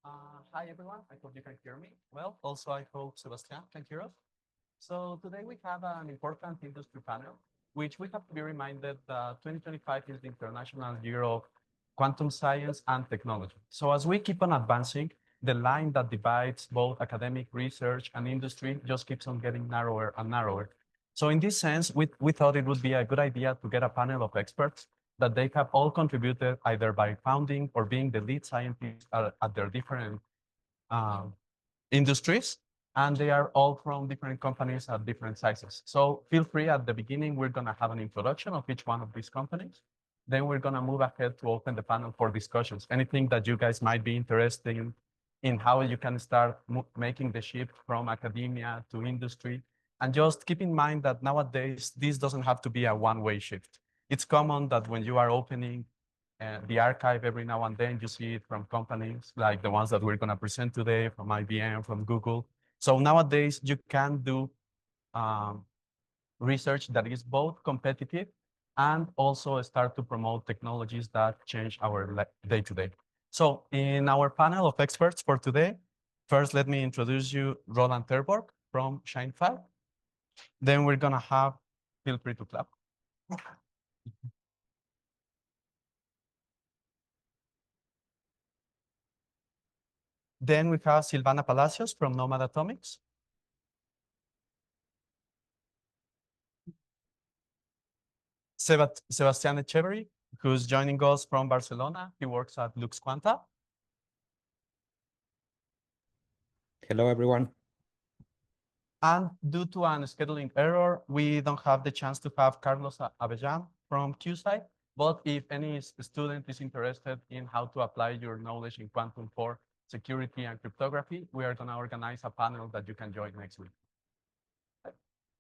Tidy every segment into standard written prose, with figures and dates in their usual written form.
Hi everyone, I hope you can hear me well. Also, I hope Sebastian can hear us. So today we have an important industry panel, which we have to be reminded that 2025 is the International Year of Quantum Science and Technology. So as we keep on advancing, the line that divides both academic research and industry just keeps on getting narrower and narrower. So in this sense, we thought it would be a good idea to get a panel of experts that they have all contributed either by founding or being the lead scientists at their different um, industries, and they are all from different companies at different sizes. So feel free at the beginning, we're gonna have an introduction of each one of these companies. Then we're gonna move ahead to open the panel for discussions. Anything that you guys might be interested in how you can start making the shift from academia to industry. And just keep in mind that nowadays, this doesn't have to be a one-way shift. It's common that when you are opening the archive every now and then, you see it from companies like the ones that we're going to present today, from IBM, from Google. So nowadays, you can do um, research that is both competitive and also start to promote technologies that change our day-to-day. So in our panel of experts for today, first, let me introduce you Roland Terborg from Shine5. Then we're going to have, feel free to clap. Then we have Silvana Palacios from Nomad Atomics. Sebastián Echeverry, who's joining us from Barcelona. He works at Lux Quanta. Hello, everyone. And due to an scheduling error, we don't have the chance to have Carlos Avejan from QSite. But if any student is interested in how to apply your knowledge in quantum for security and cryptography, we are going to organize a panel that you can join next week.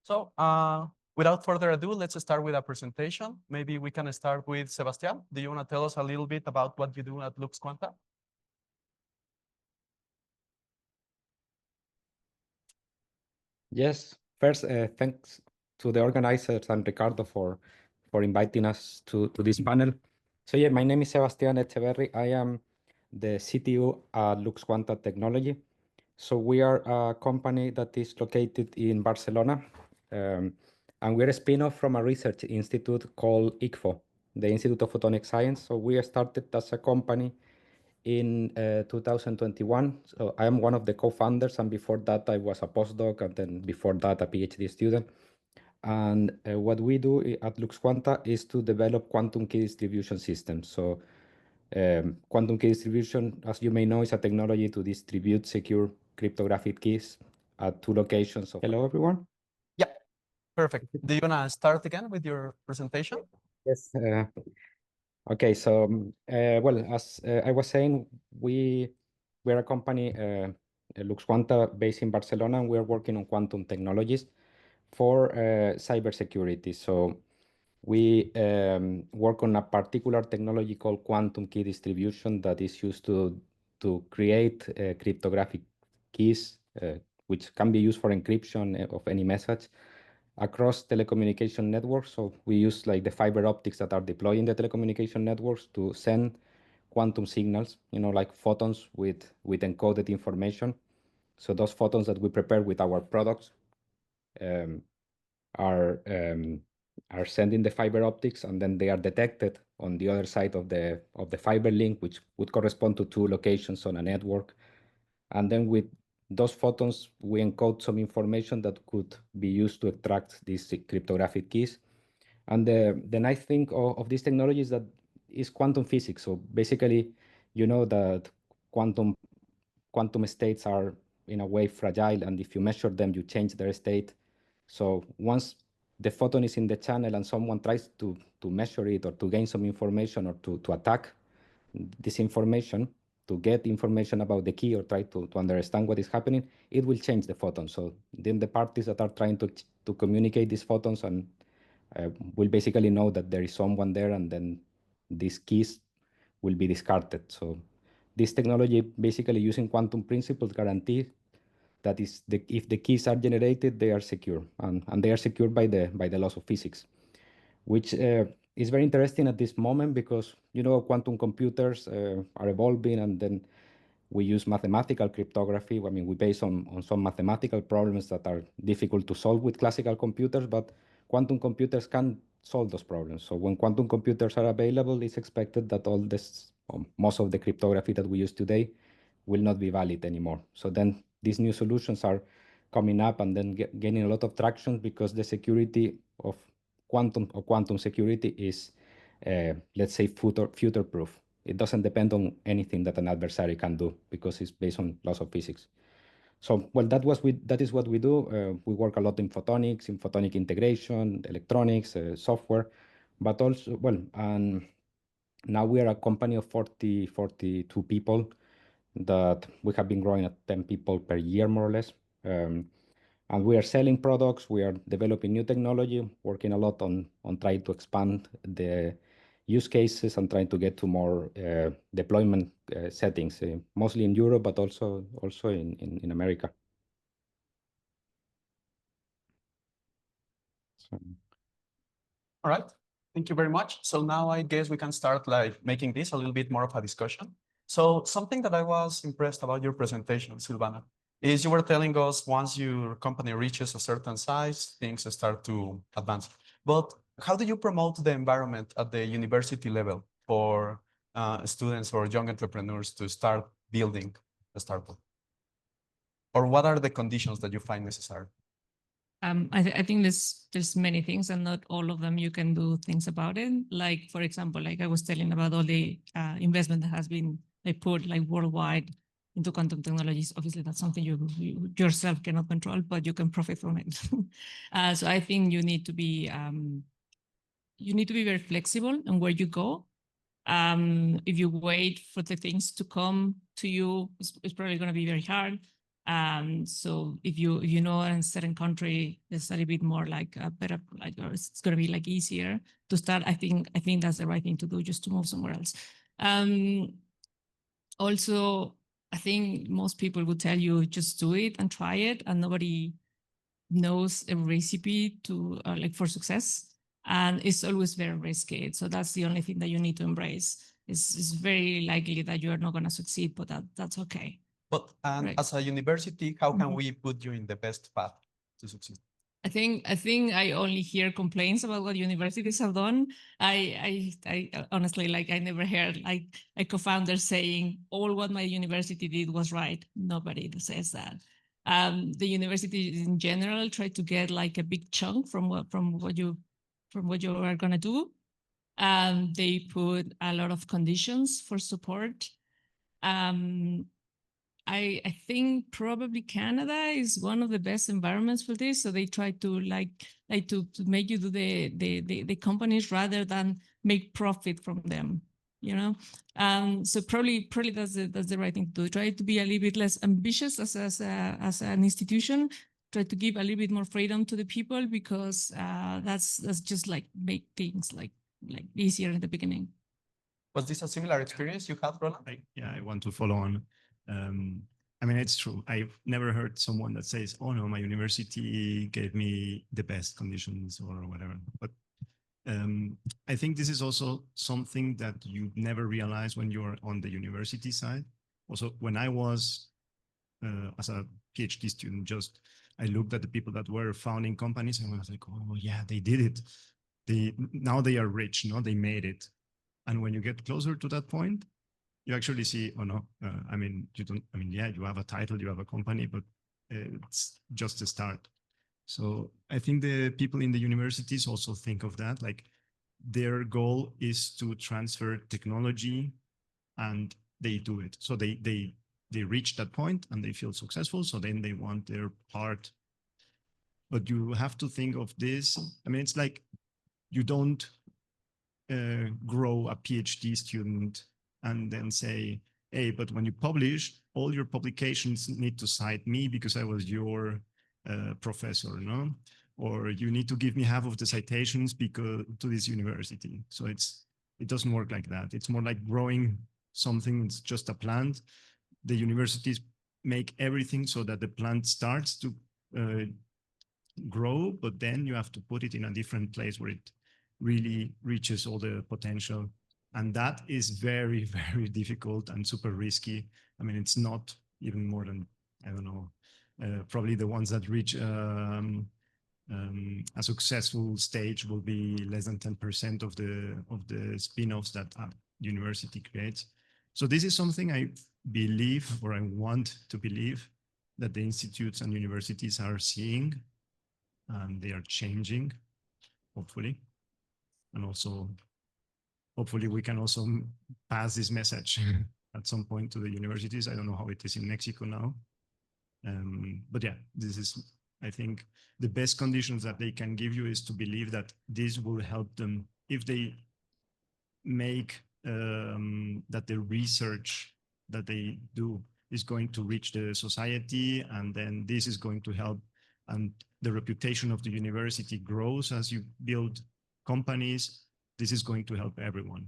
So without further ado, let's start with a presentation. Maybe we can start with Sebastián. Do you want to tell us a little bit about what you do at Lux Quanta? Yes, first, thanks to the organizers and Ricardo for inviting us to this panel. So yeah, my name is Sebastián Echeverry. I am the CTO at Lux Quanta Technology. So we are a company that is located in Barcelona, and we're a spin-off from a research institute called ICFO, the Institute of Photonic Science. So we started as a company in 2021. So I am one of the co-founders, and before that I was a postdoc, and then before that a PhD student. And what we do at Lux Quanta is to develop quantum key distribution systems. So quantum key distribution, as you may know, is a technology to distribute secure cryptographic keys at two locations. Hello, everyone. Yeah, perfect. Do you want to start again with your presentation? Yes. Okay, so well, as I was saying, we're a company, Lux Quanta, based in Barcelona, and we're working on quantum technologies for cybersecurity. So we work on a particular technology called quantum key distribution that is used to create cryptographic keys, which can be used for encryption of any message across telecommunication networks. So we use like the fiber optics that are deployed in the telecommunication networks to send quantum signals, like photons with encoded information. So those photons that we prepare with our products um, are sending the fiber optics, and then they are detected on the other side of the fiber link, which would correspond to two locations on a network. And then with those photons, we encode some information that could be used to extract these cryptographic keys. And the nice thing of this technology is that it's quantum physics. So basically, you know that quantum states are in a way fragile, and if you measure them, you change their state. So once the photon is in the channel and someone tries to measure it or to gain some information or to attack this information, to get information about the key or try to understand what is happening, it will change the photon. So then the parties that are trying to communicate these photons and will basically know that there is someone there, and then these keys will be discarded. So this technology, basically using quantum principles, guarantees that if the keys are generated, they are secure, and they are secured by the laws of physics, which is very interesting at this moment because quantum computers are evolving, and then we use mathematical cryptography. I mean, we base on some mathematical problems that are difficult to solve with classical computers, but quantum computers can solve those problems. So when quantum computers are available, it's expected that all this, most of the cryptography that we use today will not be valid anymore. So then these new solutions are coming up and then gaining a lot of traction because the security of quantum security is, let's say, future proof. It doesn't depend on anything that an adversary can do because it's based on laws of physics. So, well, that is what we do. We work a lot in photonic integration, electronics, software, but also, well, and now we are a company of 42 people that we have been growing at 10 people per year, more or less. And we are selling products, we are developing new technology, working a lot on trying to expand the use cases and trying to get to more deployment settings, mostly in Europe, but also in America. So. All right, thank you very much. So now I guess we can start like making this a little bit more of a discussion. So something that I was impressed about your presentation, Silvana, is you were telling us once your company reaches a certain size, things start to advance. But how do you promote the environment at the university level for students or young entrepreneurs to start building a startup? Or what are the conditions that you find necessary? I think there's many things, and not all of them you can do things about it. Like, for example, like I was telling about all the investment that has been put like worldwide into quantum technologies. Obviously, that's something you yourself cannot control, but you can profit from it. So I think you need to be very flexible in where you go. If you wait for the things to come to you, it's probably going to be very hard. So if you know in a certain country, it's a little bit more like better, like, or it's going to be like easier to start. I think that's the right thing to do, just to move somewhere else. Also, I think most people would tell you just do it and try it, and nobody knows a recipe to like for success, and it's always very risky. So that's the only thing that you need to embrace. It's very likely that you are not going to succeed, but that's okay. But Right. as a university, how can we put you in the best path to succeed? I think I only hear complaints about what universities have done. I honestly, like, I never heard like a co-founder saying all what my university did was right. Nobody says that. The universities in general try to get like a big chunk from what you are gonna do. They put a lot of conditions for support. I think probably Canada is one of the best environments for this. So they try to like to make you do the companies rather than make profit from them, you know. So probably that's the right thing to do. Try to be a little bit less ambitious as an institution. Try to give a little bit more freedom to the people, because that's just like make things like easier in the beginning. Was this a similar experience you had, Roland? I want to follow on. I mean, it's true. I've never heard someone that says, "Oh no, my university gave me the best conditions" or whatever. But I think this is also something that you never realize when you're on the university side. Also, when I was as a PhD student, I looked at the people that were founding companies and I was like, "Oh yeah, they did it. Now they are rich. No, they made it." And when you get closer to that point, you actually see, oh no, I mean, yeah, you have a title, you have a company, but it's just a start. So I think the people in the universities also think of that, like their goal is to transfer technology, and they do it. So they reach that point and they feel successful. So then they want their part. But you have to think of this. I mean, it's like you don't grow a PhD student and then say, hey, but when you publish, all your publications need to cite me because I was your professor, no? Or you need to give me half of the citations because to this university. So it doesn't work like that. It's more like growing something. It's just a plant. The universities make everything so that the plant starts to grow, but then you have to put it in a different place where it really reaches all the potential. And that is very, very difficult and super risky. I mean, it's not even more than, I don't know, probably the ones that reach a successful stage will be less than 10% of the spin-offs that a university creates. So this is something I believe, or I want to believe, that the institutes and universities are seeing, and they are changing, hopefully. And also, hopefully we can also pass this message at some point to the universities. I don't know how it is in Mexico now. But yeah, this is, I think, the best conditions that they can give you is to believe that this will help them if they make that the research that they do is going to reach the society, and then this is going to help, and the reputation of the university grows as you build companies. This is going to help everyone.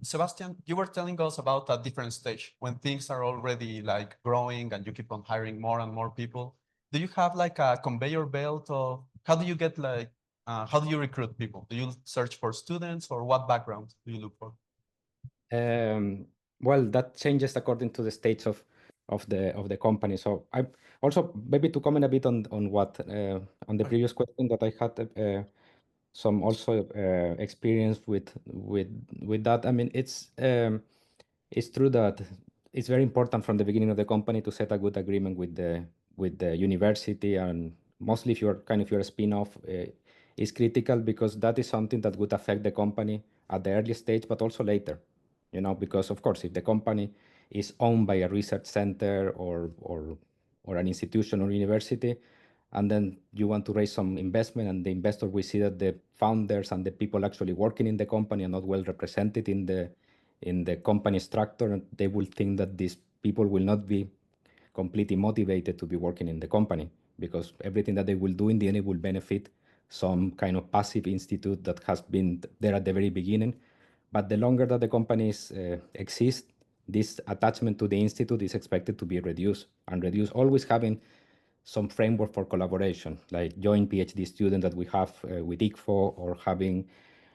Sebastian, you were telling us about a different stage when things are already like growing and you keep on hiring more and more people. Do you have like a conveyor belt of how do you get like, how do you recruit people? Do you search for students, or what background do you look for? Well, that changes according to the stage of the company. So I also maybe to comment a bit on what on the previous question that I had some also experience with that. I mean, it's true that it's very important from the beginning of the company to set a good agreement with the university, and mostly if you're a spin-off, is critical, because that is something that would affect the company at the early stage, but also later. You know, because of course, if the company is owned by a research center or an institution or university, and then you want to raise some investment, and the investor will see that the founders and the people actually working in the company are not well represented in the company structure, and they will think that these people will not be completely motivated to be working in the company, because everything that they will do in the end will benefit some kind of passive institute that has been there at the very beginning. But the longer that the companies exist, this attachment to the institute is expected to be reduced, always having some framework for collaboration, like joint PhD student that we have with ICFO, or having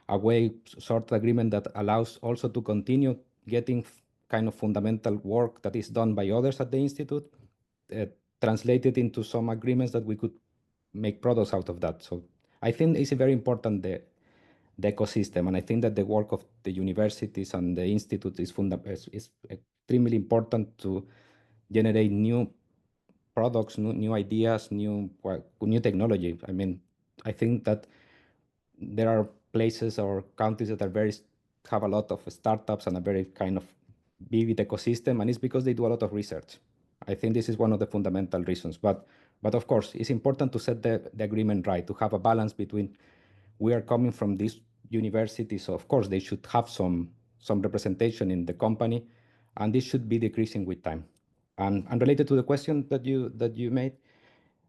a way sort of agreement that allows also to continue getting kind of fundamental work that is done by others at the institute, translated into some agreements that we could make products out of that. So I think it's very important, the ecosystem, and I think that the work of the universities and the institute is extremely important to generate new products, new ideas, new technology. I mean, I think that there are places or countries that have a lot of startups and a very kind of vivid ecosystem, and it's because they do a lot of research. I think this is one of the fundamental reasons. But of course, it's important to set the agreement right, to have a balance between, we are coming from these universities, so of course they should have some representation in the company, and this should be decreasing with time. And related to the question that you made,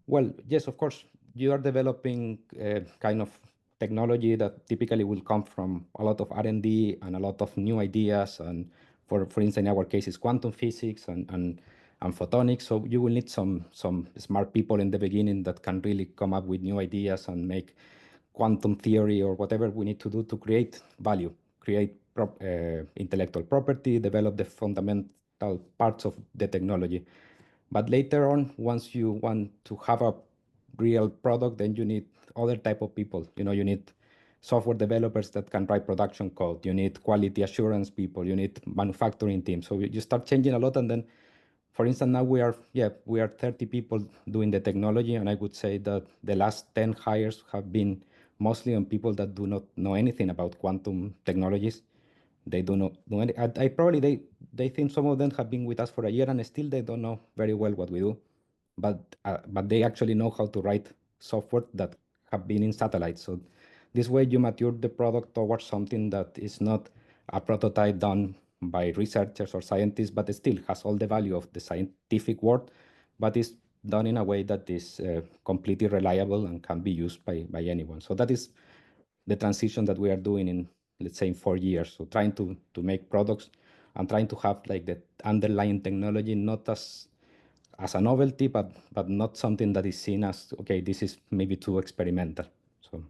well, yes, of course, you are developing kind of technology that typically will come from a lot of R&D and a lot of new ideas. And for instance, in our case, is quantum physics and photonics. So you will need some smart people in the beginning that can really come up with new ideas and make quantum theory or whatever we need to do to create value, create intellectual property, develop the fundamental parts of the technology. But later on, once you want to have a real product, then you need other type of people. You know, you need software developers that can write production code. You need quality assurance people. You need manufacturing teams. So you start changing a lot. And then, for instance, now we are 30 people doing the technology. And I would say that the last 10 hires have been mostly on people that do not know anything about quantum technologies. They do not know any. I probably they think some of them have been with us for a year and still they don't know very well what we do, but they actually know how to write software that have been in satellites. So this way you mature the product towards something that is not a prototype done by researchers or scientists, but it still has all the value of the scientific work, but is done in a way that is completely reliable and can be used by anyone. So that is the transition that we are doing in, let's say, in 4 years. So trying to make products and trying to have like the underlying technology not as a novelty, but not something that is seen as, okay, this is maybe too experimental. So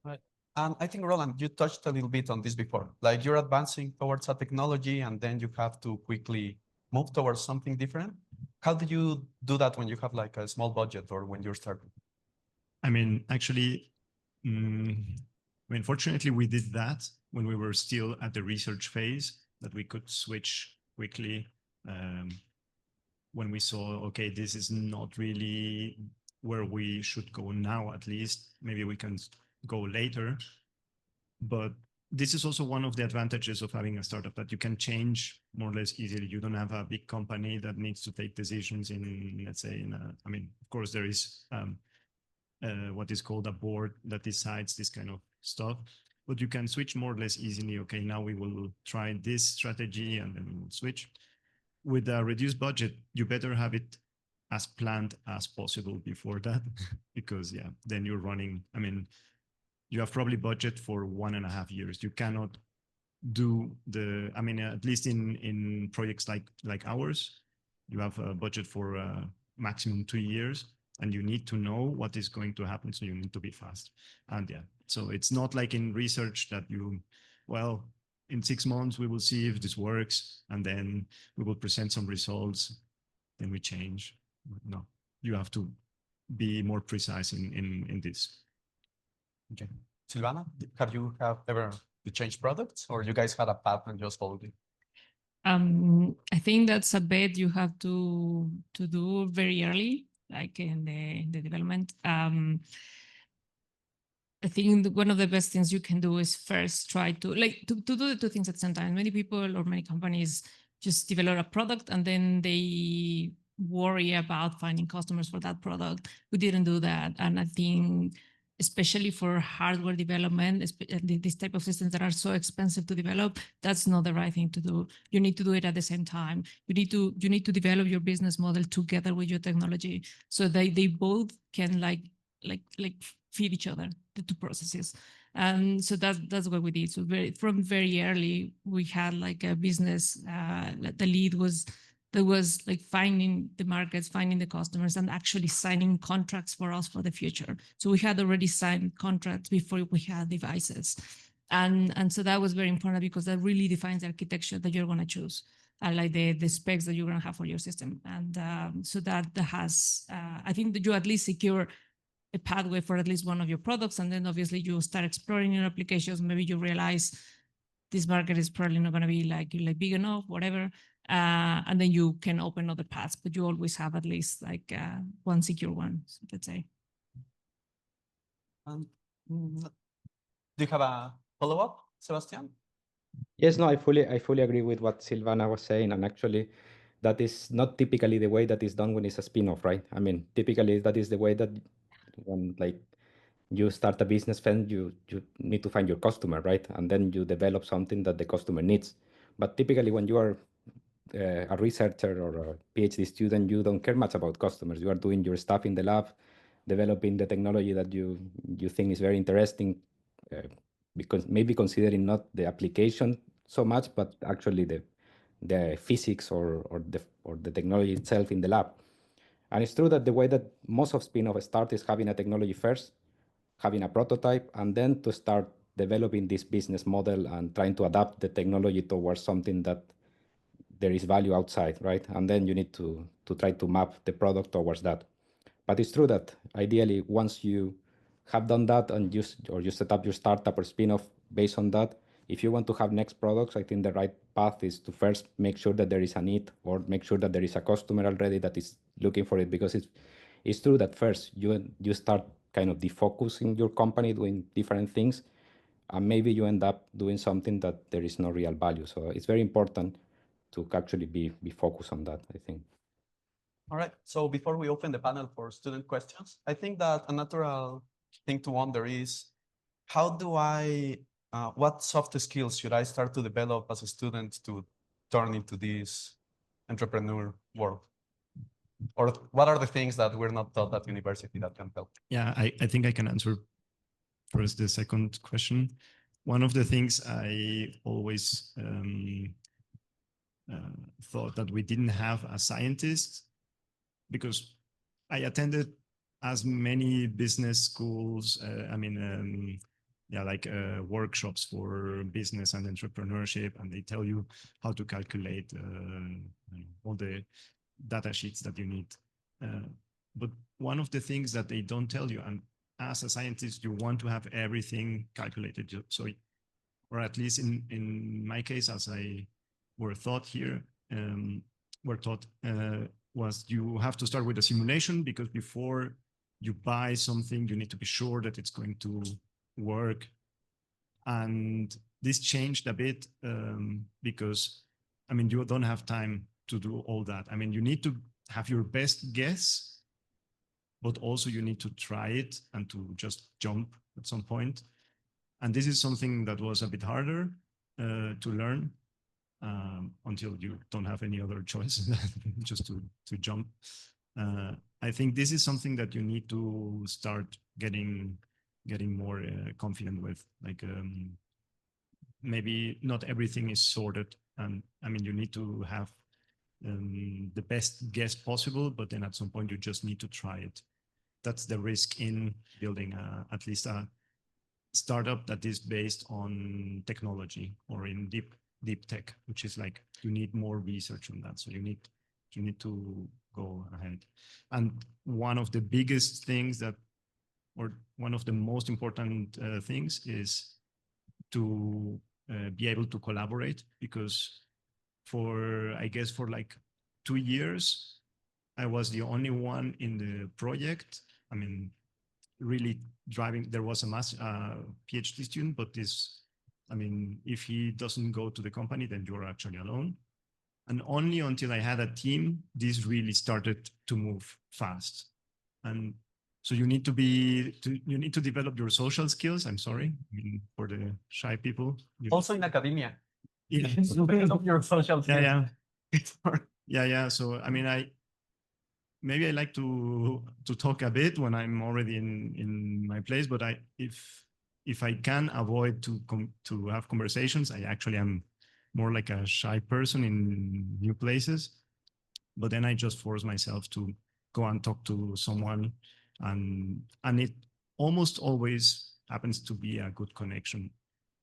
Right. And I think, Roland, you touched a little bit on this before. Like you're advancing towards a technology and then you have to quickly move towards something different. How do you do that when you have like a small budget or when you're starting? I mean, actually, fortunately, we did that when we were still at the research phase, that we could switch quickly when we saw, okay, this is not really where we should go now, at least. Maybe we can go later. But this is also one of the advantages of having a startup, that you can change more or less easily. You don't have a big company that needs to take decisions in, let's say, I mean, of course, there is what is called a board that decides this kind of stuff, but you can switch more or less easily. Okay, now we will try this strategy and then we will switch. With a reduced budget, you better have it as planned as possible before that, because yeah, then you're running, I mean, you have probably budget for 1.5 years. You cannot do the, I mean, at least in projects like ours, you have a budget for maximum 2 years, and you need to know what is going to happen. So you need to be fast. And yeah, so it's not like in research that you, well, in 6 months, we will see if this works, and then we will present some results, then we change. No, you have to be more precise in this. Okay. Silvana, have you ever changed products, or you guys had a path and just followed it? I think that's a bet you have to do very early, like in the development. I think one of the best things you can do is first try to do the two things at the same time. Many people or many companies just develop a product and then they worry about finding customers for that product. We didn't do that. And I think especially for hardware development, this type of systems that are so expensive to develop, that's not the right thing to do. You need to do it at the same time. You need to develop your business model together with your technology, so they both can like feed each other, the two processes. And so that's what we did. So from very early, we had like a business. The lead was like finding the markets, finding the customers, and actually signing contracts for us for the future. So we had already signed contracts before we had devices. And so that was very important, because that really defines the architecture that you're going to choose, and like the specs that you're going to have for your system. And so that has, I think that you at least secure a pathway for at least one of your products. And then obviously you start exploring your applications. Maybe you realize this market is probably not going to be like big enough, whatever. And then you can open other paths, but you always have at least like one secure one, let's say. Do you have a follow-up, Sebastian? Yes, no, I fully agree with what Silvana was saying. And actually, that is not typically the way that is done when it's a spin-off, right? I mean, typically that is the way that when like you start a business, then you need to find your customer, right? And then you develop something that the customer needs. But typically when you are a researcher or a PhD student, you don't care much about customers. You are doing your stuff in the lab, developing the technology that you think is very interesting, because maybe considering not the application so much, but actually the physics or the technology itself in the lab. And it's true that the way that most of spin-off start is having a technology first, having a prototype, and then to start developing this business model and trying to adapt the technology towards something that there is value outside, right? And then you need to try to map the product towards that. But it's true that ideally, once you have done that and you set up your startup or spin-off based on that, if you want to have next products, I think the right path is to first make sure that there is a need, or make sure that there is a customer already that is looking for it. Because it's true that first you start kind of defocusing your company, doing different things, and maybe you end up doing something that there is no real value. So it's very important to actually be focused on that, I think. All right. So before we open the panel for student questions, I think that a natural thing to wonder is, how do what soft skills should I start to develop as a student to turn into this entrepreneur world? Or what are the things that we're not taught at university that can help? Yeah, I think I can answer first the second question. One of the things I always thought that we didn't have a scientist, because I attended as many business schools, yeah, like workshops for business and entrepreneurship, and they tell you how to calculate all the data sheets that you need. But one of the things that they don't tell you, and as a scientist, you want to have everything calculated. So, or at least in my case, as I were taught here, was you have to start with a simulation, because before you buy something, you need to be sure that it's going to work. And this changed a bit because, I mean, you don't have time to do all that. I mean, you need to have your best guess, but also you need to try it and to just jump at some point. And this is something that was a bit harder to learn until you don't have any other choice just to jump. I think this is something that you need to start getting more confident with. Like maybe not everything is sorted, and I mean you need to have the best guess possible, but then at some point you just need to try it. That's the risk in building at least a startup that is based on technology or in deep tech, which is like you need more research on that. So you need to go ahead. And one of the biggest things that, or one of the most important things is to be able to collaborate, because I guess for like 2 years, I was the only one in the project. I mean, really driving, there was a PhD student, but I mean, if he doesn't go to the company, then you're actually alone. And only until I had a team, this really started to move fast. And so you need to develop your social skills. I'm sorry, I mean, for the shy people. Also in academia. Yeah. Develop your social skills. Yeah. So I mean, maybe I like to talk a bit when I'm already in my place, but if I can avoid to have conversations, I actually am more like a shy person in new places. But then I just force myself to go and talk to someone, and it almost always happens to be a good connection.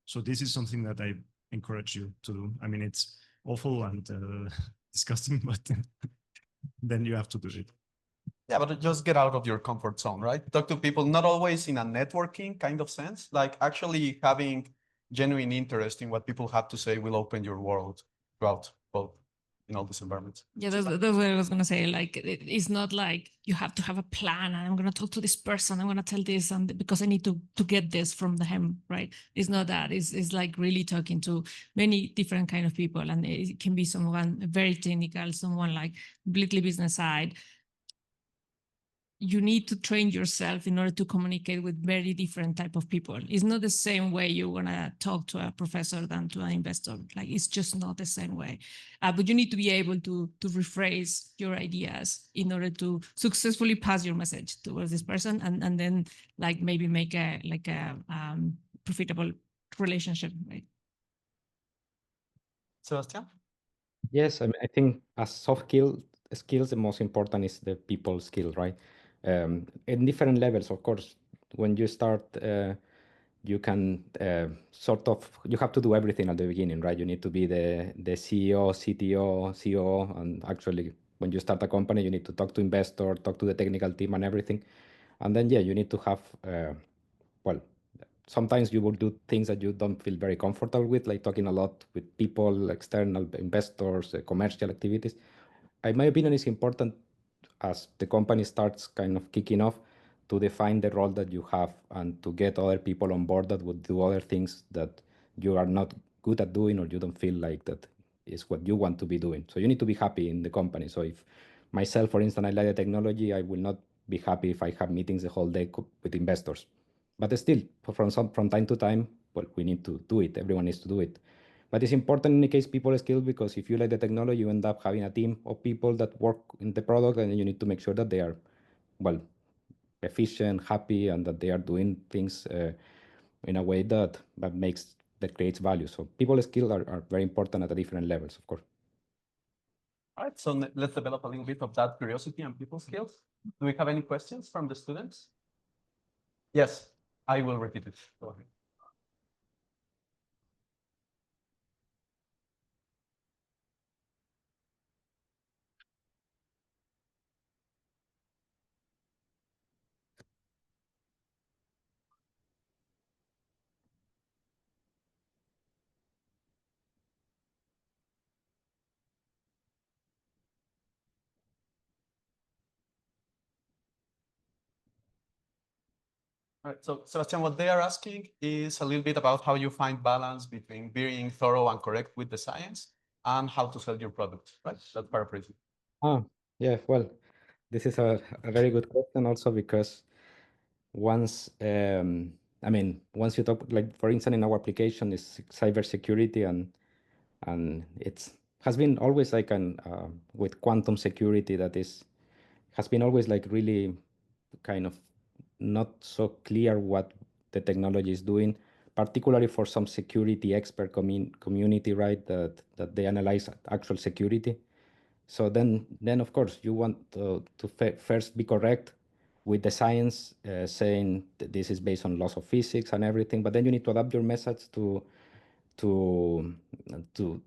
So this is something that I encourage you to do. I mean, it's awful and disgusting, but then you have to do it. Yeah, but just get out of your comfort zone, right? Talk to people, not always in a networking kind of sense, like actually having genuine interest in what people have to say will open your world throughout both in all these environments. Yeah, that's what I was going to say. Like, it's not like you have to have a plan and I'm going to talk to this person, I'm going to tell this, and because I need to get this from him, right? It's not that. It's like really talking to many different kind of people, and it can be someone very technical, someone like completely business side. You need to train yourself in order to communicate with very different type of people. It's not the same way you're gonna talk to a professor than to an investor. Like, it's just not the same way. But you need to be able to rephrase your ideas in order to successfully pass your message towards this person, and then like maybe make a profitable relationship, right? Sebastian? Yes, I mean, I think as soft skills, the most important is the people skill, right? In different levels, of course. When you start, you can you have to do everything at the beginning, right? You need to be the CEO, CTO, COO, and actually, when you start a company, you need to talk to investor, talk to the technical team and everything. And then, yeah, you need to have, well, sometimes you will do things that you don't feel very comfortable with, like talking a lot with people, external investors, commercial activities. In my opinion, it's important as the company starts kind of kicking off to define the role that you have and to get other people on board that would do other things that you are not good at doing or you don't feel like that is what you want to be doing. So you need to be happy in the company. So if myself, for instance, I like the technology, I will not be happy if I have meetings the whole day with investors. But still, from time to time, well, we need to do it. Everyone needs to do it. But it's important in the case people skills, because if you like the technology, you end up having a team of people that work in the product, and you need to make sure that they are, well, efficient, happy, and that they are doing things in a way that creates value. So people skills are very important at the different levels, of course. All right, so let's develop a little bit of that curiosity and people skills. Do we have any questions from the students? Yes, I will repeat it. Go ahead. All right, so Sebastian, what they are asking is a little bit about how you find balance between being thorough and correct with the science and how to sell your product, right? That's paraphrasing. Yeah, well, this is a very good question also because once, I mean, once you talk, like, for instance, in our application is cybersecurity and it's has been always like with quantum security that has been always like really kind of not so clear what the technology is doing, particularly for some security expert community, right? That they analyze actual security. So then of course you want to first be correct with the science, saying that this is based on laws of physics and everything. But then you need to adapt your message to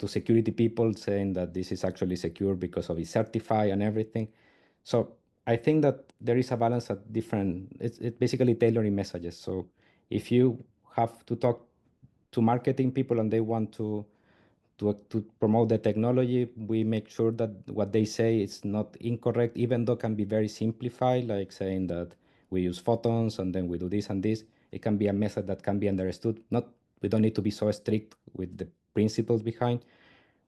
security people, saying that this is actually secure because of it's certified and everything. So I think that there is a balance at different. It's basically tailoring messages. So if you have to talk to marketing people and they want to promote the technology, we make sure that what they say is not incorrect, even though can be very simplified, like saying that we use photons and then we do this and this. It can be a method that can be understood. We don't need to be so strict with the principles behind,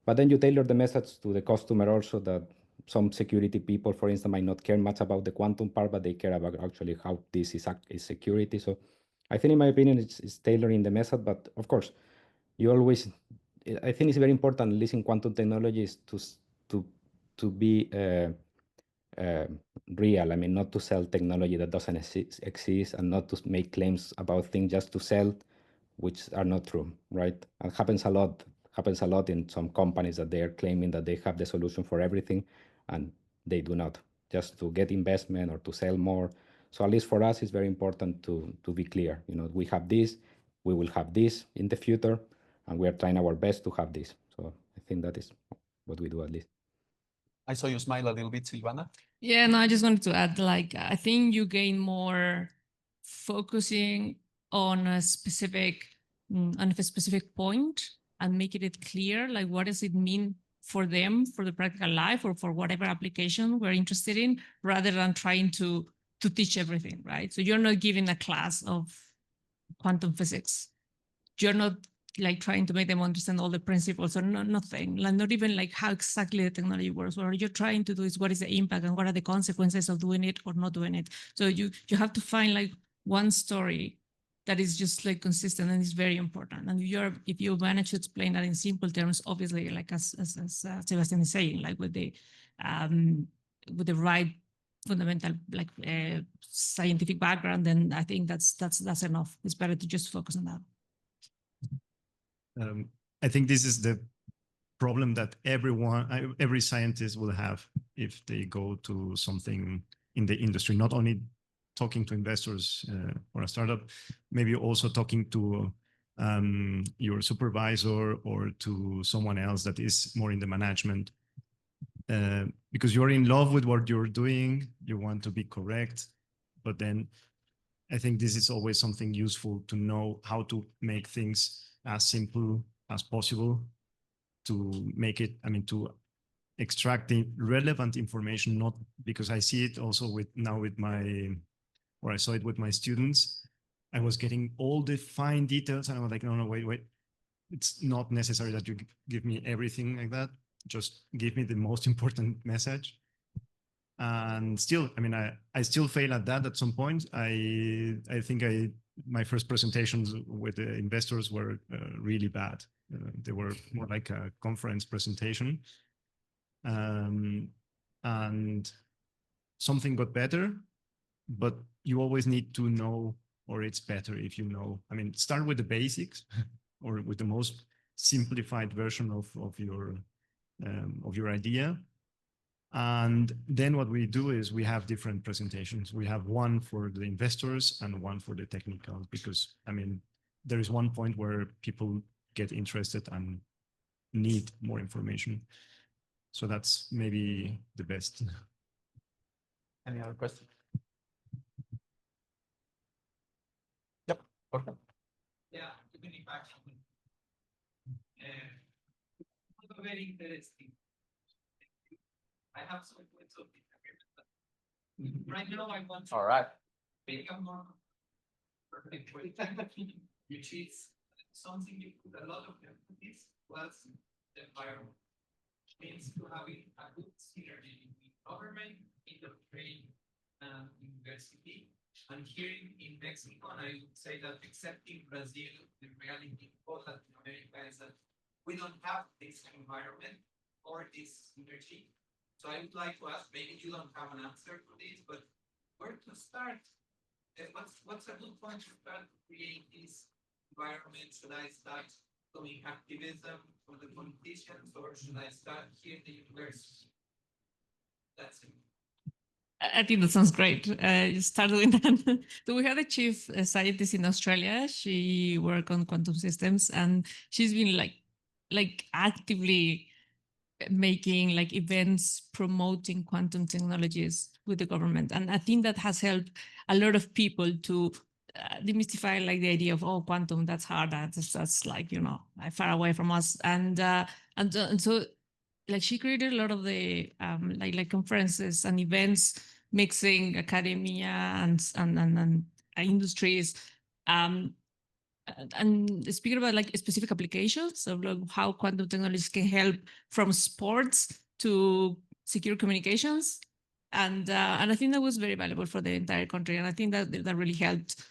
but then you tailor the message to the customer also, that some security people, for instance, might not care much about the quantum part, but they care about actually how this is security. So I think, in my opinion, it's tailoring the message, but of course, you always, I think it's very important, at least in quantum technologies, to be real. I mean, not to sell technology that doesn't exist and not to make claims about things just to sell, which are not true, right? And happens a lot in some companies that they are claiming that they have the solution for everything, and they do not, just to get investment or to sell more. So at least for us, it's very important to be clear. You know, we have this, we will have this in the future, and we are trying our best to have this. So I think that is what we do, at least. I saw you smile a little bit, Silvana. Yeah, no, I just wanted to add, like, I think you gain more focusing on a specific point and making it clear, like, what does it mean for them, for the practical life, or for whatever application we're interested in, rather than trying to teach everything, right? So you're not giving a class of quantum physics. You're not like trying to make them understand all the principles or nothing, like not even like how exactly the technology works. What you're trying to do is what is the impact and what are the consequences of doing it or not doing it. So you have to find like one story that is just like consistent, and is very important. And if you manage to explain that in simple terms, obviously, like as Sebastian is saying, like with the right fundamental like scientific background, then I think that's enough. It's better to just focus on that. I think this is the problem that every scientist will have if they go to something in the industry, not only talking to investors or a startup, maybe also talking to your supervisor or to someone else that is more in the management, because you're in love with what you're doing, you want to be correct, but then I think this is always something useful to know, how to make things as simple as possible, to make it, I mean, to extract the relevant information, not because I see it also I saw it with my students. I was getting all the fine details and I was like, no, wait. It's not necessary that you give me everything like that. Just give me the most important message. And still, I mean, I still fail at that at some point. I think my first presentations with the investors were really bad. They were more like a conference presentation. And something got better, but you always need to know, or it's better if you know. I mean, start with the basics or with the most simplified version of your idea. And then what we do is we have different presentations. We have one for the investors and one for the technical, because, I mean, there is one point where people get interested and need more information. So that's maybe the best. Any other questions? Yep. Okay. Yeah, very interesting. I have some points of disagreement. Right now, I want to All right. make a more which is something you put a lot of emphasis was the environment. Means to having a good synergy between government, industry, and university. And here in Mexico, and I would say that except in Brazil, the reality of Latin America is that we don't have this environment or this synergy. So I would like to ask, maybe you don't have an answer for this, but where to start? What's a good point to start to create this environment? Should I start doing activism for the politicians, or should I start here in the university? That's it. I think that sounds great. You start doing that. So we had a chief scientist in Australia. She worked on quantum systems, and she's been like actively making like events promoting quantum technologies with the government. And I think that has helped a lot of people to demystify like the idea of, oh, quantum, that's hard. That's like, you know, far away from us. And so like she created a lot of the like conferences and events mixing academia and industries. And speaking about like specific applications of like how quantum technologies can help from sports to secure communications, and I think that was very valuable for the entire country, and I think that really helped,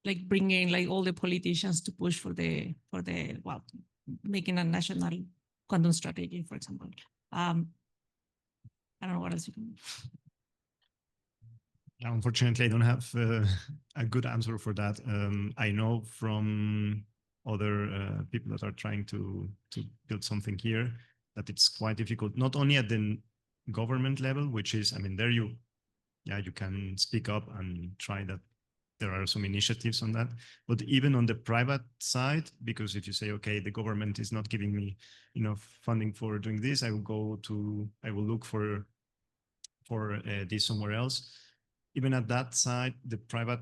like bringing like all the politicians to push for the well, making a national quantum strategy, for example. I don't know what else you can. Unfortunately, I don't have a good answer for that. I know from other people that are trying to build something here that it's quite difficult, not only at the government level, which is, I mean, there you can speak up and try that. There are some initiatives on that, but even on the private side, because if you say, okay, the government is not giving me enough funding for doing this, I will look for this somewhere else. Even at that side, the private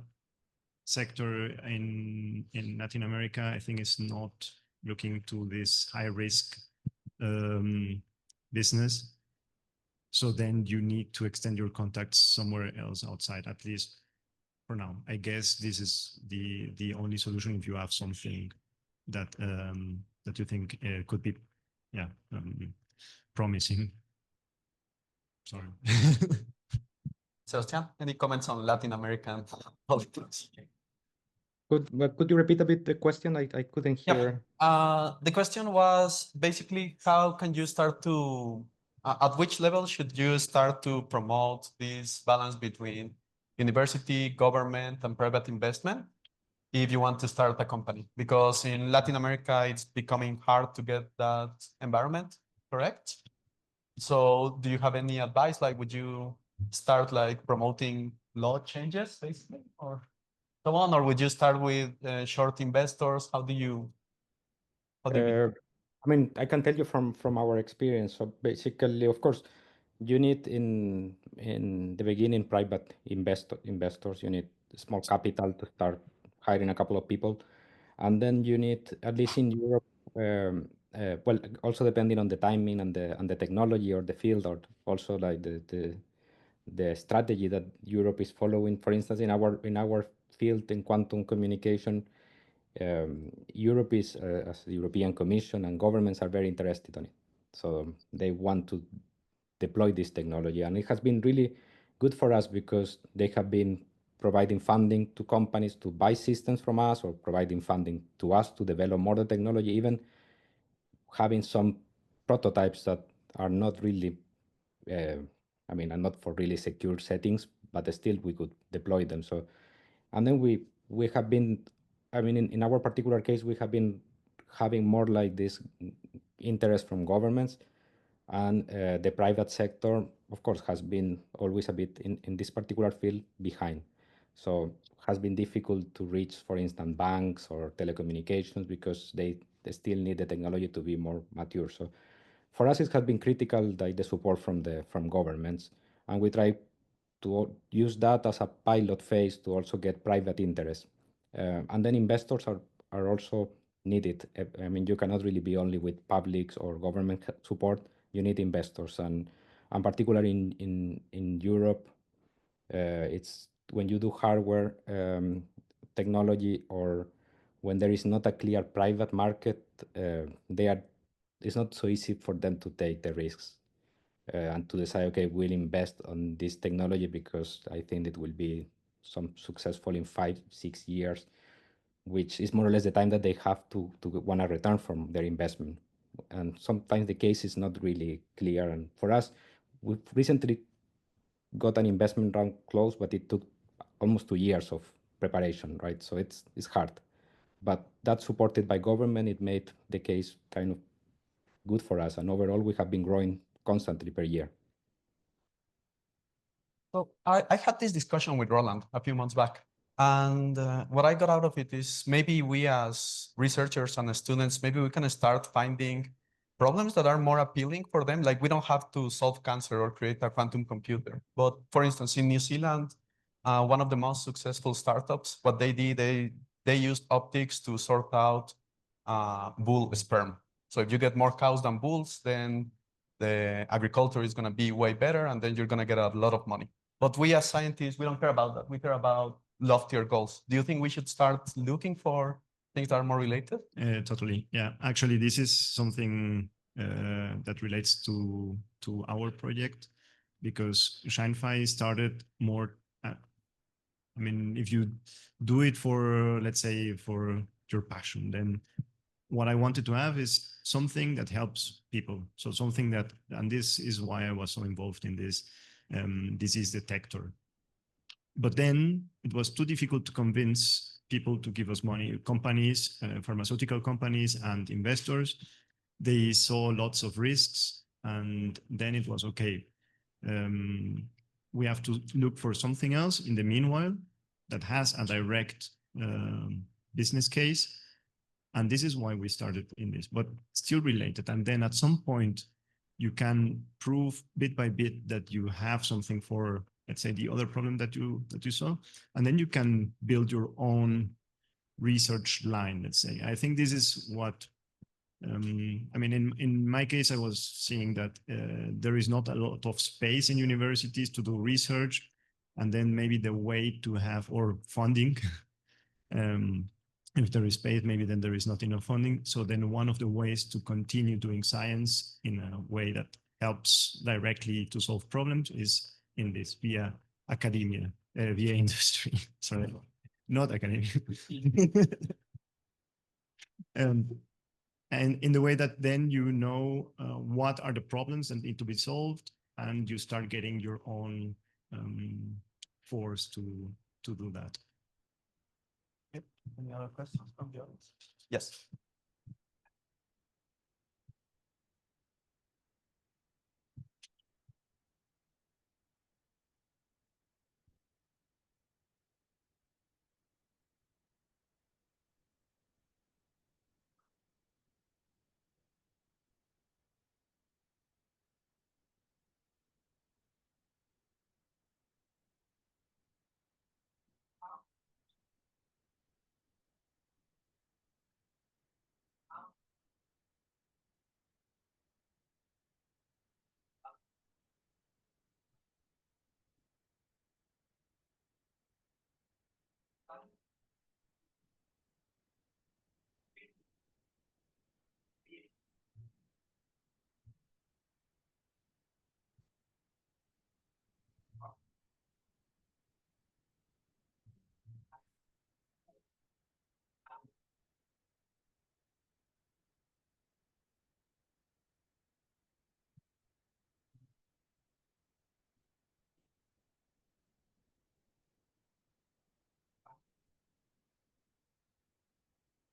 sector in Latin America, I think, is not looking to this high risk business. So then you need to extend your contacts somewhere else outside, at least for now. I guess this is the only solution if you have something that that you think could be promising. Sorry. Sebastian, any comments on Latin American politics? Could you repeat a bit the question? I couldn't hear. The question was basically how can you start to, at which level should you start to promote this balance between university, government, and private investment if you want to start a company? Because in Latin America, it's becoming hard to get that environment, correct? So do you have any advice? Like, would you start like promoting law changes basically, or so on, or would you start with short investors? How do you I mean, I can tell you from our experience. So basically, of course, you need in the beginning private investors. You need small capital to start hiring a couple of people, and then you need, at least in Europe, well, also depending on the timing and the technology or the field, or also like the strategy that Europe is following. For instance, in our field in quantum communication, Europe is, as the European Commission and governments are very interested on it. So they want to deploy this technology, and it has been really good for us because they have been providing funding to companies to buy systems from us, or providing funding to us to develop more the technology, even having some prototypes that are not really, I mean, are not for really secure settings, but still we could deploy them. So, and then we have been, I mean, in our particular case, we have been having more like this interest from governments, and the private sector, of course, has been always a bit in this particular field behind. So has been difficult to reach, for instance, banks or telecommunications, because they still need the technology to be more mature. So for us, it has been critical, like the support from governments, and we try to use that as a pilot phase to also get private interest. And then investors are also needed. I mean, you cannot really be only with publics or government support. You need investors, and particularly in Europe, it's when you do hardware technology, or when there is not a clear private market, it's not so easy for them to take the risks and to decide, okay, we'll invest on this technology because I think it will be successful in 5-6 years, which is more or less the time that they have to want a return from their investment. And sometimes the case is not really clear. And for us, we've recently got an investment round close, but it took almost 2 years of preparation, right? So it's hard. But that's supported by government. It made the case kind of good for us. And overall, we have been growing constantly per year. So I had this discussion with Roland a few months back. And what I got out of it is maybe we as researchers and as students, maybe we can start finding problems that are more appealing for them. Like we don't have to solve cancer or create a quantum computer. But for instance, in New Zealand, one of the most successful startups, what they did, they used optics to sort out bull sperm. So if you get more cows than bulls, then the agriculture is going to be way better, and then you're going to get a lot of money. But we as scientists, we don't care about that. We care about loftier goals. Do you think we should start looking for things that are more related? Totally. Yeah. Actually, this is something that relates to our project, because ShineFi started more. I mean, if you do it for, let's say, for your passion, then what I wanted to have is something that helps people. So something that, and this is why I was so involved in this disease detector. But then it was too difficult to convince people to give us money. Companies, pharmaceutical companies and investors, they saw lots of risks. And then it was, okay, we have to look for something else in the meanwhile that has a direct business case. And this is why we started in this, but still related. And then at some point, you can prove bit by bit that you have something for, let's say, the other problem that you saw. And then you can build your own research line, let's say. I think this is what, I mean, in my case, I was seeing that there is not a lot of space in universities to do research. And then maybe the way to have, or funding, if there is space, maybe then there is not enough funding. So then one of the ways to continue doing science in a way that helps directly to solve problems is in this, via academia, via industry. Sorry, not academia. And in the way that then you know what are the problems that need to be solved, and you start getting your own force to do that. Yep. Any other questions from the audience? Yes.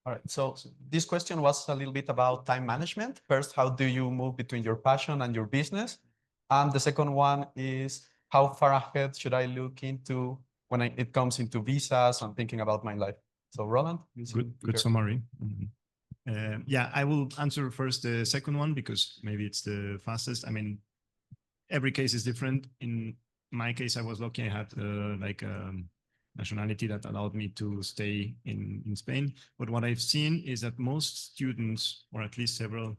All right, so this question was a little bit about time management. First, how do you move between your passion and your business? And the second one is, how far ahead should I look into when it comes into visas and thinking about my life? So Roland? Good summary. Yeah, I will answer first the second one because maybe it's the fastest. I mean, every case is different. In my case, I was lucky. I had like a nationality that allowed me to stay in Spain. But what I've seen is that most students, or at least several,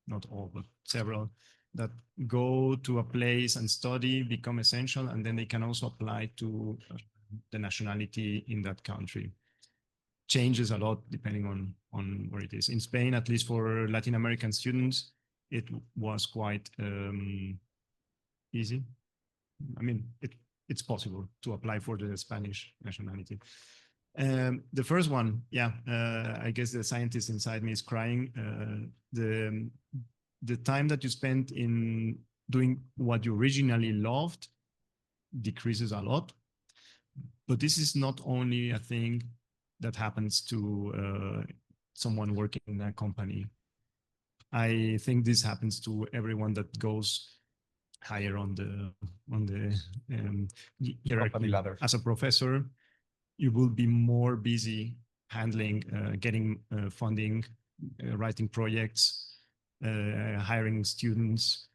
not all, but several, that go to a place and study become essential, and then they can also apply to the nationality in that country. Changes a lot depending on where it is. In Spain, at least for Latin American students, it was quite easy. I mean, it's possible to apply for the Spanish nationality. The first one, yeah, I guess the scientist inside me is crying. The time that you spend in doing what you originally loved decreases a lot. But this is not only a thing that happens to someone working in a company. I think this happens to everyone that goes higher on the hierarchy ladder. as a professor. You will be more busy handling, getting funding, writing projects, hiring students.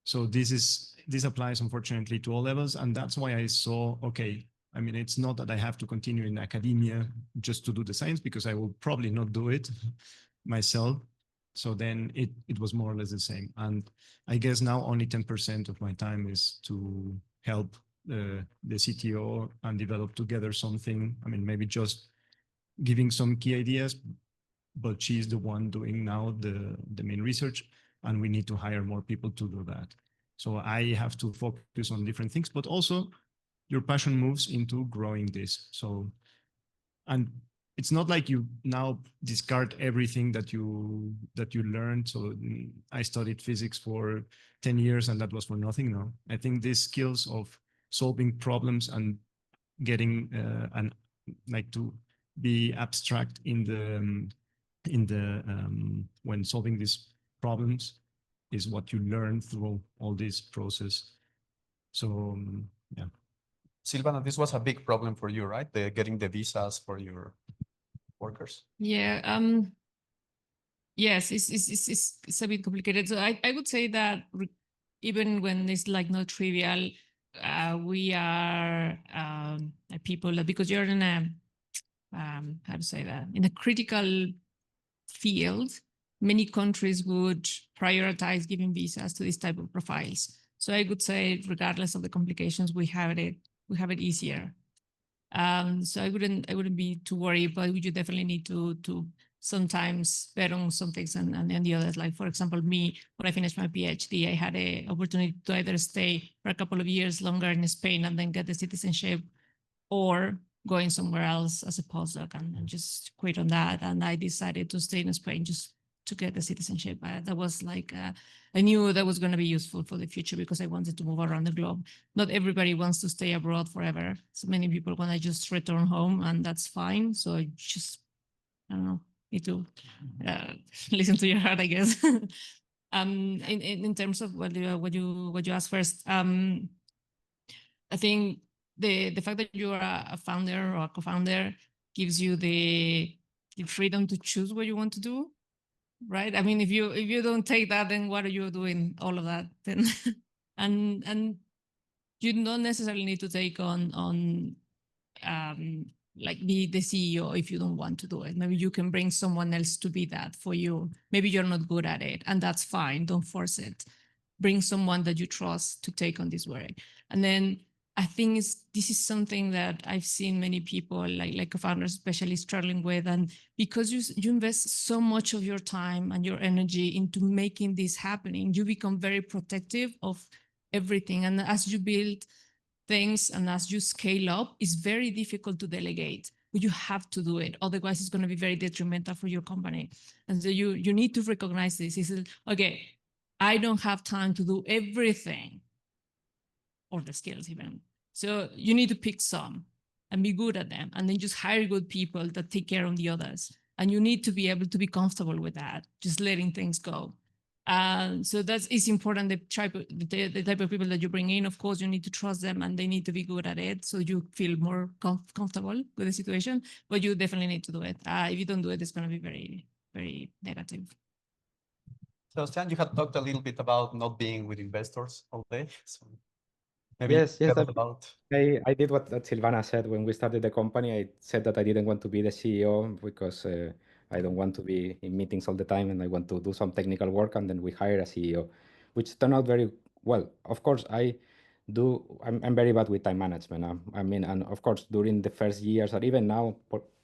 So this applies, unfortunately, to all levels. And that's why I saw, okay, I mean, it's not that I have to continue in academia just to do the science, because I will probably not do it myself. So then it was more or less the same. And I guess now only 10% of my time is to help the CTO and develop together something. I mean, maybe just giving some key ideas, but she's the one doing now the main research, and we need to hire more people to do that. So I have to focus on different things, but also your passion moves into growing this. So, and it's not like you now discard everything that you learned. So I studied physics for 10 years and that was for nothing. No, I think these skills of solving problems and getting and like to be abstract in the when solving these problems is what you learn through all this process. So yeah. Silvana, this was a big problem for you, right? Getting the visas for your workers. Yeah. Yes, it's a bit complicated. So I would say that even when it's like not trivial, we are people that, because you're in a how to say that, in a critical field, many countries would prioritize giving visas to this type of profiles. So I would say, regardless of the complications, we have it easier. So I wouldn't be too worried, but you definitely need to sometimes bet on some things and the others. Like, for example, me, when I finished my PhD, I had an opportunity to either stay for a couple of years longer in Spain and then get the citizenship, or going somewhere else as a postdoc and just quit on that. And I decided to stay in Spain just to get the citizenship. That was like, I knew that was going to be useful for the future because I wanted to move around the globe. Not everybody wants to stay abroad forever. So many people want to just return home, and that's fine. So I don't know, need to listen to your heart, I guess. In terms of what you asked first, I think the fact that you are a founder or a co-founder gives you the freedom to choose what you want to do, right? I mean, if you don't take that, then what are you doing all of that then? and you don't necessarily need to take on like be the CEO if you don't want to do it. Maybe you can bring someone else to be that for you. Maybe you're not good at it, and that's fine. Don't force it. Bring someone that you trust to take on this work. And then I think this is something that I've seen many people, like co-founders especially, struggling with. And because you invest so much of your time and your energy into making this happening, you become very protective of everything. And as you build things and as you scale up, it's very difficult to delegate, but you have to do it. Otherwise, it's going to be very detrimental for your company. And so you need to recognize this. Is okay, I don't have time to do everything, or the skills even. So you need to pick some and be good at them, and then just hire good people that take care of the others. And you need to be able to be comfortable with that, just letting things go. So it's important, the type of people that you bring in. Of course, you need to trust them and they need to be good at it, so you feel more comfortable with the situation, but you definitely need to do it. If you don't do it, it's going to be very, very negative. So Stan, you had talked a little bit about not being with investors all day. So maybe Yes, tell us about. I did what Silvana said when we started the company. I said that I didn't want to be the CEO because I don't want to be in meetings all the time, and I want to do some technical work. And then we hired a CEO, which turned out very well. Of course, I'm very bad with time management. I mean, and of course, during the first years or even now,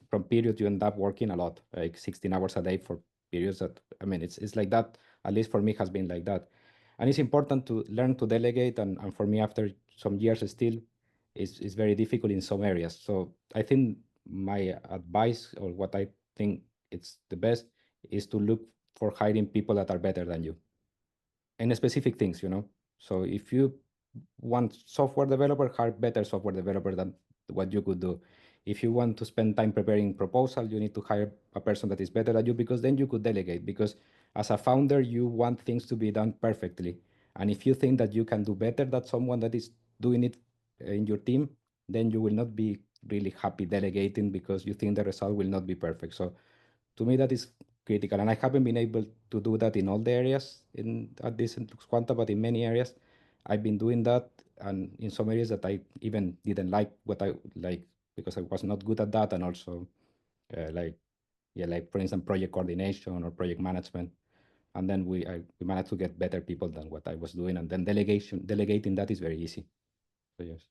from periods, you end up working a lot, like 16 hours a day for periods that, I mean, it's like that, at least for me, has been like that. And it's important to learn to delegate. And for me, after some years still, is very difficult in some areas. So I think my advice, or what I think it's the best, is to look for hiring people that are better than you in specific things, you know. So if you want software developer, hire better software developer than what you could do. If you want to spend time preparing proposal, you need to hire a person that is better than you, because then you could delegate. Because as a founder, you want things to be done perfectly. And if you think that you can do better than someone that is doing it in your team, then you will not be really happy delegating, because you think the result will not be perfect. So to me, that is critical. And I haven't been able to do that in all the areas at this in Lux Quanta, but in many areas, I've been doing that. And in some areas that I even didn't like what I like, because I was not good at that. And also like for instance, project coordination or project management. And then we managed to get better people than what I was doing. And then delegating that is very easy. So yes.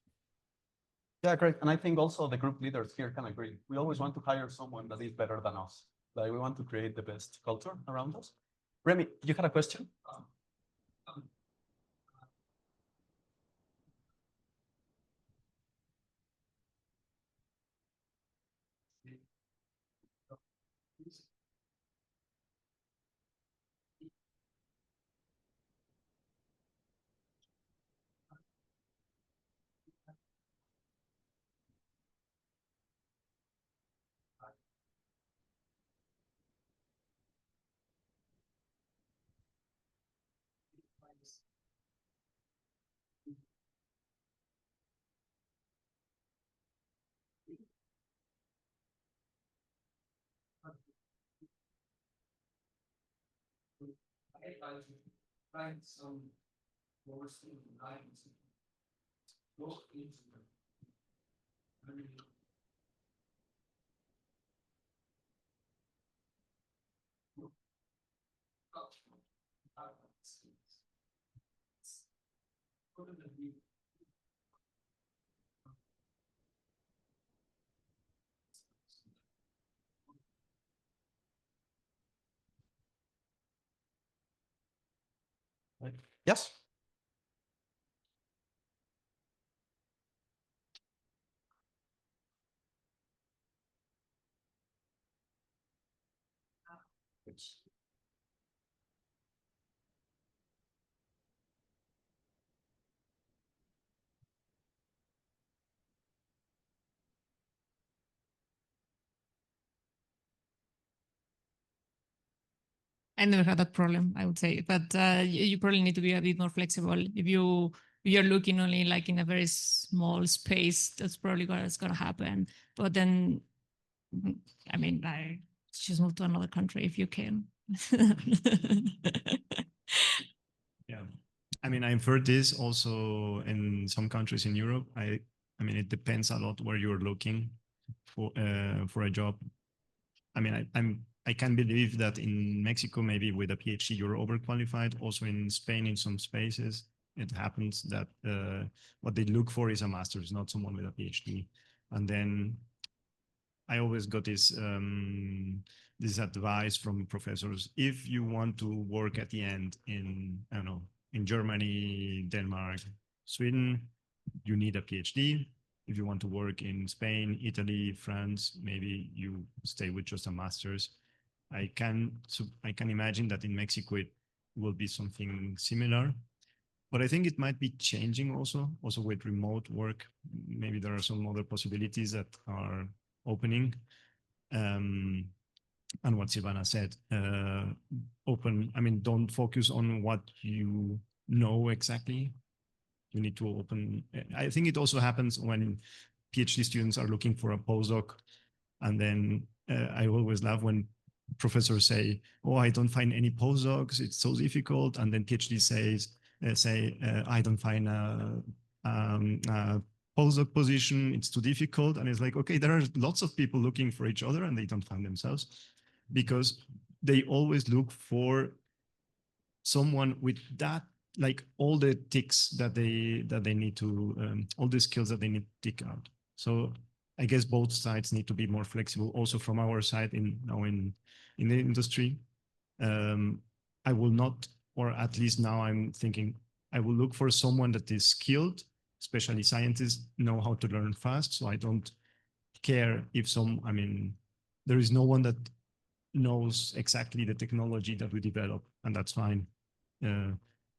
Yeah, great. And I think also the group leaders here can agree. We always want to hire someone that is better than us. Like, we want to create the best culture around us. Remy, you had a question? I find some more lines go into them. I mean, yes. I never had that problem, I would say, but you probably need to be a bit more flexible. If you're looking only like in a very small space, that's probably what's going to happen. But then, I mean, I just move to another country if you can. Yeah, I mean, I've heard this also in some countries in Europe. I mean, it depends a lot where you're looking for a job. I mean, I can believe that in Mexico, maybe with a PhD, you're overqualified. Also in Spain, in some spaces, it happens that what they look for is a master's, not someone with a PhD. And then I always got this advice from professors: if you want to work at the end in, I don't know, in Germany, Denmark, Sweden, you need a PhD. If you want to work in Spain, Italy, France, maybe you stay with just a master's. I can imagine that in Mexico it will be something similar, but I think it might be changing also with remote work. Maybe there are some other possibilities that are opening. And what Silvana said, I mean, don't focus on what you know exactly. You need to open. I think it also happens when PhD students are looking for a postdoc. And then I always laugh when professors say, oh, I don't find any postdocs, it's so difficult. And then PhD say, I don't find a postdoc position, it's too difficult. And it's like, okay, there are lots of people looking for each other and they don't find themselves, because they always look for someone with that like all the ticks that they need to all the skills that they need to tick out. So I guess both sides need to be more flexible. Also from our side in the industry, I will not, or at least now I'm thinking I will look for someone that is skilled, especially scientists know how to learn fast. So I don't care if there is no one that knows exactly the technology that we develop, and that's fine.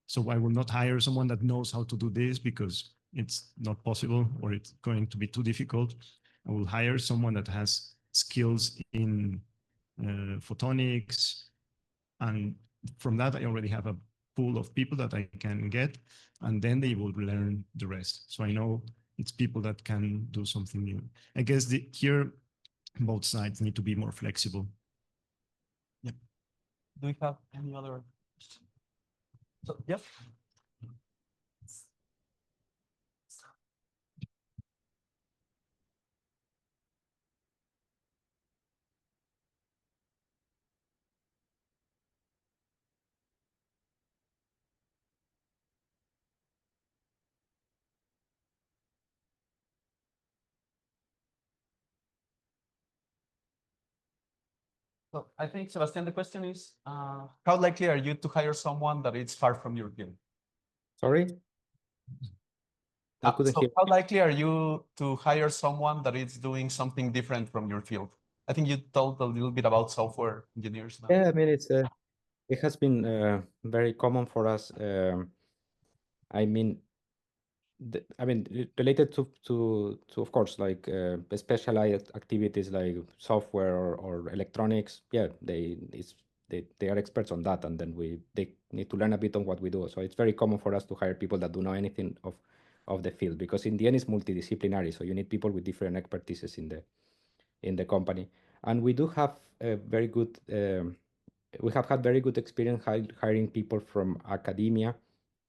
So I will not hire someone that knows how to do this because it's not possible or it's going to be too difficult. I will hire someone that has skills in photonics, and from that I already have a pool of people that I can get, and then they will learn the rest. So I know it's people that can do something new. I guess here both sides need to be more flexible. Yeah. Do we have any other? So, yep. So I think, Sebastian, the question is, how likely are you to hire someone that is far from your field? Sorry? I couldn't So hear. how likely are you to hire someone that is doing something different from your field? I think you told a little bit about software engineers now. Yeah, I mean, it has been very common for us. I mean, related to of course, like specialized activities like software or electronics. Yeah, they are experts on that, and then they need to learn a bit on what we do. So it's very common for us to hire people that don't know anything of the field, because in the end it's multidisciplinary. So you need people with different expertises in the company, and we do have a very good. We have had very good experience hiring people from academia,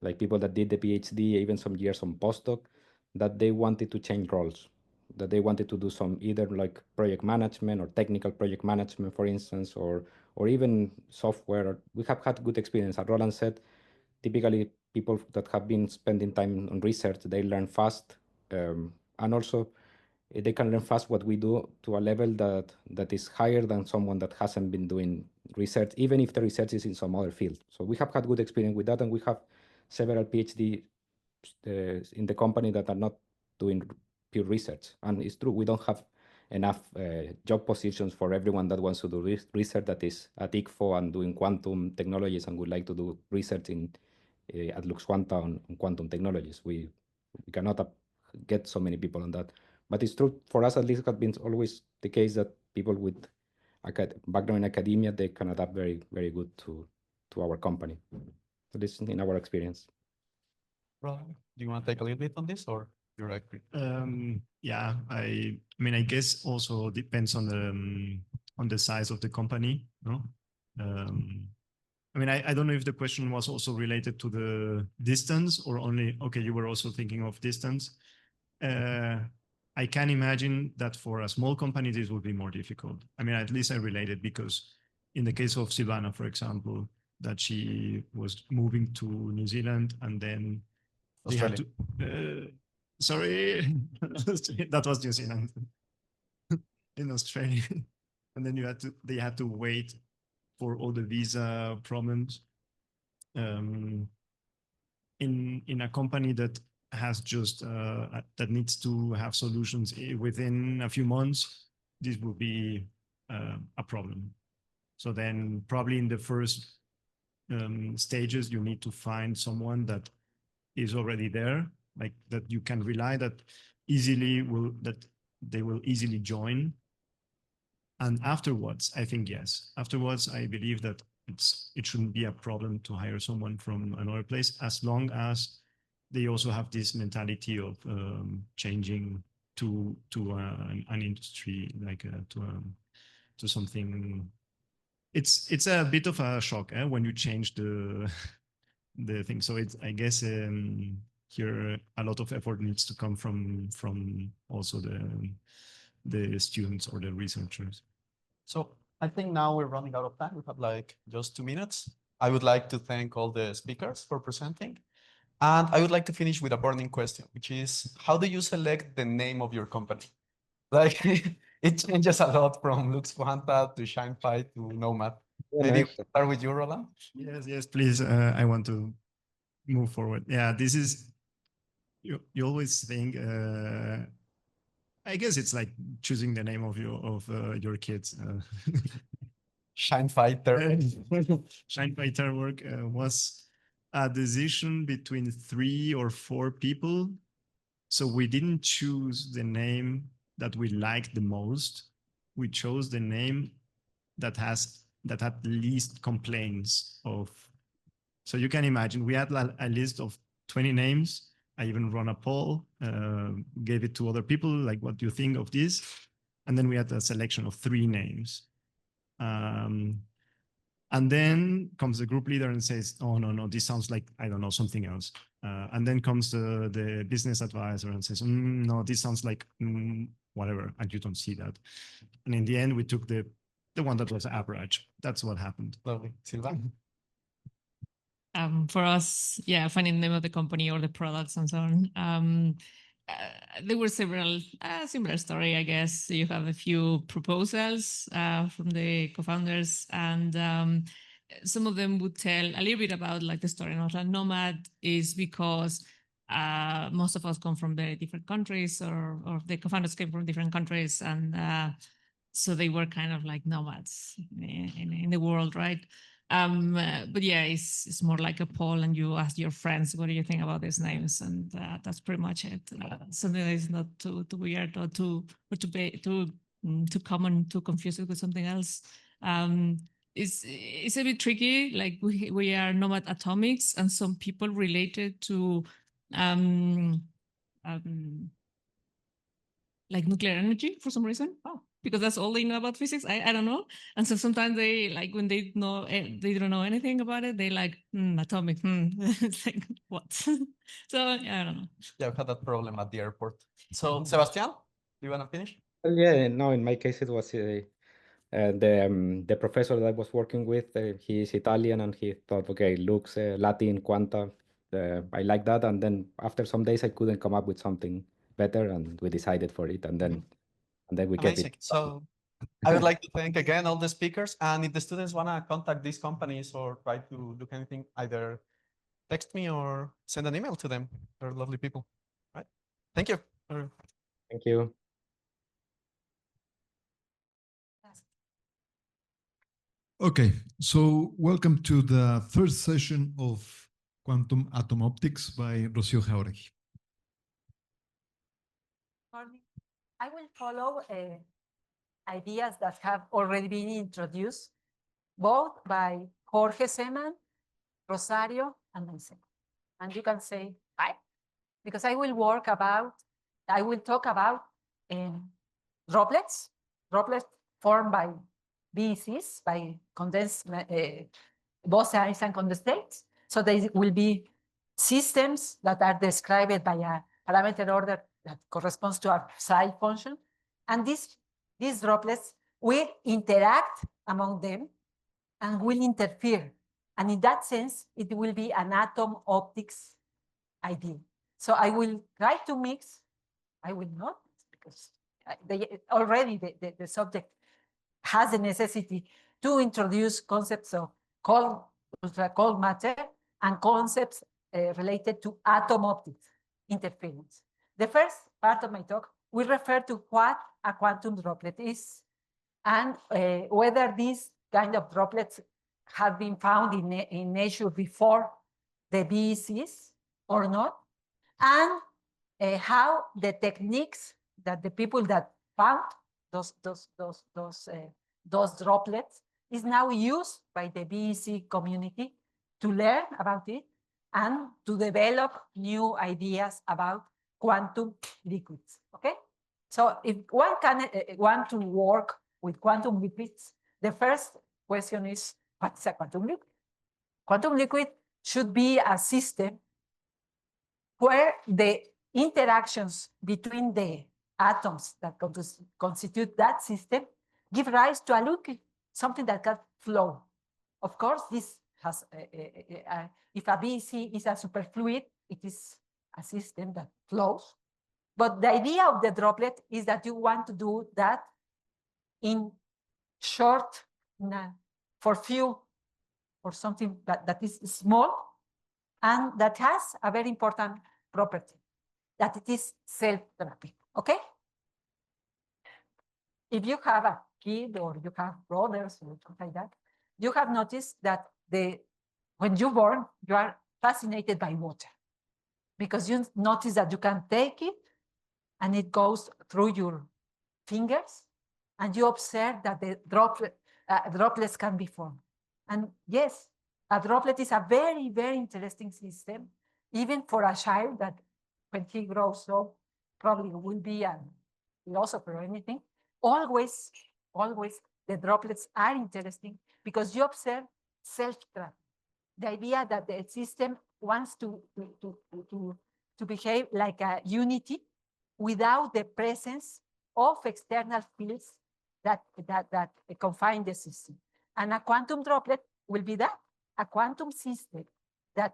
like people that did the PhD, even some years on postdoc, that they wanted to change roles, that they wanted to do some either like project management or technical project management, for instance, or even software. We have had good experience. As Roland said, typically people that have been spending time on research, they learn fast, and also they can learn fast what we do to a level that is higher than someone that hasn't been doing research, even if the research is in some other field. So we have had good experience with that, and we have several PhD in the company that are not doing pure research. And it's true, we don't have enough job positions for everyone that wants to do research that is at ICFO and doing quantum technologies and would like to do research at Lux Quanta on quantum technologies. We cannot get so many people on that. But it's true, for us at least, it has been always the case that people with background in academia, they can adapt very, very good to our company. So this is in our experience. Roland, do you want to take a little bit on this, or you're agree? Yeah, I mean, I guess also depends on the size of the company, no? I mean, I don't know if the question was also related to the distance or only, okay, you were also thinking of distance. I can imagine that for a small company, this would be more difficult. I mean, at least I related because in the case of Silvana, for example, that she was moving to New Zealand and then they had to, sorry, that was New Zealand in Australia. And then they had to wait for all the visa problems. In a company that has just that needs to have solutions within a few months, this will be a problem. So then probably in the first stages, you need to find someone that is already there, like that you can rely that they will easily join. And afterwards, I think yes. Afterwards, I believe that it shouldn't be a problem to hire someone from another place, as long as they also have this mentality of changing to an industry, like to something. It's a bit of a shock when you change the thing. So I guess here a lot of effort needs to come from also the students or the researchers. So I think now we're running out of time. We have like just 2 minutes. I would like to thank all the speakers for presenting. And I would like to finish with a burning question, which is, how do you select the name of your company? Like, it changes a lot from Lux Quanta to ShineFi to Nomad. Maybe we start with you, Roland. Yes, please. I want to move forward. Yeah, this is, you always think, I guess it's like choosing the name of your kids. Shine Fighter. Shine Fighter work was a decision between 3 or 4 people. So we didn't choose the name that we liked the most. We chose the name that had least complaints of. So you can imagine we had a list of 20 names. I even run a poll, gave it to other people, like, what do you think of this? And then we had a selection of 3 names. And then comes the group leader and says, oh, no, this sounds like, I don't know, something else. And then comes the business advisor and says, no, this sounds like whatever, and you don't see that. And in the end, we took the one that was average. That's what happened. Lovely. Silva? For us, yeah, finding the name of the company or the products and so on. There were several similar story, I guess. You have a few proposals from the co-founders, and some of them would tell a little bit about like the story. Not like Nomad is because most of us come from very different countries, or the co-founders came from different countries, and so they were kind of like nomads in the world, right? But yeah, it's more like a poll, and you ask your friends, what do you think about these names? And that's pretty much it. Something that is not too weird or too common to confuse it with something else. It's a bit tricky. Like we are Nomad Atomics, and some people related to like nuclear energy for some reason. Oh, because that's all they know about physics. I don't know. And so sometimes they like when they know they don't know anything about it, they like atomic. It's like what? So yeah, I don't know. Yeah, we had that problem at the airport. So Sebastian, do you want to finish? Well, yeah, no, in my case, it was the professor that I was working with. He is Italian, and he thought, okay, looks Latin, quanta. I like that. And then after some days, I couldn't come up with something better, and we decided for it. And then we kept Amazing. it. So I would like to thank again all the speakers. And if the students want to contact these companies or try to look anything, either text me or send an email to them. They're lovely people. Right? Thank you. Thank you. Okay, so welcome to the third session of Quantum Atom Optics by Rocío Jáuregui. I will follow ideas that have already been introduced, both by Jorge Seman, Rosario, and myself. And you can say hi, because I will talk about droplets formed by BECs, by condensed bosons and condensates. So they will be systems that are described by a parameter order that corresponds to a psi function. And these droplets will interact among them and will interfere. And in that sense, it will be an atom optics idea. So I will try to mix, I will not, because already the subject has the necessity to introduce concepts of cold matter and concepts related to atom optics interference. The first part of my talk will refer to what a quantum droplet is, and whether these kind of droplets have been found in nature before the BECs or not, and how the techniques that the people that found those droplets is now used by the BEC community to learn about it and to develop new ideas about quantum liquids. Okay, so if one can want to work with quantum liquids, the first question is, what is a quantum liquid? Quantum liquid should be a system where the interactions between the atoms that constitute that system give rise to a liquid, something that can flow. Of course, this has, if a BC is a superfluid, it is a system that flows. But the idea of the droplet is that you want to do that in short, for few, or something that is small, and that has a very important property, that it is self-trapping, okay? If you have a kid or you have brothers or something like that, you have noticed that when you're born, you are fascinated by water, because you notice that you can take it and it goes through your fingers, and you observe that the droplets can be formed. And yes, a droplet is a very, very interesting system, even for a child that when he grows up probably will be a philosopher or anything. Always, always the droplets are interesting because you observe self-trap. The idea that the system wants to behave like a unity without the presence of external fields that confine the system. And a quantum droplet will be that, a quantum system that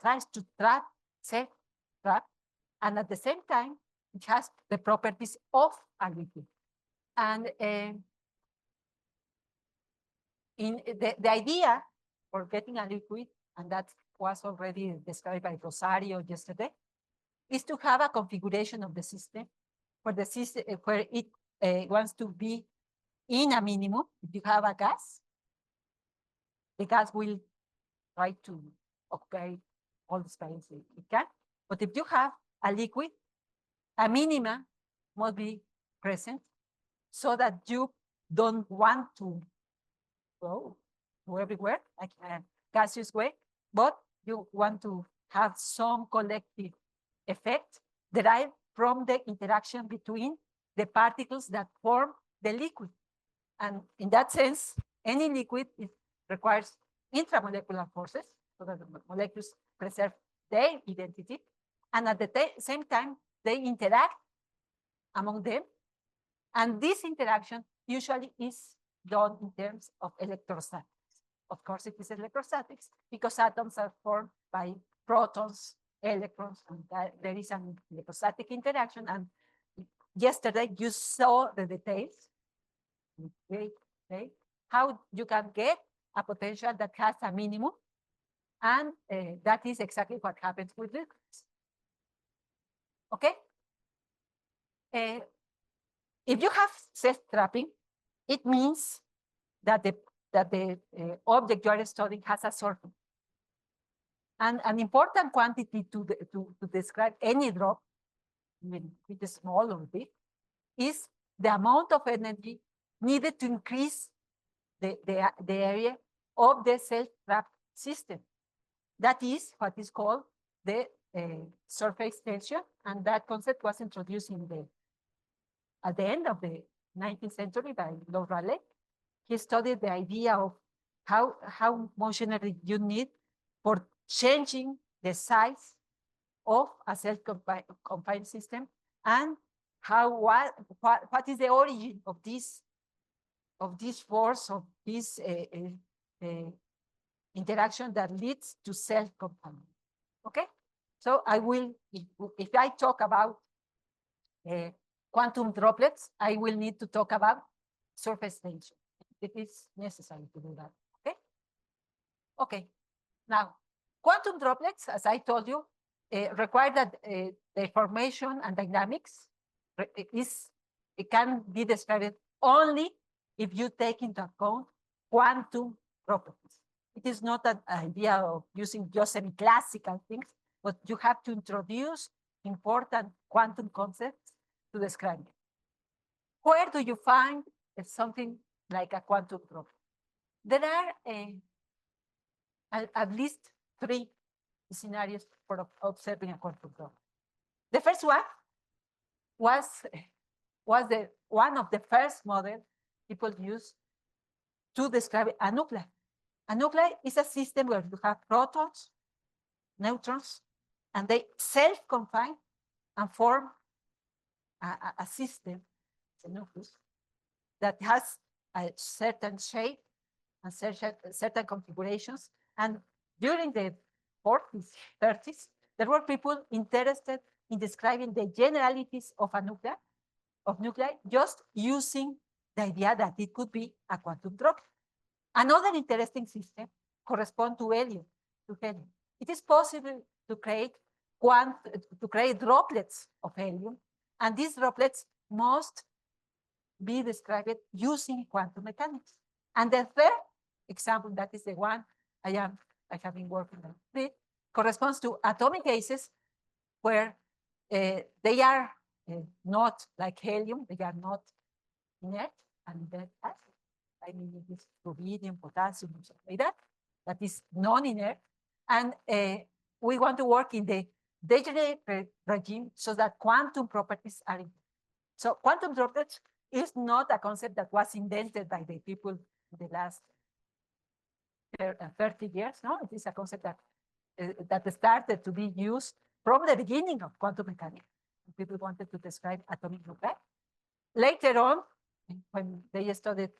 tries to trap, self-trap, and at the same time, it has the properties of a liquid. And in the idea for getting a liquid, and that was already described by Rosales yesterday, is to have a configuration of the system where the system where it wants to be in a minimum. If you have a gas, the gas will try to occupy all the space it can. But if you have a liquid, a minima must be present so that you don't want to go everywhere like a gaseous way, but you want to have some collective effect derived from the interaction between the particles that form the liquid. And in that sense, any liquid requires intramolecular forces so that the molecules preserve their identity. And at the same time, they interact among them. And this interaction usually is done in terms of electrostatics. Of course, it is electrostatics because atoms are formed by protons, electrons, and there is an electrostatic interaction. And yesterday you saw the details, okay, how you can get a potential that has a minimum, and that is exactly what happens with liquids. Okay? If you have self-trapping, it means that the object you are studying has a surface. And an important quantity to describe any drop, even if it's small or big, is the amount of energy needed to increase the area of the self-trapped system. That is what is called the surface tension, and that concept was introduced at the end of the 19th century by Rosales. He studied the idea of how much energy you need for changing the size of a self-confined system, and what is the origin of this force, of this interaction that leads to self-confinement. Okay, so I will, if I talk about quantum droplets, I will need to talk about surface tension. It is necessary to do that. Okay. Okay. Now, quantum droplets, as I told you, require that the formation and dynamics it can be described only if you take into account quantum properties. It is not an idea of using just semi-classical things, but you have to introduce important quantum concepts to describe it. Where do you find something like a quantum droplet? There are at least 3 scenarios for observing a quantum droplet. The first one was one of the first models people used to describe a nuclei. A nuclei is a system where you have protons, neutrons, and they self-confine and form a system, the nucleus, that has a certain shape and certain configurations. And during the 40s, 30s, there were people interested in describing the generalities of nuclei, just using the idea that it could be a quantum droplet. Another interesting system corresponds to helium. It is possible to create droplets of helium, and these droplets must be described using quantum mechanics. And the third example, that is the one I have been working on, it corresponds to atomic gases where they are not like helium, they are not inert, and that I mean, it is rubidium, potassium, something like that, that is non-inert. And we want to work in the degenerate regime so that quantum properties are in. So quantum droplets is not a concept that was invented by the people in the last 30 years. No, it is a concept that started to be used from the beginning of quantum mechanics. People wanted to describe atomic nuclei. Later on, when they studied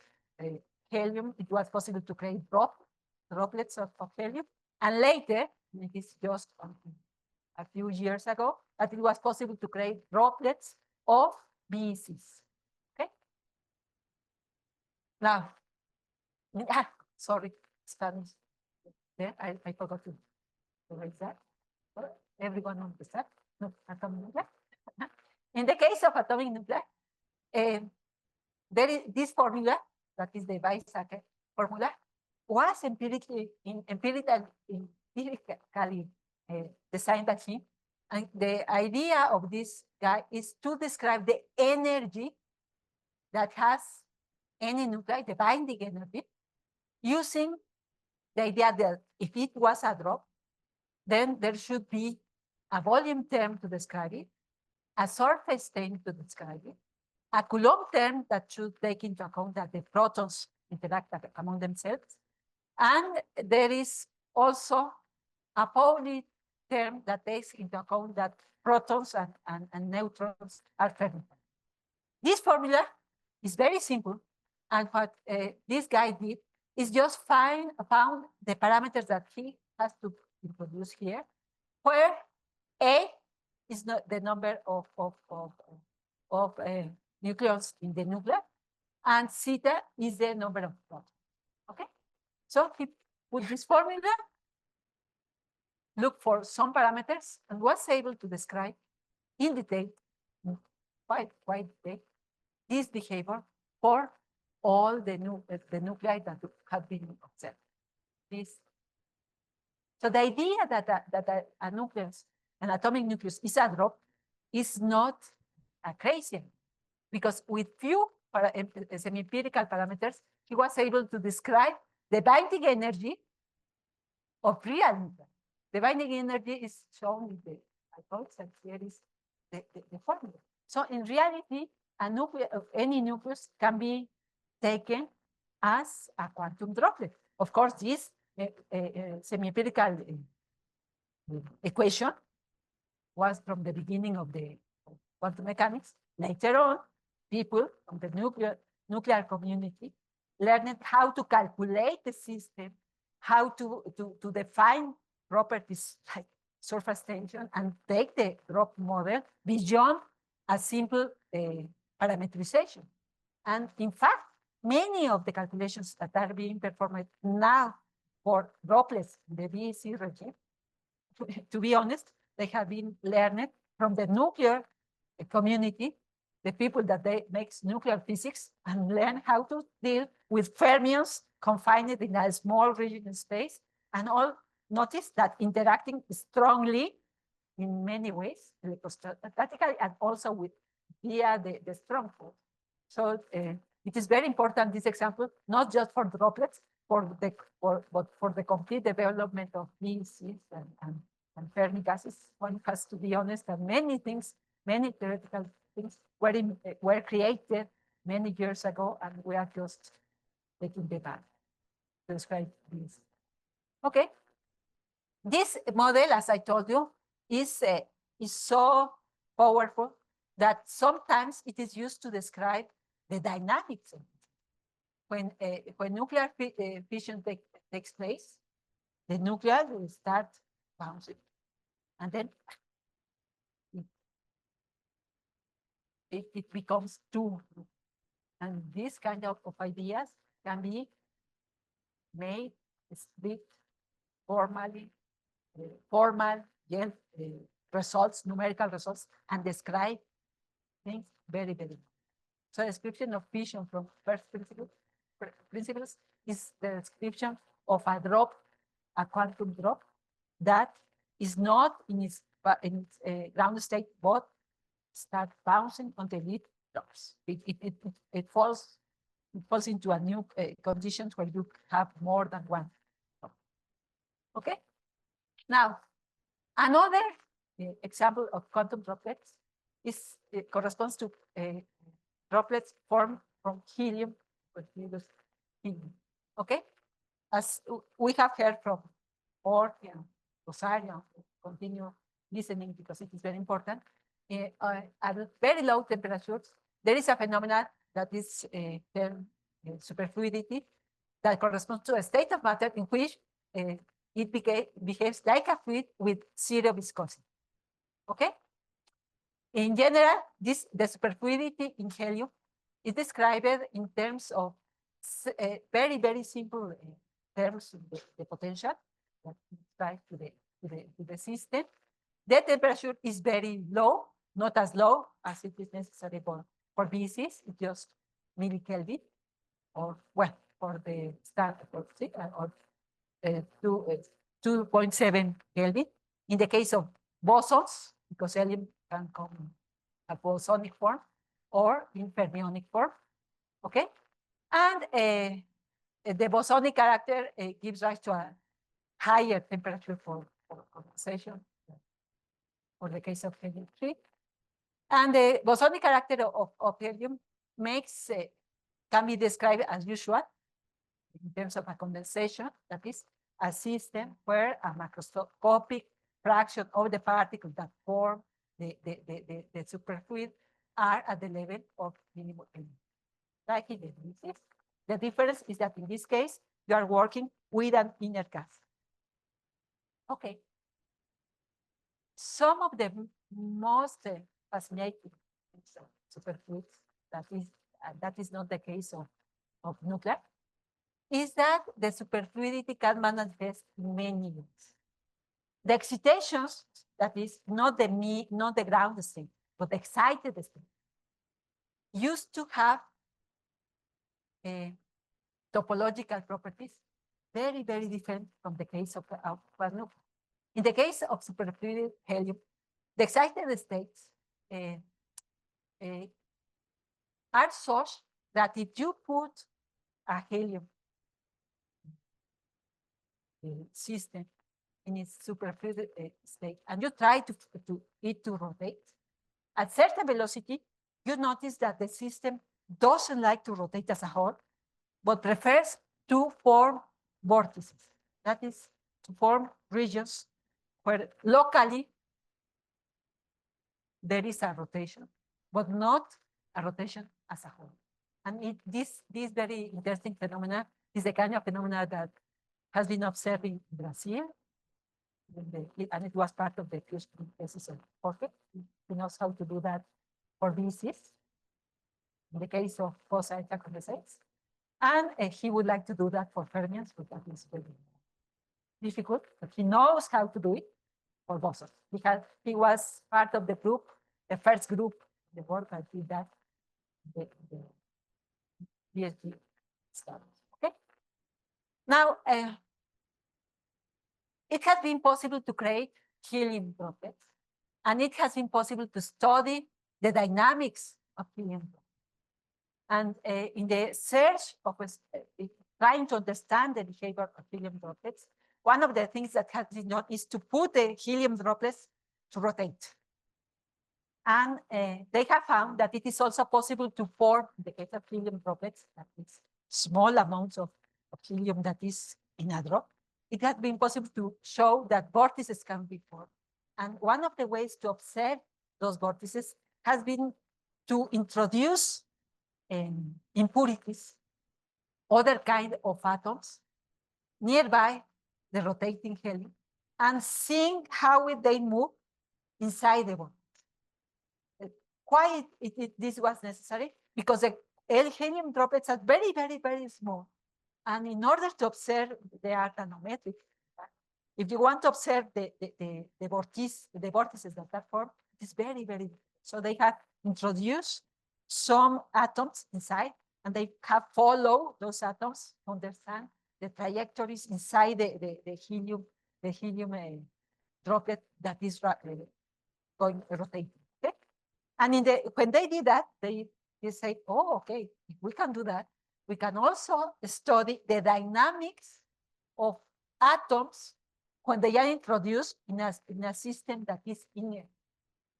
helium, it was possible to create droplets of helium. And later, it is just a few years ago, that it was possible to create droplets of BECs. Okay. Now, sorry, Spanish. There, I forgot to raise that. Everyone understand? No, atomic nuclei. In the case of atomic nuclei, there is this formula, that is the Weizsäcker formula, was empirically designed by him. And the idea of this guy is to describe the energy that has any nuclei, the binding energy, using the idea that if it was a drop, then there should be a volume term to describe it, a surface term to describe it, a Coulomb term that should take into account that the protons interact among themselves, and there is also a Pauli term that takes into account that protons and neutrons are fermi. This formula is very simple, and what this guy did is just found the parameters that he has to introduce here, where A is not the number of nucleons in the nucleus, and zeta is the number of protons. Okay, so he put this formula, looked for some parameters, and was able to describe in detail, quite detail, this behavior for all the nuclei that have been observed. So the idea that a nucleus, an atomic nucleus, is a drop is not a crazy, because with few semi-empirical parameters, he was able to describe the binding energy of real nuclei. The binding energy is shown in the atoms, and here is the formula. So in reality, a nucleus of any nucleus can be taken as a quantum droplet. Of course, this semi-empirical equation was from the beginning of the quantum mechanics. Later on, people from the nuclear community learned how to calculate the system, how to define properties like surface tension, and take the drop model beyond a simple parametrization. And in fact, many of the calculations that are being performed now for droplets in the BEC regime, to be honest, they have been learned from the nuclear community, the people that makes nuclear physics, and learn how to deal with fermions confined in a small region in space, and all notice that interacting strongly in many ways, electrostatically, and also via the strong force. So it is very important, this example, not just for droplets, but for the complete development of BECs and Fermi gases. One has to be honest that many things, many theoretical things were created many years ago, and we are just taking the time to describe this. Okay. This model, as I told you, is so powerful that sometimes it is used to describe the dynamics. when nuclear fission takes place, the nucleus will start bouncing, and then it becomes two. And this kind of ideas can be made, split formally, formal results, numerical results, and describe things very, very well. So description of fission from first principles is the description of a drop, a quantum drop, that is not in its ground state, but start bouncing until it drops. It falls into a new conditions where you have more than one. Okay. Now, another example of quantum droplets is corresponds to droplets formed from helium. Okay, as we have heard from and Rosario, continue listening because it is very important. At very low temperatures, there is a phenomenon that is termed superfluidity that corresponds to a state of matter in which it behaves like a fluid with zero viscosity. Okay? In general, the superfluidity in helium is described in terms of very, very simple terms, the potential that applies to the system. The temperature is very low, not as low as it is necessary for VCs, it's just millikelvin, or well, for the standard or 2.7 Kelvin. In the case of bosons, because helium can come in a bosonic form or in fermionic form, okay? And the bosonic character gives rise to a higher temperature for condensation, for the case of helium-3. And the bosonic character of helium can be described as usual in terms of a condensation, that is a system where a macroscopic fraction of the particles that form the superfluid are at the level of minimum element. Like in the VCs. The difference is that in this case, you are working with an inner gas. Okay. Some of the most fascinating superfluids, that is not the case of nuclear, is that the superfluidity can manifest in many ways. The excitations, that is not the ground state, but the excited state, used to have topological properties very, very different from the case of nuclear. In the case of superfluid helium, the excited states are such that if you put a helium system in its superfluid state and you try to rotate, at certain velocity, you notice that the system doesn't like to rotate as a whole, but prefers to form vortices. That is, to form regions where locally there is a rotation, but not a rotation as a whole. And this very interesting phenomena is the kind of phenomena that has been observed in Brazil, and it was part of the thesis of Jorge. He knows how to do that for VCs, in the case of bosons and condensates. And he would like to do that for fermions, but that is very difficult, but he knows how to do it for bosons, because he was part of the group, the first group, the work that did that, the PhD studies. Okay. Now, it has been possible to create helium droplets, and it has been possible to study the dynamics of helium droplets. And in the search of trying to understand the behavior of helium droplets, one of the things that has been done is to put the helium droplets to rotate. And they have found that it is also possible to form, in the case of helium droplets, that is small amounts of helium that is in a drop. It has been possible to show that vortices can be formed. And one of the ways to observe those vortices has been to introduce impurities other kind of atoms nearby the rotating helium and seeing how they move inside the bond. Why this was necessary? Because the helium droplets are very, very, very small. And in order to observe, they are tanometric. If you want to observe the vortices that are formed, it's very, very. So they have introduced some atoms inside, and they have followed those atoms to understand the trajectories inside the helium droplet that is going rotating. Okay? And when they did that, they say, oh, okay, if we can do that, we can also study the dynamics of atoms when they are introduced in a system that is inert.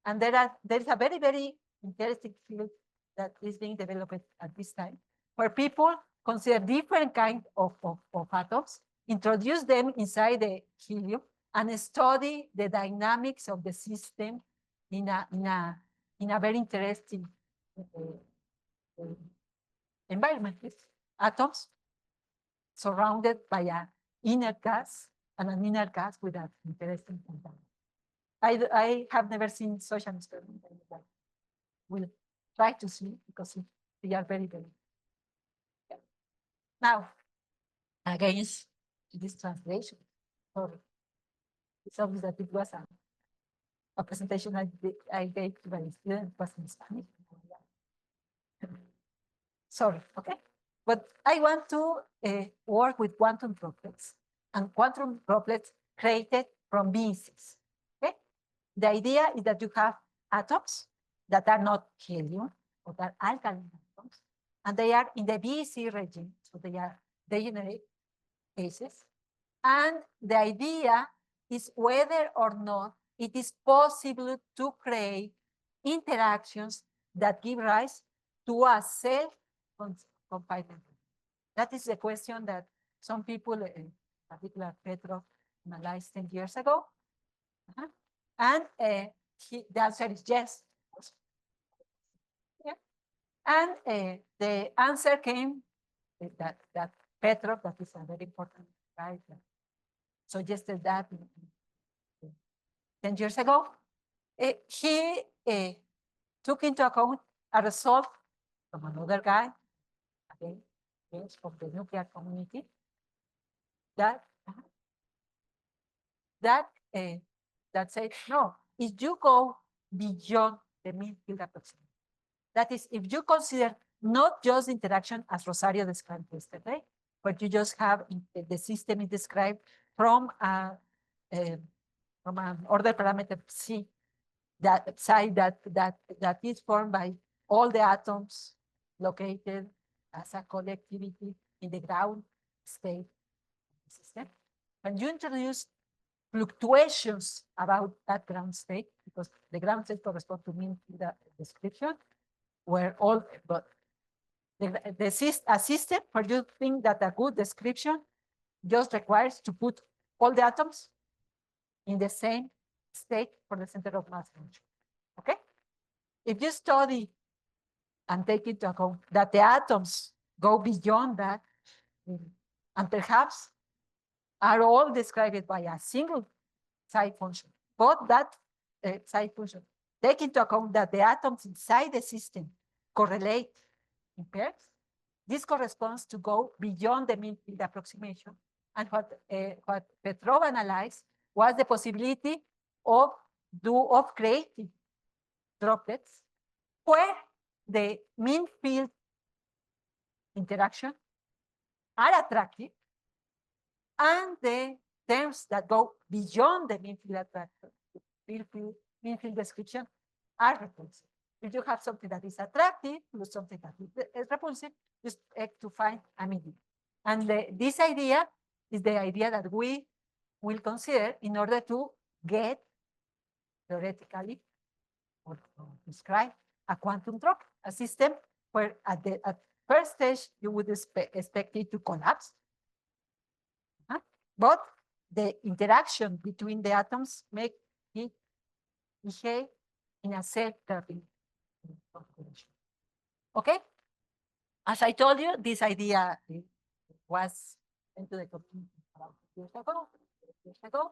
And there is a very, very interesting field that is being developed at this time, where people consider different kinds of atoms, introduce them inside the helium, and study the dynamics of the system in a very interesting environment. Atoms surrounded by an inert gas and an inert gas with an interesting compound. I have never seen such an experiment. We'll try to see because they are very, very. Yeah. Now, against this translation, sorry. It's obvious that it was a presentation I gave to my student, was in Spanish. Sorry, okay? But I want to work with quantum droplets, and quantum droplets created from BCs. Okay? The idea is that you have atoms that are not helium, but are alkaline atoms, and they are in the BC regime, so they are degenerate cases. And the idea is whether or not it is possible to create interactions that give rise to a self-confinement. That is the question that some people, in particular Petrov, analyzed 10 years ago. And the answer is yes. Yeah. And the answer came that Petrov, that is a very important guy, suggested that 10 years ago. He took into account a result from another guy, again, from the nuclear community, that said, no, if you go beyond the mean field approximation, that is, if you consider not just interaction as Rosario described yesterday, but you just have the system is described from an order parameter C, that psi that is formed by all the atoms located as a collectivity in the ground state system. When you introduce fluctuations about that ground state, because the ground state corresponds to mean the description, where all, but a system where you think that a good description just requires to put all the atoms in the same state for the center of mass function. Okay? If you study and take into account that the atoms go beyond that, and perhaps are all described by a single psi function, but that psi function take into account that the atoms inside the system correlate in pairs, this corresponds to go beyond the mean field approximation. And what Petrov analyzed was the possibility of creating droplets where the mean field interaction are attractive and the terms that go beyond the mean field attraction, mean field description are repulsive. If you have something that is attractive plus something that is repulsive, you expect to find a median. And this idea is the idea that we will consider in order to get theoretically or describe a quantum drop, a system where at first stage you would expect it to collapse. But the interaction between the atoms make it behave in a self-terming configuration. Okay? As I told you, this idea was into the community about 2 years ago.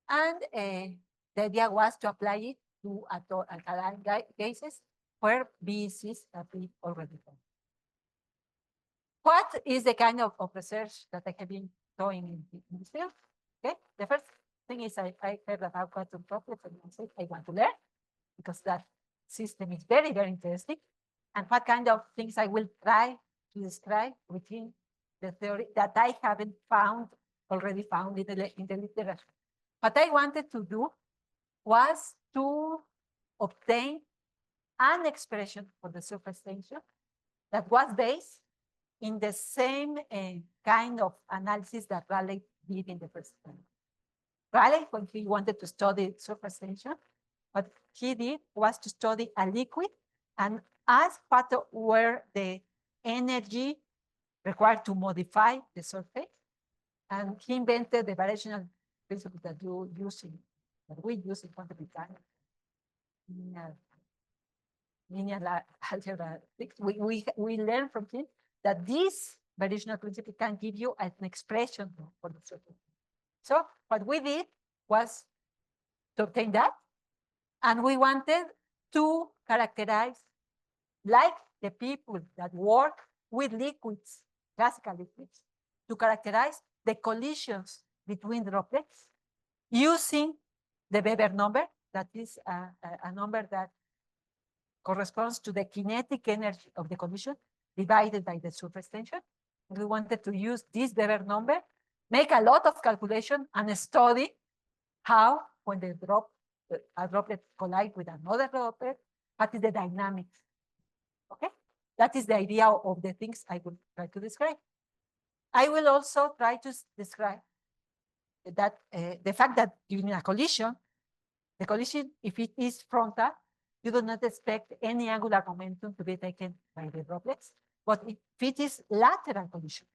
And the idea was to apply it to alkaline gases where BECs have been already done. What is the kind of research that I have been doing in this field? Okay, the first thing is I heard about quantum droplets and I said I want to learn because that system is very, very interesting. And what kind of things I will try to describe within the theory that I haven't already found in the literature. What I wanted to do was to obtain an expression for the surface tension that was based in the same kind of analysis that Raleigh did in the first time. Raleigh, when he wanted to study surface tension, what he did was to study a liquid and ask what were the energy required to modify the surface. And he invented the variational principle that we use in quantum mechanics. Linear algebra. We learn from him that this variational principle can give you an expression for the surface. So what we did was to obtain that, and we wanted to characterize, like the people that work with liquids, classical liquids, to characterize the collisions between droplets using the Weber number, that is a number that corresponds to the kinetic energy of the collision divided by the surface tension. We wanted to use this Weber number, make a lot of calculation and study how, when a droplet collide with another droplet, what is the dynamics. Okay, that is the idea of the things I will try to describe. I will also try to describe that the fact that during a collision, the collision, if it is frontal, you do not expect any angular momentum to be taken by the droplets. But if it is lateral collision,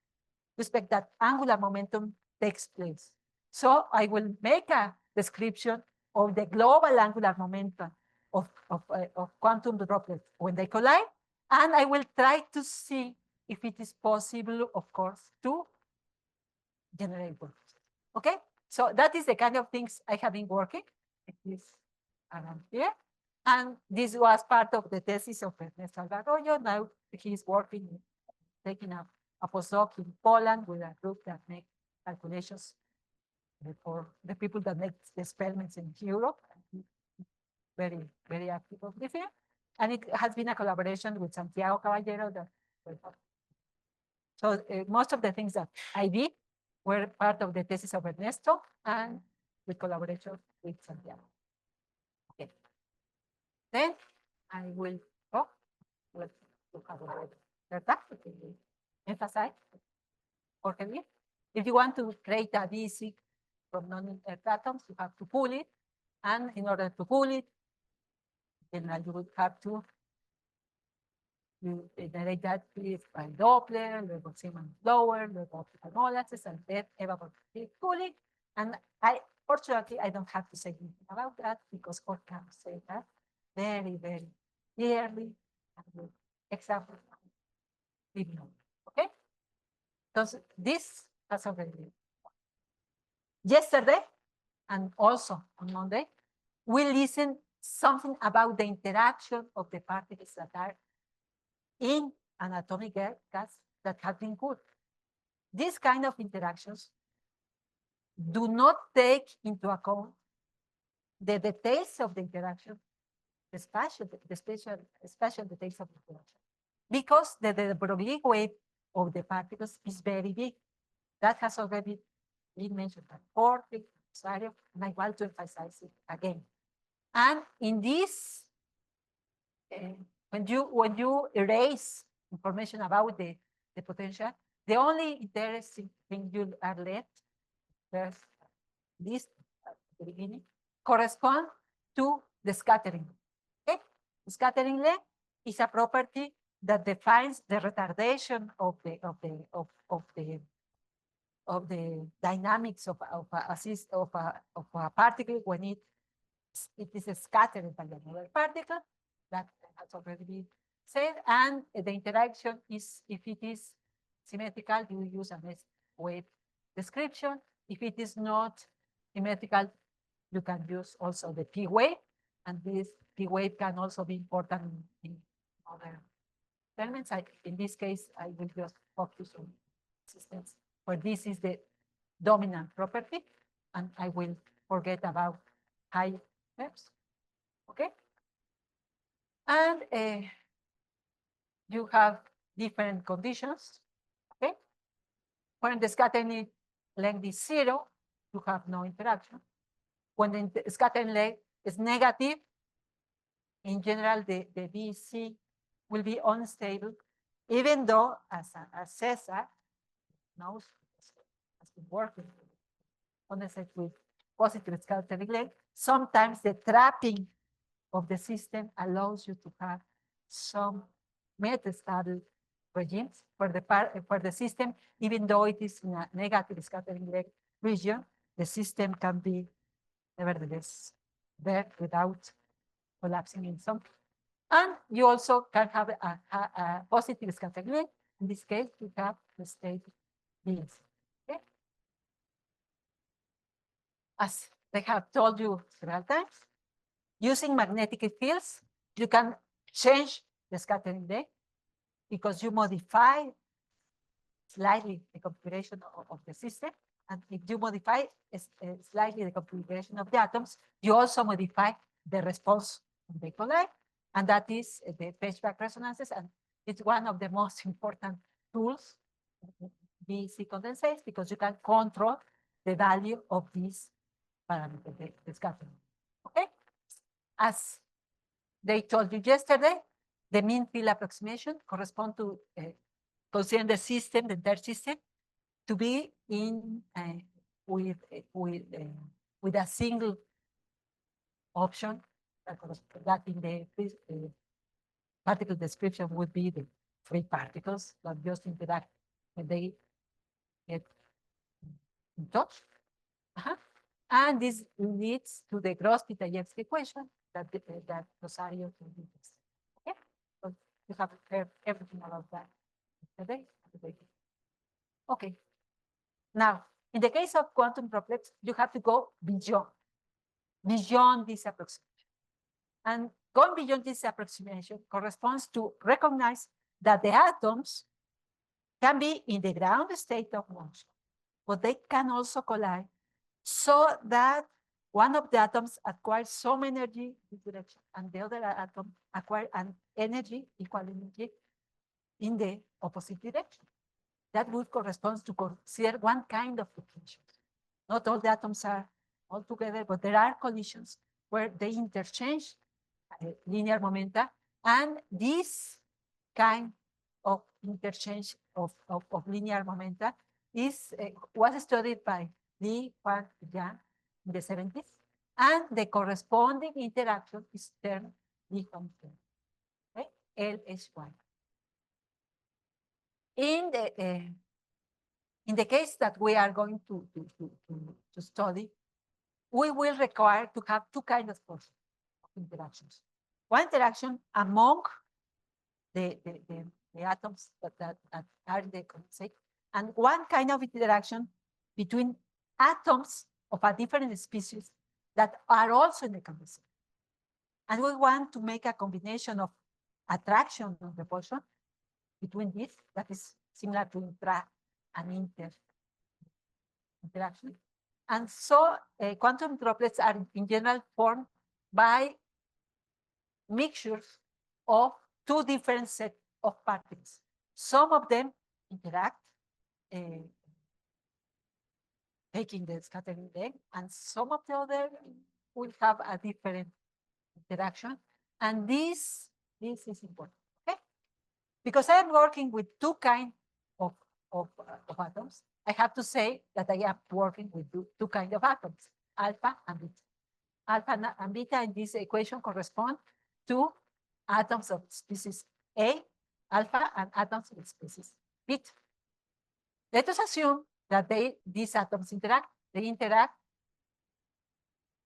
you expect that angular momentum takes place. So I will make a description of the global angular momentum of quantum droplets when they collide. And I will try to see if it is possible, of course, to generate work. Okay, so that is the kind of things I have been working. It is around here. And this was part of the thesis of Ernesto Alvarollo. Now he's working, taking a postdoc in Poland with a group that makes calculations for the people that make the experiments in Europe. Very, very active of the field. And it has been a collaboration with Santiago Caballero. So most of the things that I did were part of the thesis of Ernesto and with collaboration with Santiago. Okay. Then I will talk with emphasize or if you want to create a DC from non-inert atoms, you have to pull it. And in order to pull it, then you would have to generate that by Doppler, luego Siemens blower, luego optical molasses, and then evaporative cooling. And fortunately, I don't have to say anything about that because Orca say that very, very clearly and with examples. Okay? So this has already been. Yesterday, and also on Monday, we listened something about the interaction of the particles that are in an atomic gas that have been cooled. These kind of interactions do not take into account the details of the interaction, the spatial details of the interaction, because the de Broglie wave of the particles is very big. That has already been mentioned by Jorge, Rosario, and I want to emphasize it again. And in this, when you erase information about the potential, the only interesting thing you are left, there's this at the beginning, correspond to the scattering. Okay? The scattering length is a property that defines the retardation of the dynamics of a particle when it is scattered by another particle. That has already been said. And the interaction is if it is symmetrical, you use an S-wave description. If it is not symmetrical, you can use also the P-wave, and this P-wave can also be important in other elements. In this case, I will just focus on systems where this is the dominant property, and I will forget about high waves. Okay? And you have different conditions. Okay? When the scattering length is 0, you have no interaction. When the scattering length is negative, in general, the BC will be unstable, even though, as Cesar knows, has been working on it with positive scattering length, sometimes the trapping of the system allows you to have some metastable regimes for the system, even though it is in a negative scattering length region, the system can be nevertheless there without collapsing in some. And you also can have a positive scattering length. In this case, we have the state beams. Okay? As I have told you several times, using magnetic fields, you can change the scattering length because you modify slightly the configuration of the system. And if you modify slightly the configuration of the atoms, you also modify the response when they collide. And that is the phase-back resonances. And it's one of the most important tools, BC condensates, because you can control the value of these parameters, the scattering. Okay? As they told you yesterday, the mean field approximation corresponds to consider the system, the entire system, to be in with a single option that in the particle description would be the free particles that just interact when they get in touch. And this leads to the Gross-Pitayevsky equation that Rosario introduced. Okay, so you have heard everything about that today. Okay. Now, in the case of quantum droplets, you have to go beyond this approximation. And going beyond this approximation corresponds to recognize that the atoms can be in the ground state of motion, but they can also collide so that one of the atoms acquires some energy in this direction and the other atom acquires an energy, equal energy, in the opposite direction. That would correspond to consider one kind of collision. Not all the atoms are all together, but there are collisions where they interchange linear momenta, and this kind of interchange of linear momenta was studied by Li, Huang, Yang in the 70s, and the corresponding interaction is termed Li Huang. Okay? LSY. In the case that we are going to study, we will require to have two kinds of interactions. One interaction among the atoms that are in the condensate, and one kind of interaction between atoms of a different species that are also in the condensate. And we want to make a combination of attraction and repulsion between these that is similar to intra and inter interaction. And so quantum droplets are in general formed by mixtures of two different sets of particles. Some of them interact, taking the scattering length, and some of the other will have a different interaction. And this is important, okay? Because I'm working with two kinds of atoms, I have to say that I am working with two kinds of atoms, alpha and beta. Alpha and beta in this equation correspond to atoms of species A, alpha, and atoms of species beta. Let us assume that these atoms interact. They interact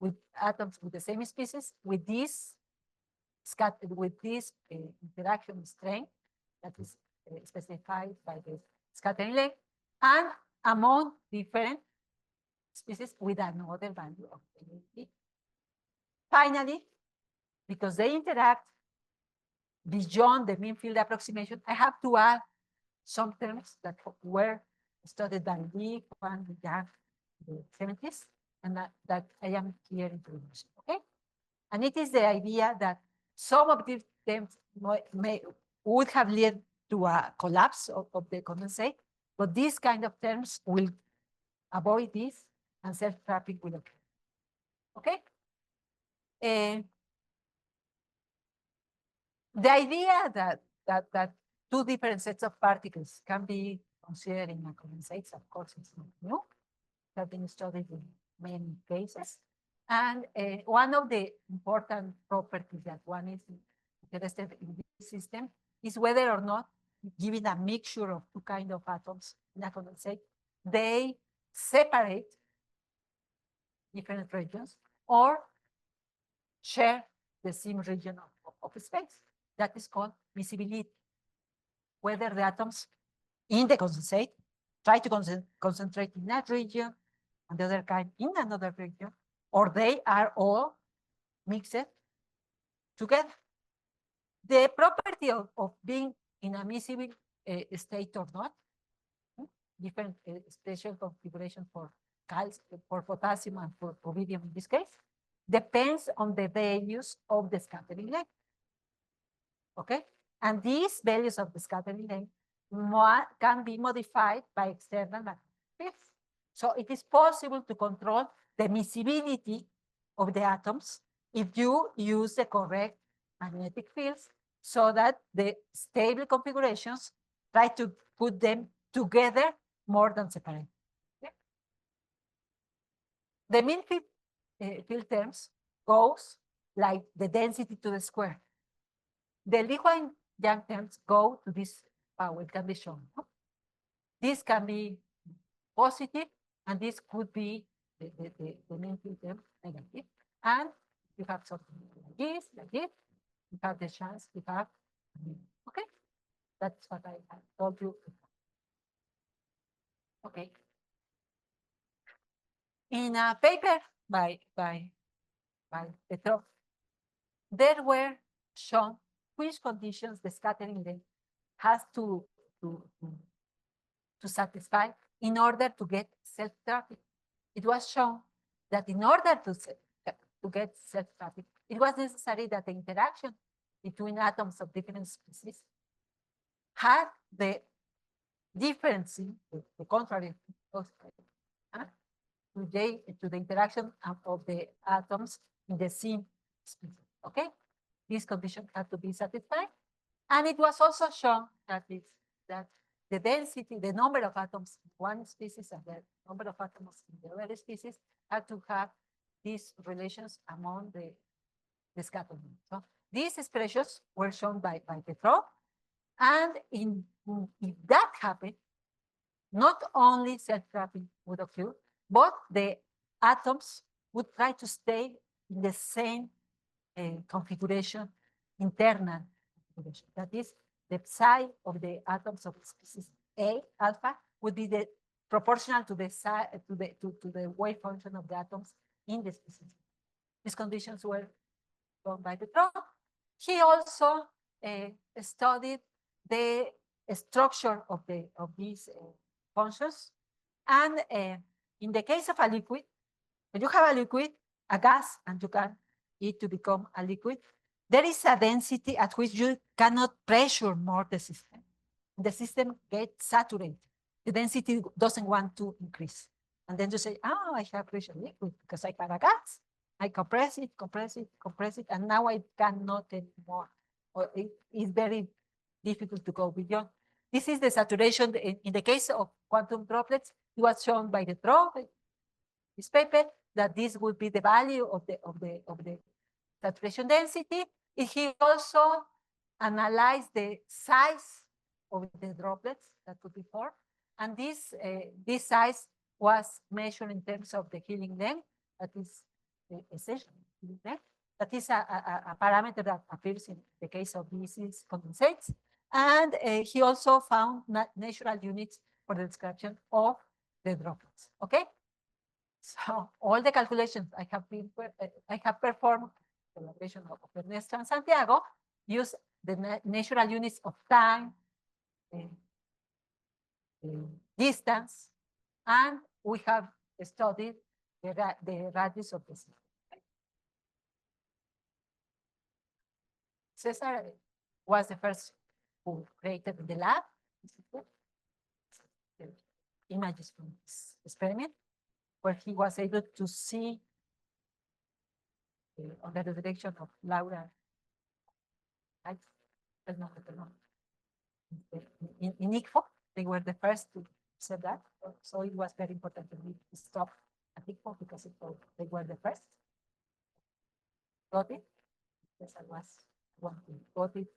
with atoms with the same species with this interaction strength that is specified by the scattering length, and among different species with another value of AAT. Finally, because they interact beyond the mean field approximation, I have to add some terms that were studied by Lee, Juan, Yang, in the 70s, and that I am here introducing, okay? And it is the idea that some of these terms would have led to a collapse of the condensate, but these kind of terms will avoid this and self-trapping will occur, okay? The idea that two different sets of particles can be considered in a condensate, of course, is not new. It has been studied in many cases. And one of the important properties that one is interested in this system is whether or not, given a mixture of two kinds of atoms in a condensate, they separate different regions or share the same region of space. That is called miscibility. Whether the atoms in the condensate try to concentrate in that region and the other kind in another region, or they are all mixed together. The property of being in a miscible state or not, different spatial configuration for calcium, for potassium, and for rubidium in this case, depends on the values of the scattering length. Okay, and these values of the scattering length can be modified by external magnetic fields. So it is possible to control the miscibility of the atoms if you use the correct magnetic fields so that the stable configurations try to put them together more than separate. Okay? The mean field terms goes like the density to the square. The Li Huang Yang terms go to this power, it can be shown. This can be positive, and this could be the mean field term negative. And you have something like this, you have the chance to have, okay? That's what I told you. Okay. In a paper by Petrov, there were shown which conditions the scattering length has to satisfy in order to get self-trapping. It was shown that in order to get self-trapping, it was necessary that the interaction between atoms of different species had the difference, the contrary to the interaction of the atoms in the same species. Okay, these conditions had to be satisfied, and it was also shown that the density, the number of atoms in one species and the number of atoms in the other species had to have these relations among the scattering. So these expressions were shown by Petrov, and if that happened, not only self-trapping would occur, but the atoms would try to stay in the same configuration, internal configuration. That is, the psi of the atoms of species A, alpha, would be proportional to the psi, to the wave function of the atoms in the species. These conditions were done by Petrov. He also studied the structure of these functions, and in the case of a liquid, when you have a liquid, a gas, and you can it to become a liquid, there is a density at which you cannot pressure more the system. The system gets saturated. The density doesn't want to increase. And then you say, oh, I have reached a liquid because I have a gas. I compress it, and now I cannot anymore. Or it's very difficult to go beyond. This is the saturation. In the case of quantum droplets, it was shown by the this paper that this would be the value of the saturation density. He also analyzed the size of the droplets that could be formed, and this size was measured in terms of the healing length. That is essential length. That is a parameter that appears in the case of these condensates, And he also found natural units for the description of the droplets. Okay, so all the calculations I have performed, the calculation of Ernesto and Santiago, use the natural units of time, distance, and we have studied the radius of the system. Cesar was the first who created the lab. The images from this experiment, where he was able to see under the direction of Laura. In ICFO, they were the first to say that. So it was very important to me to stop at ICFO because they were the first. Got it? Yes, I was one to got it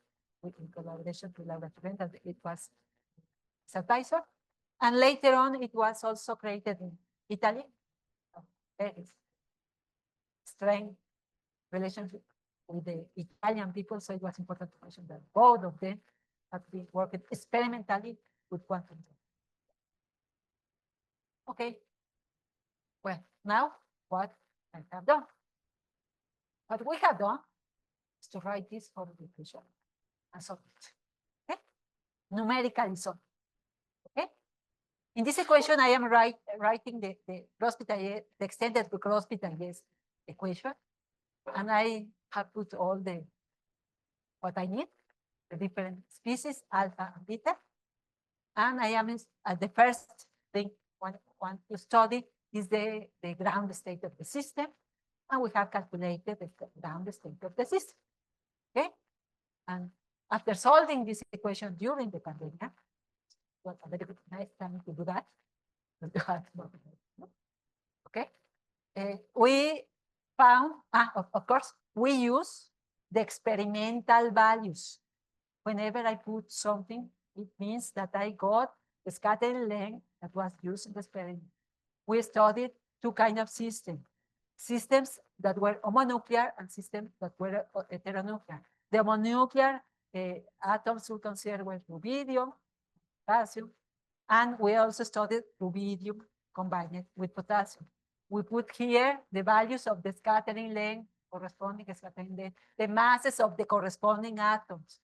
in collaboration with Laura Trenta. It was his advisor. And later on, it was also created in Italy. Very strange relationship with the Italian people. So it was important to mention that both of them have been working experimentally with quantum. Okay. Well, now what I have done. What we have done is to write this for the equation and solve it. Okay? Numerically solve. Okay? In this equation, I am writing the extended Gross-Pitagoric equation, and I have put all what I need, the different species, alpha and beta. And I am at the first thing I want to study is the ground state of the system. And we have calculated the ground state of the system. Okay? And after solving this equation during the pandemic, was a very nice time to do that. Okay? We found, of course, we use the experimental values. Whenever I put something, it means that I got the scattering length that was used in the experiment. We studied two kinds of systems. Systems that were homonuclear and systems that were heteronuclear. The homonuclear atoms we consider were rubidium, potassium, and we also studied rubidium combined with potassium. We put here the values of the scattering length, corresponding scattering length, the masses of the corresponding atoms.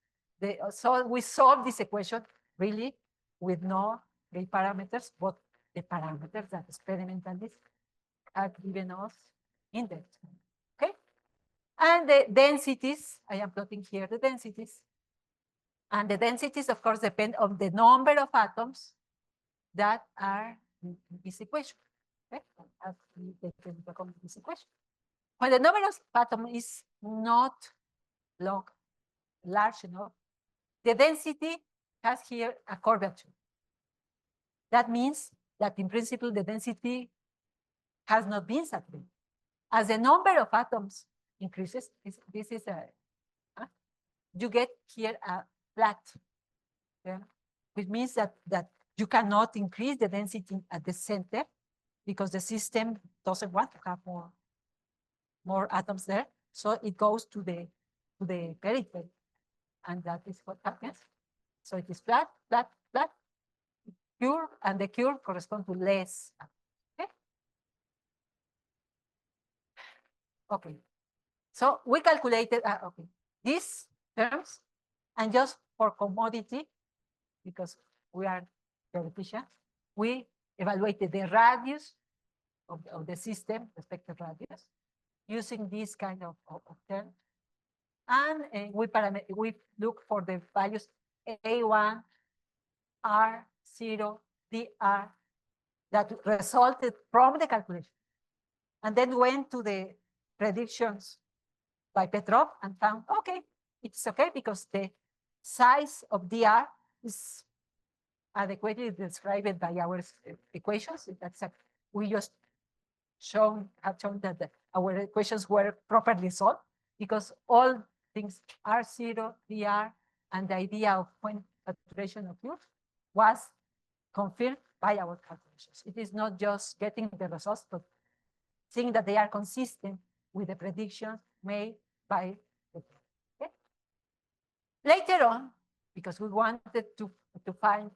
So we solved this equation really with no real parameters, but the parameters that experimentalists have given us in that. Okay? And the densities, I am plotting here the densities. And the densities, of course, depend on the number of atoms that are in this equation. Okay? As we take into account this equation. When the number of atoms is not large enough, the density has here a curvature. That means that in principle, the density has not been saturated. As the number of atoms increases, this is you get here a flat, which means that you cannot increase the density at the center because the system doesn't want to have more atoms there. So it goes to the periphery, and that is what happens. So it is flat, flat, flat, curve, and the curve corresponds to less. Okay. Okay. So we calculated these terms, and just for commodity, because we are theoreticians, we evaluated the radius of the system, respective radius, using this kind of term. And we look for the values A1, R0, DR that resulted from the calculation. And then went to the predictions by Petrov and found, okay, it's okay because the size of DR is adequately described by our equations. That's we just have shown that our equations were properly solved because all things R0, DR, and the idea of point saturation occurs was confirmed by our calculations. It is not just getting the results, but seeing that they are consistent with the predictions made by the okay? Later on, because we wanted to find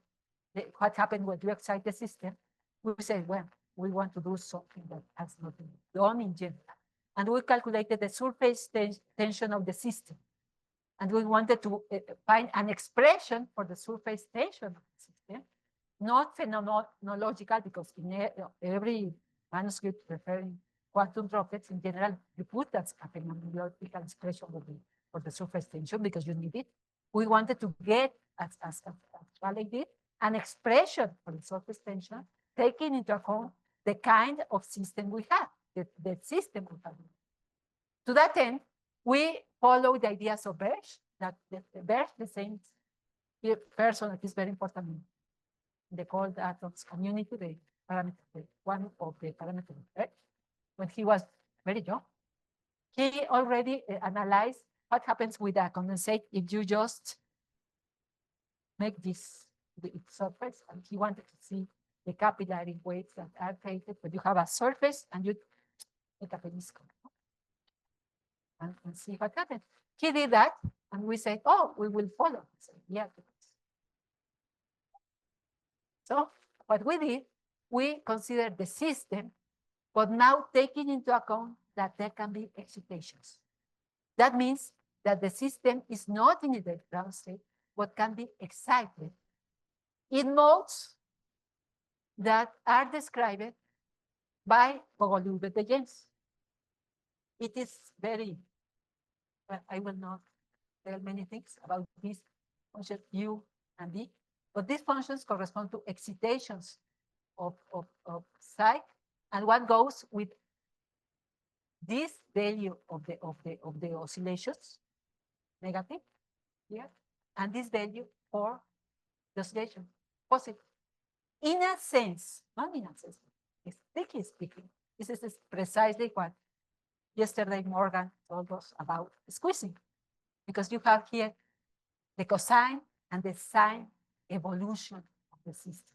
what happened when you excite the system. We said, well, we want to do something that has not been done in general. And we calculated the surface tension of the system. And we wanted to find an expression for the surface tension of the system, not phenomenological, because in every manuscript referring quantum droplets, in general, you put that a phenomenological expression for the surface tension because you need it. We wanted to get, as Raleigh did, an expression for the surface tension, taking into account the kind of system we have, the system we have. To that end, we follow the ideas of Berge, that Berge, the same person that is very important in the cold atoms community, the parameter, one of the parameters of Berge, when he was very young. He already analyzed what happens with a condensate if you just make this the surface, and he wanted to see the capillary waves that are created when you have a surface and you make a periscope and see what happens. He did that, and we said, oh, we will follow. So, yeah. So what we did, we considered the system, but now taking into account that there can be excitations. That means that the system is not in the ground state, but can be excited in modes that are described by Bogoliubet-James. It is very, well, I will not tell many things about these functions U and D, but these functions correspond to excitations of psi, and what goes with this value of the oscillations, negative, here, and this value for the oscillation, positive. In a sense, not in a sense, strictly speaking, this is precisely what yesterday Morgan told us about squeezing, because you have here the cosine and the sine evolution of the system.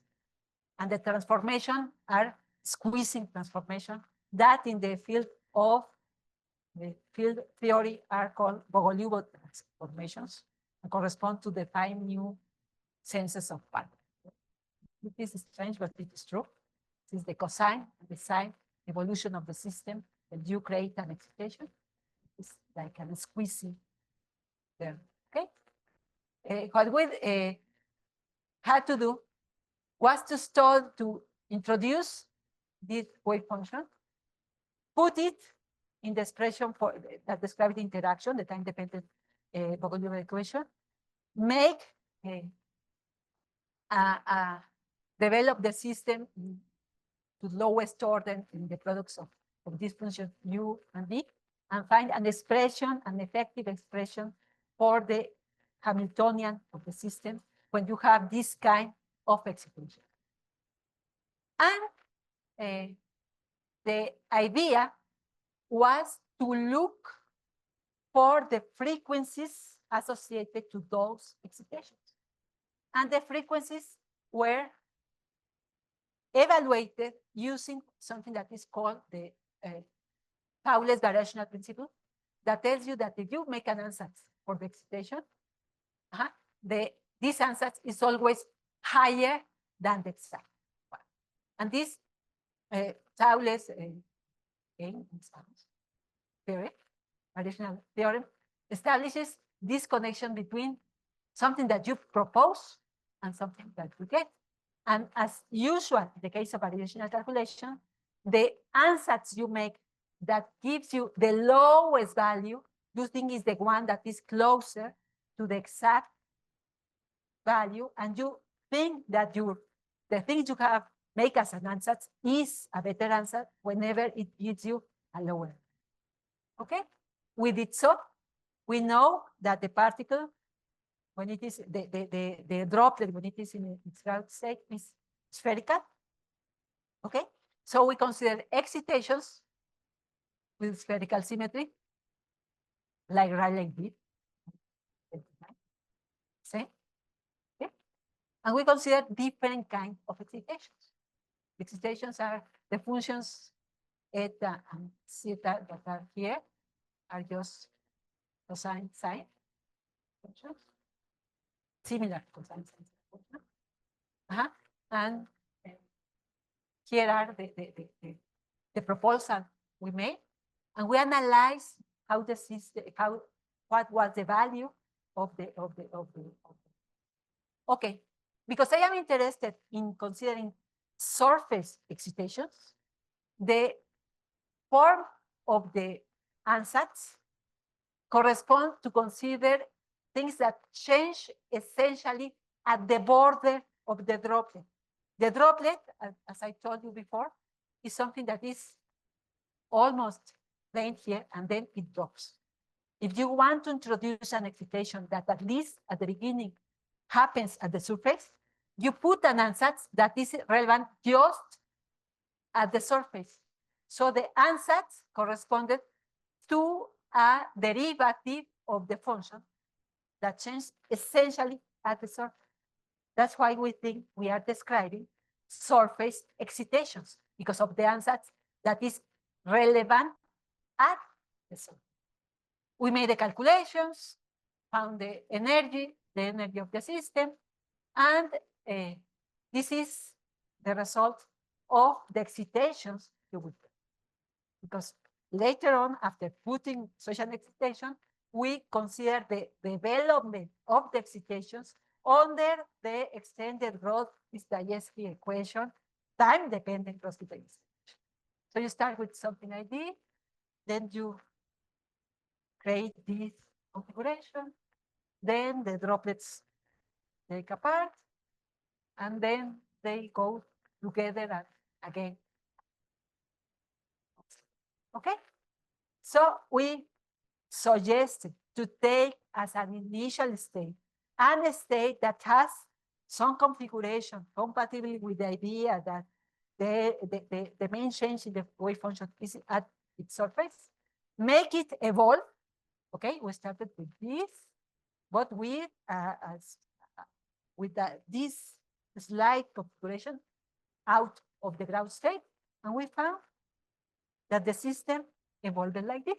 And the transformation are squeezing transformation that in the field of the field theory are called Bogoliubet transformations and correspond to the 5 new senses of quantum. This is strange, but it is true. This is the cosine and the sine evolution of the system. When you create an excitation, it's like a squeezing there. Okay. What we had to do was to introduce this wave function, put it in the expression for that describes the interaction, the time-dependent Bogoliubet equation, make develop the system to lowest order in the products of these functions U and D, and find an expression, an effective expression for the Hamiltonian of the system when you have this kind of excitation. And the idea was to look for the frequencies associated to those excitations. And the frequencies were evaluated using something that is called the Pauli's variational principle, that tells you that if you make an ansatz for the excitation, this ansatz is always higher than the exact one. And this Pauli's theory, variational theorem, establishes this connection between something that you propose and something that you get. And as usual, in the case of variational calculation, the ansatz you make that gives you the lowest value, you think is the one that is closer to the exact value, and you think that the thing you have make as an ansatz is a better answer whenever it gives you a lower. Okay? We did so. We know that the particle, when it is the droplet, when it is in its ground state, is spherical. Okay? So we consider excitations with spherical symmetry, like Raleigh did. See? Okay? And we consider different kinds of excitations. Excitations are the functions eta and zeta that are here, are just cosine, sine functions. similar cosine. And here are the proposal we made, and we analyze how the system, what was the value of the. Okay, because I am interested in considering surface excitations, the form of the ansatz correspond to consider things that change essentially at the border of the droplet. The droplet, as I told you before, is something that is almost plain here and then it drops. If you want to introduce an excitation that at least at the beginning happens at the surface, you put an ansatz that is relevant just at the surface. So the ansatz corresponded to a derivative of the function that changes essentially at the surface. That's why we think we are describing surface excitations, because of the ansatz that is relevant at the surface. We made the calculations, found the energy of the system, and this is the result of the excitations you will get. Because later on, after putting such an excitation, we consider the development of the excitations under the extended Grothe-Dostoevsky equation, time-dependent Grothe-Dostoevsky equation. So you start with something like this, then you create this configuration, then the droplets take apart, and then they go together and again. Okay? So we suggested to take as an initial state and a state that has some configuration compatible with the idea that the main change in the wave function is at its surface, make it evolve. Okay, we started with this, but with this slight configuration out of the ground state, and we found that the system evolved like this.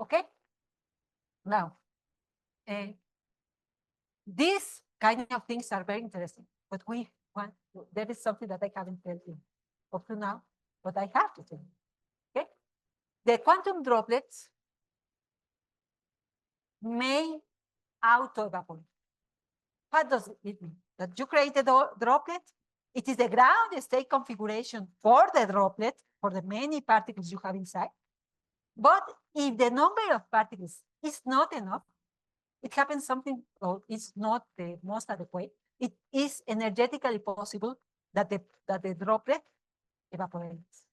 Okay, now these kind of things are very interesting, but we want to, there is something that I haven't told you up to now, but I have to tell you. Okay, the quantum droplets may auto-evaporate. What does it mean? That you create a droplet, it is the ground state configuration for the droplet, for the many particles you have inside. But if the number of particles is not enough, it happens something, or it's not the most adequate. It is energetically possible that the droplet evaporates.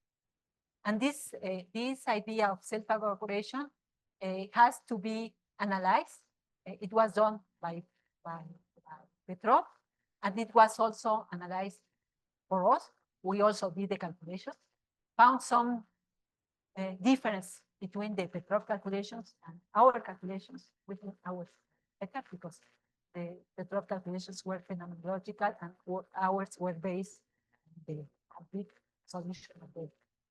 And this idea of self-evaporation has to be analyzed. It was done by Petrov, and it was also analyzed for us. We also did the calculations, found some difference between the Petrov calculations and our calculations within our method, because the Petrov calculations were phenomenological and ours were based on the complete solution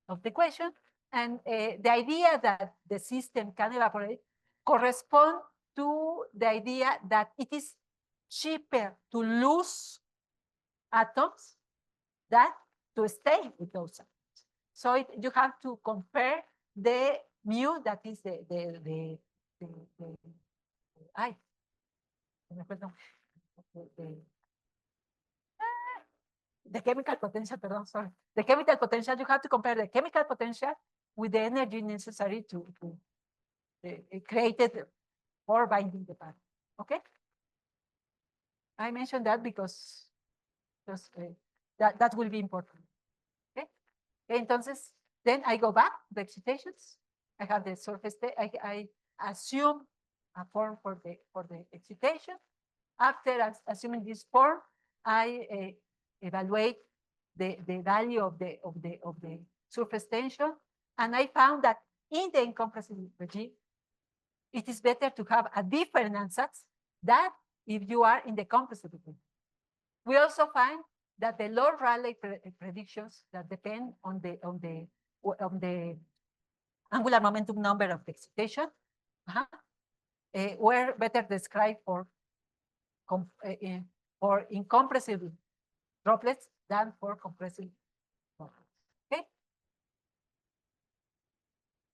of the equation. And the idea that the system can evaporate corresponds to the idea that it is cheaper to lose atoms than to stay with those atoms. So you have to compare the mu, that is the chemical potential, pardon, sorry. The chemical potential, you have to compare the chemical potential with the energy necessary to create it for binding the pattern. Okay? I mentioned that because that will be important. Okay? Entonces, then I go back to the excitations. I have the surface, I assume a form for the excitation. After assuming this form, I evaluate the value of the surface tension, and I found that in the incompressible regime, it is better to have a different ansatz than if you are in the compressible regime. We also find that the low Rayleigh predictions that depend on the angular momentum number of the excitation were better described for for incompressible droplets than for compressible droplets. Okay.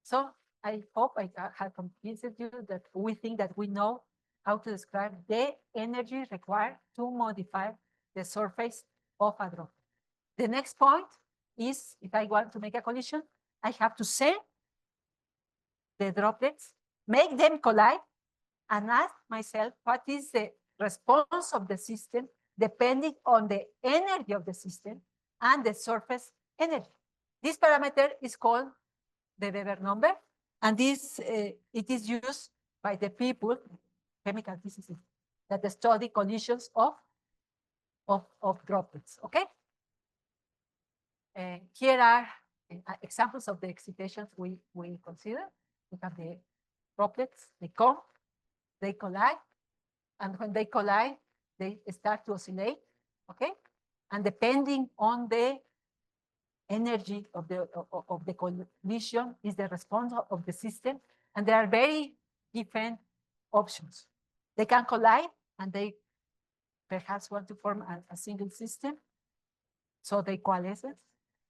So I hope I have convinced you that we think that we know how to describe the energy required to modify the surface of a droplet. The next point is, if I want to make a collision, I have to send the droplets, make them collide, and ask myself what is the response of the system depending on the energy of the system and the surface energy. This parameter is called the Weber number, and this it is used by the people, chemical physicists, that study collisions of droplets. Okay. Here are examples of the excitations we consider. We have the droplets, they come, they collide, and when they collide, they start to oscillate, okay? And depending on the energy of the collision is the response of the system, and there are very different options. They can collide, and they perhaps want to form a single system, so they coalesce,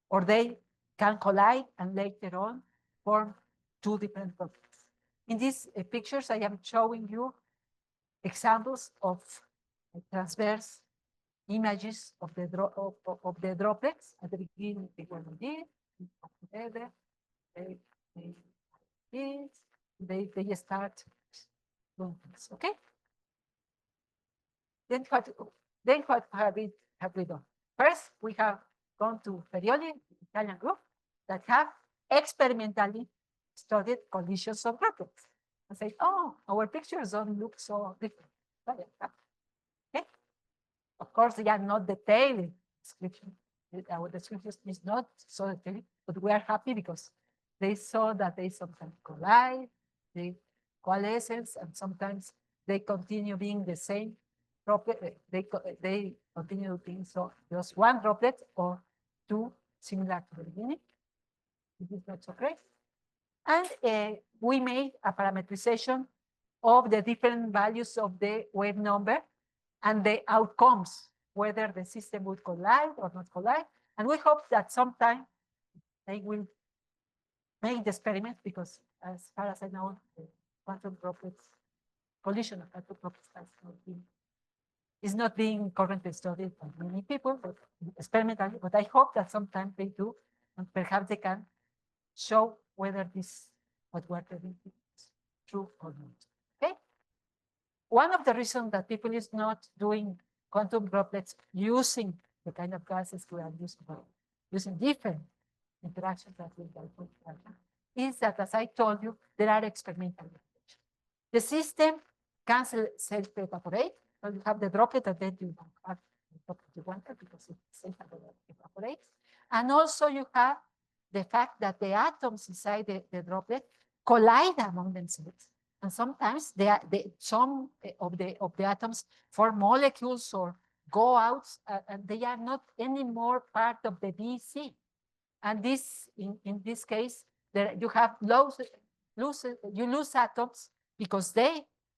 or they can collide and later on form two different droplets. In these pictures, I am showing you examples of transverse images of the droplets. At the beginning, they were together, they start doing this. Okay. Then what have we done? First, we have gone to Freddy, Italian group, that have experimentally studied collisions of droplets. And say, oh, our pictures don't look so different. Okay. Of course, they are not detailed description. Our description is not so detailed, but we are happy because they saw that they sometimes collide, they coalesce, and sometimes they continue being the same droplet. They continue being so just one droplet or two similar to the beginning. This is not so great. And we made a parameterization of the different values of the wave number and the outcomes, whether the system would collide or not collide. And we hope that sometime they will make the experiment, because as far as I know, the quantum droplets, collision of quantum droplets is not being currently studied by many people, but experimentally. But I hope that sometime they do, and perhaps they can show whether this what we're doing is true or not. Okay. One of the reasons that people is not doing quantum droplets using the kind of gases we are using different interactions that we is that, as I told you, there are experimental limitations. The system can self-evaporate. So you have the droplet, and then you have the droplet you wanted because it self-evaporates. And also you have the fact that the atoms inside the droplet collide among themselves. And sometimes some of the atoms form molecules or go out, and they are not anymore part of the BC. And this, in this case, you have you lose atoms because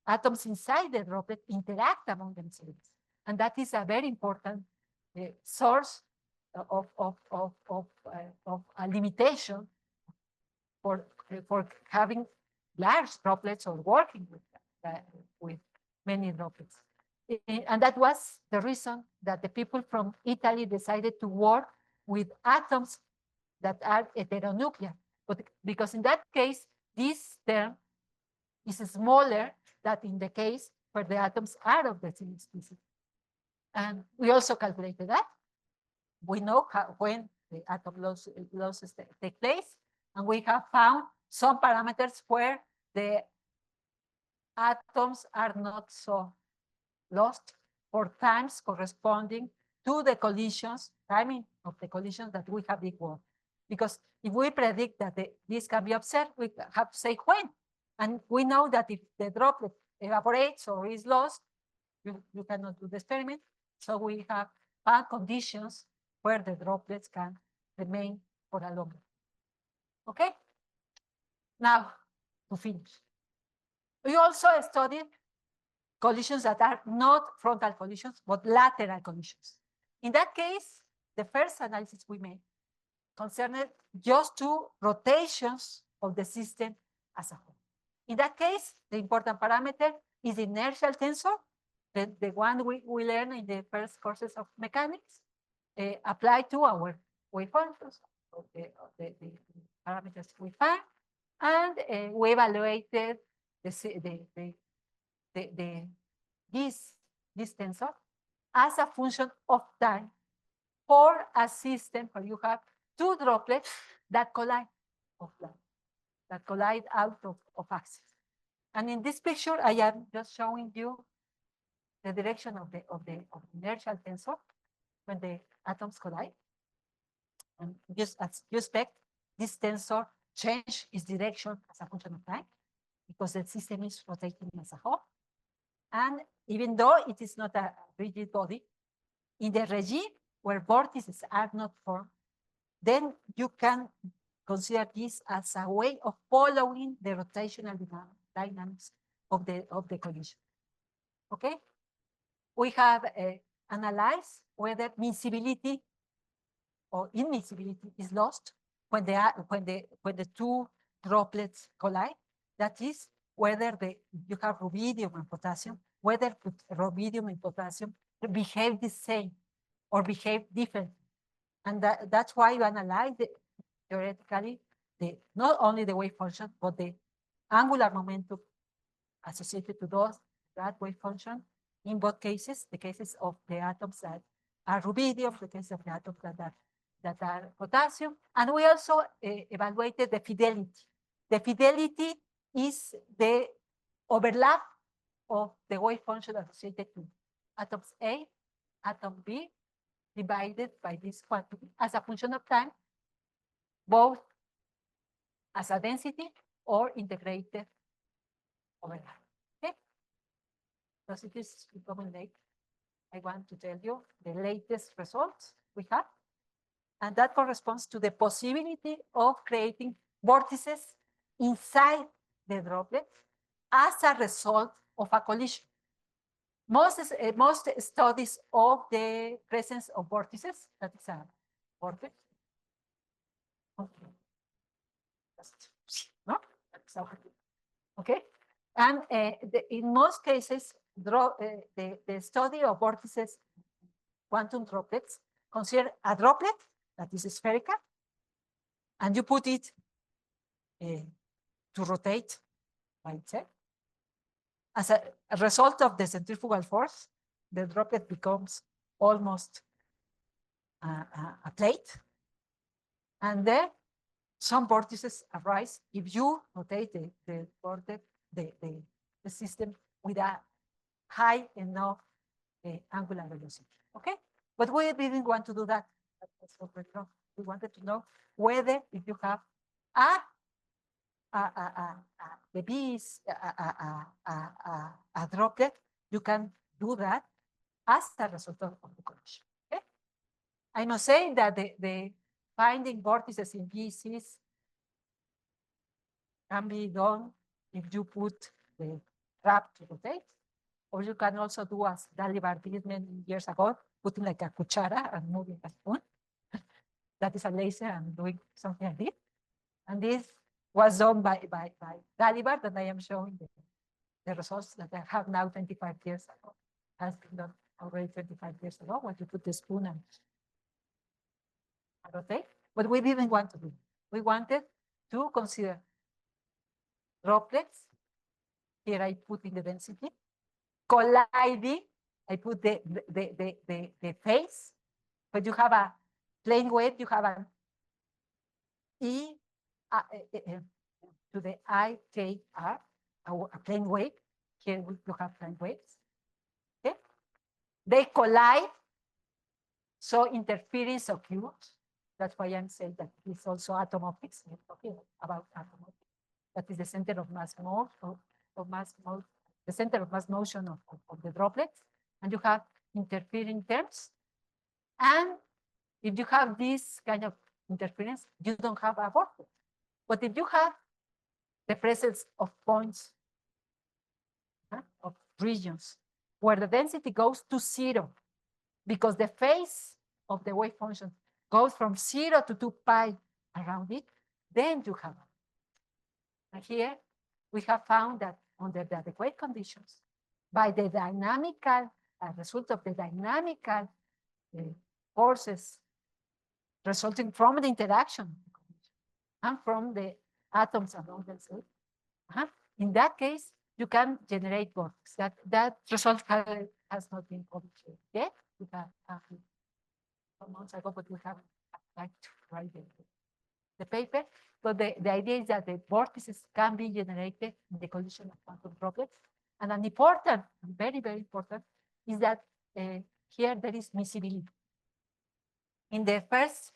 atoms inside the droplet interact among themselves. And that is a very important source of a limitation for having large droplets or working with many droplets. And that was the reason that the people from Italy decided to work with atoms that are heteronuclear. But because in that case, this term is smaller than in the case where the atoms are of the same species. And we also calculated that. We know when the atom losses take place, and we have found some parameters where the atoms are not so lost for times corresponding to the collisions, timing of the collisions that we have been working. Because if we predict that this can be observed, we have to say when. And we know that if the droplet evaporates or is lost, you cannot do the experiment. So we have found conditions where the droplets can remain for a longer. Okay? Now, to finish. We also studied collisions that are not frontal collisions, but lateral collisions. In that case, the first analysis we made concerned just two rotations of the system as a whole. In that case, the important parameter is the inertial tensor, the one we learned in the first courses of mechanics, applied to our wave functions of the parameters we find, and we evaluated this tensor as a function of time for a system where you have two droplets that collide out of axis. And in this picture, I am just showing you the direction of the inertial tensor when the atoms collide. And just as you expect, this tensor change its direction as a function of time because the system is rotating as a whole. And even though it is not a rigid body, in the regime where vortices are not formed, then you can consider this as a way of following the rotational dynamics of the collision. Okay? We have analyzed whether miscibility or immiscibility is lost when the two droplets collide. That is, whether you have rubidium and potassium, whether rubidium and potassium behave the same or behave differently. And that's why you analyze theoretically not only the wave function, but the angular momentum associated to that wave function in both cases, the cases of the atoms that are rubidium, the cases of the atoms that are potassium. And we also evaluated the fidelity. The fidelity is the overlap of the wave function associated to atoms A, atom B, divided by this quantity as a function of time, both as a density or integrated overlap. Okay? Because it is becoming late, I want to tell you the latest results we have. And that corresponds to the possibility of creating vortices inside the droplet as a result of a collision. Most studies of the presence of vortices, that is a vortex. Okay. No? Okay. And in most cases, the study of vortices, quantum droplets, consider a droplet that is spherical, and you put it to rotate by itself. As a result of the centrifugal force, the droplet becomes almost a plate. And then some vortices arise if you rotate the vortex, the system with a high enough angular velocity. Okay? But we didn't want to do that. We wanted to know whether if you have the B is a droplet, you can do that as a result of the collision. Okay? I must say that the finding vortices in BCs can be done if you put the trap to rotate, or you can also do as Dalibard did many years ago, putting like a cuchara and moving a spoon. That is a laser and doing something like this. And this was done by Dalibard, and I am showing the results that I have now 25 years ago. Has been done already 25 years ago when you put the spoon and rotate. But we didn't want to do it. We wanted to consider droplets. Here I put in the density. Colliding, I put the phase. But you have a plane wave, you have an E to the IKR, a plane wave. Here you have plane waves. Okay? They collide, so interference occurs. That's why I'm saying that it's also atom optics. We're talking about atom optics. That is the center of mass the center of mass motion of the droplets. And you have interfering terms. And if you have this kind of interference, you don't have a vortex. But if you have the presence of points, of regions where the density goes to 0, because the phase of the wave function goes from 0 to 2 pi around it, then you have. And here we have found that under the adequate conditions, by the dynamical, as a result of the dynamical forces resulting from the interaction and from the atoms around themselves, in that case, you can generate vortex. That result has not been published yet. We have some months ago, but we haven't like to write the paper. But the idea is that the vortices can be generated in the collision of quantum droplets. And an important, very, very important, is that here there is miscibility. In the first,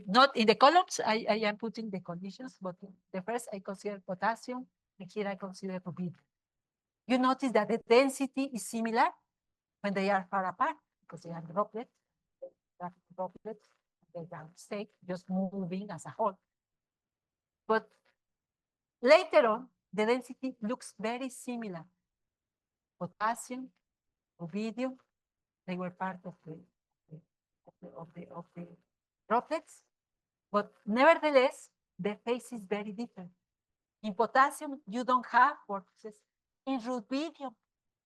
not in the columns, I am putting the conditions, but in the first I consider potassium, and here I consider rubidium. You notice that the density is similar when they are far apart, because they are droplets, they are state, just moving as a whole. But later on, the density looks very similar. Potassium, rubidium, they were part of the droplets, but nevertheless, the phase is very different. In potassium, you don't have vortices. In rubidium,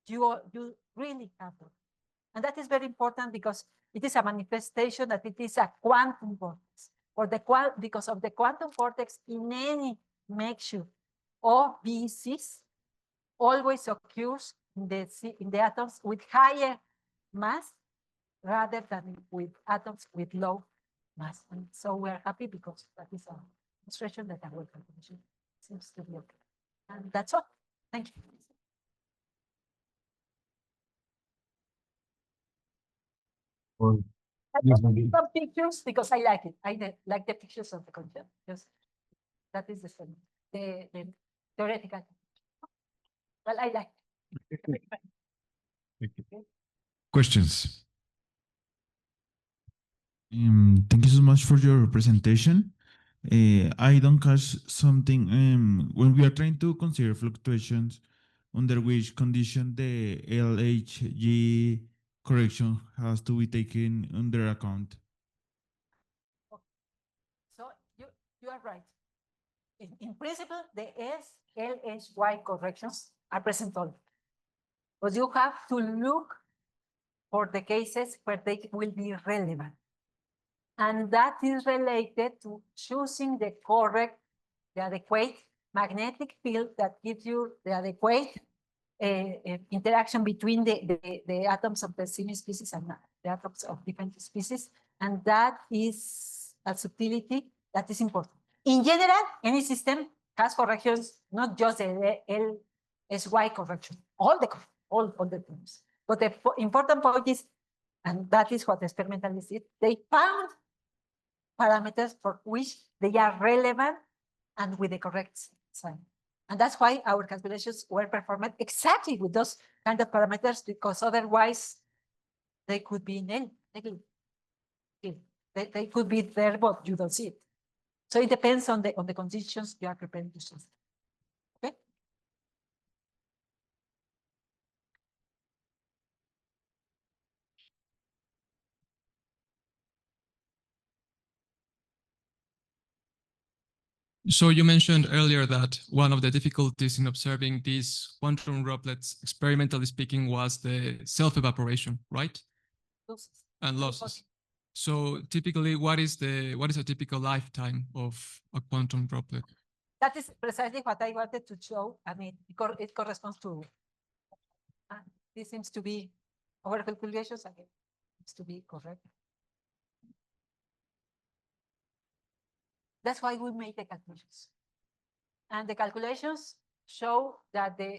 you really have them. And that is very important because it is a manifestation that it is a quantum vortex. Because of the quantum vortex in any makeshift OBCs always occurs in the atoms with higher mass rather than with atoms with low mass. And so we're happy because that is a demonstration that our calculation seems to be okay. And that's all. Thank you. Some pictures because I like it. I like the pictures of the content. Just that is the same. The theoretical. Well, I like it. Questions? Thank you so much for your presentation. I don't catch something. When we are trying to consider fluctuations, under which condition the LHG correction has to be taken under account. So you are right. In principle, the LHY corrections are present all. But you have to look for the cases where they will be relevant. And that is related to choosing the adequate magnetic field that gives you the adequate interaction between the atoms of the same species and the atoms of different species. And that is a subtlety that is important. In general, any system has corrections, not just the LSY correction, all the terms. But the important point is, and that is what the experimentalists did, they found parameters for which they are relevant and with the correct sign. And that's why our calculations were performed exactly with those kind of parameters, because otherwise they could be negative. They could be there, but you don't see it. So it depends on the conditions you are preparing to solve. Okay. So you mentioned earlier that one of the difficulties in observing these quantum droplets, experimentally speaking, was the self-evaporation, right? Losses. And losses. So typically, what is a typical lifetime of a quantum droplet? That is precisely what I wanted to show. I mean, it corresponds to, this seems to be, our calculations again, seems to be correct. That's why we made the calculations. And the calculations show that the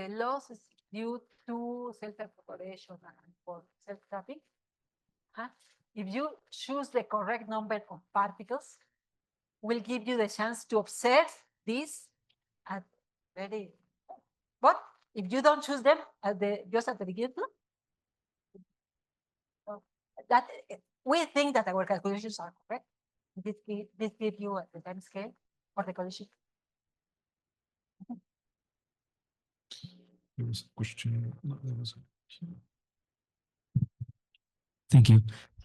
loss is due to self-evaporation and for self-trapping. If you choose the correct number of particles, will give you the chance to observe this at very, but if you don't choose them at just at the beginning, so that we think that our calculations are correct. This gives you the time scale for the collision. There was a question. No, there was Thank you.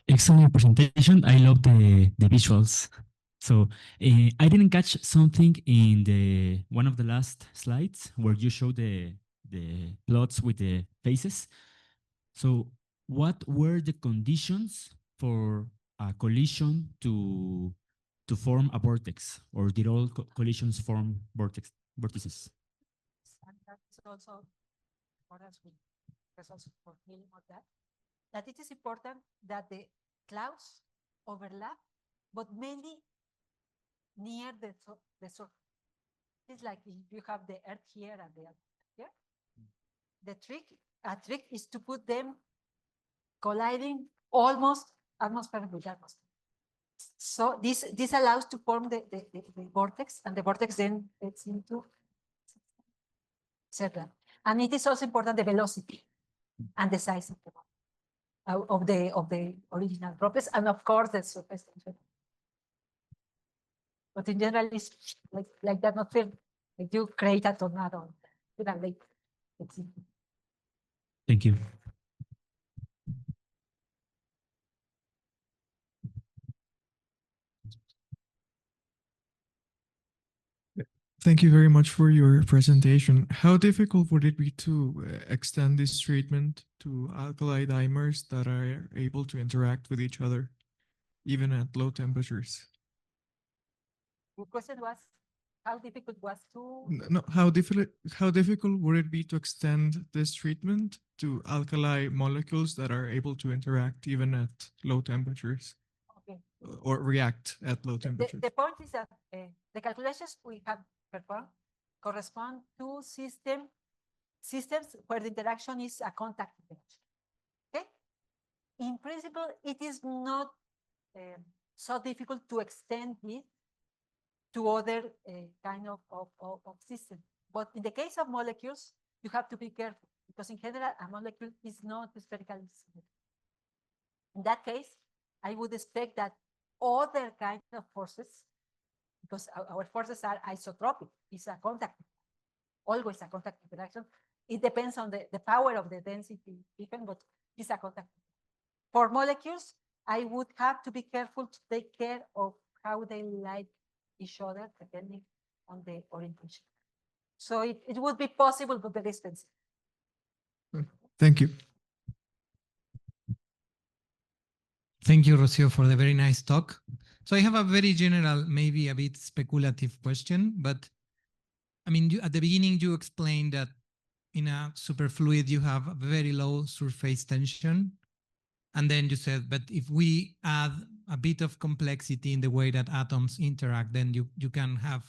Excellent presentation. I love the visuals. So I didn't catch something in the one of the last slides where you showed the plots with the faces. So what were the conditions for a collision to form a vortex, or did all collisions form vortices? And that's also for us with results for healing of that. That it is important that the clouds overlap, but mainly near the surface. It's like if you have the earth here and the earth here. A trick is to put them colliding almost atmosphere with atmosphere. So this allows to form the vortex, and the vortex then gets into etc. And it is also important the velocity and the size of the original droplets, and of course the surface tension. But in general, it's like that. Not feel like you create a tornado. Thank you. Thank you very much for your presentation. How difficult would it be to extend this treatment to alkali dimers that are able to interact with each other, even at low temperatures? The question was, how difficult was to... No, how difficult would it be to extend this treatment to alkali molecules that are able to interact even at low temperatures? Okay. Or react at low temperatures? The point is that the calculations we have performed correspond to systems where the interaction is a contact interaction. Okay? In principle, it is not so difficult to extend it to other kind of systems. But in the case of molecules, you have to be careful, because in general, a molecule is not spherically symmetric. In that case, I would expect that other kind of forces, because our forces are isotropic, it's a contact, always a contact interaction. It depends on the power of the density even, but it's a contact. For molecules, I would have to be careful to take care of how they like each other depending on the orientation. So it would be possible, but very expensive. Thank you. Thank you, Rocío, for the very nice talk. So I have a very general, maybe a bit speculative question, but I mean, at the beginning, you explained that in a superfluid, you have a very low surface tension. And then you said, but if we add a bit of complexity in the way that atoms interact, then you can have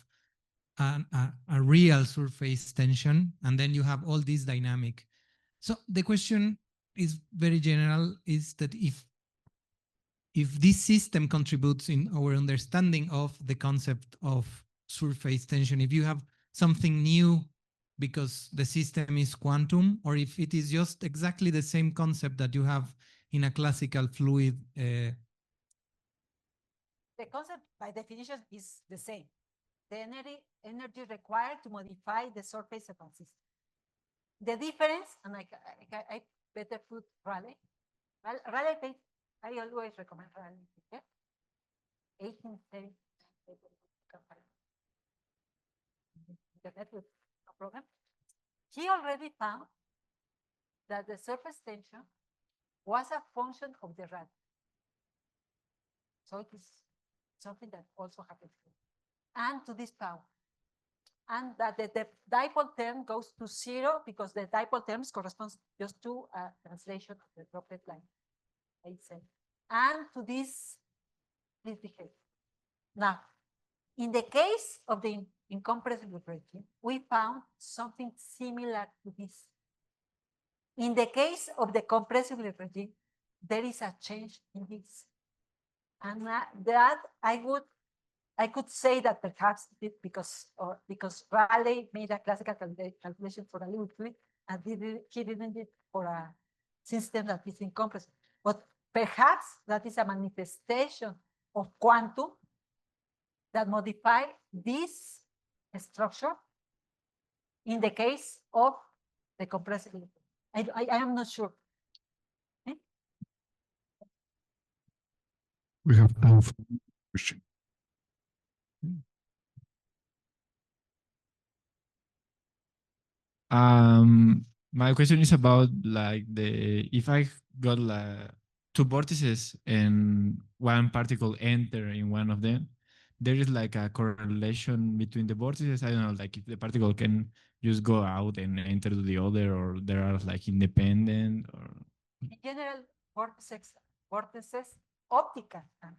a real surface tension, and then you have all this dynamic. So the question is very general, is that if this system contributes in our understanding of the concept of surface tension, if you have something new because the system is quantum, or if it is just exactly the same concept that you have in a classical fluid. The concept by definition is the same. The energy required to modify the surface of a system. The difference, and I better put Raleigh. Raleigh, I always recommend Raleigh. Yeah? 1870. Internet with no problem. He already found that the surface tension was a function of the radius. So it is something that also happens here. And to this power. And that the dipole term goes to 0 because the dipole terms corresponds just to a translation of the droplet line. And to this behavior. Now, in the case of the incompressible regime, we found something similar to this. In the case of the compressible regime, there is a change in this. And that I could say that perhaps because Raleigh made a classical calculation for a liquid fluid, and he didn't do it for a system that is incompressible. But perhaps that is a manifestation of quantum that modify this structure in the case of the compressed electron. I am not sure. We have time for question. My question is about like if I got like two vortices and one particle enter in one of them, there is like a correlation between the vortices. I don't know, like if the particle can just go out and enter to the other, or there are like independent or. In general, vortices, optical and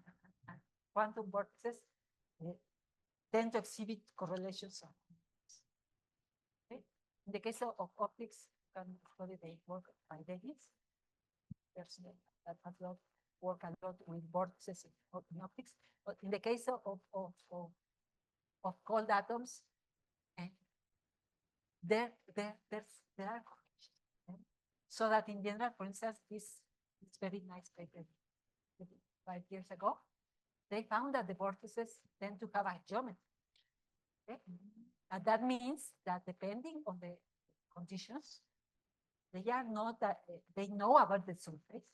quantum vortices tend to exhibit correlations. Okay? In the case of optics, you can study the work by Davis. There's that has not work a lot with vortices in optics, but in the case of cold atoms, there are correlations. So that in general, for instance, this very nice paper 5 years ago, they found that the vortices tend to have a geometry. Okay? And that means that depending on the conditions, they are not that they know about the surface,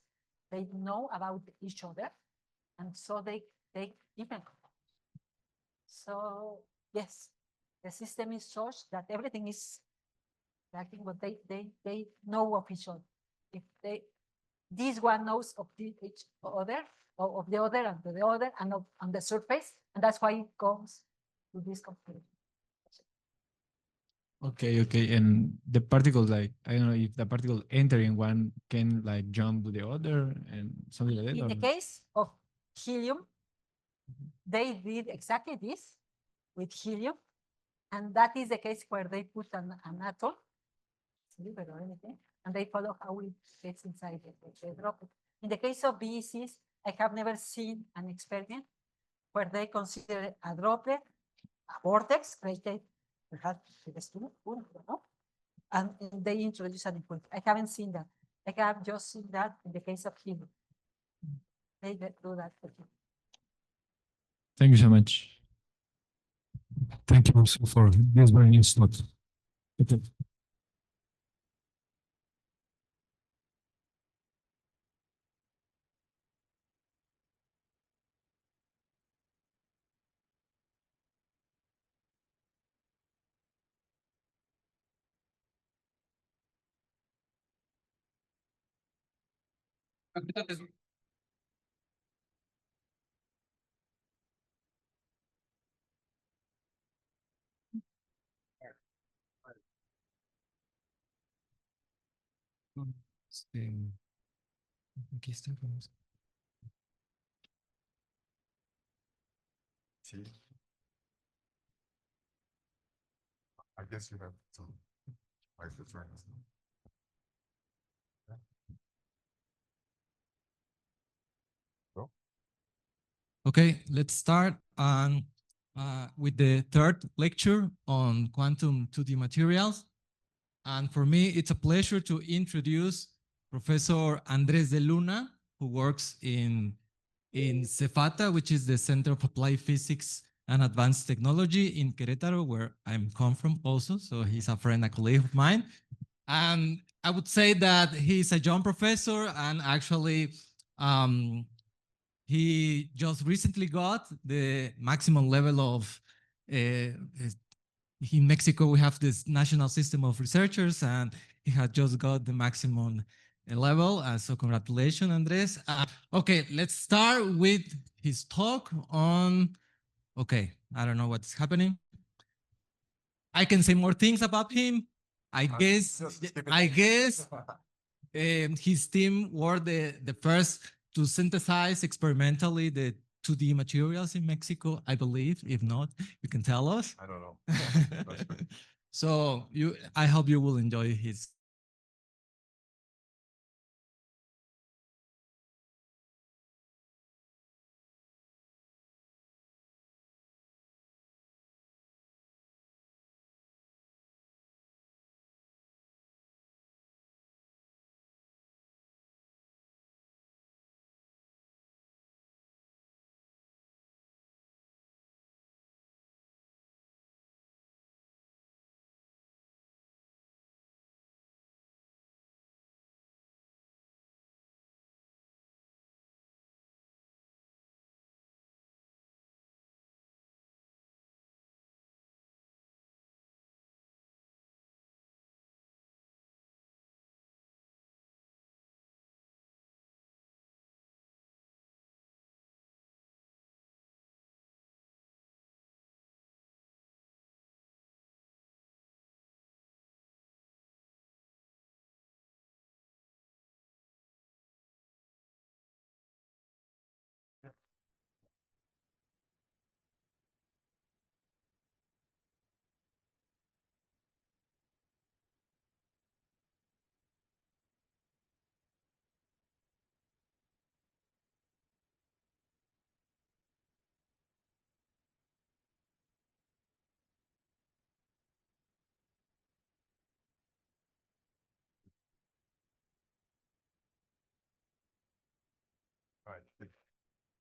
they know about each other, and so they take different components. So yes, the system is such that everything is acting, but they know of each other. If this one knows of each other, or of the other, and the other, and on the surface, and that's why it comes to this conclusion. Okay. And the particles, like, I don't know if the particle entering one can like jump to the other and something like that. In the case of helium, they did exactly this with helium, and that is the case where they put an atom, or anything, and they follow how it gets inside the droplet. In the case of BECs, I have never seen an experiment where they consider a droplet, a vortex created perhaps and they introduce an impulse. I haven't seen that. I have just seen that in the case of helium. They do that for helium. Thank you so much. Thank you also for this very nice note. Aquí está. Sí. I guess you have to like the trends. Okay, let's start with the third lecture on quantum 2D materials. And for me, it's a pleasure to introduce Professor Andrés de Luna, who works in Cefata, which is the Center of Applied Physics and Advanced Technology in Querétaro, where I'm come from also. So he's a friend, a colleague of mine. And I would say that he's a young professor, and actually he just recently got the maximum level of, in Mexico, we have this national system of researchers, and he had just got the maximum level. So congratulations, Andres. Okay, let's start with his talk on, okay, I don't know what's happening. I can say more things about him. I guess his team were the first to synthesize experimentally the 2D materials in Mexico, I believe. If not, you can tell us. I don't know. So I hope you will enjoy his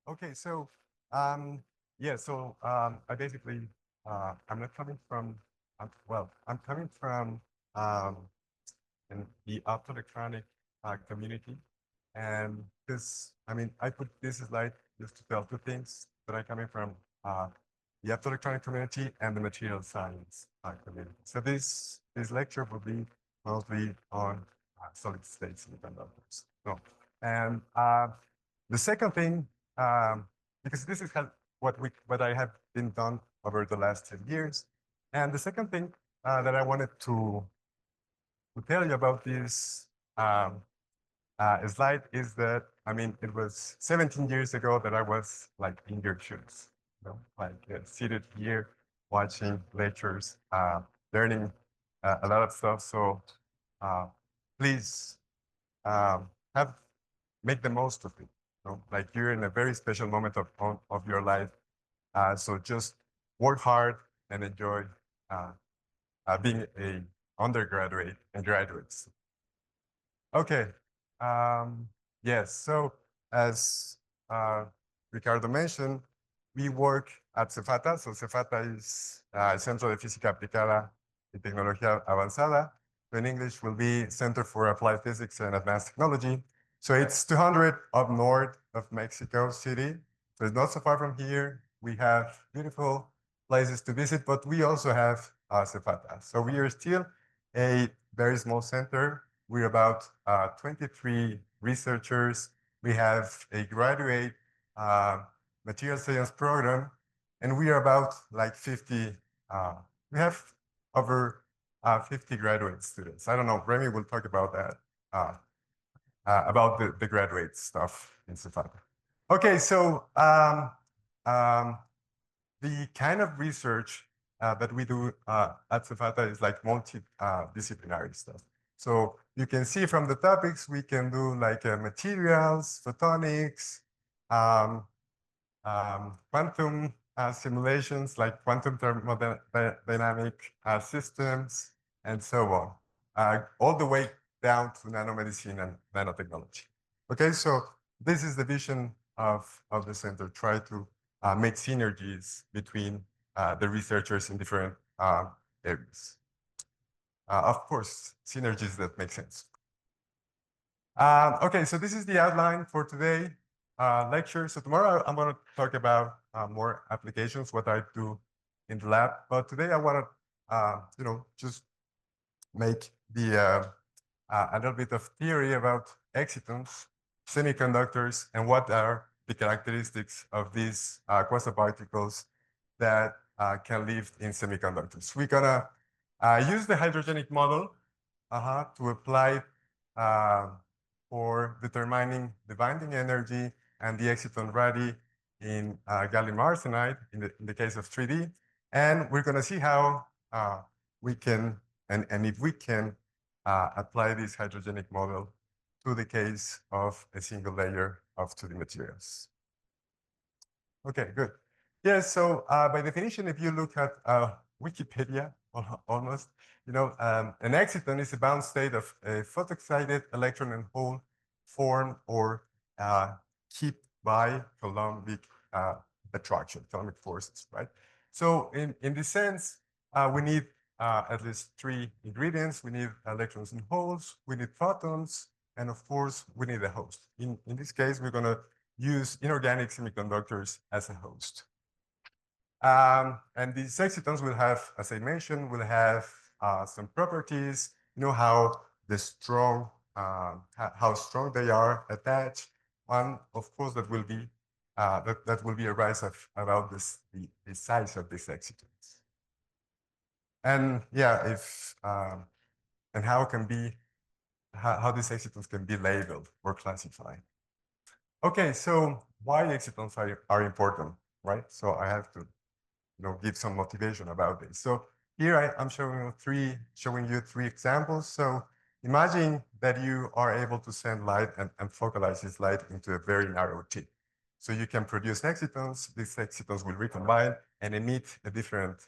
Okay, so yeah, so I basically I'm not coming from well, I'm coming from in the optoelectronic community, and this I mean I put this slide just to tell two things that I'm coming from the optoelectronic community and the material science community. So this lecture will be mostly on solid state semiconductors. No, and the second thing, because this is what I have been done over the last 10 years. And the second thing that I wanted to tell you about this slide is that, I mean, it was 17 years ago that I was like in your shoes, you know, like seated here, watching lectures, learning a lot of stuff. So please make the most of it. You know? Like you're in a very special moment of your life. So just work hard and enjoy being a undergraduate and graduates. Okay. Yes. So as Ricardo mentioned, we work at Cefata. So Cefata is Centro de Física Aplicada y Tecnología Avanzada. So in English will be Center for Applied Physics and Advanced Technology. So it's 200 up north of Mexico City. So it's not so far from here. We have beautiful places to visit, but we also have Cefata. So we are still a very small center. We're about 23 researchers. We have a graduate material science program, and we are about like 50. We have over 50 graduate students. I don't know, Remy will talk about that, about the graduate stuff in Cefata. Okay, so the kind of research that we do at Cefata is like multidisciplinary stuff. So you can see from the topics, we can do like materials, photonics, quantum simulations, like quantum thermodynamic systems, and so on, all the way down to nanomedicine and nanotechnology. Okay, so this is the vision of the center, try to make synergies between the researchers in different areas. Of course, synergies that make sense. Okay, so this is the outline for today lecture. So tomorrow I'm going to talk about more applications, what I do in the lab. But today I want to, just make the a little bit of theory about excitons, semiconductors, and what are the characteristics of these quasiparticles that can live in semiconductors. We're gonna use the hydrogenic model to apply for determining the binding energy and the exciton radii in gallium arsenide in the case of 3D. And we're gonna see how we can, and if we can apply this hydrogenic model to the case of a single layer of 2D materials. Okay, good. Yes, so by definition, if you look at Wikipedia, almost, an exciton is a bound state of a photoexcited electron and hole formed or kept by Coulombic attraction, Coulombic forces, right? So in this sense, we need at least 3 ingredients. We need electrons and holes, we need photons, and of course, we need a host. In this case, we're going to use inorganic semiconductors as a host. And these excitons will have, as I mentioned, will have some properties, how the strong, how strong they are attached. One, of course, that will be that will be a rise of about the size of these excitons. And yeah, if and how can be how these excitons can be labeled or classified. Okay, so why excitons are important, right? So I have to give some motivation about this. So here I'm showing you three examples. So imagine that you are able to send light and focalize this light into a very narrow tip. So you can produce excitons. These excitons will recombine and emit a different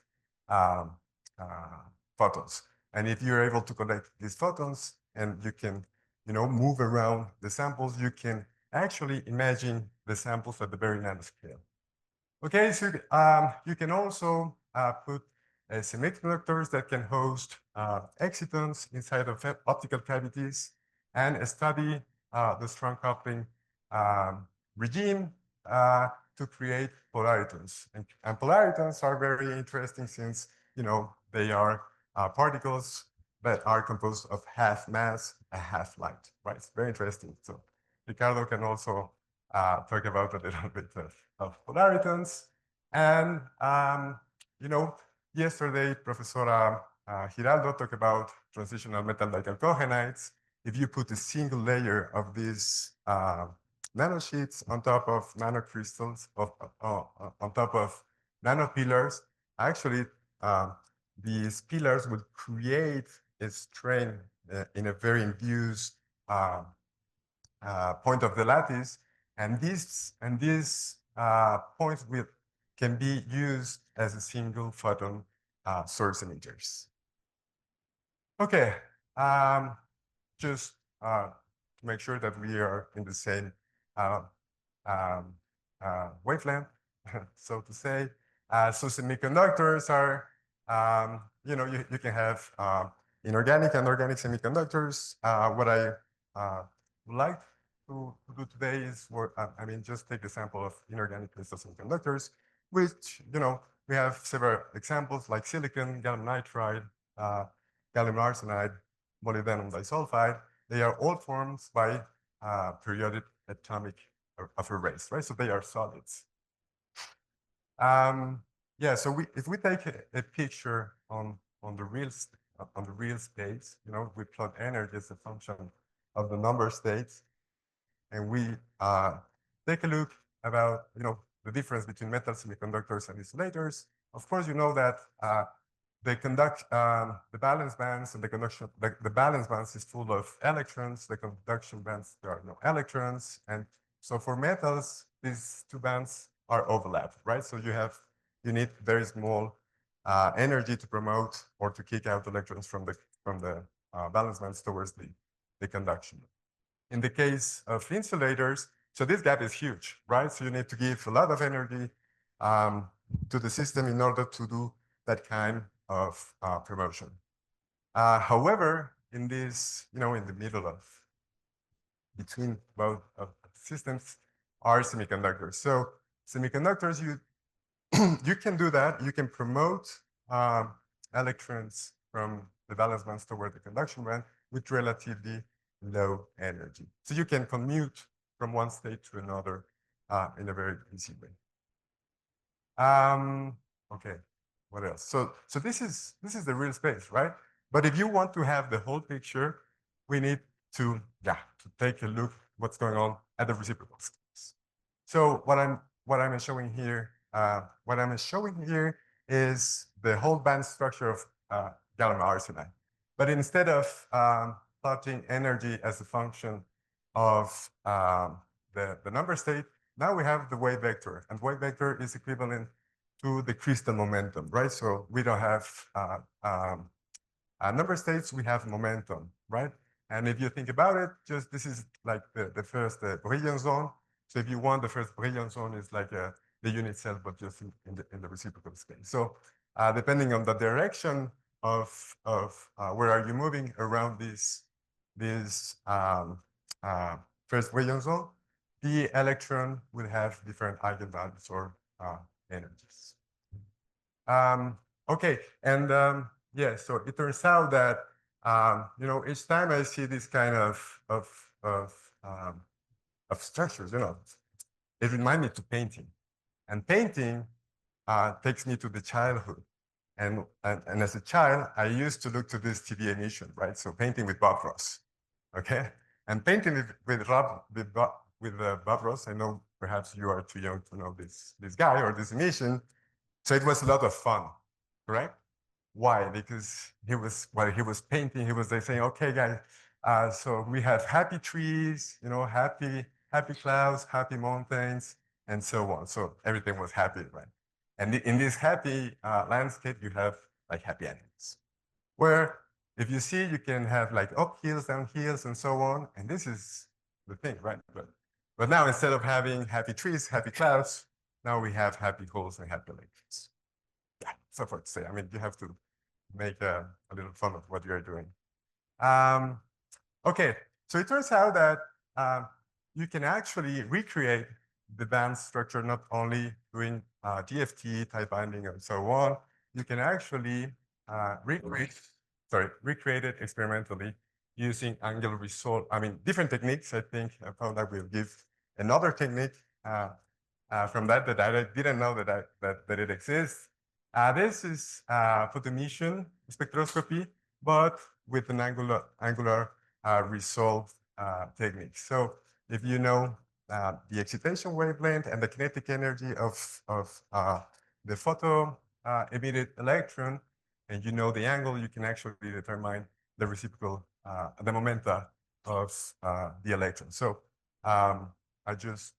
photons. And if you're able to collect these photons and you can, move around the samples, you can actually imagine the samples at the very nanoscale. Okay, so you can also put semiconductors that can host excitons inside of optical cavities and study the strong coupling regime to create polaritons. And polaritons are very interesting since, you know, they are particles that are composed of half mass, a half light, right? It's very interesting. So Ricardo can also talk about a little bit of polaritons. And, you know, yesterday, Professor Giraldo talked about transitional metal like alcoholides. If you put a single layer of these nanosheets on top of nanocrystals, on top of nanopillars, actually, these pillars would create a strain in a very induced point of the lattice, and these points can be used as a single photon source emitters. Okay, just to make sure that we are in the same wavelength, so to say. So semiconductors are, you know, you can have inorganic and organic semiconductors. What I would like to do today is, I mean, just take the sample of inorganic crystal semiconductors, which, you know, we have several examples like silicon, gallium nitride, gallium arsenide, molybdenum disulfide. They are all formed by periodic atomic of arrays, right? So they are solids. Yeah, so if we take a picture on the real space, you know, we plot energy as a function of the number states, and we take a look about, you know, the difference between metal semiconductors and insulators. Of course, you know that the valence bands and the conduction, the valence bands is full of electrons. The conduction bands, there are no electrons. And so for metals, these two bands are overlapped, right? So you need very small energy to promote or to kick out electrons from the valence bands towards the conduction. In the case of insulators, so this gap is huge, right? So you need to give a lot of energy to the system in order to do that kind of promotion. However, in this, you know, in the middle of between both of systems are semiconductors. So semiconductors, you can do that. You can promote electrons from the valence bands toward the conduction band with relatively low energy. So you can commute from one state to another in a very easy way. Okay, what else? So this is the real space, right? But if you want to have the whole picture, we need to take a look what's going on at the reciprocal space. So what I'm showing here, is the whole band structure of gallium arsenide. But instead of plotting energy as a function of the number state, now we have the wave vector, and wave vector is equivalent to the crystal momentum, right? So we don't have number states, we have momentum, right? And if you think about it, just this is like the first Brillouin zone. So if you want, the first Brillouin zone is like the unit cell, but just in the reciprocal space. So depending on the direction of where are you moving around this first Brillouin zone, the electron will have different eigenvalues or energies. Okay, and yeah, so it turns out that you know, each time I see this kind of structures, you know, it reminds me to painting, and painting takes me to the childhood, and as a child, I used to look to this TV emission, right? So painting with Bob Ross, okay, and painting with Bob Ross. I know perhaps you are too young to know this guy or this emission, so it was a lot of fun, correct? Why? Because while he was painting, he was like saying, okay, guys, so we have happy trees, you know, happy clouds, happy mountains, and so on. So everything was happy, right? And in this happy landscape, you have like happy animals, where if you see, you can have like up hills, down hills, and so on. And this is the thing, right? But But now instead of having happy trees, happy clouds, now we have happy holes and happy electrons. Yeah, so forth to say. I mean, you have to make a little fun of what you're doing. Okay, so it turns out that you can actually recreate the band structure, not only doing DFT, type binding, and so on. You can actually recreate it experimentally using angle resolve. I mean, different techniques. I think I found that will give another technique from that I didn't know that it exists. This is photoemission spectroscopy, but with an angular resolve technique. So if you know the excitation wavelength and the kinetic energy of the photo emitted electron, and you know the angle, you can actually determine the reciprocal, the momenta of the electron. So I just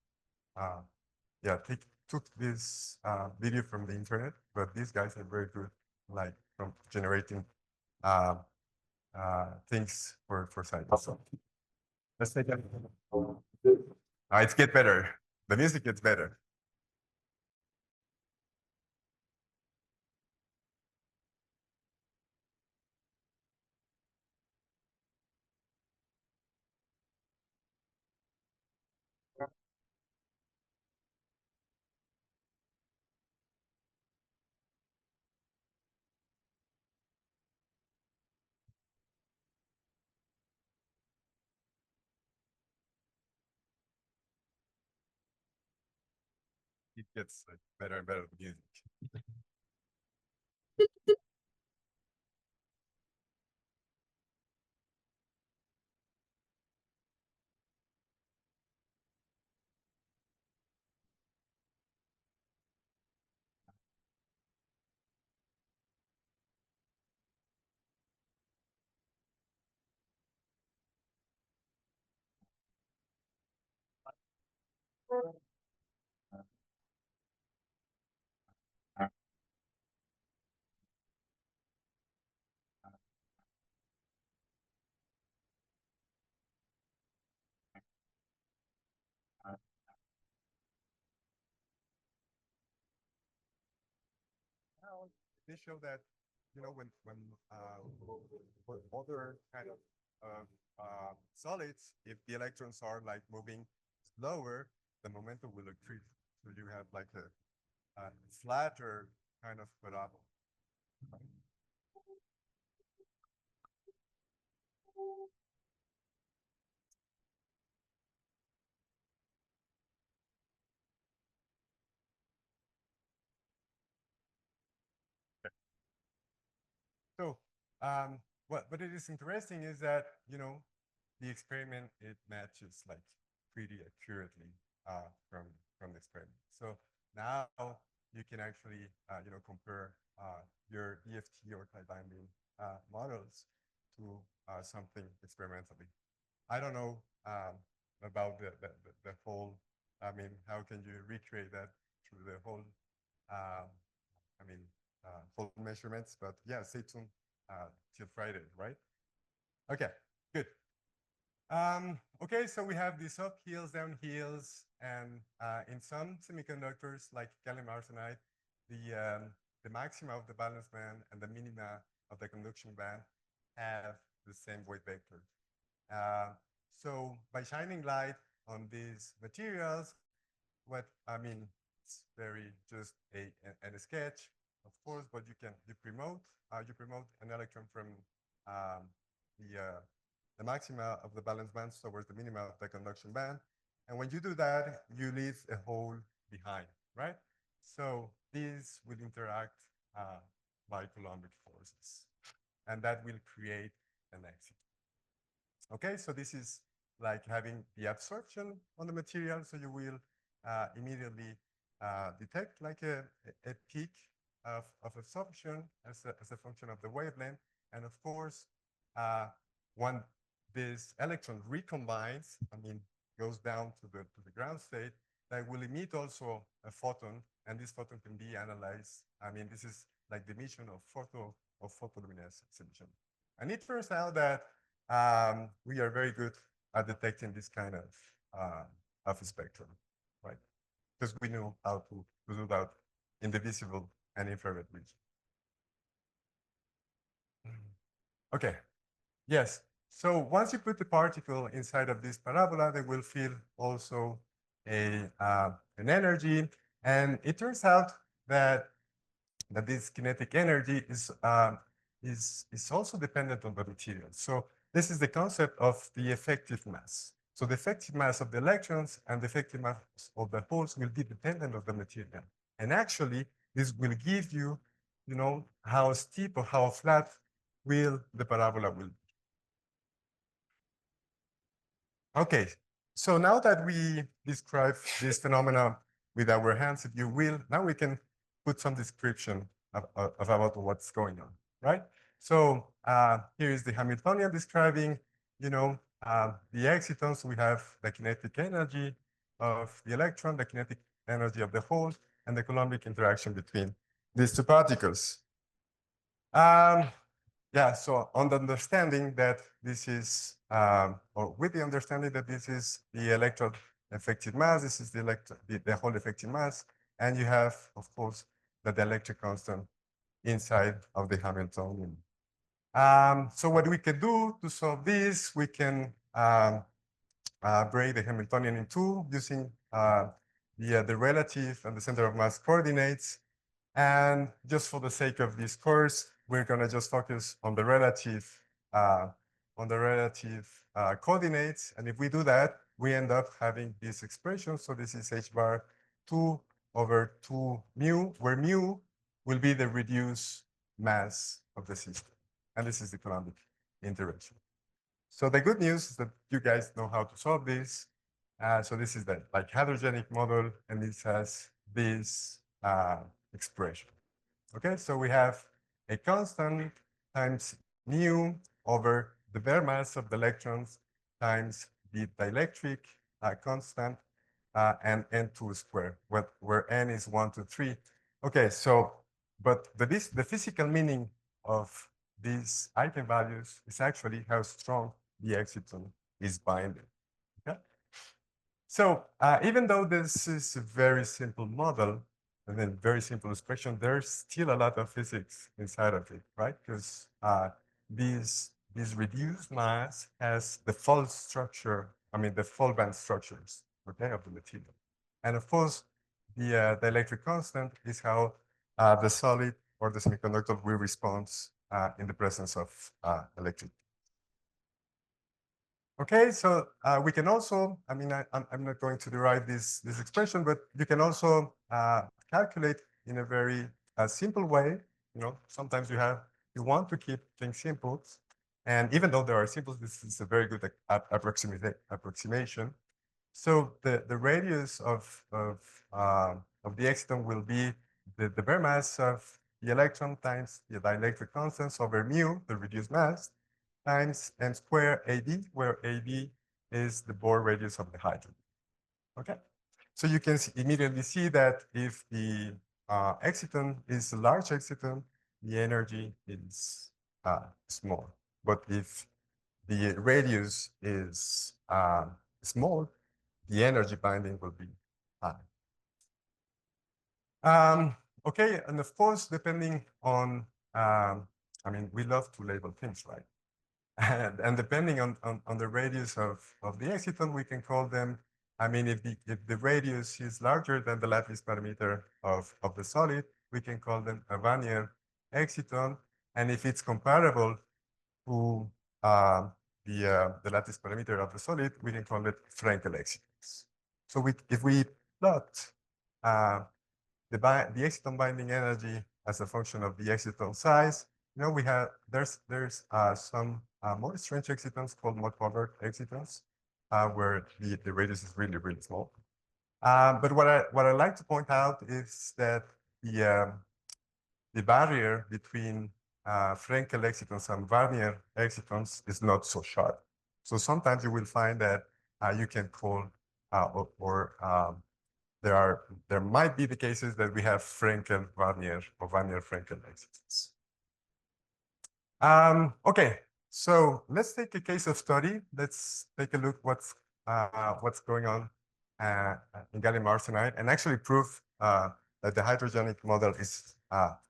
took this video from the internet, but these guys are very good, like from generating things for science. So let's take it. It's get better. The music gets better. It gets like better and better, the music. They show that, you know, when for other kind of solids, if the electrons are like moving slower, the momentum will increase. So you have like a flatter kind of parabola. So, what it is interesting is that, you know, the experiment, it matches like pretty accurately from the experiment. So now you can actually, you know, compare your EFT or type binding models to something experimentally. I don't know about the whole, I mean, how can you recreate that through the whole, I mean, whole measurements, but yeah, stay tuned till Friday, right? Okay, good. Okay, so we have these up hills, down hills, and in some semiconductors like gallium arsenide, the maxima of the valence band and the minima of the conduction band have the same wave vector. So by shining light on these materials, what I mean, it's very just a sketch, of course, but you promote an electron from the maxima of the valence band towards the minima of the conduction band. And when you do that, you leave a hole behind, right? So these will interact by Coulombic forces, and that will create an exit. Okay, so this is like having the absorption on the material, so you will immediately detect like a peak of absorption as a function of the wavelength. And of course, when this electron recombines, I mean, goes down to the ground state, that will emit also a photon, and this photon can be analyzed. I mean, this is like the emission of photoluminescence emission. And it turns out that we are very good at detecting this kind of of a spectrum, right? Because we know how to do that in the visible and infrared region. Okay, yes. So once you put the particle inside of this parabola, they will feel also an energy. And it turns out that this kinetic energy is also dependent on the material. So this is the concept of the effective mass. So the effective mass of the electrons and the effective mass of the holes will be dependent on the material. And actually, this will give you, how steep or how flat will the parabola will be. Okay, so now that we describe this phenomena with our hands, if you will, now we can put some description about what's going on, right? So here is the Hamiltonian describing, the excitons. We have the kinetic energy of the electron, the kinetic energy of the hole, and the Coulombic interaction between these two particles. Yeah, so on the understanding that this is, or with the understanding that this is the electron effective mass, this is the whole effective mass, and you have, of course, the dielectric constant inside of the Hamiltonian. So what we can do to solve this, we can break the Hamiltonian in two using the relative and the center of mass coordinates. And just for the sake of this course, we're going to just focus on the relative coordinates. And if we do that, we end up having this expression. So this is h bar 2 over 2 mu, where mu will be the reduced mass of the system. And this is the Coulombic interaction. So the good news is that you guys know how to solve this. So this is the hydrogenic model, and this has this expression. Okay, so we have a constant times mu over the bare mass of the electrons times the dielectric constant and n2 squared, where n is 1, 2, 3. Okay, so, but the physical meaning of these eigenvalues is actually how strong the exciton is binding. Okay? So even though this is a very simple model, and then very simple expression, there's still a lot of physics inside of it, right? Because this reduced mass has the fault structure, the fault band structures, okay, of the material. And of course, the electric constant is how the solid or the semiconductor will respond in the presence of electric. Okay, so we can also, I'm not going to derive this expression, but you can also calculate in a very simple way. Sometimes you want to keep things simple, and even though there are simples, this is a very good approximation. So the radius of the exciton will be the bare mass of the electron times the dielectric constants over mu, the reduced mass, times m squared AB, where AB is the Bohr radius of the hydrogen. Okay, so you can immediately see that if the exciton is a large exciton, the energy is small. But if the radius is small, the energy binding will be high. Okay, and of course, depending on, we love to label things, right? And depending on the radius of the exciton, we can call them, if the radius is larger than the lattice parameter of the solid, we can call them a Wannier exciton. And if it's comparable to the lattice parameter of the solid, we can call it Frenkel excitons. So if we plot the exciton binding energy as a function of the exciton size, there's some more strange excitons called mod-powered excitons, where the radius is really, really small. But what I like to point out is that the barrier between Frenkel excitons and Wannier excitons is not so sharp. So sometimes you will find that you can call there might be the cases that we have Frenkel Wannier or Wannier Frenkel excitons. Okay, so let's take a case of study. Let's take a look what's going on in gallium arsenide and actually prove that the hydrogenic model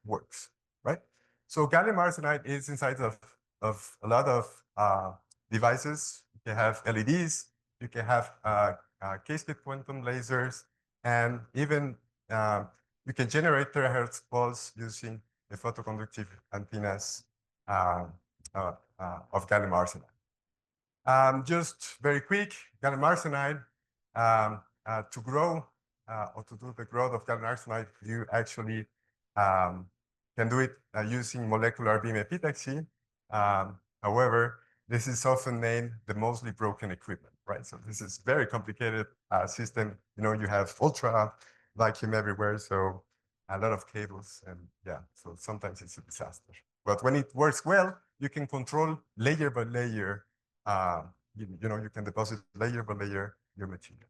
works, right? So gallium arsenide is inside of a lot of devices. You can have LEDs, you can have K-state quantum lasers, and even you can generate terahertz pulse using the photoconductive antennas of gallium arsenide. Just very quick, gallium arsenide, to grow or to do the growth of gallium arsenide, you actually can do it using molecular beam epitaxy. However, this is often named the mostly broken equipment, right? So this is very complicated system. You know, you have ultra vacuum everywhere, so a lot of cables, and yeah, so sometimes it's a disaster. But when it works well, you can control layer by layer. You know, you can deposit layer by layer your material.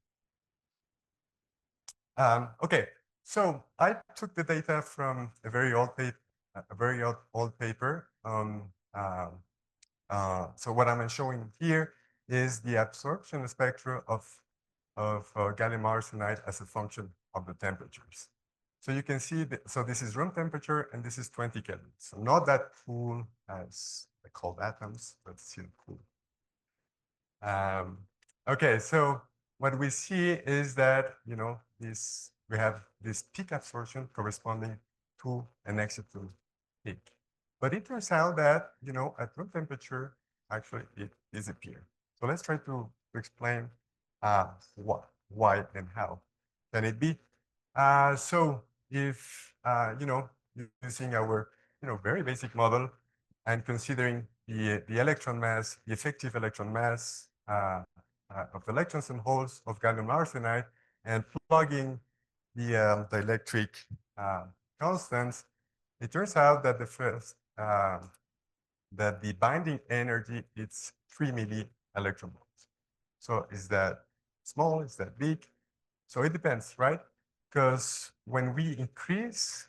Okay, so I took the data from a very old paper. So what I'm showing here is the absorption spectra of gallium arsenide as a function of the temperatures. So you can see that, so this is room temperature and this is 20 Kelvin. So not that cool as the cold atoms, but still cool. Okay, so what we see is that, you know, we have this peak absorption corresponding to an exciton peak. But it turns out that, you know, at room temperature, actually it disappears. So let's try to explain why and how can it be. So if, you know, using our, you know, very basic model and considering the electron mass, the effective electron mass of the electrons and holes of gallium arsenide, and plugging the electric constants, it turns out that the first that the binding energy is 3 milli-electron volts. So is that small? Is that big? So it depends, right? Because when we increase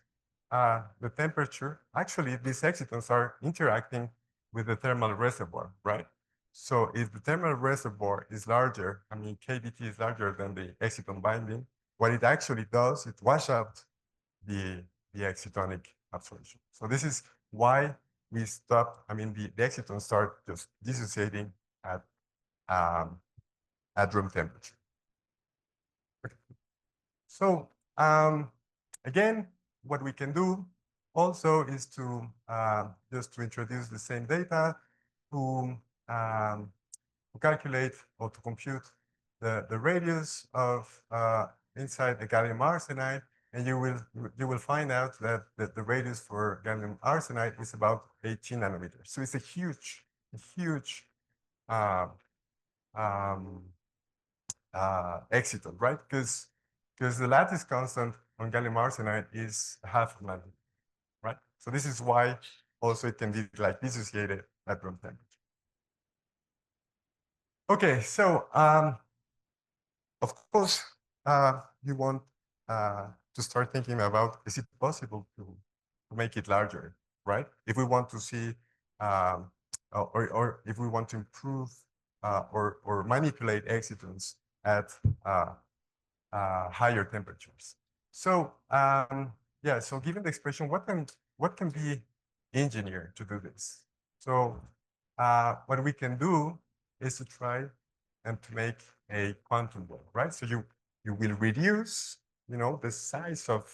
the temperature, actually these excitons are interacting with the thermal reservoir, right? So if the thermal reservoir is larger, I mean, KBT is larger than the exciton binding, what it actually does, it washes out the excitonic absorption. So this is why we stop, I mean, the excitons start just dissociating at room temperature. Okay. So again, what we can do also is to just to introduce the same data to calculate or to compute the radius of inside a gallium arsenide, and you will find out that the radius for gallium arsenide is about 18 nanometers. So it's a huge exciton, right? Because the lattice constant on gallium arsenide is half nanometer, right? So this is why also it can be like dissociated at room temperature. Okay, so of course you want to start thinking about, is it possible to make it larger, right? If we want to see or if we want to improve or manipulate excitons at higher temperatures. So yeah, so given the expression, what can be engineered to do this? So what we can do is to try and to make a quantum well, right? So you will reduce, you know, the size of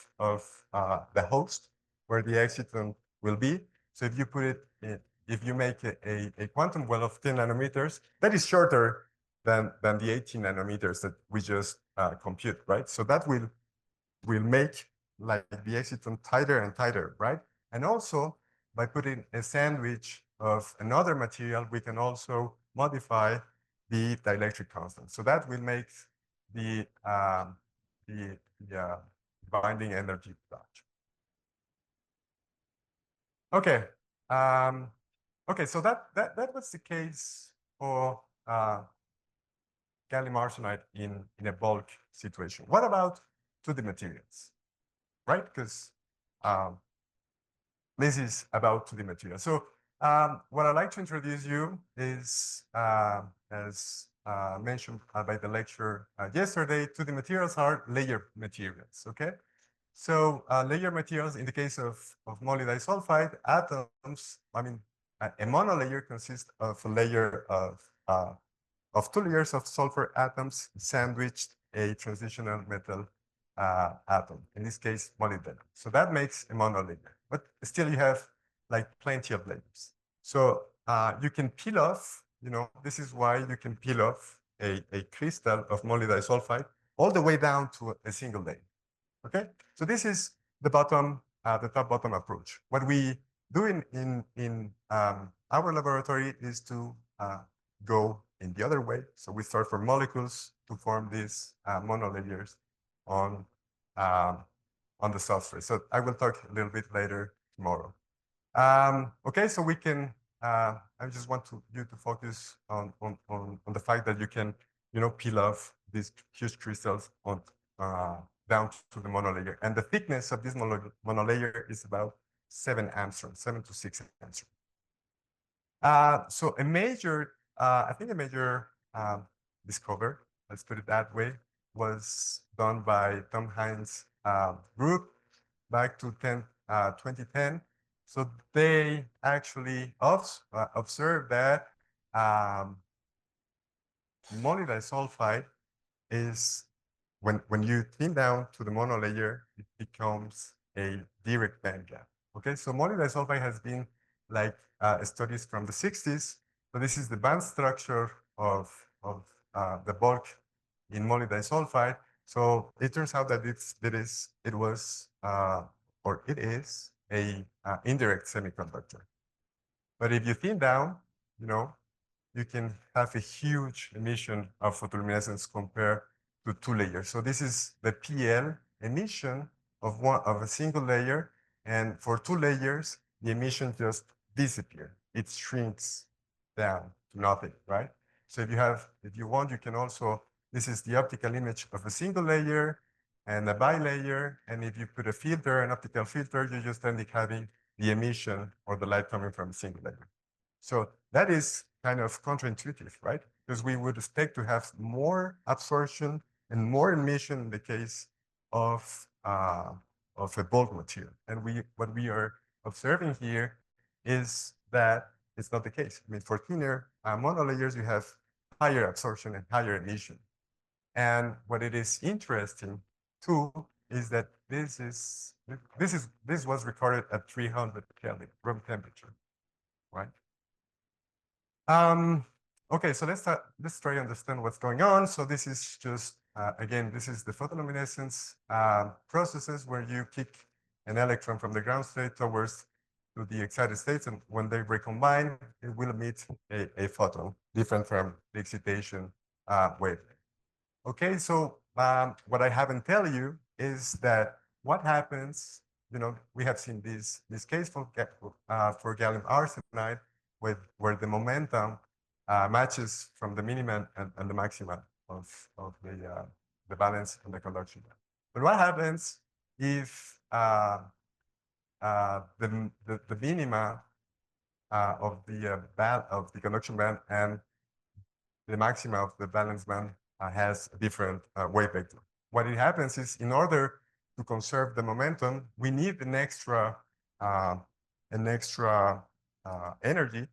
the host where the exciton will be. So if you put it in, if you make a quantum well of 10 nanometers, that is shorter than the 18 nanometers that we just compute, right? So that will make like the exciton tighter and tighter, right? And also by putting a sandwich of another material, we can also modify the dielectric constant. So that will make the binding energy large. Okay. Okay, so that was the case for gallium arsenide in a bulk situation. What about 2D materials, right? Because this is about 2D materials. So what I'd like to introduce you is as mentioned by the lecture yesterday, 2D materials are layer materials, okay? So layer materials, in the case of molybdisulfide, atoms, I mean, a monolayer consists of a layer of 2 layers of sulfur atoms sandwiched a transitional metal atom, in this case, molybdenum. So that makes a monolayer, but still you have like plenty of layers. So you can peel off, you know, this is why you can peel off a crystal of molybdisulfide all the way down to a single layer. Okay, so this is the bottom, the top-bottom approach. What we do in our laboratory is to go in the other way. So we start from molecules to form these monolayers on the substrate. So I will talk a little bit later tomorrow. Okay, so we can. I just want you to focus on the fact that you can, you know, peel off these huge crystals on down to the monolayer, and the thickness of this monolayer is about 7 angstroms, 7 to 6 angstroms. So a major, I think a major discovery, let's put it that way, was done by Tom Hines' group back to 2010. So they actually observed that molybdisulfide is, when you thin down to the monolayer, it becomes a direct band gap. Okay, so molybdisulfide has been like studies from the 60s. So this is the band structure of the bulk in molybdisulfide. So it turns out that it is a indirect semiconductor. But if you thin down, you know, you can have a huge emission of photoluminescence compared to 2 layers. So this is the PL emission of a single layer, and for 2 layers, the emission just disappears. It shrinks down to nothing, right? So if you want, you can also, this is the optical image of a single layer and a bilayer, and if you put a filter, an optical filter, you just end up having the emission or the light coming from a single layer. So that is kind of counterintuitive, right? Because we would expect to have more absorption and more emission in the case of a bulk material. And what we are observing here is that it's not the case. I mean, for thinner monolayers, you have higher absorption and higher emission. And what it is interesting too is that this was recorded at 300 Kelvin room temperature, right? Okay, so let's try to understand what's going on. So this is just, again, this is the photoluminescence processes where you kick an electron from the ground state towards to the excited states, and when they recombine, it will emit a photon, different from the excitation wave. Okay, so what I haven't tell you is that what happens, you know, we have seen this case for gallium arsenide, where the momentum matches from the minimum and the maximum of the balance and the conduction. But what happens if the minima of the conduction band and the maxima of the valence band has a different wave vector? What it happens is, in order to conserve the momentum, we need an extra energy.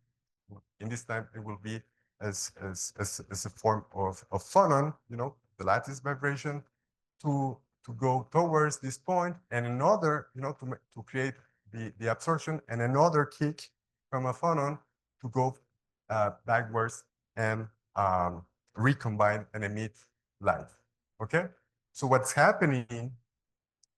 In this time, it will be as a form of phonon, you know, the lattice vibration, to go towards this point, and another, you know, to create the absorption, and another kick from a phonon to go backwards and recombine and emit light. Okay, so what's happening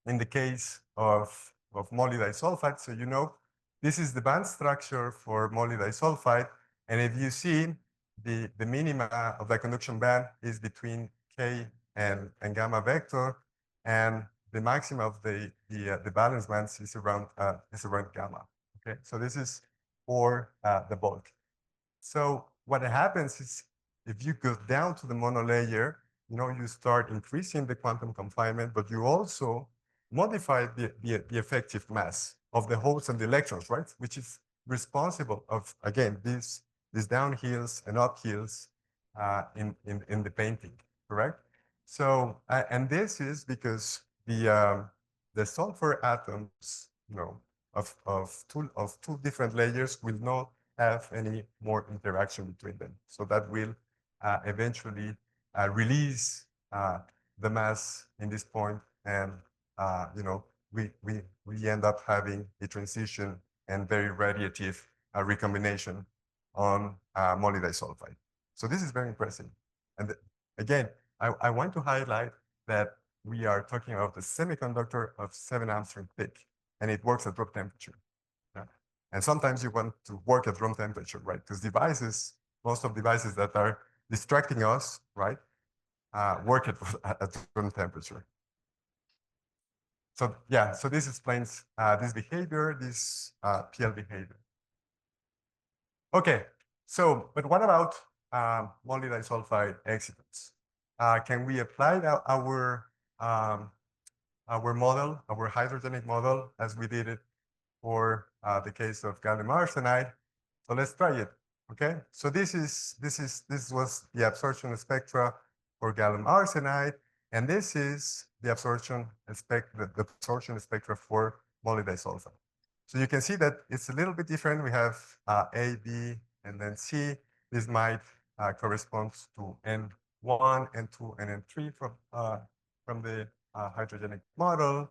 in the case of molybdisulfide? So you know, this is the band structure for molybdisulfide, and if you see the minima of the conduction band is between K and gamma vector, and the maximum of the valence bands is around gamma. Okay, so this is for the bulk. So what happens is, if you go down to the monolayer, you know, you start increasing the quantum confinement, but you also modify the effective mass of the holes and the electrons, right? Which is responsible of, again, these downhills and uphills in the painting, correct? So, and this is because the sulfur atoms, of two different layers will not have any more interaction between them. So that will eventually release the mass in this point, and we end up having a transition and very radiative recombination on molybdisulfide. So this is very impressive. And again, I want to highlight that we are talking about the semiconductor of 7 angstrom thick, and it works at room temperature. Yeah? And sometimes you want to work at room temperature, right? Because most of devices that are distracting us, right, work at room temperature. So yeah, so this explains this behavior, this PL behavior. Okay, so, but what about molybdisulfide excitons? Can we apply our model, our hydrogenic model, as we did it for the case of gallium arsenide? So let's try it. Okay, so this was the absorption spectra for gallium arsenide, and this is the absorption spectra for molybdisulfide. So you can see that it's a little bit different. We have A, B, and then C. This might correspond to N1, N2, and N3 from the hydrogenic model.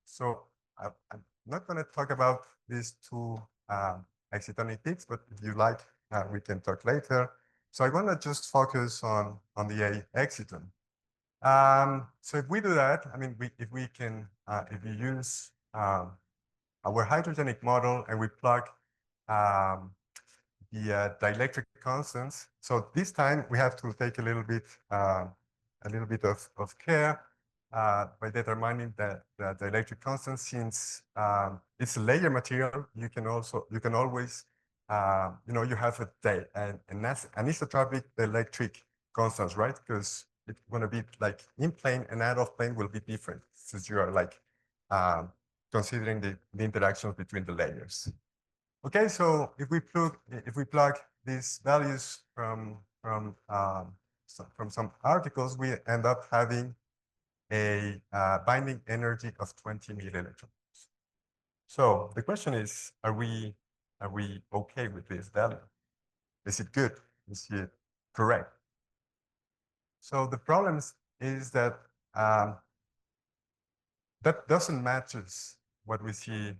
So I'm not going to talk about these two excitonic peaks, but if you like, we can talk later. So I want to just focus on the A exciton. So if we do that, I mean, if we use our hydrogenic model and we plug the dielectric constants. So this time we have to take a little bit of care by determining the dielectric constant. Since it's a layer material, you can always you have an isotropic dielectric constants, right? Because it's going to be like in plane and out of plane will be different, since you are like considering the interactions between the layers. Okay, so if we plug these values from some articles, we end up having a binding energy of 20 millielectrons. So the question is, are we okay with this value? Is it good? Is it correct? So the problem is that that doesn't matches what we see,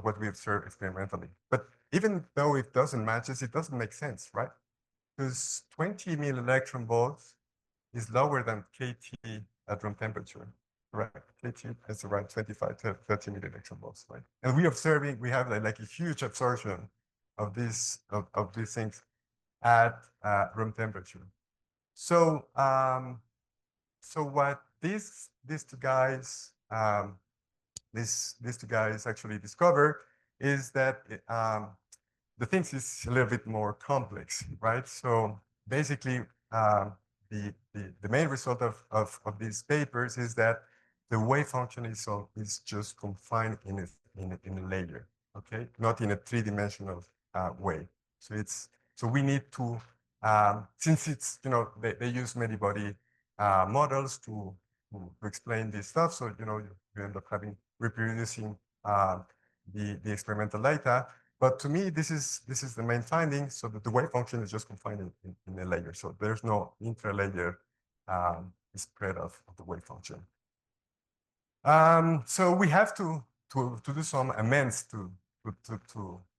what we observe experimentally. But even though it doesn't matches, it doesn't make sense, right? Because 20 millielectron volts is lower than KT at room temperature, right? KT is around 25 to 30 millielectron volts, right? And we have like a huge absorption of these things at room temperature. So so what these two guys actually discovered is that the things is a little bit more complex, right? So basically, the main result of these papers is that the wave function is just confined in a layer, okay, not in a three-dimensional way. So we need to since it's they use many body models to explain this stuff. So you end up reproducing the experimental data. But to me, this is the main finding. So that the wave function is just confined in a layer. So there's no intra-layer spread of the wave function. So we have to do some amends to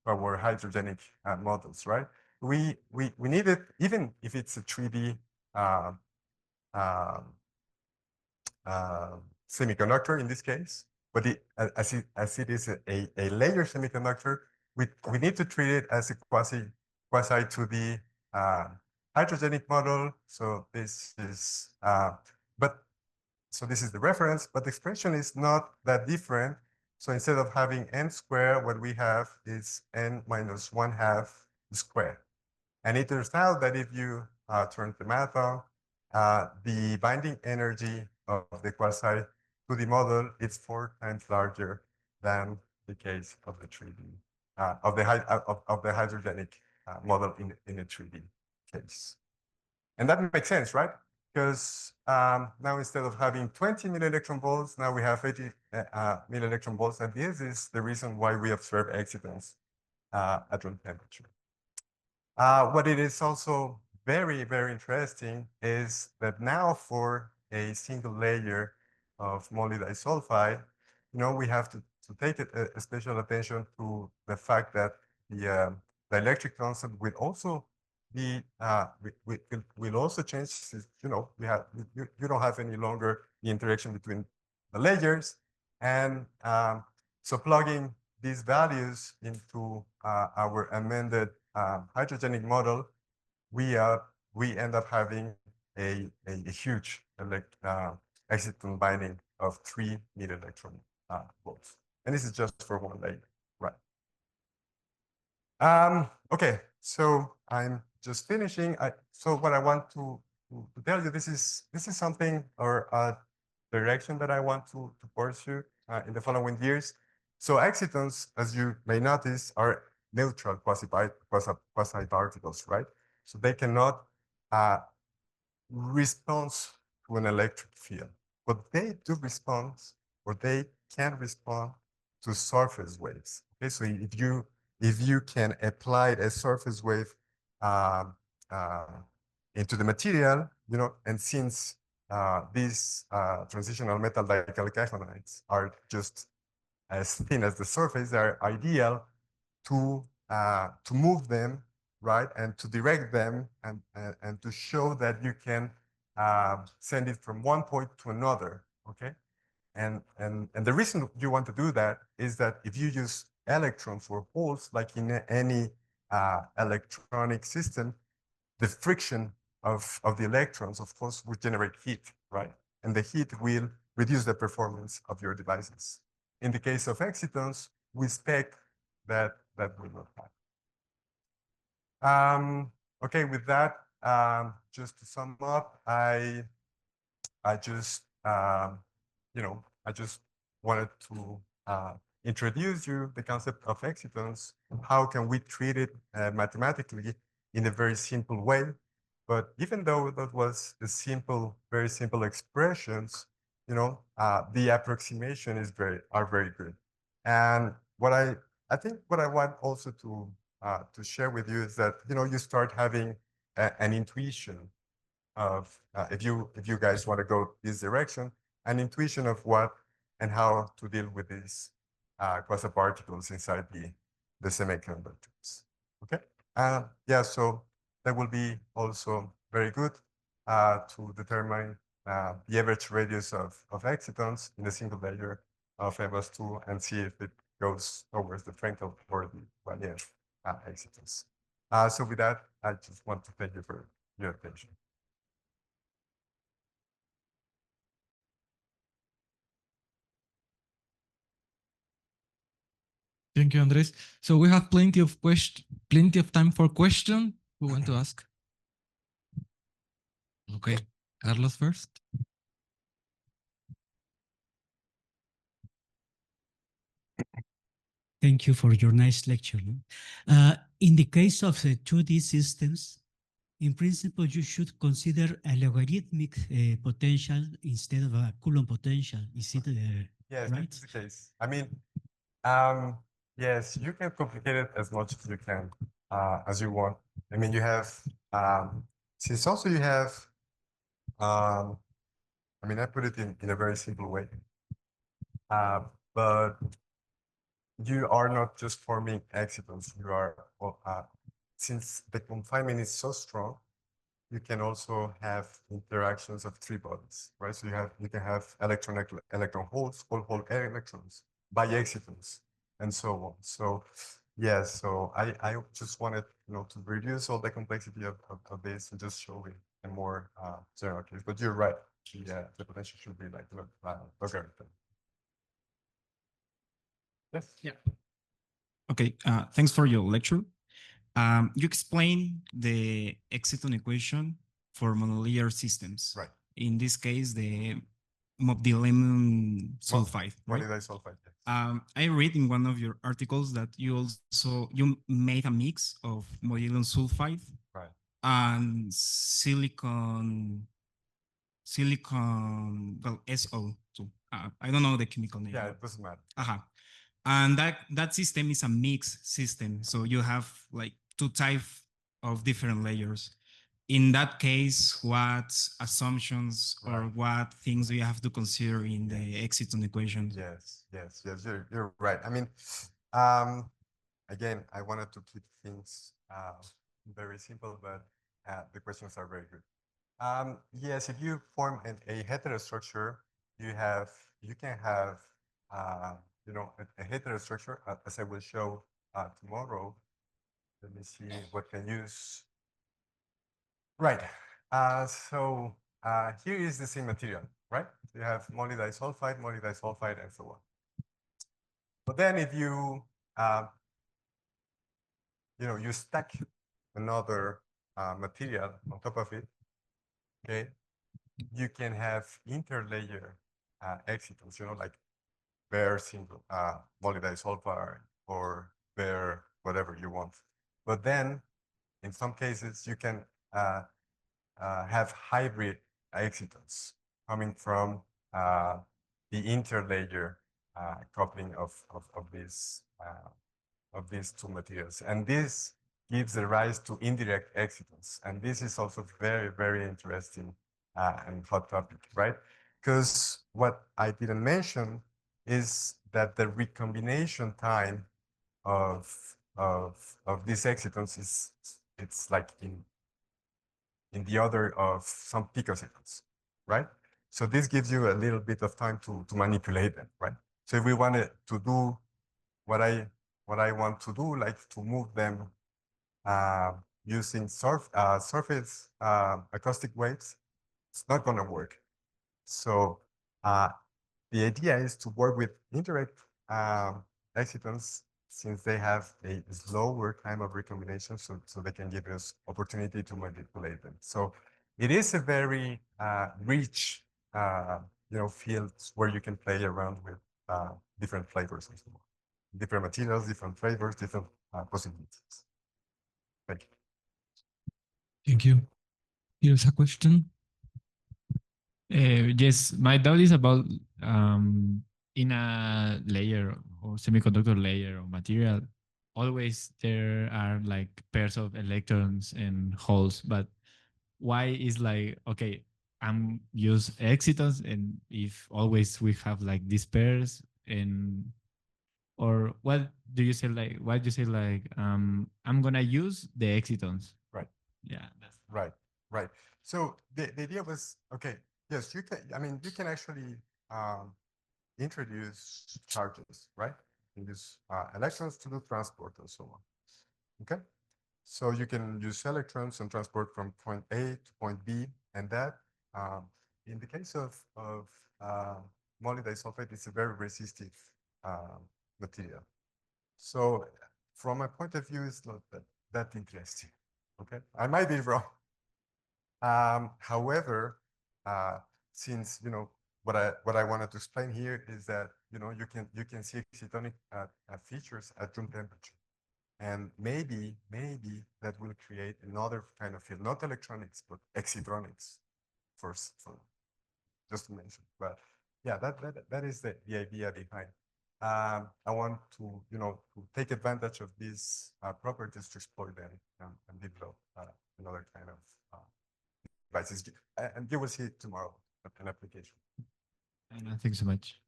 our hydrogenic models, right? We need it, even if it's a 3D semiconductor in this case, but as it is a layer semiconductor, we need to treat it as a quasi 2D hydrogenic model. So this is this is the reference, but the expression is not that different. So instead of having n squared, what we have is n minus 1/2 squared. And it turns out that if you turn the math on, the binding energy of the quasi 2D model is 4 times larger than the case of the 3D of the hydrogenic model in a 3D case. And that makes sense, right? Because now instead of having 20 millielectron volts, now we have 80 millielectron volts. And this is the reason why we observe excitons at room temperature. What it is also very, very interesting is that now for a single layer of moly disulfide, we have to take a special attention to the fact that the electric constant will also be will also change. You don't have any longer the interaction between the layers, and so plugging these values into our amended hydrogenic model, we end up having a huge exciton binding of 3 millielectron volts, and this is just for one layer, right? Okay, so I'm just finishing. So what I want to tell you, this is something or a direction that I want to pursue in the following years. So excitons, as you may notice, are neutral quasi-particles, right? So they cannot respond to an electric field, but they do respond, or they can respond to surface waves. Okay, so if you can apply a surface wave into the material, and since these transitional metal dicalcahonides are just as thin as the surface, they're ideal to move them, right, and to direct them, and to show that you can send it from one point to another. Okay, and the reason you want to do that is that if you use electrons or holes, like in any electronic system, the friction of the electrons, of course, would generate heat, right? And the heat will reduce the performance of your devices. In the case of excitons, we expect that will not happen. Okay, with that, just to sum up, I just wanted to introduce you the concept of excitons. How can we treat it mathematically in a very simple way? But even though that was a very simple expressions, the approximation are very good. And I think what I want also to share with you is that you start having an intuition of if you guys want to go this direction, an intuition of what and how to deal with these quasi-particles inside the semiconductors. Okay, yeah, so that will be also very good to determine the average radius of excitons in a single layer of MS2 and see if it goes towards the Frankel or the Vallier excitons. So with that, I just want to thank you for your attention. Thank you, Andres. So we have plenty of time for questions. Who want to ask? Okay, Carlos first. Thank you for your nice lecture. In the case of the 2D systems, in principle, you should consider a logarithmic potential instead of a Coulomb potential. Is it yes, right? That's the case. I mean, yes, you can complicate it as much as you can, as you want. I mean, you have, since also you have, I mean, I put it in a very simple way, but you are not just forming excitons. You are, since the confinement is so strong, you can also have interactions of 3 bodies, right? So you can have electron holes, hole electrons, bi-excitons, and so on. So yes, so I just wanted to reduce all the complexity of this and just show it in more general case. But you're right, the potential should be like logarithm. Yes. Yeah. Okay. Thanks for your lecture. You explained the exciton equation for monolayer systems. Right. In this case, the molybdenum sulfide. Right? Molybdenum sulfide. Yes. I read in one of your articles that you made a mix of molybdenum sulfide right. and silicon, well, SO. So I don't know the chemical name. Yeah, it doesn't matter. And that system is a mixed system. So you have like two types of different layers. In that case, what assumptions or what things do you have to consider in the exciton equation? Yes, you're right. I mean, again, I wanted to keep things very simple, but the questions are very good. Yes, if you form a heterostructure, you can have a heterostructure, as I will show tomorrow. Let me see what can use. Right. So here is the same material, right? You have molybdisulfide, and so on. But then if you you stack another material on top of it, okay, you can have interlayer excitons, like bare single molybdisulfide or bare whatever you want. But then in some cases you can have hybrid excitons coming from the interlayer coupling of these two materials. And this gives the rise to indirect excitons. And this is also very, very interesting and hot topic, right? Because what I didn't mention is that the recombination time of these excitons it's like in the order of some picoseconds, right? So this gives you a little bit of time to manipulate them, right? So if we wanted to do what I want to do, like to move them using surface acoustic waves, it's not going to work. So the idea is to work with indirect excitons, since they have a slower time of recombination, so they can give us opportunity to manipulate them. So it is a very rich fields where you can play around with different flavors and so on. Different materials, different flavors, different possibilities. Thank you. Thank you. Here's a question. Yes, my doubt is about in a layer or semiconductor layer or material, always there are like pairs of electrons and holes, but why is like, okay, I'm use excitons, and if always we have like these pairs, and or what do you say, like why do you say like I'm gonna use the excitons? Right. Yeah. Right. So the idea was, okay, yes, you can, I mean, you can actually introduce charges, right? You use electrons to do transport and so on. Okay. So you can use electrons and transport from point A to point B, and that, in the case of molybdisulfide, it's a very resistive material. So from my point of view, it's not that interesting. Okay, I might be wrong. However, since what I wanted to explain here is that you can see excitonic features at room temperature. And maybe that will create another kind of field, not electronics, but excitronics, for just to mention. But yeah, that is the idea behind. I want to to take advantage of these properties to exploit them and develop another kind of devices. And you will see tomorrow an application. Thanks so much.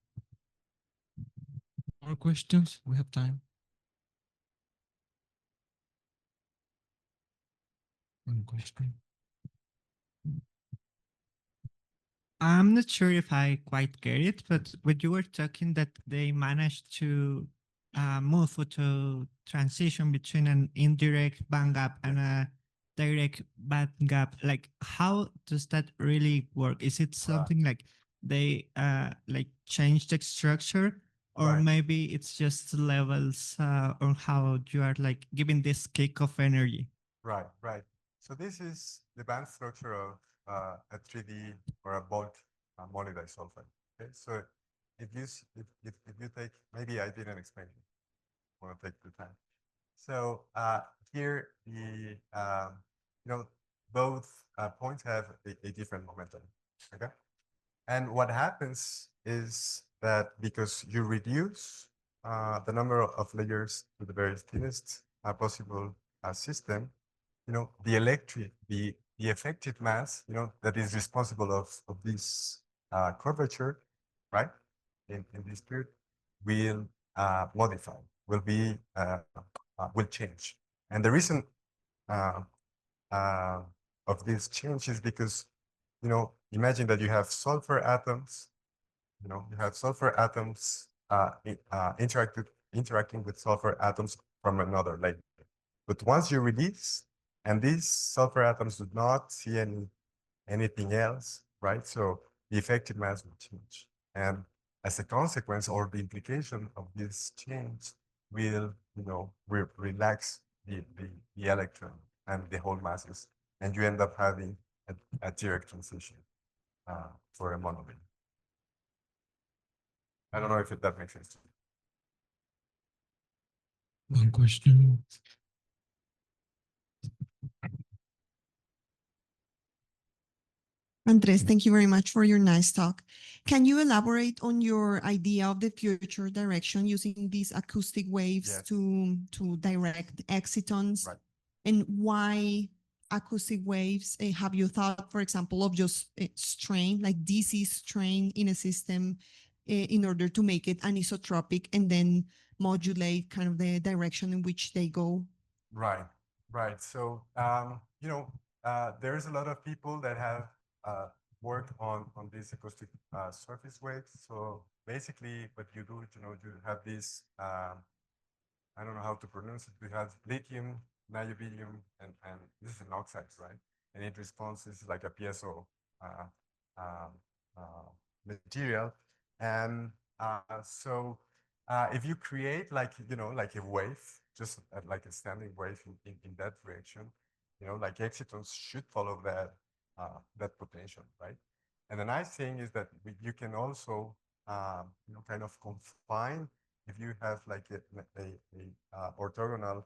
More questions? We have time. One question. I'm not sure if I quite get it, but when you were talking that they managed to move to transition between an indirect band gap and a direct band gap, like how does that really work? Is it something like they like change the structure, or maybe it's just levels on how you are like giving this kick of energy? Right. So this is the band structure of a 3D or a bulk molybdisulfide. Okay, so if you take, maybe I didn't explain it. I want to take the time. So here the both points have a different momentum. Okay. And what happens is that because you reduce the number of layers to the very thinnest possible system, the effective mass, that is responsible of this curvature, right? In this period, will modify, will change. And the reason of this change is because, imagine that you have sulfur atoms, interacting with sulfur atoms from another layer. But once you release, and these sulfur atoms do not see anything else, right? So the effective mass will change. And as a consequence, or the implication of this change will, relax the electron and the whole masses. And you end up having a direct transition for a monolayer. I don't know if that makes sense. One question. Andres, thank you very much for your nice talk. Can you elaborate on your idea of the future direction using these acoustic waves to direct excitons? Right. And why acoustic waves? Have you thought, for example, of just strain, like DC strain in a system in order to make it anisotropic and then modulate kind of the direction in which they go? Right, right. So, there's a lot of people that have worked on these acoustic surface waves. So basically what you do, you have this, I don't know how to pronounce it. You have lithium, niobium, and this is an oxide, right? And it responds, this is like a piezo material. And so if you create like a wave, just like a standing wave in that direction, like excitons should follow that potential, right? And the nice thing is that you can also kind of confine, if you have like a orthogonal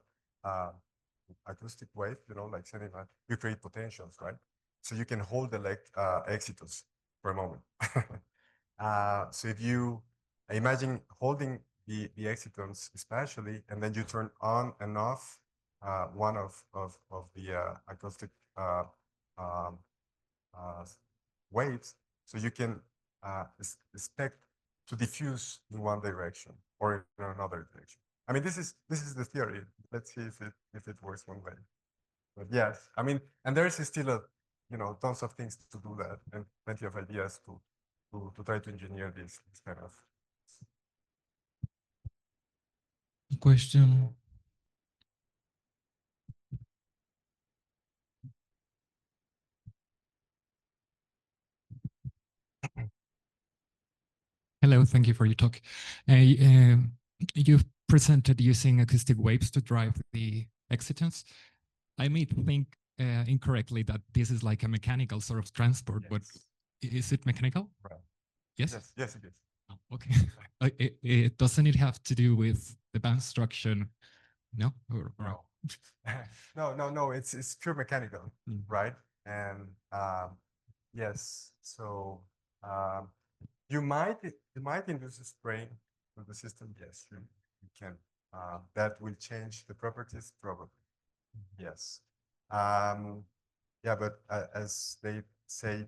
acoustic wave, like sending you create potentials, right? So you can hold the excitons for a moment. So if you imagine holding the excitons especially, and then you turn on and off one of the acoustic waves, so you can expect to diffuse in one direction or in another direction. I mean, this is the theory. Let's see if it works one way. But yes, I mean, and there's still tons of things to do that, and plenty of ideas to try to engineer this kind of. Question. Hello, thank you for your talk. You've presented using acoustic waves to drive the excitons. I may think incorrectly that this is like a mechanical sort of transport, but is it mechanical? Right. Yes? Yes, it is. Oh, okay. Doesn't it have to do with the band structure? No? No, it's pure mechanical, right? And yes, so you might induce a strain to the system. Yes, you can. That will change the properties, probably. Yes. Yeah, but as they say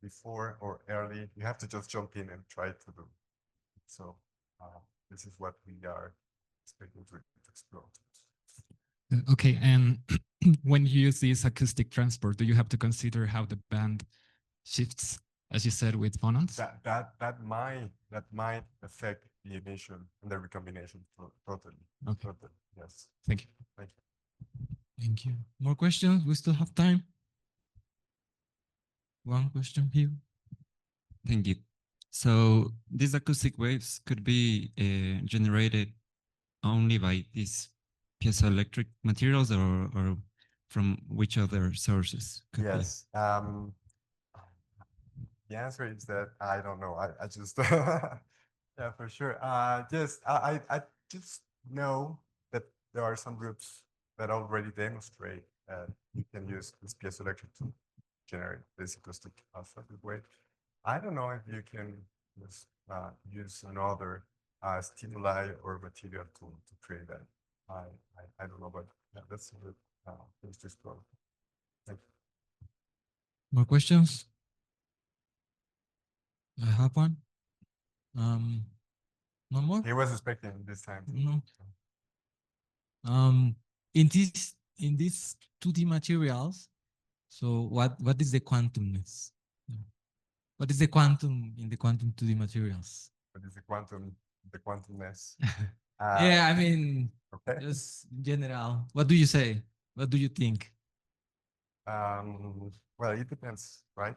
before or early, you have to just jump in and try to do. So this is what we are expecting to explore. Okay, and when you use this acoustic transport, do you have to consider how the band shifts, as you said, with phonons? That might affect the emission and the recombination totally. Okay. Totally, yes. Thank you. Thank you. Thank you. More questions? We still have time. One question here. Thank you. So these acoustic waves could be generated only by these piezoelectric materials, or from which other sources? Yes. The answer is that I don't know. I just yeah, for sure. I just know that there are some groups that already demonstrate you can use this piezoelectric to generate this acoustic circuit wave. I don't know if you can use another stimuli or material to create that. I don't know, but yeah, that's a good things to explore. Thank you. More questions? I have one. No more? He was expecting this time. No. In these 2D materials, so what is the quantumness? What is the quantum in the quantum 2D materials? What is the quantumness? Yeah, I mean, okay. just in general. What do you say? What do you think? Well, it depends, right?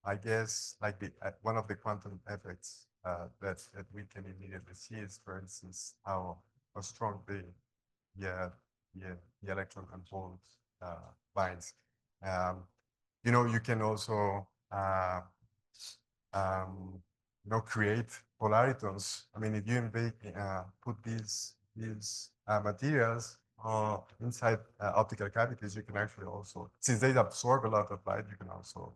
I guess like one of the quantum effects that we can immediately see is, for instance, how strong the electron and hole binds. You know, you can also create polaritons. I mean, if you put these materials inside optical cavities, you can actually also, since they absorb a lot of light, you can also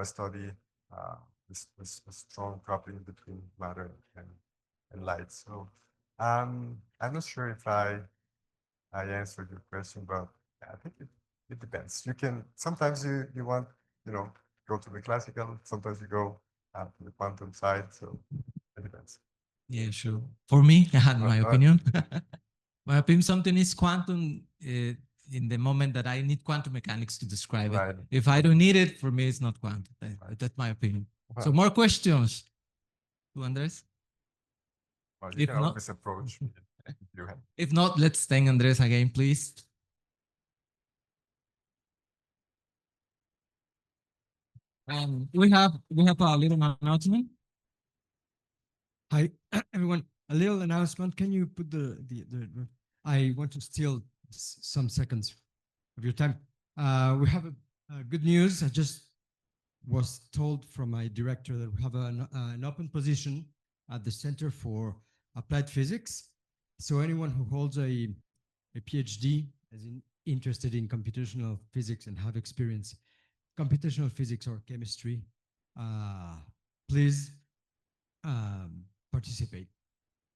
study this strong coupling between matter and light. So I'm not sure if I answered your question, but I think it depends. You can sometimes you want go to the classical, sometimes you go to the quantum side. So it depends. Yeah, sure. For me, my opinion, something is quantum in the moment that I need quantum mechanics to describe it. If I don't need it, for me, it's not quantum. That's my opinion. So more questions to Andres? Well, you can always approach me if you have. If not, let's thank Andres again, please. We have a little announcement. Hi, everyone. A little announcement. Can you put I want to steal some seconds of your time. We have a good news. I just was told from my director that we have an open position at the Center for Applied Physics. So anyone who holds a PhD is interested in computational physics and have experience computational physics or chemistry, please participate.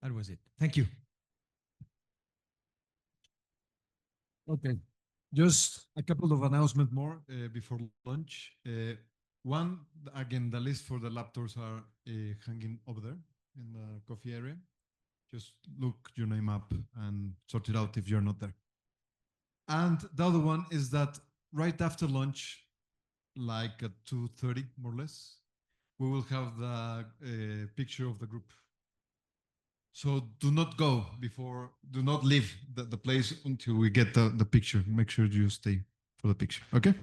That was it. Thank you. Okay, just a couple of announcements more before lunch. One, again, the list for the laptops are hanging over there in the coffee area. Just look your name up and sort it out if you're not there. And the other one is that right after lunch, like at 2:30 more or less, we will have the picture of the group. So do not go before, do not leave the place until we get the picture. Make sure you stay for the picture, okay?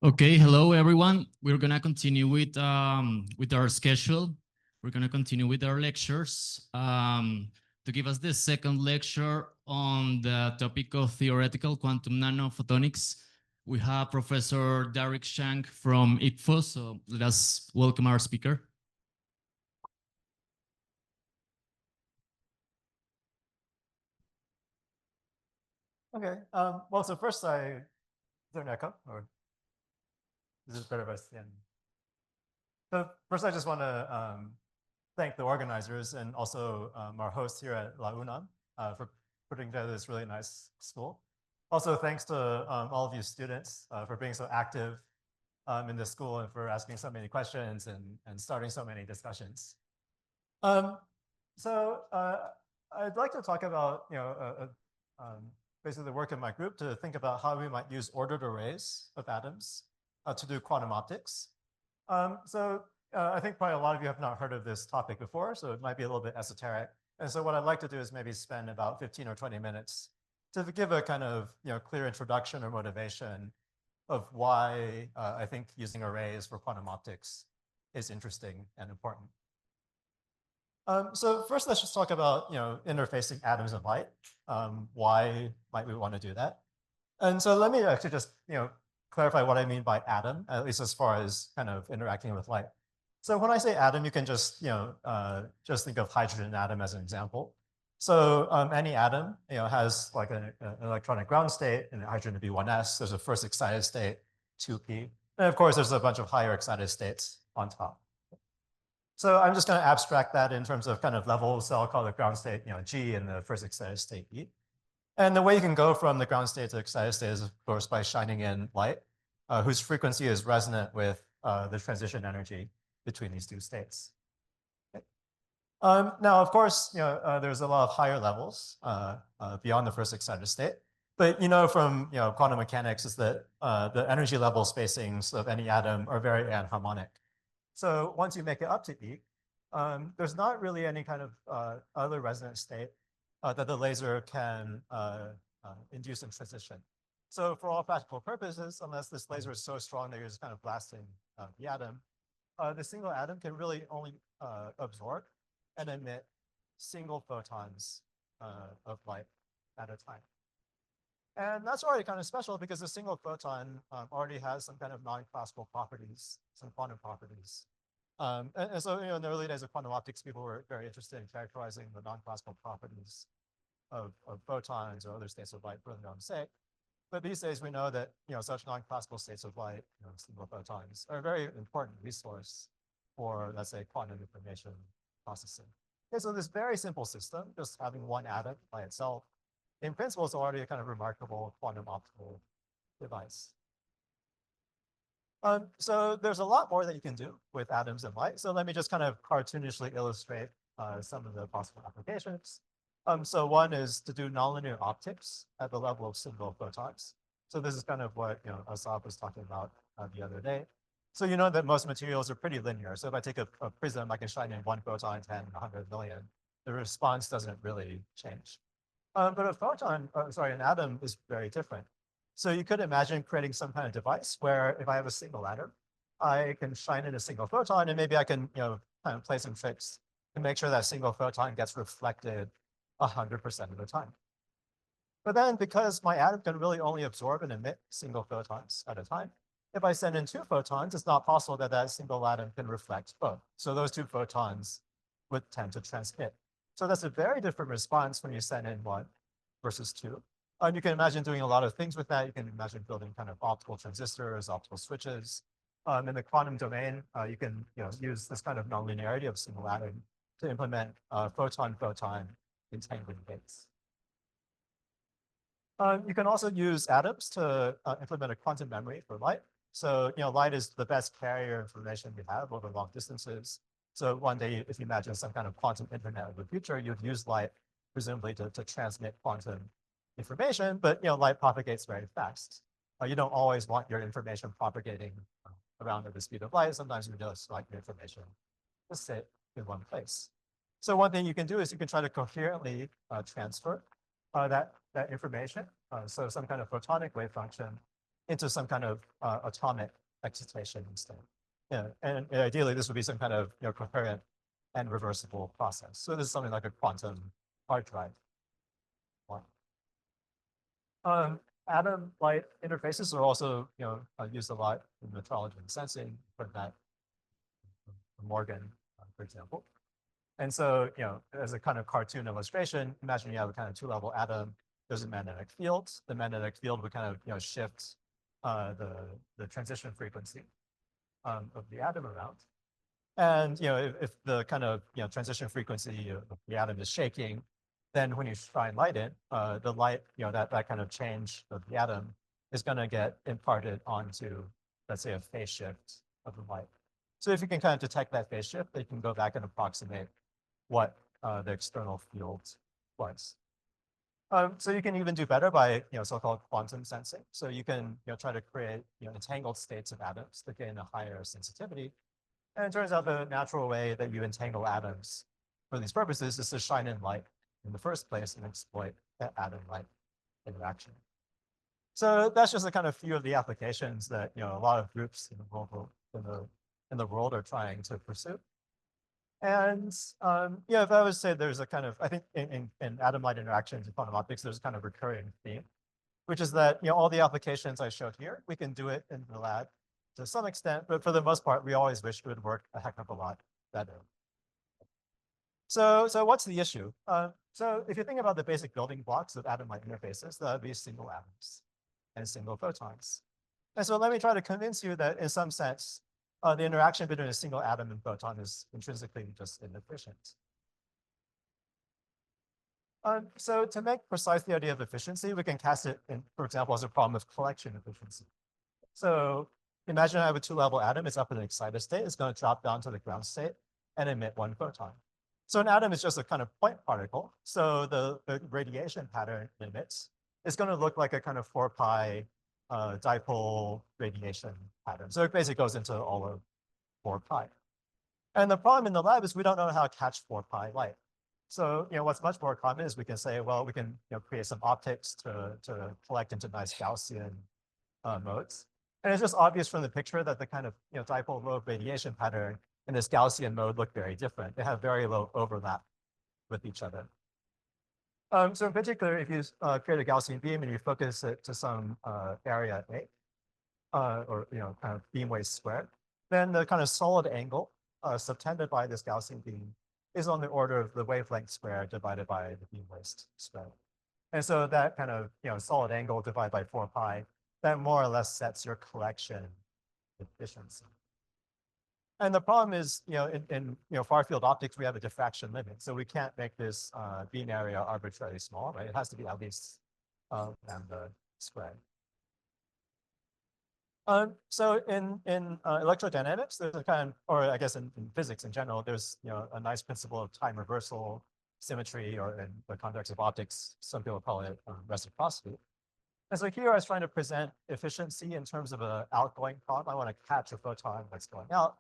Okay, hello everyone. We're gonna continue with our schedule. We're gonna continue with our lectures. To give us the second lecture on the topic of theoretical quantum nanophotonics, we have Professor Darrick Chang from ICFO. So let us welcome our speaker. Okay. Well, so first is there an echo or is it better if I stand? So first I just want to thank the organizers and also our host here at La UNAM for putting together this really nice school. Also, thanks to all of you students for being so active in this school and for asking so many questions and starting so many discussions. So I'd like to talk about basically the work in my group to think about how we might use ordered arrays of atoms to do quantum optics. I think probably a lot of you have not heard of this topic before, so it might be a little bit esoteric. And so what I'd like to do is maybe spend about 15 or 20 minutes to give a kind of clear introduction or motivation of why I think using arrays for quantum optics is interesting and important. So first, let's just talk about interfacing atoms and light. Why might we want to do that? And so let me actually just clarify what I mean by atom, at least as far as kind of interacting with light. So when I say atom, you can just think of hydrogen atom as an example. So any atom, has like an electronic ground state and the hydrogen to be 1s. There's a first excited state, 2p. And of course, there's a bunch of higher excited states on top. So I'm just going to abstract that in terms of kind of levels. So I'll call the ground state, G, and the first excited state, E. And the way you can go from the ground state to excited state is, of course, by shining in light, whose frequency is resonant with the transition energy between these two states. Now, of course, there's a lot of higher levels beyond the first excited state. But from quantum mechanics is that the energy level spacings of any atom are very anharmonic. So once you make it up to E, there's not really any kind of other resonant state that the laser can induce in transition. So for all practical purposes, unless this laser is so strong that you're just kind of blasting the atom, the single atom can really only absorb and emit single photons of light at a time. And that's already kind of special because a single photon already has some kind of non-classical properties, some quantum properties. And so in the early days of quantum optics, people were very interested in characterizing the non-classical properties of photons or other states of light for their own sake. But these days we know that such non-classical states of light, single photons, are a very important resource for, let's say, quantum information processing. Okay, so this very simple system, just having one atom by itself, in principle, is already a kind of remarkable quantum optical device. So there's a lot more that you can do with atoms and light. So let me just kind of cartoonishly illustrate some of the possible applications. So one is to do nonlinear optics at the level of single photons. So this is kind of what Asaf was talking about the other day. So you know that most materials are pretty linear. So if I take a prism, I can shine in 1 photon, 10, 100 million. The response doesn't really change. But a photon, an atom is very different. So you could imagine creating some kind of device where if I have a single atom, I can shine in a single photon, and maybe I can kind of play some tricks to make sure that single photon gets reflected 100% of the time. But then because my atom can really only absorb and emit single photons at a time, if I send in 2 photons, it's not possible that that single atom can reflect both. So those 2 photons would tend to transmit. So that's a very different response when you send in 1 versus 2. You can imagine doing a lot of things with that. You can imagine building kind of optical transistors, optical switches. In the quantum domain, you can use this kind of nonlinearity of single atom to implement photon-photon entangling gates. You can also use atoms to implement a quantum memory for light. So light is the best carrier information we have over long distances. So one day, if you imagine some kind of quantum internet of the future, you'd use light presumably to transmit quantum information, but light propagates very fast. You don't always want your information propagating around at the speed of light. Sometimes you just like your information to sit in one place. So one thing you can do is you can try to coherently transfer that information, so some kind of photonic wave function, into some kind of atomic excitation instead. And ideally, this would be some kind of coherent and reversible process. So this is something like a quantum hard drive. Atom-light interfaces are also used a lot in metrology and sensing, for that Morgan, for example. And so, as a kind of cartoon illustration, imagine you have a kind of 2-level atom. There's a magnetic field. The magnetic field would kind of shift the transition frequency of the atom around. And if the kind of transition frequency of the atom is shaking, then when you shine light in, the light, that kind of change of the atom is going to get imparted onto, let's say, a phase shift of the light. So if you can kind of detect that phase shift, then you can go back and approximate what the external field was. So you can even do better by so-called quantum sensing. So you can try to create entangled states of atoms that gain a higher sensitivity. And it turns out the natural way that you entangle atoms for these purposes is to shine in light in the first place and exploit that atom-light interaction. So that's just a kind of few of the applications that a lot of groups in the world are trying to pursue. And if I would say there's a kind of, I think in atom-light interactions in quantum optics, there's a kind of recurring theme, which is that all the applications I showed here, we can do it in the lab to some extent, but for the most part, we always wish it would work a heck of a lot better. So what's the issue? So if you think about the basic building blocks of atom-like interfaces, that would be single atoms and single photons. And so let me try to convince you that in some sense, the interaction between a single atom and photon is intrinsically just inefficient. So to make precise the idea of efficiency, we can cast it in, for example, as a problem of collection efficiency. So imagine I have a two-level atom. It's up in an excited state. It's going to drop down to the ground state and emit one photon. So an atom is just a kind of point particle. So the radiation pattern it emits is going to look like a kind of 4 pi dipole radiation pattern. So it basically goes into all of 4 pi. And the problem in the lab is we don't know how to catch 4 pi light. So what's much more common is we can say, well, we can create some optics to collect into nice Gaussian modes. And it's just obvious from the picture that the kind of dipole lobe radiation pattern in this Gaussian mode look very different. They have very low overlap with each other. So in particular, if you create a Gaussian beam and you focus it to some area A, or kind of beam weight squared, then the kind of solid angle subtended by this Gaussian beam is on the order of the wavelength squared divided by the beam waist squared. And so that kind of solid angle divided by 4 pi, that more or less sets your collection efficiency. And the problem is, in far field optics, we have a diffraction limit. So we can't make this beam area arbitrarily small, right? It has to be at least lambda squared. So in electrodynamics, there's a kind of, or I guess in physics in general, there's a nice principle of time reversal symmetry, or in the context of optics, some people call it reciprocity. And so here I was trying to present efficiency in terms of an outgoing problem. I want to catch a photon that's going out.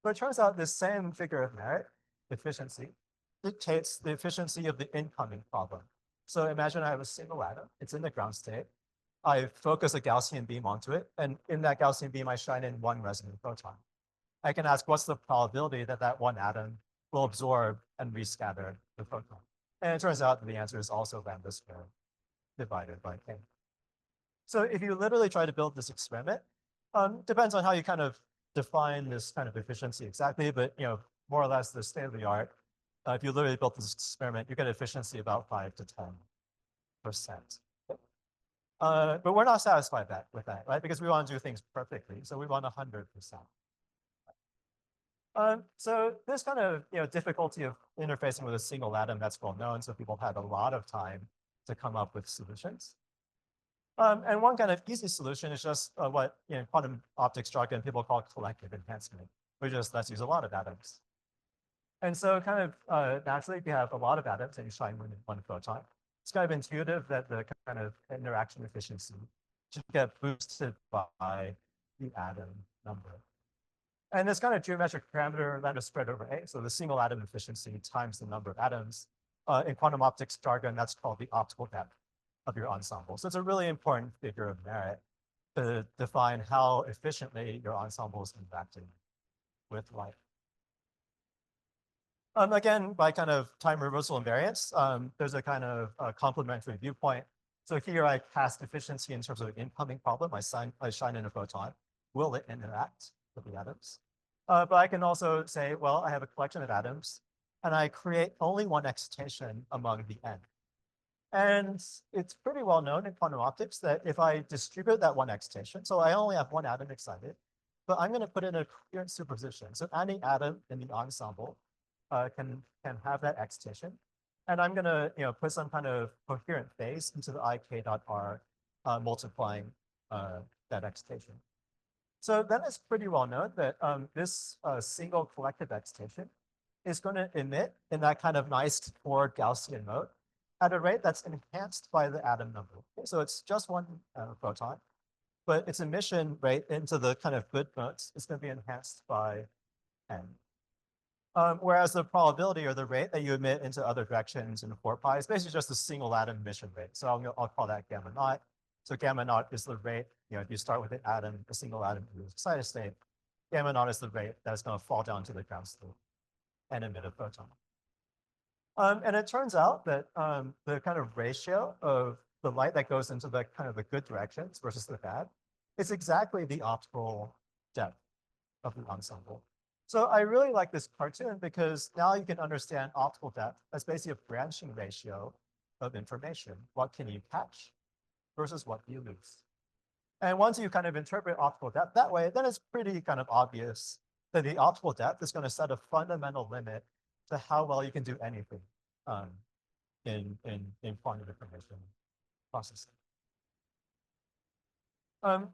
But it turns out this same figure of merit, efficiency, dictates the efficiency of the incoming problem. So imagine I have a single atom. It's in the ground state. I focus a Gaussian beam onto it. And in that Gaussian beam, I shine in one resonant photon. I can ask, what's the probability that that one atom will absorb and rescatter the photon? And it turns out that the answer is also lambda squared divided by k. So if you literally try to build this experiment, depends on how you kind of define this kind of efficiency exactly, but more or less the state of the art. If you literally built this experiment, you get efficiency about 5 to 10%. But we're not satisfied with that, right? Because we want to do things perfectly, so we want 100%. So this kind of difficulty of interfacing with a single atom, that's well known. So people have had a lot of time to come up with solutions. And one kind of easy solution is just what in quantum optics jargon people call collective enhancement, which is let's use a lot of atoms. And so kind of naturally, if you have a lot of atoms and you shine one photon, it's kind of intuitive that the kind of interaction efficiency should get boosted by the atom number. And this kind of geometric parameter that is spread over A, so the single atom efficiency times the number of atoms. In quantum optics jargon, that's called the optical depth of your ensemble. So it's a really important figure of merit to define how efficiently your ensemble is interacting with light. Again, by kind of time reversal invariance, there's a kind of complementary viewpoint. So here I cast efficiency in terms of an incoming problem. I shine in a photon. Will it interact with the atoms? But I can also say, well, I have a collection of atoms, and I create only one excitation among the n. And it's pretty well known in quantum optics that if I distribute that one excitation, so I only have one atom excited, but I'm going to put in a coherent superposition. So any atom in the ensemble can have that excitation. And I'm going to put some kind of coherent phase into the ik.r multiplying that excitation. So then it's pretty well known that this single collective excitation is going to emit in that kind of nice forward Gaussian mode at a rate that's enhanced by the atom number. Okay, so it's just one photon, but its emission rate into the kind of good modes is going to be enhanced by n. Whereas the probability or the rate that you emit into other directions in 4 pi is basically just a single atom emission rate. So I'll call that gamma naught. So gamma naught is the rate, if you start with an atom, a single atom in the excited state, gamma naught is the rate that's going to fall down to the ground state and emit a photon. And it turns out that the kind of ratio of the light that goes into the kind of the good directions versus the bad is exactly the optical depth of the ensemble. So I really like this cartoon because now you can understand optical depth as basically a branching ratio of information. What can you catch versus what do you lose? And once you kind of interpret optical depth that way, then it's pretty kind of obvious that the optical depth is going to set a fundamental limit to how well you can do anything in quantum information processing.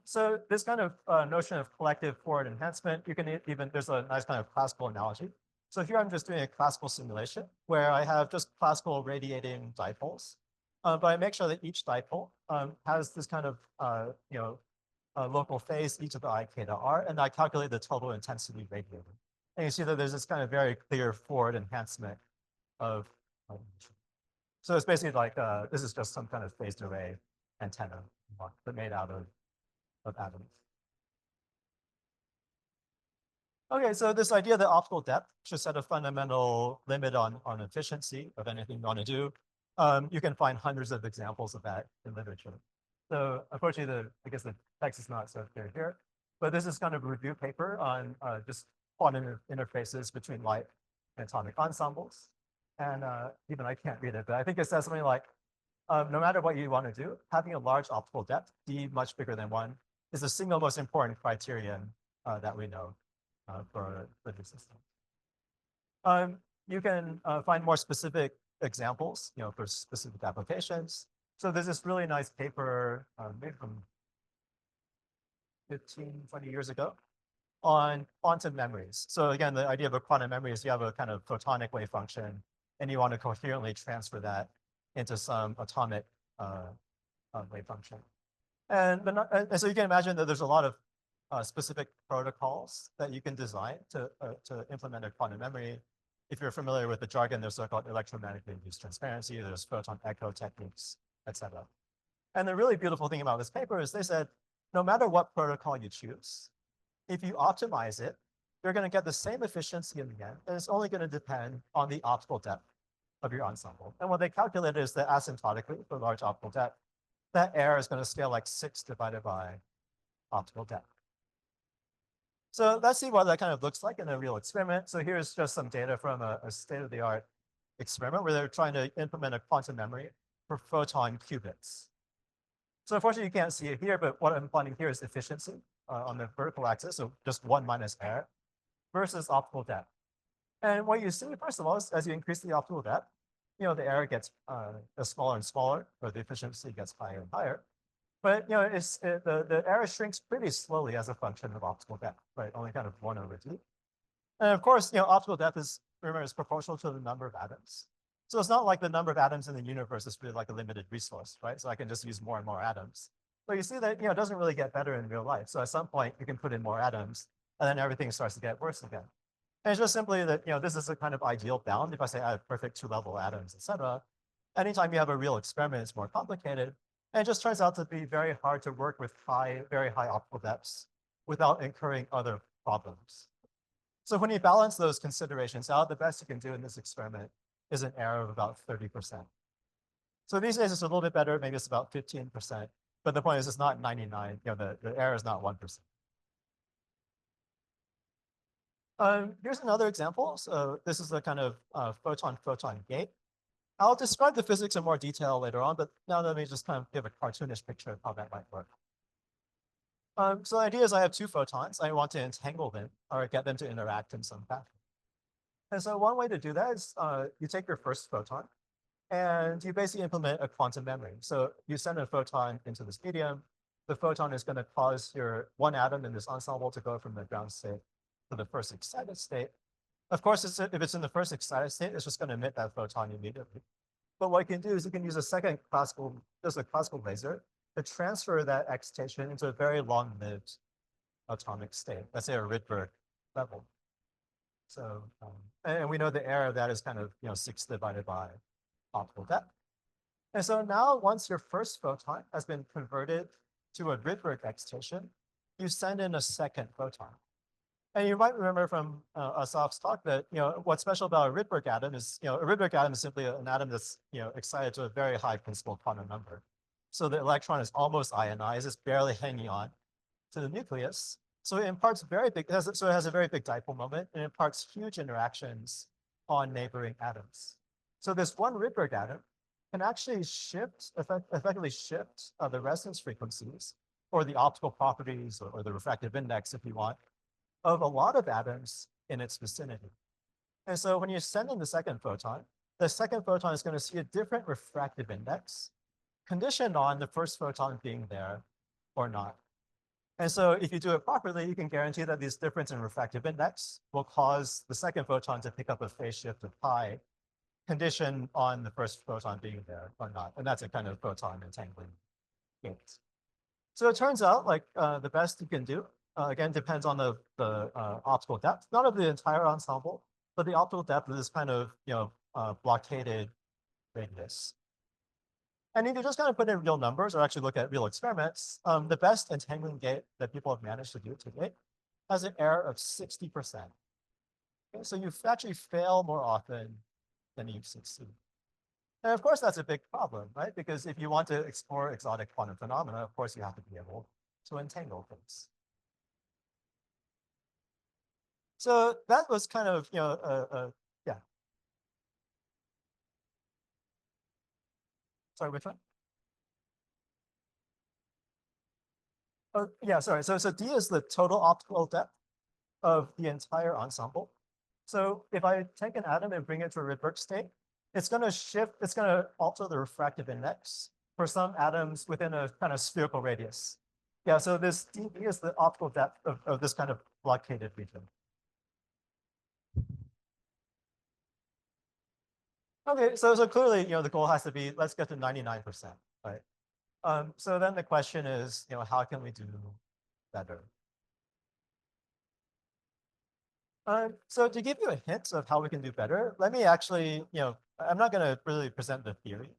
So this kind of notion of collective forward enhancement, you can even, there's a nice kind of classical analogy. So here I'm just doing a classical simulation where I have just classical radiating dipoles, but I make sure that each dipole has this kind of, local phase, each of the I, K to R, and I calculate the total intensity radiated. And you see that there's this kind of very clear forward enhancement of, so it's basically like, this is just some kind of phased array antenna that made out of atoms. Okay, so this idea that optical depth should set a fundamental limit on efficiency of anything you want to do, you can find hundreds of examples of that in literature. So unfortunately, I guess the text is not so clear here, but this is kind of a review paper on just quantum interfaces between light and atomic ensembles. And even I can't read it, but I think it says something like, no matter what you want to do, having a large optical depth, d much bigger than 1, is the single most important criterion that we know for the system. You can find more specific examples, for specific applications. So there's this really nice paper made from 15, 20 years ago on quantum memories. So again, the idea of a quantum memory is you have a kind of photonic wave function, and you want to coherently transfer that into some atomic wave function. And so you can imagine that there's a lot of specific protocols that you can design to implement a quantum memory. If you're familiar with the jargon, there's so-called electromagnetically induced transparency, there's photon echo techniques, etc. And the really beautiful thing about this paper is they said, no matter what protocol you choose, if you optimize it, you're going to get the same efficiency in the end, and it's only going to depend on the optical depth of your ensemble. And what they calculated is that asymptotically, for large optical depth, that error is going to scale like 6 divided by optical depth. So let's see what that kind of looks like in a real experiment. So here's just some data from a state-of-the-art experiment where they're trying to implement a quantum memory for photon qubits. So unfortunately, you can't see it here, but what I'm plotting here is efficiency on the vertical axis, so just 1 minus error, versus optical depth. And what you see, first of all, is as you increase the optical depth, the error gets smaller and smaller, or the efficiency gets higher and higher. But the error shrinks pretty slowly as a function of optical depth, right? Only kind of 1/2. And of course, optical depth is, remember, is proportional to the number of atoms. So it's not like the number of atoms in the universe is really like a limited resource, right? So I can just use more and more atoms. But you see that it doesn't really get better in real life. So at some point, you can put in more atoms, and then everything starts to get worse again. And it's just simply that this is a kind of ideal bound. If I say I have perfect 2-level atoms, etc., anytime you have a real experiment, it's more complicated. And it just turns out to be very hard to work with very high optical depths without incurring other problems. So when you balance those considerations out, the best you can do in this experiment is an error of about 30%. So these days it's a little bit better, maybe it's about 15%, but the point is it's not 99, the error is not 1%. Here's another example. So this is a kind of photon-photon gate. I'll describe the physics in more detail later on, but now let me just kind of give a cartoonish picture of how that might work. So the idea is I have 2 photons. I want to entangle them or get them to interact in some fashion. And so one way to do that is you take your first photon and you basically implement a quantum memory. So you send a photon into this medium. The photon is going to cause your one atom in this ensemble to go from the ground state to the first excited state. Of course, if it's in the first excited state, it's just going to emit that photon immediately. But what you can do is you can use a second classical laser to transfer that excitation into a very long-lived atomic state. Let's say a Rydberg level. So, and we know the error of that is kind of 6 divided by optical depth. And so now, once your first photon has been converted to a Rydberg excitation, you send in a second photon. And you might remember from Asaf's talk that what's special about a Rydberg atom is a Rydberg atom is simply an atom that's excited to a very high principal quantum number. So the electron is almost ionized, it's barely hanging on to the nucleus. So it imparts very big, so it has a very big dipole moment and imparts huge interactions on neighboring atoms. So this one Rydberg atom can actually effectively shift the resonance frequencies or the optical properties or the refractive index, if you want, of a lot of atoms in its vicinity. And so when you send in the second photon is going to see a different refractive index conditioned on the first photon being there or not. And so if you do it properly, you can guarantee that this difference in refractive index will cause the second photon to pick up a phase shift of pi conditioned on the first photon being there or not. And that's a kind of photon entangling gate. So it turns out like the best you can do, again, depends on the optical depth, not of the entire ensemble, but the optical depth of this kind of, blockaded radius. And if you just kind of put in real numbers or actually look at real experiments, the best entangling gate that people have managed to do to date has an error of 60%. Okay, so you actually fail more often than you succeed. And of course, that's a big problem, right? Because if you want to explore exotic quantum phenomena, of course, you have to be able to entangle things. So that was kind of, yeah. Sorry, which one? Oh, yeah, sorry. So D is the total optical depth of the entire ensemble. So if I take an atom and bring it to a Rydberg state, it's going to shift, it's going to alter the refractive index for some atoms within a kind of spherical radius. Yeah, so this dB is the optical depth of this kind of blockaded region. Okay, so clearly, the goal has to be, let's get to 99%, right? So then the question is, how can we do better? So to give you a hint of how we can do better, let me actually, I'm not going to really present the theory,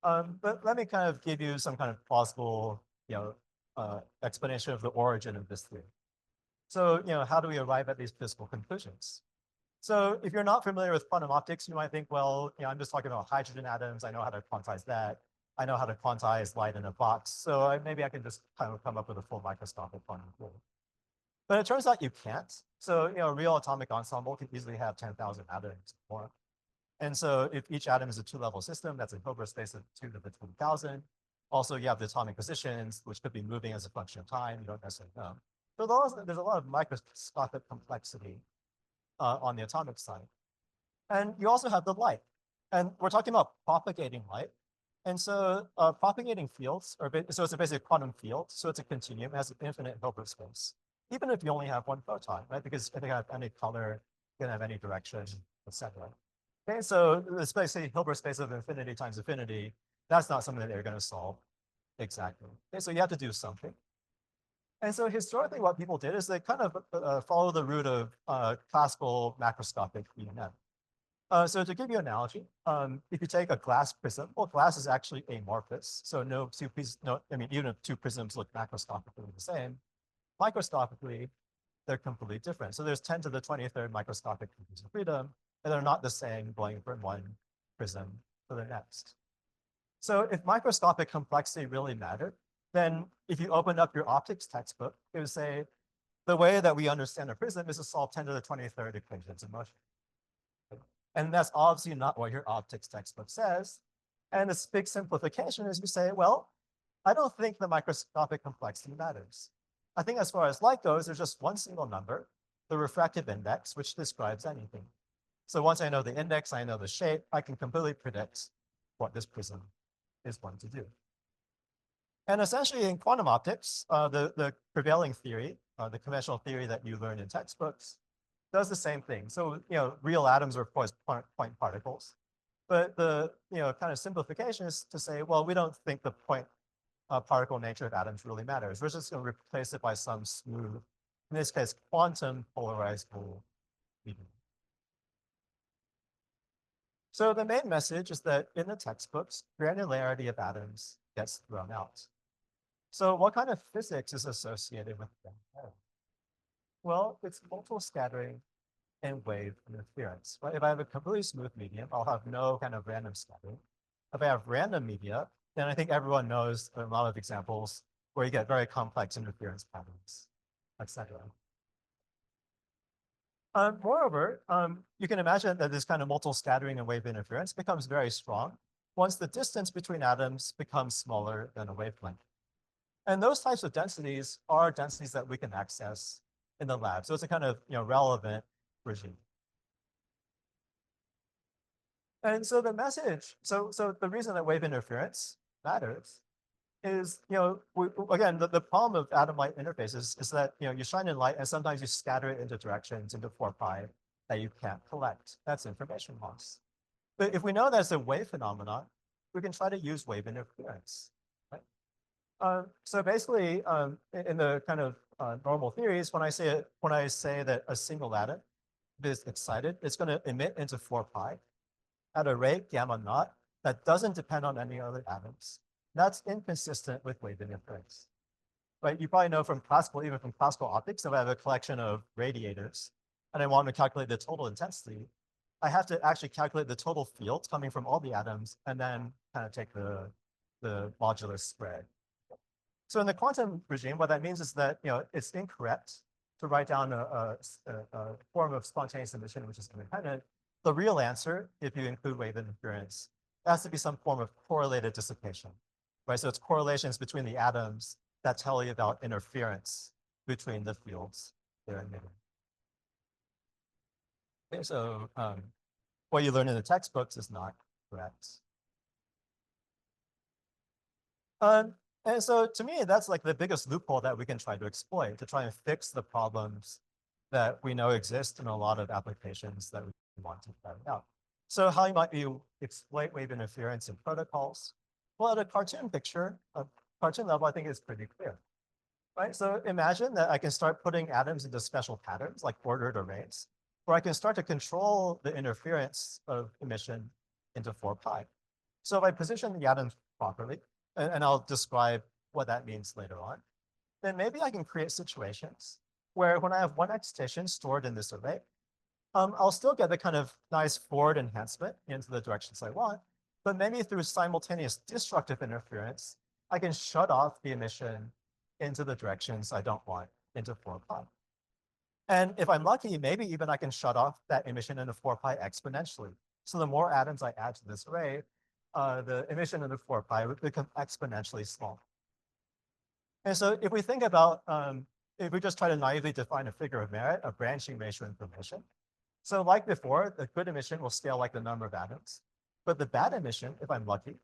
but let me kind of give you some kind of plausible, explanation of the origin of this theory. So, how do we arrive at these physical conclusions? So if you're not familiar with quantum optics, you might think, well, I'm just talking about hydrogen atoms. I know how to quantize that. I know how to quantize light in a box. So maybe I can just kind of come up with a full microscopic quantum field. But it turns out you can't. So, a real atomic ensemble can easily have 10,000 atoms or more. And so if each atom is a two-level system, that's a Hilbert space of 2 to the 20,000. Also, you have the atomic positions, which could be moving as a function of time. You don't necessarily know. So there's a lot of microscopic complexity on the atomic side. And you also have the light. And we're talking about propagating light. And so propagating fields, so it's basically a quantum field. So it's a continuum, it has an infinite Hilbert space, even if you only have one photon, right? Because if you have any color, you can have any direction, etc. Okay, so this basically Hilbert space of infinity times infinity, that's not something that you're going to solve exactly. Okay, so you have to do something. And so historically, what people did is they kind of follow the route of classical macroscopic UNAM. So to give you an analogy, if you take a glass prism, well, glass is actually amorphous. So even if two prisms look macroscopically the same, microscopically, they're completely different. So there's 10 to the 23rd microscopic degrees of freedom, and they're not the same going from one prism to the next. So if microscopic complexity really mattered, then if you open up your optics textbook, it would say, the way that we understand a prism is to solve 10 to the 23rd equations of motion. And that's obviously not what your optics textbook says. And this big simplification is you say, well, I don't think the microscopic complexity matters. I think as far as light goes, there's just one single number, the refractive index, which describes anything. So once I know the index, I know the shape, I can completely predict what this prism is going to do. And essentially in quantum optics, the prevailing theory, the conventional theory that you learn in textbooks, does the same thing. So, real atoms are, of course, point particles. But the, kind of simplification is to say, well, we don't think the point particle nature of atoms really matters. We're just going to replace it by some smooth, in this case, quantum polarizable medium. So the main message is that in the textbooks, granularity of atoms gets thrown out. So what kind of physics is associated with them? Well, it's multiple scattering and wave interference. Right? If I have a completely smooth medium, I'll have no kind of random scattering. If I have random media, then I think everyone knows a lot of examples where you get very complex interference patterns. etc. Moreover, you can imagine that this kind of multiple scattering and wave interference becomes very strong once the distance between atoms becomes smaller than a wavelength. And those types of densities are densities that we can access in the lab. So it's a kind of relevant regime. And so the message, so the reason that wave interference matters is, again, the problem of atom-light interfaces is that, you shine in light and sometimes you scatter it into directions into 4-pi that you can't collect. That's information loss. But if we know that's a wave phenomenon, we can try to use wave interference, right? So basically, in the kind of normal theories, when I say that a single atom is excited, it's going to emit into 4-pi at a rate gamma naught that doesn't depend on any other atoms. That's inconsistent with wave interference, right? You probably know from classical, even from classical optics, if I have a collection of radiators and I want to calculate the total intensity, I have to actually calculate the total field coming from all the atoms and then kind of take the modulus spread. So in the quantum regime, what that means is that it's incorrect to write down a form of spontaneous emission which is independent. The real answer, if you include wave interference, has to be some form of correlated dissipation, right? So it's correlations between the atoms that tell you about interference between the fields they're emitting. Okay, so what you learn in the textbooks is not correct. And so to me, that's like the biggest loophole that we can try to exploit to try and fix the problems that we know exist in a lot of applications that we want to try out. So how might you exploit wave interference in protocols? Well, at a cartoon level, I think is pretty clear, right? So imagine that I can start putting atoms into special patterns like ordered arrays, where I can start to control the interference of emission into 4-pi. So if I position the atoms properly, and I'll describe what that means later on, then maybe I can create situations where when I have one excitation stored in this array, I'll still get the kind of nice forward enhancement into the directions I want, but maybe through simultaneous destructive interference, I can shut off the emission into the directions I don't want into 4-pi. And if I'm lucky, maybe even I can shut off that emission into 4-pi exponentially. So the more atoms I add to this array, the emission into 4-pi would become exponentially small. And so if we think about, if we just try to naively define a figure of merit, a branching ratio information. So like before, the good emission will scale like the number of atoms, but the bad emission, if I'm lucky,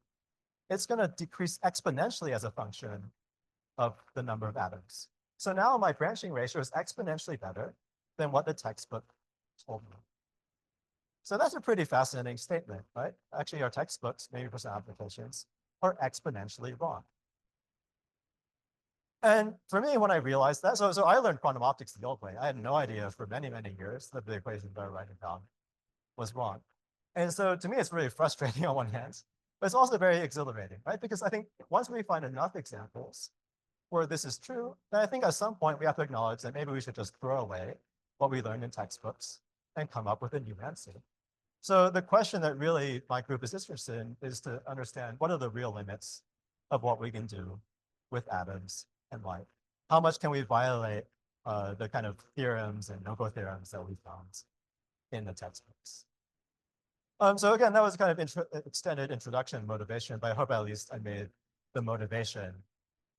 it's going to decrease exponentially as a function of the number of atoms. So now my branching ratio is exponentially better than what the textbook told me. So that's a pretty fascinating statement, right? Actually, our textbooks, maybe for some applications, are exponentially wrong. And for me, when I realized that, so I learned quantum optics the old way. I had no idea for many, many years that the equation that I write down was wrong. And so to me, it's really frustrating on one hand, but it's also very exhilarating, right? Because I think once we find enough examples where this is true, then I think at some point we have to acknowledge that maybe we should just throw away what we learned in textbooks and come up with a new answer. So the question that really my group is interested in is to understand what are the real limits of what we can do with atoms and light. How much can we violate the kind of theorems and no-go theorems that we found in the textbooks? So again, that was kind of extended introduction motivation, but I hope at least I made the motivation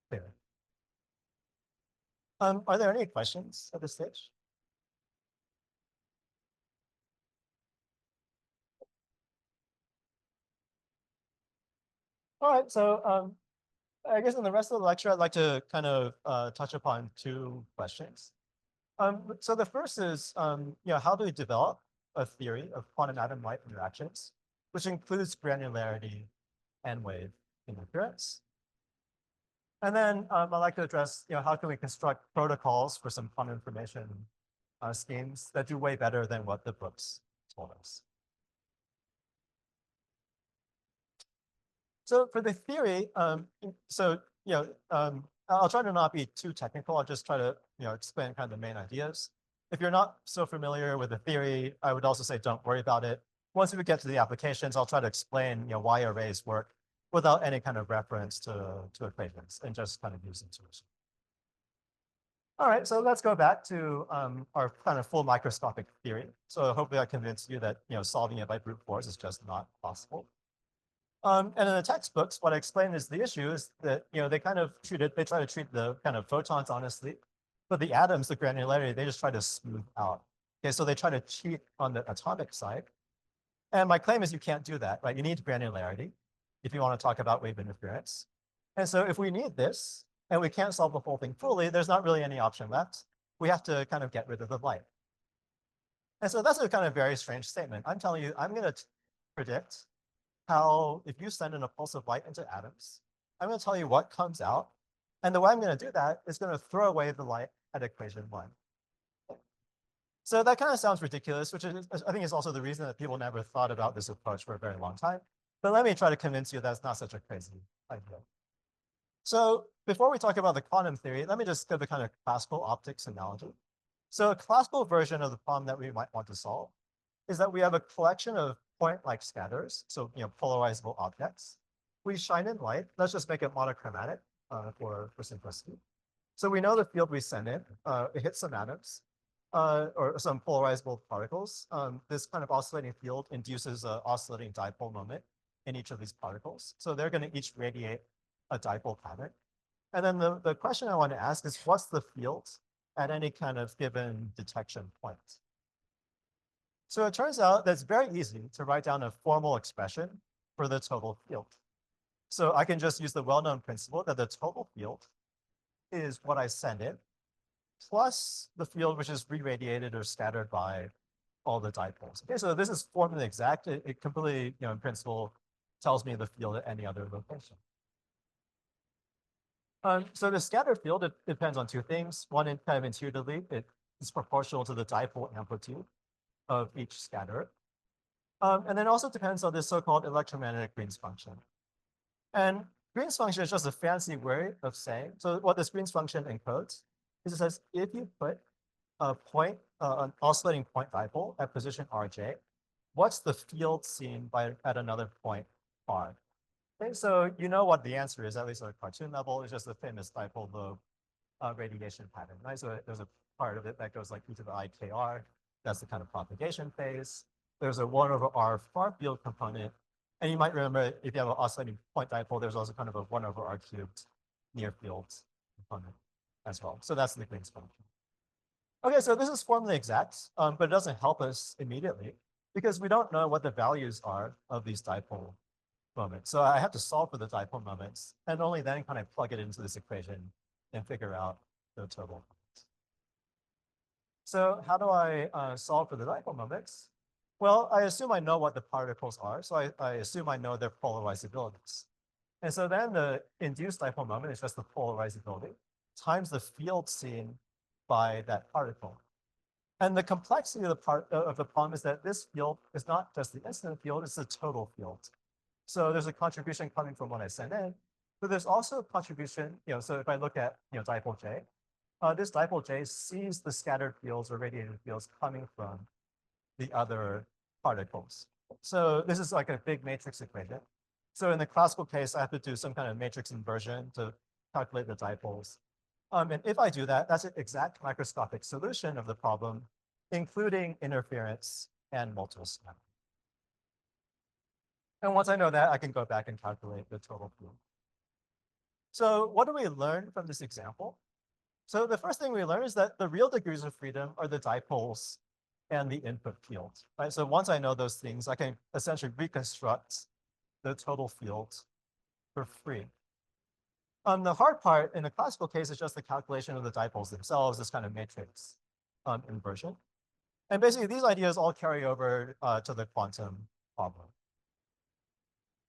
clear. Are there any questions at this stage? All right, so I guess in the rest of the lecture, I'd like to kind of touch upon two questions. So the first is, how do we develop a theory of quantum atom-light interactions, which includes granularity and wave interference? And then I'd like to address, how can we construct protocols for some quantum information schemes that do way better than what the books told us. So for the theory, I'll try to not be too technical. I'll just try to, explain kind of the main ideas. If you're not so familiar with the theory, I would also say don't worry about it. Once we get to the applications, I'll try to explain, why arrays work without any kind of reference to equations and just kind of use intuition. All right, so let's go back to our kind of full microscopic theory. So hopefully I convinced you that solving it by brute force is just not possible. And in the textbooks, what I explained is the issue is that they kind of they try to treat the kind of photons honestly, but the atoms, the granularity, they just try to smooth out. Okay, so they try to cheat on the atomic side. And my claim is you can't do that, right? You need granularity if you want to talk about wave interference. And so if we need this, and we can't solve the whole thing fully, there's not really any option left. We have to kind of get rid of the light. And so that's a kind of very strange statement. I'm telling you, I'm going to predict how, if you send an impulse of light into atoms, I'm going to tell you what comes out. And the way I'm going to do that is going to throw away the light at equation 1. So that kind of sounds ridiculous, which is, I think is also the reason that people never thought about this approach for a very long time. But let me try to convince you that's not such a crazy idea. So before we talk about the quantum theory, let me just give a kind of classical optics analogy. So a classical version of the problem that we might want to solve is that we have a collection of point-like scatters, so polarizable objects. We shine in light. Let's just make it monochromatic for simplicity. So we know the field we send in, it hits some atoms or some polarizable particles. This kind of oscillating field induces an oscillating dipole moment in each of these particles. So they're going to each radiate a dipole pattern. And then the question I want to ask is, what's the field at any kind of given detection point? So it turns out that it's very easy to write down a formal expression for the total field. So I can just use the well-known principle that the total field is what I send in, plus the field which is re-radiated or scattered by all the dipoles. Okay, so this is formally exact. It completely, in principle, tells me the field at any other location. So the scattered field, it depends on two things. One, kind of intuitively, it is proportional to the dipole amplitude of each scatter. And then also depends on this so-called electromagnetic Green's function. And Green's function is just a fancy way of saying, so what this Green's function encodes is it says, if you put a point, an oscillating point dipole at position rj, what's the field seen at another point r? Okay, so you know what the answer is, at least at a cartoon level. It's just the famous dipole lobe radiation pattern, right? So there's a part of it that goes like e to the I kr. That's the kind of propagation phase. There's a 1 over r far field component. And you might remember, if you have an oscillating point dipole, there's also kind of a 1 over r cubed near field component as well. So that's the Green's function. Okay, so this is formally exact, but it doesn't help us immediately because we don't know what the values are of these dipole moments. So I have to solve for the dipole moments and only then kind of plug it into this equation and figure out the total moments. So how do I solve for the dipole moments? Well, I assume I know what the particles are. So I assume I know their polarizabilities. And so then the induced dipole moment is just the polarizability times the field seen by that particle. And the complexity of the problem is that this field is not just the incident field, it's the total field. So there's a contribution coming from what I send in, but there's also a contribution, so if I look at, dipole J, this dipole J sees the scattered fields or radiated fields coming from the other particles. So this is like a big matrix equation. So in the classical case, I have to do some kind of matrix inversion to calculate the dipoles. And if I do that, that's an exact microscopic solution of the problem, including interference and multiple scattering. And once I know that, I can go back and calculate the total field. So what do we learn from this example? So the first thing we learn is that the real degrees of freedom are the dipoles and the input field, right? So once I know those things, I can essentially reconstruct the total field for free. The hard part in the classical case is just the calculation of the dipoles themselves, this kind of matrix inversion. And basically these ideas all carry over to the quantum problem.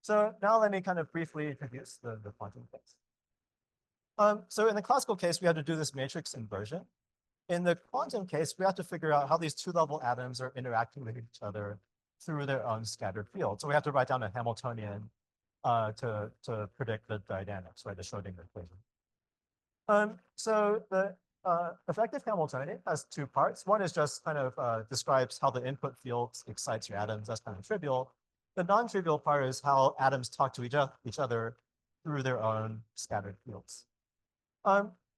So now let me kind of briefly introduce the quantum case. So in the classical case, we had to do this matrix inversion. In the quantum case, we have to figure out how these two-level atoms are interacting with each other through their own scattered field. So we have to write down a Hamiltonian to predict the dynamics, right, the Schrodinger equation. So the effective Hamiltonian has two parts. One is just kind of describes how the input field excites your atoms. That's kind of trivial. The non-trivial part is how atoms talk to each other through their own scattered fields.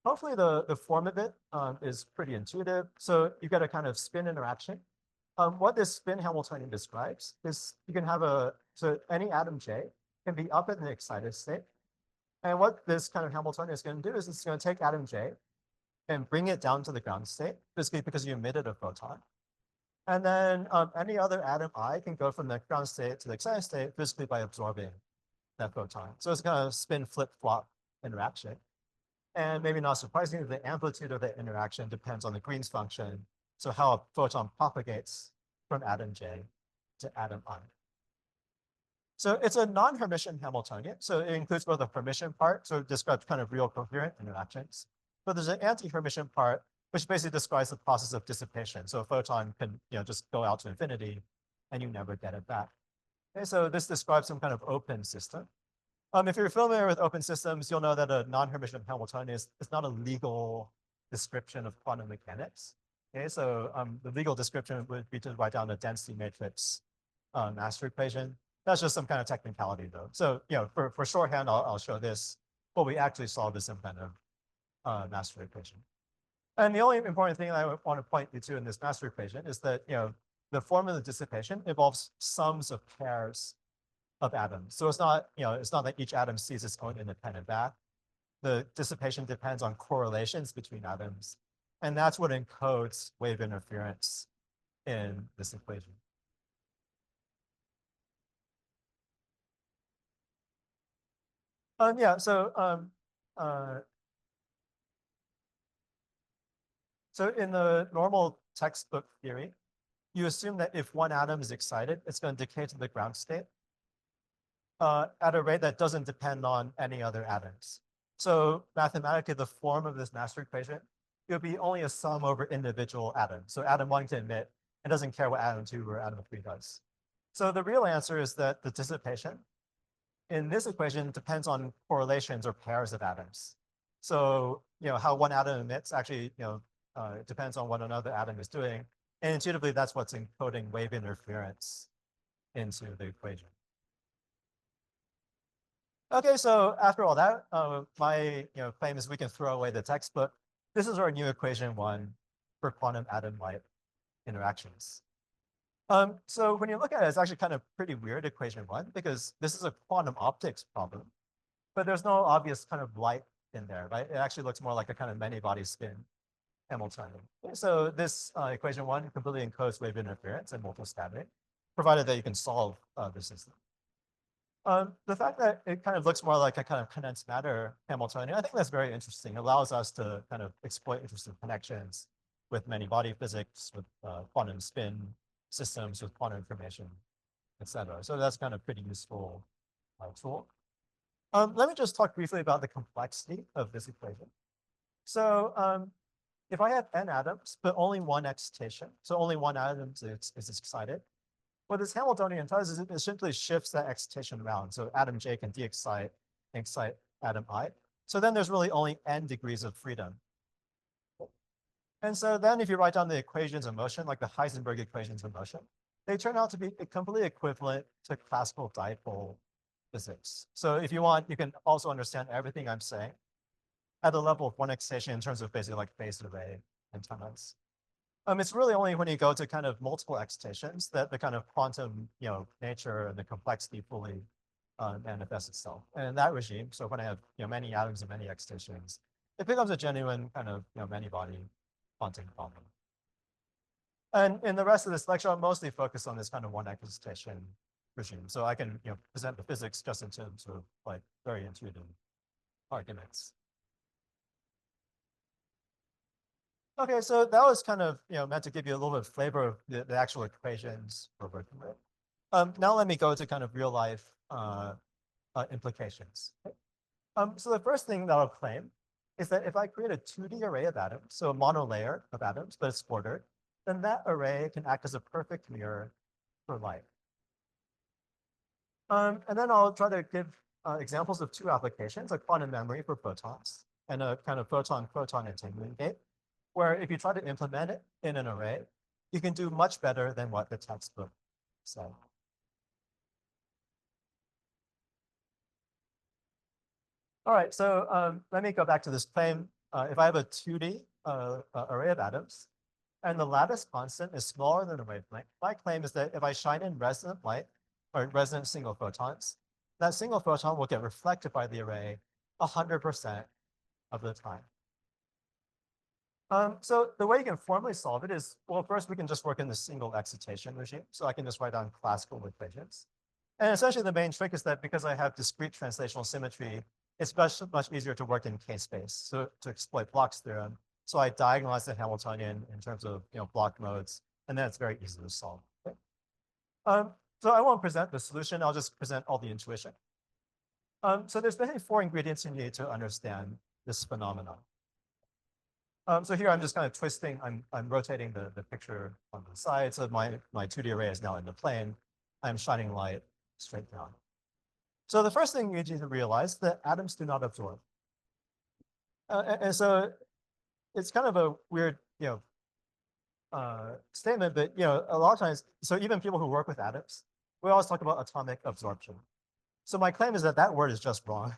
hopefully the form of it is pretty intuitive. So you get a kind of spin interaction. What this spin Hamiltonian describes is you can have so any atom J can be up in the excited state. And what this kind of Hamiltonian is going to do is it's going to take atom J and bring it down to the ground state, basically because you emitted a photon. And then any other atom I can go from the ground state to the excited state basically by absorbing that photon. So it's kind of spin flip-flop interaction. And maybe not surprisingly, the amplitude of the interaction depends on the Green's function. So how a photon propagates from atom J to atom I. So it's a non-Hermitian Hamiltonian. So it includes both the Hermitian part, so it describes kind of real coherent interactions. But there's an anti-Hermitian part, which basically describes the process of dissipation. So a photon can just go out to infinity and you never get it back. Okay, so this describes some kind of open system. If you're familiar with open systems, you'll know that a non-Hermitian Hamiltonian is not a legal description of quantum mechanics. Okay, so the legal description would be to write down a density matrix master equation. That's just some kind of technicality though. So, for shorthand, I'll show this. What we actually solve is some kind of master equation. And the only important thing I want to point you to in this master equation is that, the formula of dissipation involves sums of pairs of atoms. So it's not that each atom sees its own independent back. The dissipation depends on correlations between atoms. And that's what encodes wave interference in this equation. So in the normal textbook theory, you assume that if one atom is excited, it's going to decay to the ground state at a rate that doesn't depend on any other atoms. So mathematically, the form of this master equation, it would be only a sum over individual atoms. So atom 1 can emit, it doesn't care what atom 2 or atom 3 does. So the real answer is that the dissipation in this equation depends on correlations or pairs of atoms. So, how one atom emits actually, it depends on what another atom is doing. And intuitively, that's what's encoding wave interference into the equation. Okay, so after all that, my claim is we can throw away the textbook. This is our new equation 1 for quantum atom-light interactions. So when you look at it, it's actually kind of pretty weird equation 1 because this is a quantum optics problem, but there's no obvious kind of light in there, right? It actually looks more like a kind of many-body spin Hamiltonian. So this equation 1 completely encodes wave interference and multistatic, provided that you can solve the system. The fact that it kind of looks more like a kind of condensed matter Hamiltonian, I think that's very interesting. It allows us to kind of exploit interesting connections with many body physics, with quantum spin systems, with quantum information, etc. So that's kind of pretty useful tool. Let me just talk briefly about the complexity of this equation. So if I have n atoms, but only one excitation, so only one atom is excited, what this Hamiltonian does is it simply shifts that excitation around. So atom J can de-excite and excite atom I. So then there's really only n degrees of freedom. And so then if you write down the equations of motion, like the Heisenberg equations of motion, they turn out to be completely equivalent to classical dipole physics. So if you want, you can also understand everything I'm saying at the level of one excitation in terms of basically like phase array antennas. It's really only when you go to kind of multiple excitations that the kind of quantum, nature and the complexity fully manifests itself. And in that regime, so when I have many atoms and many excitations, it becomes a genuine kind of many-body quantum problem. And in the rest of this lecture, I'll mostly focus on this kind of one excitation regime. So I can present the physics just in terms of like very intuitive arguments. Okay, so that was kind of meant to give you a little bit of flavor of the actual equations we're working with. Now let me go to kind of real life implications. So the first thing that I'll claim is that if I create a 2D array of atoms, so a monolayer of atoms, but it's ordered, then that array can act as a perfect mirror for light. And then I'll try to give examples of two applications, a quantum memory for photons and a kind of photon-proton entanglement gate, where if you try to implement it in an array, you can do much better than what the textbook said. All right, so let me go back to this claim. if I have a 2D array of atoms, and the lattice constant is smaller than the wavelength, my claim is that if I shine in resonant light, or resonant single photons, that single photon will get reflected by the array 100% of the time. So the way you can formally solve it is, well, first we can just work in the single excitation regime. So I can just write down classical equations. And essentially the main trick is that because I have discrete translational symmetry, it's much easier to work in k-space, so to exploit Bloch's theorem. So I diagonalize the Hamiltonian in terms of block modes, and then it's very easy to solve. Okay? So I won't present the solution, I'll just present all the intuition. So there's basically 4 ingredients you need to understand this phenomenon. So here I'm just kind of twisting, I'm rotating the picture on the side, so my 2D array is now in the plane. I'm shining light straight down. So the first thing you need to realize that atoms do not absorb. And so it's kind of a weird, statement, but a lot of times, so even people who work with atoms, we always talk about atomic absorption. So my claim is that that word is just wrong.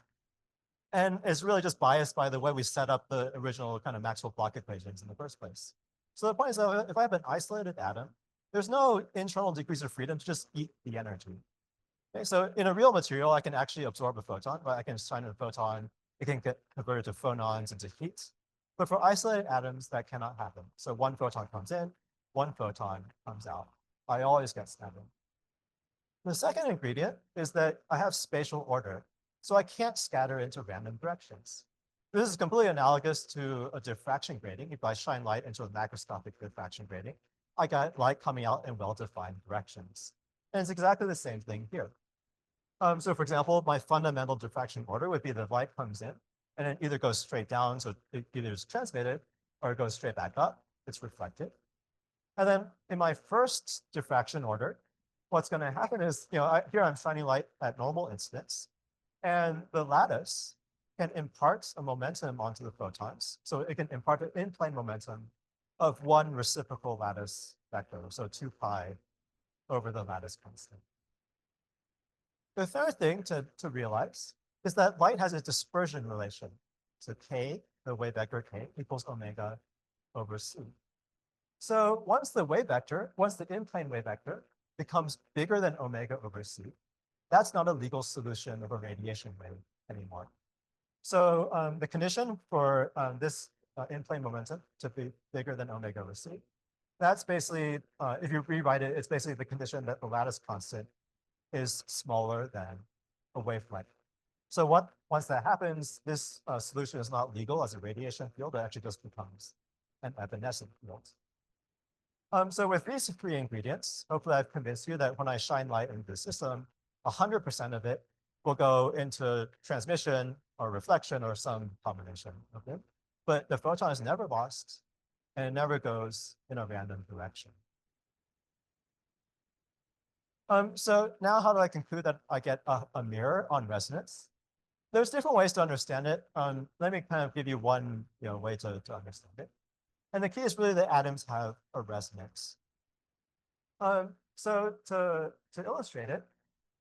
And it's really just biased by the way we set up the original kind of Maxwell-Bloch equations in the first place. So the point is that if I have an isolated atom, there's no internal degrees of freedom to just eat the energy. Okay, so in a real material, I can actually absorb a photon, right? I can shine a photon, it can get converted to phonons into heat. But for isolated atoms, that cannot happen. So one photon comes in, one photon comes out. I always get snapping. The second ingredient is that I have spatial order. So I can't scatter into random directions. This is completely analogous to a diffraction grating. If I shine light into a macroscopic diffraction grating, I got light coming out in well-defined directions. And it's exactly the same thing here. So for example, my fundamental diffraction order would be the light comes in and it either goes straight down, so it either is transmitted, or it goes straight back up, it's reflected. And then in my first diffraction order, what's going to happen is, here I'm shining light at normal incidence, and the lattice can impart a momentum onto the photons. So it can impart an in-plane momentum of one reciprocal lattice vector, so 2 pi over the lattice constant. The third thing to realize is that light has a dispersion relation. So k, the wave vector k, equals omega over c. So once the in-plane wave vector becomes bigger than omega over c, that's not a legal solution of a radiation wave anymore. So the condition for this in-plane momentum to be bigger than omega over c, that's basically, if you rewrite it, it's basically the condition that the lattice constant is smaller than a wavelength. So once that happens, this solution is not legal as a radiation field, it actually just becomes an evanescent field. So with these 3 ingredients, hopefully I've convinced you that when I shine light into the system, 100% of it will go into transmission or reflection or some combination of it. But the photon is never lost and it never goes in a random direction. So now how do I conclude that I get a mirror on resonance? There's different ways to understand it. Let me kind of give you one way to understand it. And the key is really that atoms have a resonance. So to illustrate it,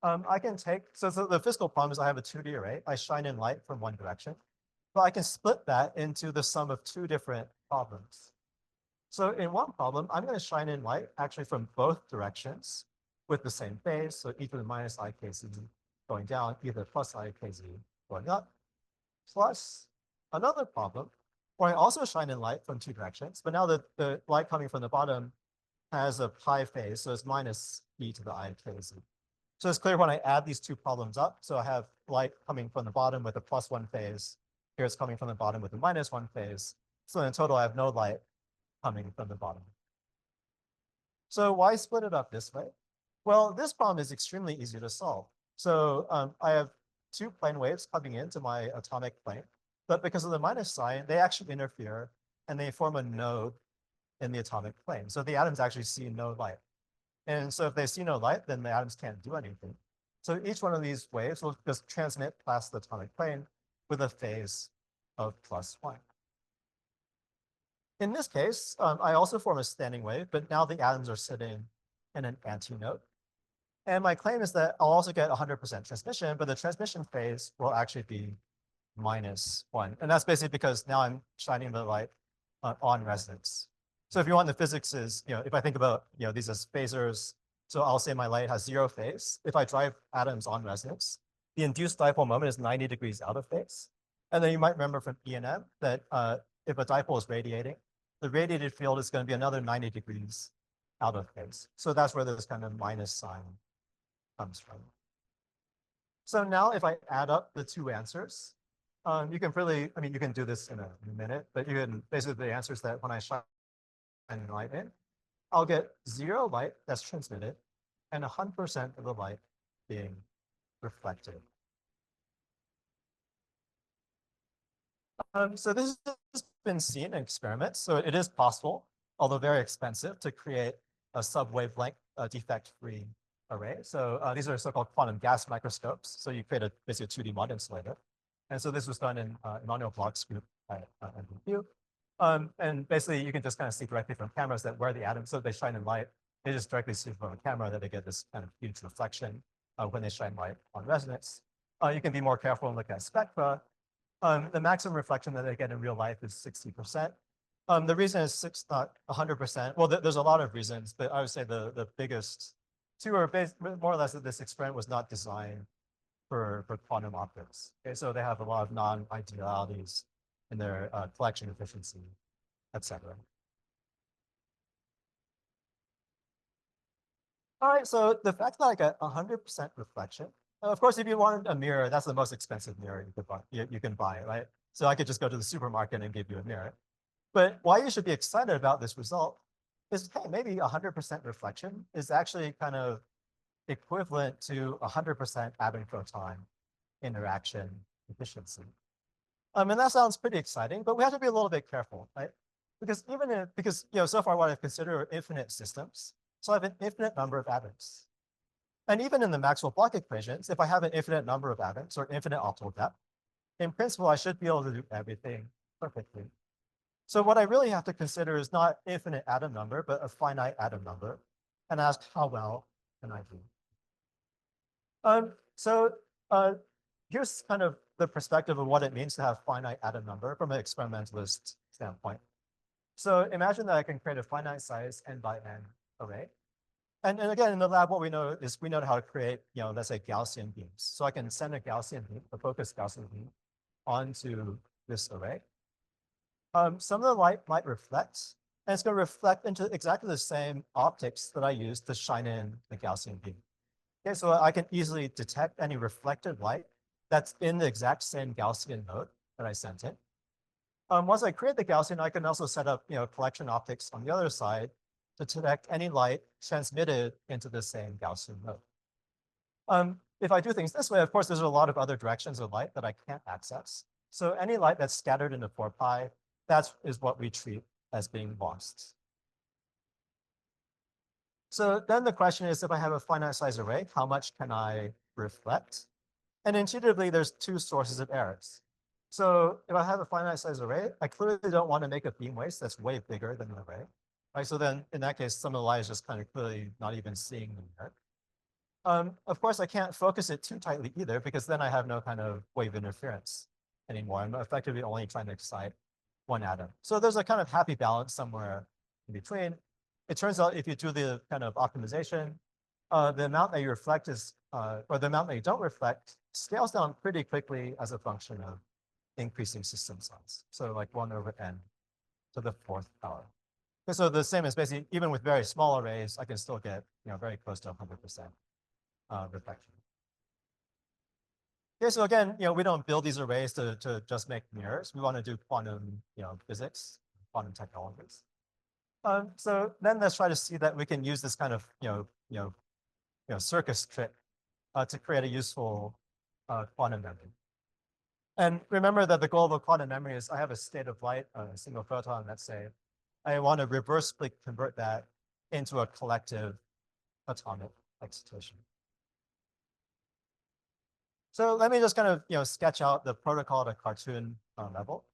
I can take, so the physical problem is I have a 2D array. I shine in light from one direction, but I can split that into the sum of 2 different problems. So in one problem, I'm going to shine in light actually from both directions with the same phase, so e to the minus ikz going down, e to the plus ikz going up, plus another problem where I also shine in light from 2 directions, but now the light coming from the bottom has a pi phase, so it's minus e to the ikz. So it's clear when I add these 2 problems up, so I have light coming from the bottom with a +1 phase, here it's coming from the bottom with a -1 phase, so in total I have no light coming from the bottom. So why split it up this way? Well, this problem is extremely easy to solve. So I have 2 plane waves coming into my atomic plane, but because of the minus sign, they actually interfere and they form a node in the atomic plane. So the atoms actually see no light. And so if they see no light, then the atoms can't do anything. So each one of these waves will just transmit past the atomic plane with a phase of +1. In this case, I also form a standing wave, but now the atoms are sitting in an antinode. And my claim is that I'll also get 100% transmission, but the transmission phase will actually be -1. And that's basically because now I'm shining the light on resonance. So if you want the physics is, if I think about, these as phasors, so I'll say my light has 0 phase. If I drive atoms on resonance, the induced dipole moment is 90 degrees out of phase. And then you might remember from UNAM that if a dipole is radiating, the radiated field is going to be another 90 degrees out of phase. So that's where this kind of minus sign comes from. So now if I add up the two answers, you can really, you can do this in a minute, but you can basically the answers that when I shine light in, I'll get 0 light that's transmitted and 100% of the light being reflected. So this has been seen in experiments. So it is possible, although very expensive, to create a sub-wavelength defect-free array. So these are so-called quantum gas microscopes. So you create basically a 2D mud insulator. And so this was done in Emmanuel Bloch's group at NYU. And basically, you can just kind of see directly from cameras that where the atoms, so they shine in light, they just directly see from a camera that they get this kind of huge reflection when they shine light on resonance. You can be more careful and look at spectra. The maximum reflection that they get in real life is 60%. The reason is not 100%. Well, there's a lot of reasons, but I would say the biggest two are more or less that this experiment was not designed for quantum optics. Okay, so they have a lot of non-idealities in their collection efficiency, etc. All right, so the fact that I get 100% reflection, of course, if you wanted a mirror, that's the most expensive mirror you can buy, right? So I could just go to the supermarket and give you a mirror. But why you should be excited about this result is, hey, maybe 100% reflection is actually kind of equivalent to 100% atom-photon interaction efficiency. And that sounds pretty exciting, but we have to be a little bit careful, right? Because so far what I've considered are infinite systems. So I have an infinite number of atoms. And even in the Maxwell-Bloch equations, if I have an infinite number of atoms or infinite optical depth, in principle, I should be able to do everything perfectly. So what I really have to consider is not infinite atom number, but a finite atom number, and ask how well can I do? Here's kind of the perspective of what it means to have finite atom number from an experimentalist standpoint. So imagine that I can create a finite size n by n array. And again, in the lab, what we know is we know how to create, let's say Gaussian beams. So I can send a Gaussian beam, a focused Gaussian beam, onto this array. Some of the light might reflect, and it's going to reflect into exactly the same optics that I used to shine in the Gaussian beam. Okay, so I can easily detect any reflected light that's in the exact same Gaussian mode that I sent in. Once I create the Gaussian, I can also set up, collection optics on the other side to detect any light transmitted into the same Gaussian mode. If I do things this way, of course, there's a lot of other directions of light that I can't access. So any light that's scattered into 4 pi, that is what we treat as being lost. So then the question is, if I have a finite size array, how much can I reflect? And intuitively, there's 2 sources of errors. So if I have a finite size array, I clearly don't want to make a beam waste that's way bigger than the array. Right? So then in that case, some of the light is just kind of clearly not even seeing the mirror. Of course, I can't focus it too tightly either, because then I have no kind of wave interference anymore. I'm effectively only trying to excite one atom. So there's a kind of happy balance somewhere in between. It turns out if you do the kind of optimization, the amount that you reflect is, or the amount that you don't reflect scales down pretty quickly as a function of increasing system size. So like 1 over n to the 4th power. Okay, so the same as basically, even with very small arrays, I can still get very close to 100% reflection. Okay, so again, we don't build these arrays to just make mirrors. We want to do quantum physics, quantum technologies. So then let's try to see that we can use this kind of circus trick to create a useful quantum memory. And remember that the goal of a quantum memory is I have a state of light, a single photon, let's say. I want to reversibly convert that into a collective atomic excitation. So let me just kind of sketch out the protocol at a cartoon level.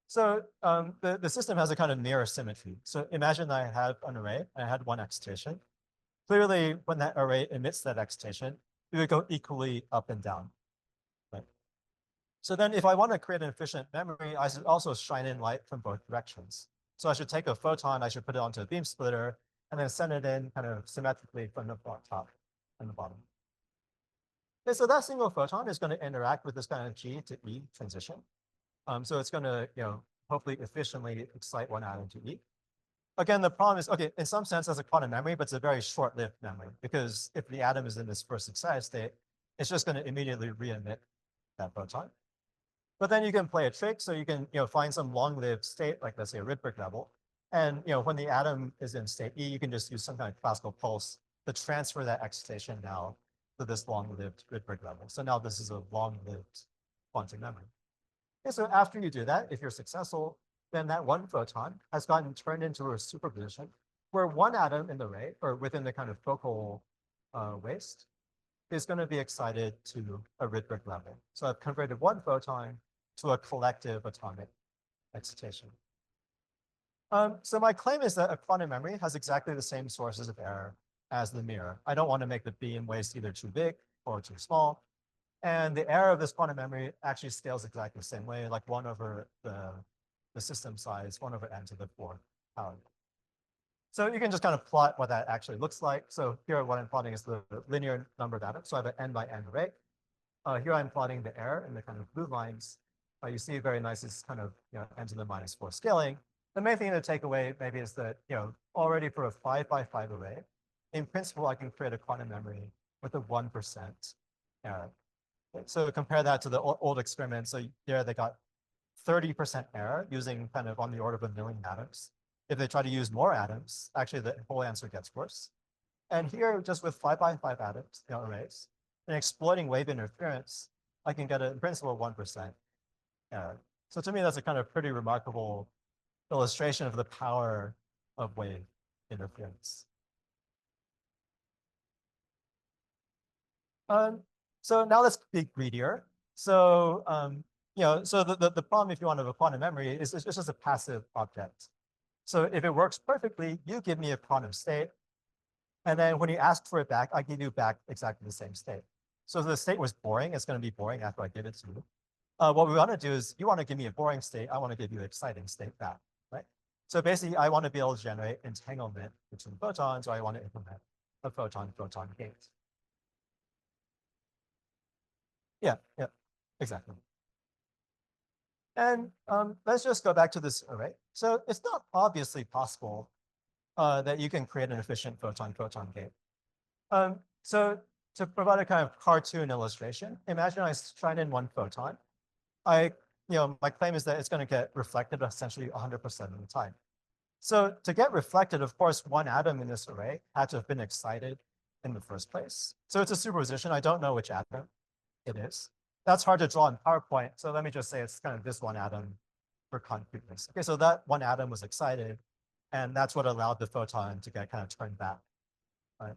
So the system has a kind of mirror symmetry. So imagine I have an array, and I had one excitation. Clearly, when that array emits that excitation, it would go equally up and down. Right? So then if I want to create an efficient memory, I should also shine in light from both directions. So I should take a photon, I should put it onto a beam splitter, and then send it in kind of symmetrically from the top and the bottom. Okay, so that single photon is going to interact with this kind of G to E transition. So it's going to, hopefully efficiently excite one atom to E. Again, the problem is, okay, in some sense, that's a quantum memory, but it's a very short-lived memory because if the atom is in this first excited state, it's just going to immediately re-emit that photon. But then you can play a trick, so you can, find some long-lived state, like let's say a Rydberg level, and when the atom is in state E, you can just use some kind of classical pulse to transfer that excitation now to this long-lived Rydberg level. So now this is a long-lived quantum memory. Okay, so after you do that, if you're successful, then that one photon has gotten turned into a superposition where one atom in the ray, or within the kind of focal waist, is going to be excited to a Rydberg level. So I've converted one photon to a collective atomic excitation. So my claim is that a quantum memory has exactly the same sources of error as the mirror. I don't want to make the beam waist either too big or too small. And the error of this quantum memory actually scales exactly the same way, like 1 over the system size, 1 over n to the 4th power. So you can just kind of plot what that actually looks like. So here what I'm plotting is the linear number of atoms. So I have an n by n array. Here I'm plotting the error in the kind of blue lines. You see very nice is kind of n to the minus 4 scaling. The main thing to take away maybe is that already for a 5 by 5 array, in principle I can create a quantum memory with a 1% error. So compare that to the old experiment. So there they got 30% error using kind of on the order of 1 million atoms. If they try to use more atoms, actually the whole answer gets worse. And here, just with 5 by 5 atoms, arrays, and exploiting wave interference, I can get in principle 1% error. So to me, that's a kind of pretty remarkable illustration of the power of wave interference. So now let's be greedier. So so the problem, if you want, of a quantum memory is it's just a passive object. So if it works perfectly, you give me a quantum state, and then when you ask for it back, I give you back exactly the same state. So if the state was boring, it's going to be boring after I give it to you. What we want to do is you want to give me a boring state, I want to give you an exciting state back, right? So basically, I want to be able to generate entanglement between photons, or I want to implement a photon-photon gate. Yeah, exactly. And let's just go back to this array. So it's not obviously possible that you can create an efficient photon-photon gate. So to provide a kind of cartoon illustration, imagine I shine in one photon. My claim is that it's going to get reflected essentially 100% of the time. So to get reflected, of course, one atom in this array had to have been excited in the first place. So it's a superposition. I don't know which atom it is. That's hard to draw in PowerPoint. So let me just say it's kind of this one atom for concreteness. Okay, so that one atom was excited, and that's what allowed the photon to get kind of turned back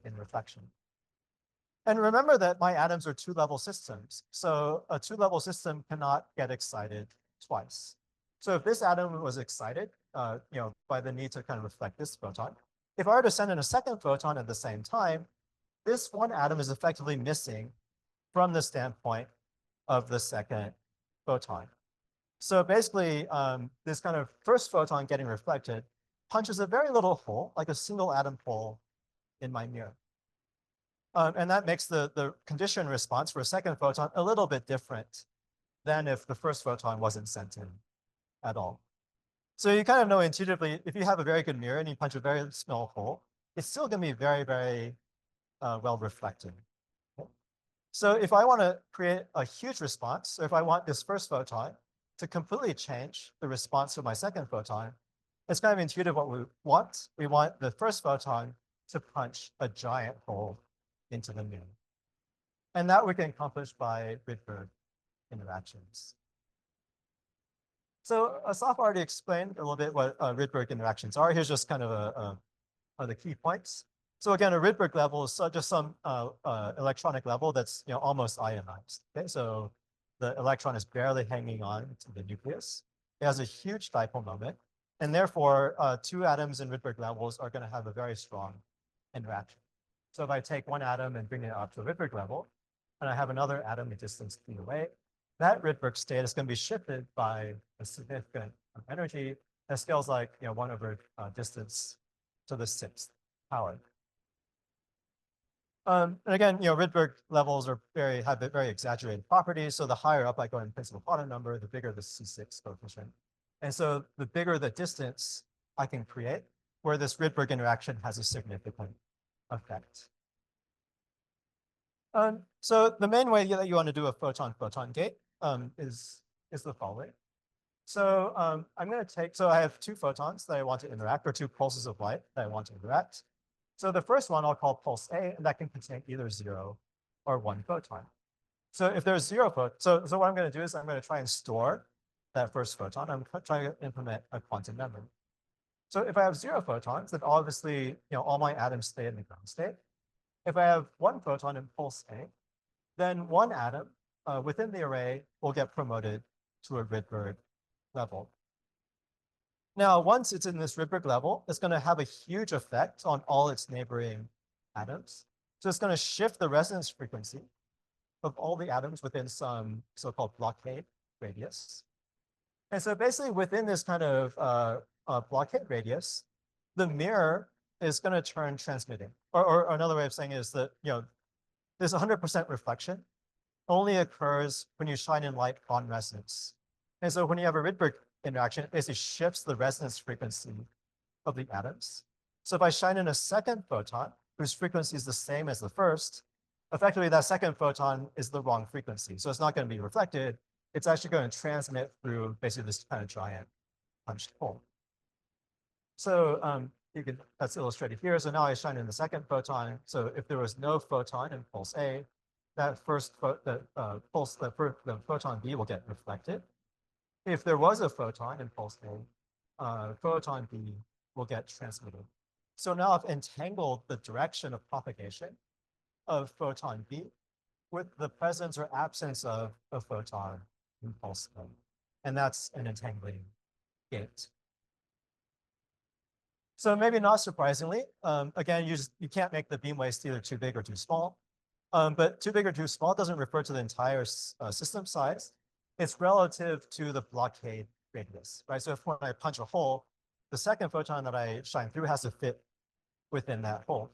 in reflection. And remember that my atoms are two-level systems. So a two-level system cannot get excited twice. So if this atom was excited, by the need to kind of reflect this photon, if I were to send in a second photon at the same time, this one atom is effectively missing from the standpoint of the second photon. So basically, this kind of first photon getting reflected punches a very little hole, like a single atom hole in my mirror. And that makes the condition response for a second photon a little bit different than if the first photon wasn't sent in at all. So you kind of know intuitively, if you have a very good mirror and you punch a very small hole, it's still going to be very, very well reflected. Okay? So if I want to create a huge response, or if I want this first photon to completely change the response to my second photon, it's kind of intuitive what we want. We want the first photon to punch a giant hole into the mirror. And that we can accomplish by Rydberg interactions. So Asaf already explained a little bit what Rydberg interactions are. Here's just kind of the key points. So again, a Rydberg level is just some electronic level that's almost ionized. Okay, so the electron is barely hanging on to the nucleus. It has a huge dipole moment, and therefore 2 atoms in Rydberg levels are going to have a very strong interaction. So if I take one atom and bring it up to a Rydberg level, and I have another atom a distance 3 away, that Rydberg state is going to be shifted by a significant energy that scales like 1 over distance to the 6th power. And again, Rydberg levels are have very exaggerated properties. So the higher up I go in principal quantum number, the bigger the C6 coefficient. And so the bigger the distance I can create, where this Rydberg interaction has a significant effect. So the main way that you want to do a photon-photon gate is the following. So I'm going to take, so I have 2 photons that I want to interact, or 2 pulses of light that I want to interact. So the first one I'll call pulse A, and that can contain either 0 or 1 photon. So if there's 0 photon, so what I'm going to do is I'm going to try and store that first photon. I'm trying to implement a quantum memory. So if I have 0 photons, then obviously all my atoms stay in the ground state. If I have 1 photon in pulse A, then 1 atom within the array will get promoted to a Rydberg level. Now, once it's in this Rydberg level, it's going to have a huge effect on all its neighboring atoms. So it's going to shift the resonance frequency of all the atoms within some so-called blockade radius. And so basically within this kind of blockade radius, the mirror is going to turn transmitting. Or another way of saying it is that, this 100% reflection only occurs when you shine in light on resonance. And so when you have a Rydberg interaction, it basically shifts the resonance frequency of the atoms. So if I shine in a second photon, whose frequency is the same as the first, effectively that second photon is the wrong frequency. So it's not going to be reflected. It's actually going to transmit through basically this kind of giant punched hole. So that's illustrated here. So now I shine in the second photon. So if there was no photon in pulse A, that first the photon B will get reflected. If there was a photon in pulse A, photon B will get transmitted. So now I've entangled the direction of propagation of photon B with the presence or absence of a photon in pulse A. And that's an entangling gate. So maybe not surprisingly, again, you can't make the beam waves either too big or too small. But too big or too small doesn't refer to the entire system size. It's relative to the blockade radius, right? So if when I punch a hole, the second photon that I shine through has to fit within that hole.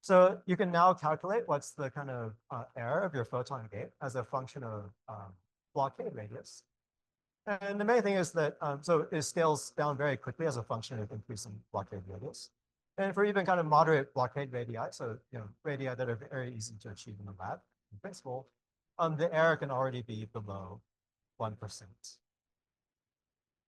So you can now calculate what's the kind of error of your photon gate as a function of blockade radius. And the main thing is that, so it scales down very quickly as a function of increasing blockade radius. And for even kind of moderate blockade radii, so radii that are very easy to achieve in the lab, in principle, the error can already be below 1%.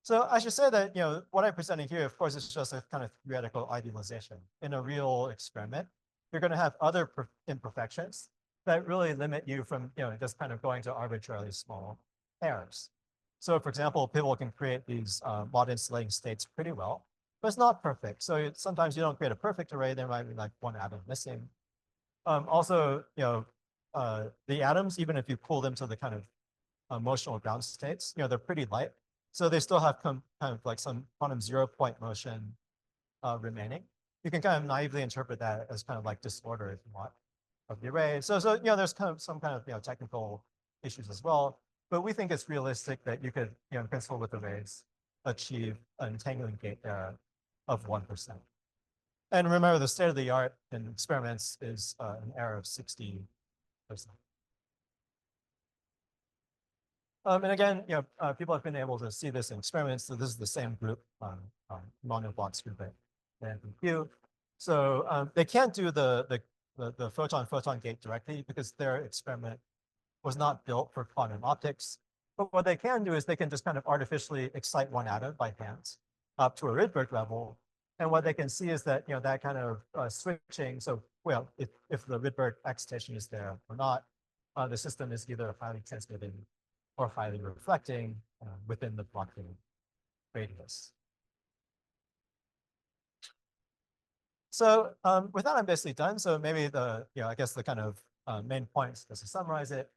So I should say that what I'm presenting here, of course, is just a kind of theoretical idealization. In a real experiment, you're going to have other imperfections that really limit you from just kind of going to arbitrarily small errors. So for example, people can create these mod insulating states pretty well, but it's not perfect. So sometimes you don't create a perfect array. There might be like 1 atom missing. Also, the atoms, even if you pull them to the kind of motional ground states, they're pretty light. So they still have kind of like some quantum 0-point motion remaining. You can kind of naively interpret that as kind of like disorder, if you want, of the array. So there's kind of some kind of technical issues as well. But we think it's realistic that you could, in principle with arrays, achieve an entangling gate error of 1%. And remember, the state of the art in experiments is an error of 60%. And again, people have been able to see this in experiments. So this is the same group, monoblocks group at NPQ. So they can't do the photon-photon gate directly because their experiment was not built for quantum optics. But what they can do is they can just kind of artificially excite 1 atom by hand up to a Rydberg level. And what they can see is that, that kind of switching. So, well, if the Rydberg excitation is there or not, the system is either highly transmitting or highly reflecting within the blocking radius. So with that, I'm basically done. So maybe I guess the kind of main points, just to summarize it.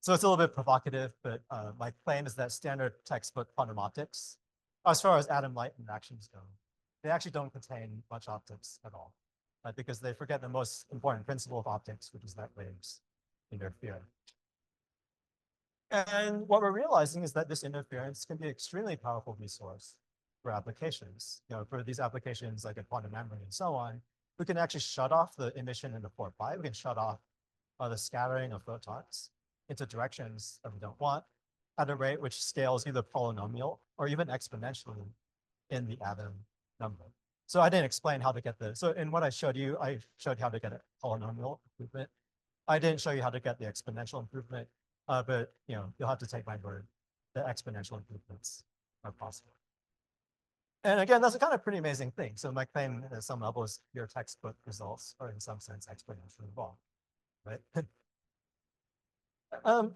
So it's a little bit provocative, but my claim is that standard textbook quantum optics, as far as atom-light interactions go, they actually don't contain much optics at all, because they forget the most important principle of optics, which is that waves interfere. And what we're realizing is that this interference can be an extremely powerful resource for applications. For these applications like a quantum memory and so on, we can actually shut off the emission in the 4-pi. We can shut off the scattering of photons into directions that we don't want at a rate which scales either polynomial or even exponentially in the atom number. So I didn't explain how to get this. So in what I showed you how to get a polynomial improvement. I didn't show you how to get the exponential improvement, but you'll have to take my word. The exponential improvements are possible. And again, that's a kind of pretty amazing thing. So my claim at some level is your textbook results are in some sense exponentially involved, right?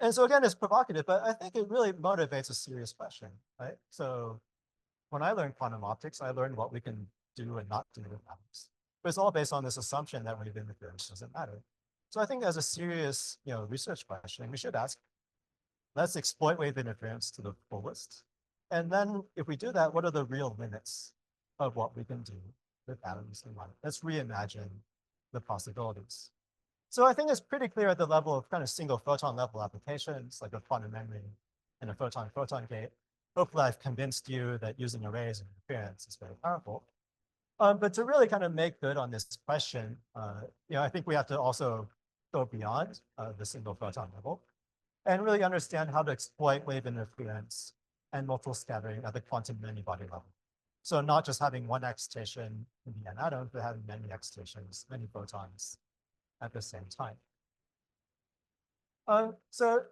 And so again, it's provocative, but I think it really motivates a serious question, right? So when I learned quantum optics, I learned what we can do and not do with atoms. But it's all based on this assumption that wave interference doesn't matter. So I think as a serious research question, we should ask, let's exploit wave interference to the fullest. And then if we do that, what are the real limits of what we can do with atoms and light? Let's reimagine the possibilities. So I think it's pretty clear at the level of kind of single photon level applications, like a quantum memory and a photon-photon gate. Hopefully I've convinced you that using arrays and interference is very powerful. But to really kind of make good on this question, I think we have to also go beyond the single photon level and really understand how to exploit wave interference and multiple scattering at the quantum many-body level. So not just having one excitation in the n atom, but having many excitations, many photons at the same time. So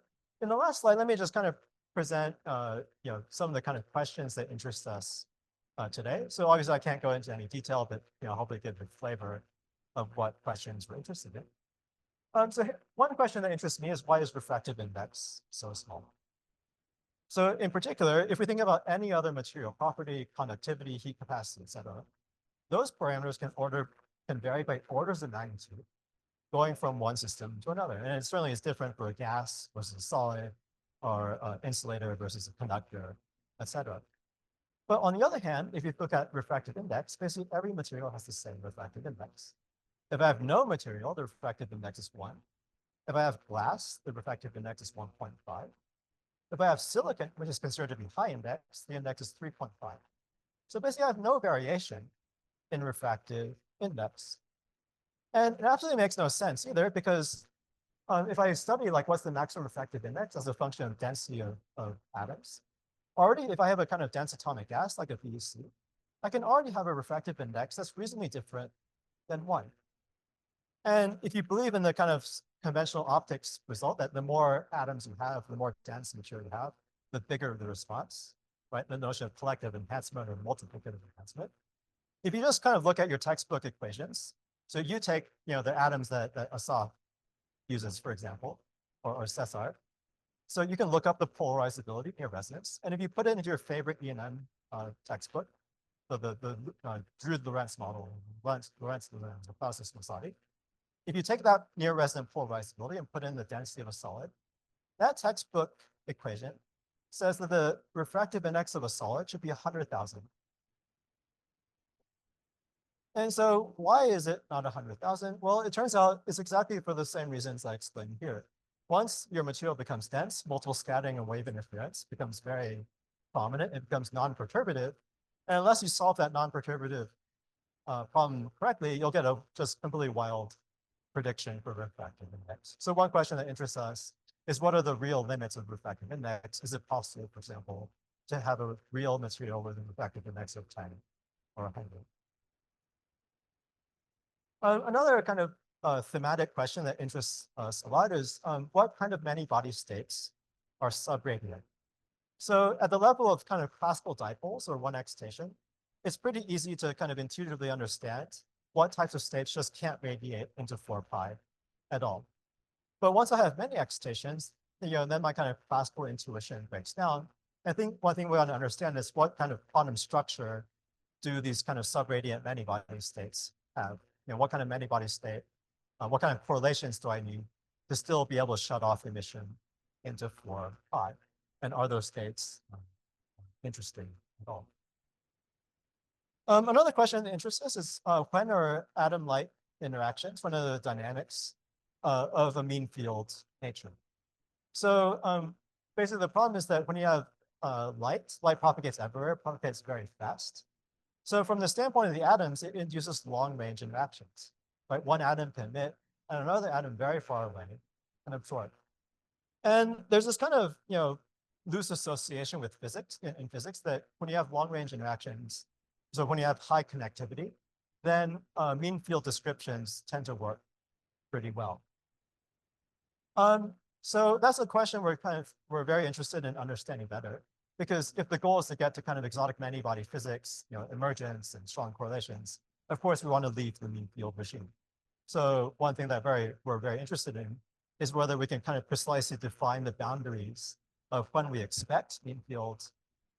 in the last slide, let me just kind of present some of the kind of questions that interest us today. So obviously I can't go into any detail, but hopefully give a flavor of what questions we're interested in. So one question that interests me is, why is refractive index so small? So in particular, if we think about any other material property, conductivity, heat capacity, et cetera, those parameters can vary by orders of magnitude, going from one system to another. And it certainly is different for a gas versus a solid, or an insulator versus a conductor, et cetera. But on the other hand, if you look at refractive index, basically every material has the same refractive index. If I have no material, the refractive index is 1. If I have glass, the refractive index is 1.5. If I have silicon, which is considered to be high index, the index is 3.5. So basically I have no variation in refractive index. And it absolutely makes no sense either, because if I study like what's the maximum refractive index as a function of density of atoms, already if I have a kind of dense atomic gas like a VEC, I can already have a refractive index that's reasonably different than 1. And if you believe in the kind of conventional optics result that the more atoms you have, the more dense material you have, the bigger the response, right? The notion of collective enhancement or multiplicative enhancement. If you just kind of look at your textbook equations, so you take the atoms that Asaf uses, for example, or Cesar. So you can look up the polarizability near resonance. And if you put it into your favorite UNAM textbook, so the Drude-Lorentz model, Lorentz or Clausius-Masati, if you take that near resonant polarizability and put in the density of a solid, that textbook equation says that the refractive index of a solid should be 100,000. And so why is it not 100,000? Well, it turns out it's exactly for the same reasons I explained here. Once your material becomes dense, multiple scattering and wave interference becomes very prominent. It becomes non-perturbative. And unless you solve that non-perturbative problem correctly, you'll get a just completely wild prediction for refractive index. So one question that interests us is, what are the real limits of refractive index? Is it possible, for example, to have a real material with a refractive index of 10 or 100? Another kind of thematic question that interests us a lot is, what kind of many-body states are subradiant? So at the level of kind of classical dipoles or one excitation, it's pretty easy to kind of intuitively understand what types of states just can't radiate into 4-pi at all. But once I have many excitations, then my kind of classical intuition breaks down. I think one thing we want to understand is, what kind of quantum structure do these kind of subradiant many-body states have? What kind of many-body state, what kind of correlations do I need to still be able to shut off emission into 4-pi? And are those states interesting at all? Another question that interests us is, when are atom-light interactions, when are the dynamics of a mean field nature? So basically the problem is that when you have light propagates everywhere, propagates very fast. So from the standpoint of the atoms, it induces long range interactions, right? One atom can emit and another atom very far away and absorb. And there's this kind of, loose association with physics in physics that when you have long range interactions, so when you have high connectivity, then mean field descriptions tend to work pretty well. So that's a question we're very interested in understanding better, because if the goal is to get to kind of exotic many-body physics, emergence and strong correlations, of course we want to leave the mean field regime. So one thing that we're very interested in is whether we can kind of precisely define the boundaries of when we expect mean fields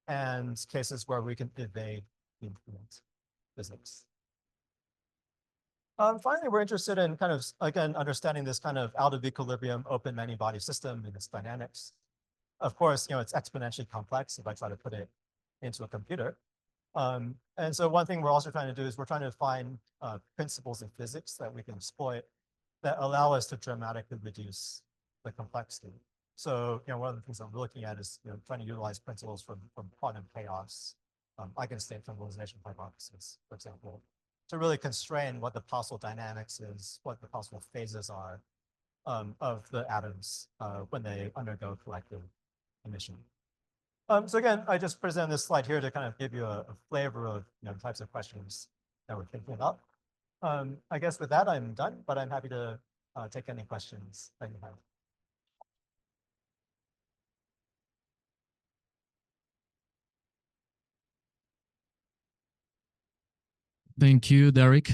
and cases where we can evade mean field physics. Finally, we're interested in kind of, again, understanding this kind of out of equilibrium open many-body system and its dynamics. Of course, it's exponentially complex if I try to put it into a computer. And so one thing we're also trying to do is we're trying to find principles in physics that we can exploit that allow us to dramatically reduce the complexity. So, one of the things I'm looking at is, trying to utilize principles from quantum chaos, eigenstate generalization hypothesis, for example, to really constrain what the possible dynamics is, what the possible phases are of the atoms when they undergo collective emission. So again, I just present this slide here to kind of give you a flavor of types of questions that we're thinking about. I guess with that, I'm done, but I'm happy to take any questions that you have. Thank you, Darrick.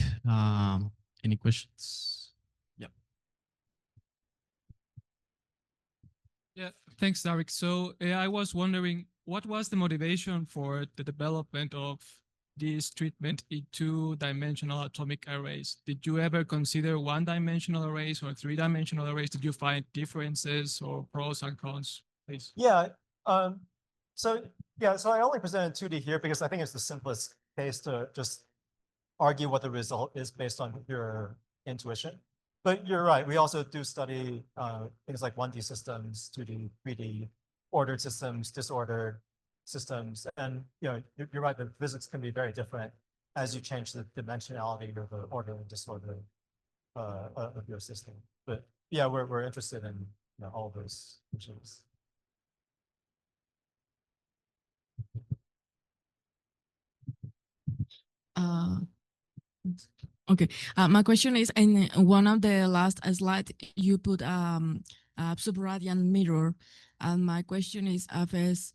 Any questions? Yeah. Yeah, thanks, Darrick. So I was wondering, what was the motivation for the development of this treatment in two-dimensional atomic arrays? Did you ever consider one-dimensional arrays or three-dimensional arrays? Did you find differences or pros and cons, please? Yeah. So I only presented 2D here because I think it's the simplest case to just argue what the result is based on your intuition. But you're right, we also do study things like 1D systems, 2D, 3D, ordered systems, disordered systems. And you're right, the physics can be very different as you change the dimensionality or the order and disorder of your system. But yeah, we're interested in all those issues. Okay, my question is, in one of the last slides, you put a subradiant mirror, and my question is if it's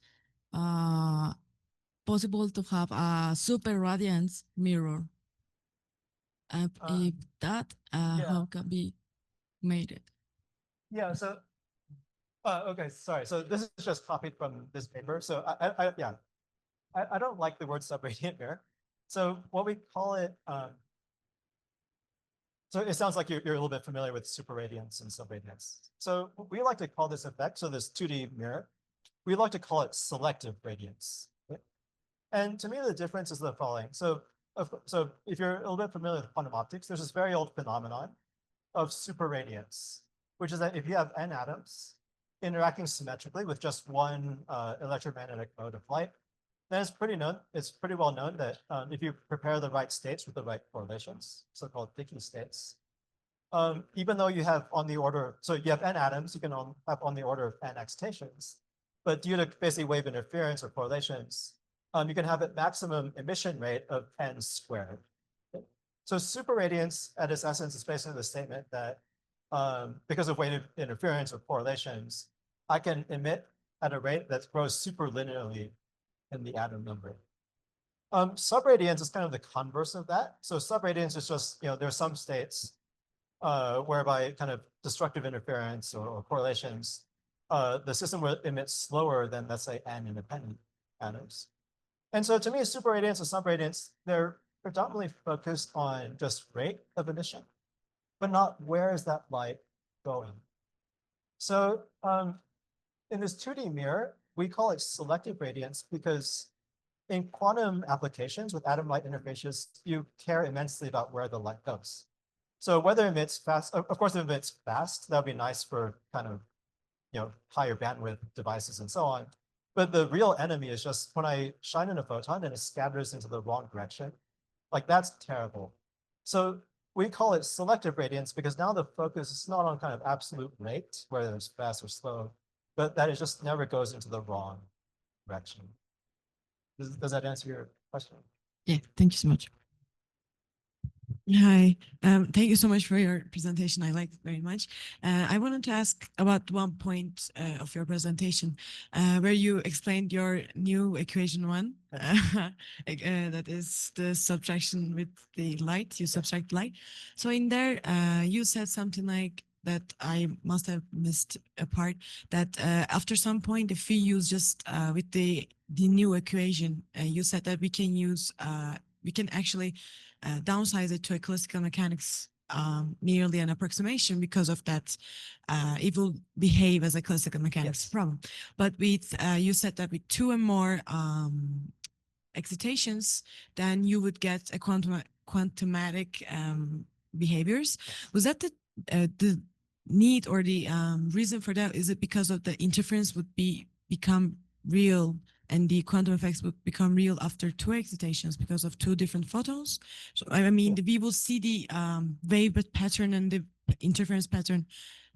possible to have a super radiance mirror. If that, how can be made? Yeah, so, okay, sorry. So this is just copied from this paper. So I don't like the word subradiant mirror. So what we call it, so it sounds like you're a little bit familiar with superradiance and subradiance. So we like to call this effect, so this 2D mirror, we like to call it selective radiance. Okay? And to me, the difference is the following. So if you're a little bit familiar with quantum optics, there's this very old phenomenon of superradiance, which is that if you have n atoms interacting symmetrically with just one electromagnetic mode of light, then it's pretty well known that if you prepare the right states with the right correlations, so-called Dickey states, even though you have on the order, so you have n atoms, you can have on the order of n excitations, but due to basically wave interference or correlations, you can have a maximum emission rate of n squared. Okay? So superradiance at its essence is basically the statement that because of wave interference or correlations, I can emit at a rate that grows superlinearly in the atom number. Subradiance is kind of the converse of that. So subradiance is just, there are some states whereby kind of destructive interference or correlations, the system will emit slower than, let's say, n independent atoms. And so to me, superradiance and subradiance, they're predominantly focused on just rate of emission, but not where is that light going. So in this 2D mirror, we call it selective radiance because in quantum applications with atom light interfaces, you care immensely about where the light goes. So whether it emits fast, of course, if it emits fast, that would be nice for kind of, higher bandwidth devices and so on. But the real enemy is just when I shine in a photon and it scatters into the wrong direction, like that's terrible. So we call it selective radiance because now the focus is not on kind of absolute rate, whether it's fast or slow, but that it just never goes into the wrong direction. Does that answer your question? Yeah, thank you so much. Hi, thank you so much for your presentation. I liked it very much. I wanted to ask about one point of your presentation where you explained your new equation one, that is the subtraction with the light, you subtract light. So in there, you said something like that I must have missed a part that after some point, if we use just with the new equation, you said that we can use, we can actually downsize it to a classical mechanics merely an approximation because of that it will behave as a classical mechanics problem. But with you said that with 2 and more excitations, then you would get a quantumatic behaviors. Was that the need or the reason for that? Is it because of the interference would become real and the quantum effects would become real after 2 excitations because of 2 different photons? So I mean, we will see the wave pattern and the interference pattern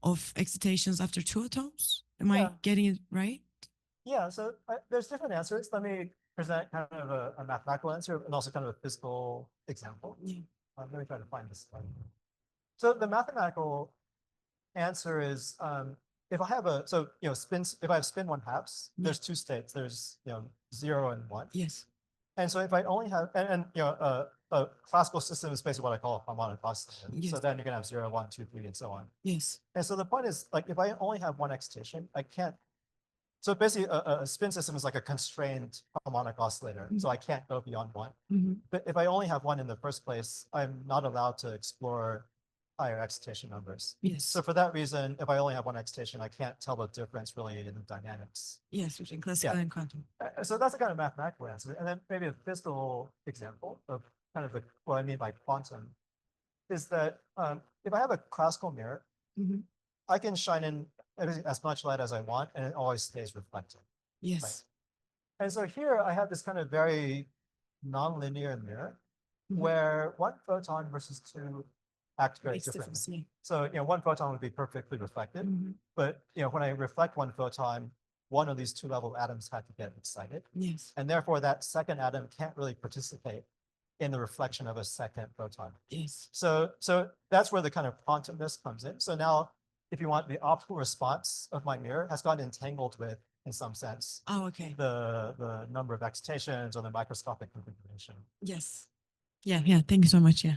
of excitations after 2 atoms. Am I getting it right? Yeah, so there's different answers. Let me present kind of a mathematical answer and also kind of a physical example. Let me try to find this slide. So the mathematical answer is if I have spins, if I have spin 1/2, there's 2 states. There's 0 and 1. Yes. And so if I only have a classical system is basically what I call a harmonic oscillator. Yes. So then you're gonna have 0, 1, 2, 3, and so on. Yes. And so the point is, like, if I only have 1 excitation, I can't. So basically, a spin system is like a constrained harmonic oscillator. So I can't go beyond 1. But if I only have 1 in the first place, I'm not allowed to explore higher excitation numbers. Yes. So for that reason, if I only have 1 excitation, I can't tell the difference really in the dynamics. Yes, between classical and quantum. So that's a kind of mathematical answer. And then maybe a physical example of kind of what I mean by quantum is that if I have a classical mirror, I can shine in as much light as I want, and it always stays reflected. Yes. Right? And so here I have this kind of very nonlinear mirror where 1 photon versus 2 act very differently. So 1 photon would be perfectly reflected, but when I reflect 1 photon, one of these 2 level atoms had to get excited. Yes. And therefore that second atom can't really participate in the reflection of a second photon. Yes. So that's where the kind of quantumness comes in. So now if you want, the optical response of my mirror has gotten entangled with, in some sense, the number of excitations or the microscopic configuration. Yes. Yeah, thank you so much. Yeah.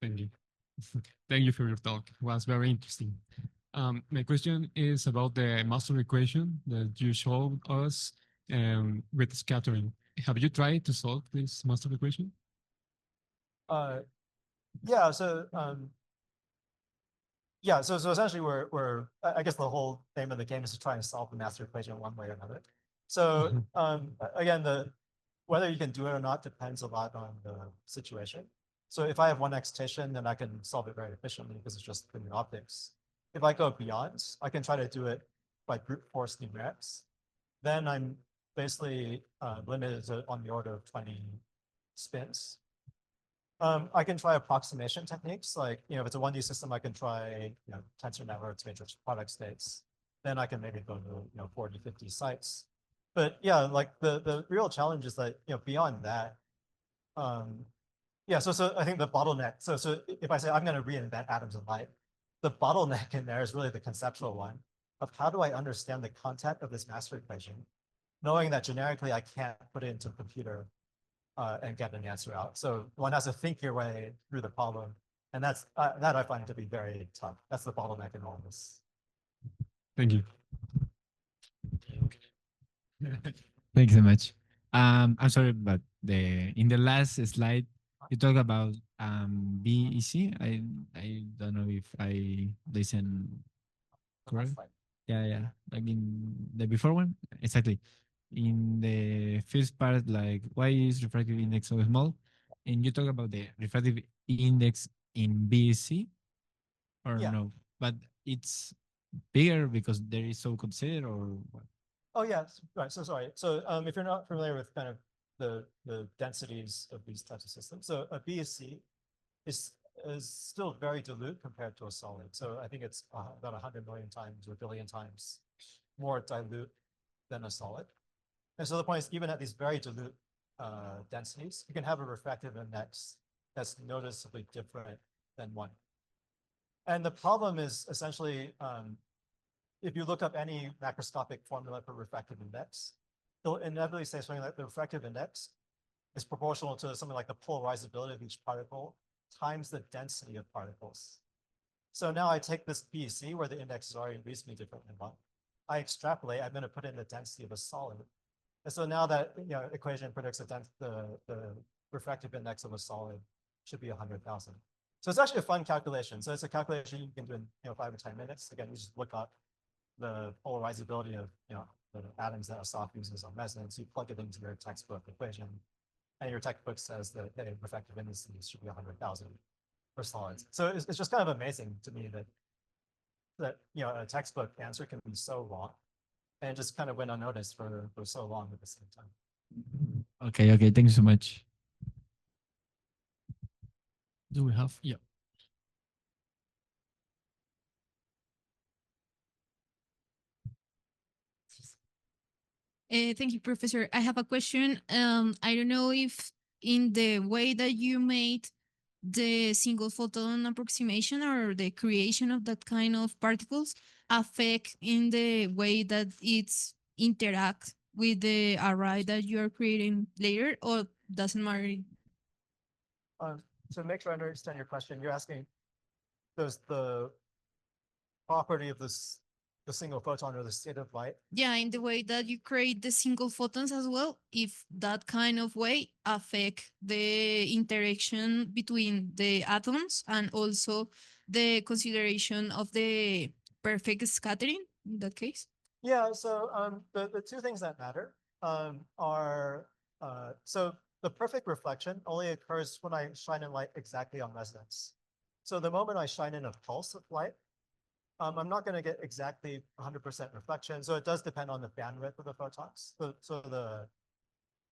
Thank you. Thank you for your talk. It was very interesting. My question is about the master equation that you showed us with scattering. Have you tried to solve this master equation? Yeah. So so essentially we're I guess the whole name of the game is to try and solve the master equation one way or another. So again, whether you can do it or not depends a lot on the situation. So if I have 1 excitation, then I can solve it very efficiently because it's just linear optics. If I go beyond, I can try to do it by brute force numerics. Then I'm basically limited to on the order of 20 spins. I can try approximation techniques, like if it's a 1D system, I can try tensor networks, matrix product states. Then I can maybe go to 40, 50 sites. But yeah, like the real challenge is that beyond that, so I think the bottleneck. So if I say I'm going to reinvent atoms of light, the bottleneck in there is really the conceptual one of how do I understand the content of this master equation, knowing that generically I can't put it into a computer and get an answer out. So one has to think your way through the problem, and that I find to be very tough. That's the bottleneck in all of this. Thank you. Thank you so much. I'm sorry, but in the last slide you talk about BEC. I don't know if I listen correct. Yeah, like in the before one, exactly. in the first part, like why is refractive index so small? And you talk about the refractive index in BSC, or Yeah. no? But it's bigger because there is so considered, or what? Oh, yes, right. So sorry. So if you're not familiar with kind of the densities of these types of systems, so a BSC is still very dilute compared to a solid. So I think it's about 100 million times or billion times more dilute than a solid. And so the point is, even at these very dilute densities, you can have a refractive index that's noticeably different than one. And the problem is essentially, if you look up any macroscopic formula for refractive index, it'll inevitably say something like the refractive index is proportional to something like the polarizability of each particle times the density of particles. So now I take this BC where the index is already reasonably different than one. I extrapolate, I'm going to put in the density of a solid. And so now that equation predicts the refractive index of a solid should be 100,000. So it's actually a fun calculation. So it's a calculation you can do in 5 or 10 minutes. Again, you just look up the polarizability of the atoms that Asaf uses on resonance. You plug it into your textbook equation, and your textbook says that the refractive indices should be 100,000 for solids. So it's just kind of amazing to me that a textbook answer can be so wrong, and just kind of went unnoticed for so long at the same time. Okay, okay. Thank you so much. Do we have? Yeah. Thank you, Professor. I have a question. I don't know if in the way that you made the single photon approximation or the creation of that kind of particles affect in the way that it's interact with the array that you are creating later, or doesn't matter? To make sure I understand your question, you're asking, does the property of the single photon or the state of light? Yeah, in the way that you create the single photons as well, if that kind of way affect the interaction between the atoms and also the consideration of the perfect scattering in that case? Yeah, so the two things that matter are, so the perfect reflection only occurs when I shine in light exactly on resonance. So the moment I shine in a pulse of light, I'm not going to get exactly 100% reflection. So it does depend on the bandwidth of the photons. So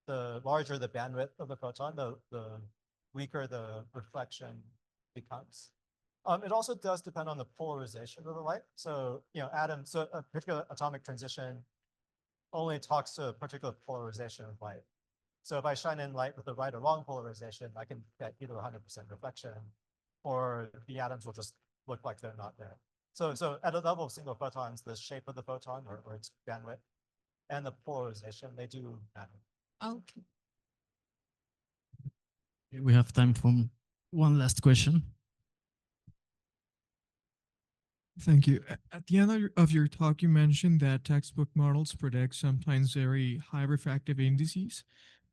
the larger the bandwidth of the photon, the weaker the reflection becomes. It also does depend on the polarization of the light. So, atoms, so a particular atomic transition only talks to a particular polarization of light. So if I shine in light with the right or wrong polarization, I can get either 100% reflection, or the atoms will just look like they're not there. So at a level of single photons, the shape of the photon or its bandwidth and the polarization, they do matter. Okay. We have time for one last question. Thank you. At the end of your talk, you mentioned that textbook models predict sometimes very high refractive indices,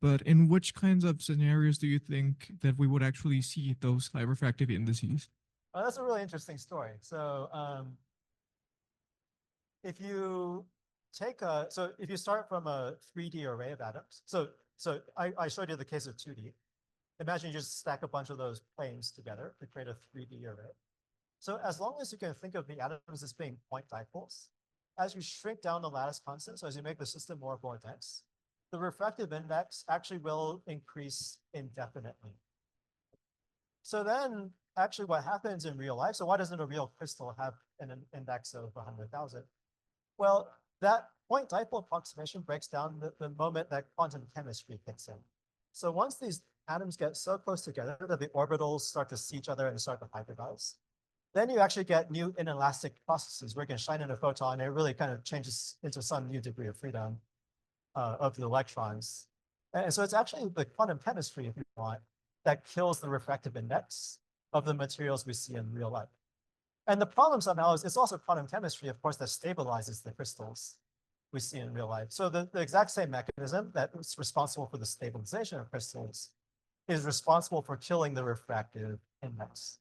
but in which kinds of scenarios do you think that we would actually see those high refractive indices? That's a really interesting story. So if you take if you start from a 3D array of atoms, so I showed you the case of 2D. Imagine you just stack a bunch of those planes together to create a 3D array. So as long as you can think of the atoms as being point dipoles, as you shrink down the lattice constant, so as you make the system more and more dense, the refractive index actually will increase indefinitely. So then actually what happens in real life, so why doesn't a real crystal have an index of 100,000? Well, that point dipole approximation breaks down the moment that quantum chemistry kicks in. So once these atoms get so close together that the orbitals start to see each other and start to hybridize, then you actually get new inelastic processes where you can shine in a photon and it really kind of changes into some new degree of freedom of the electrons. And so it's actually the quantum chemistry, if you want, that kills the refractive index of the materials we see in real life. And the problem somehow is it's also quantum chemistry, of course, that stabilizes the crystals we see in real life. So the exact same mechanism that is responsible for the stabilization of crystals is responsible for killing the refractive index.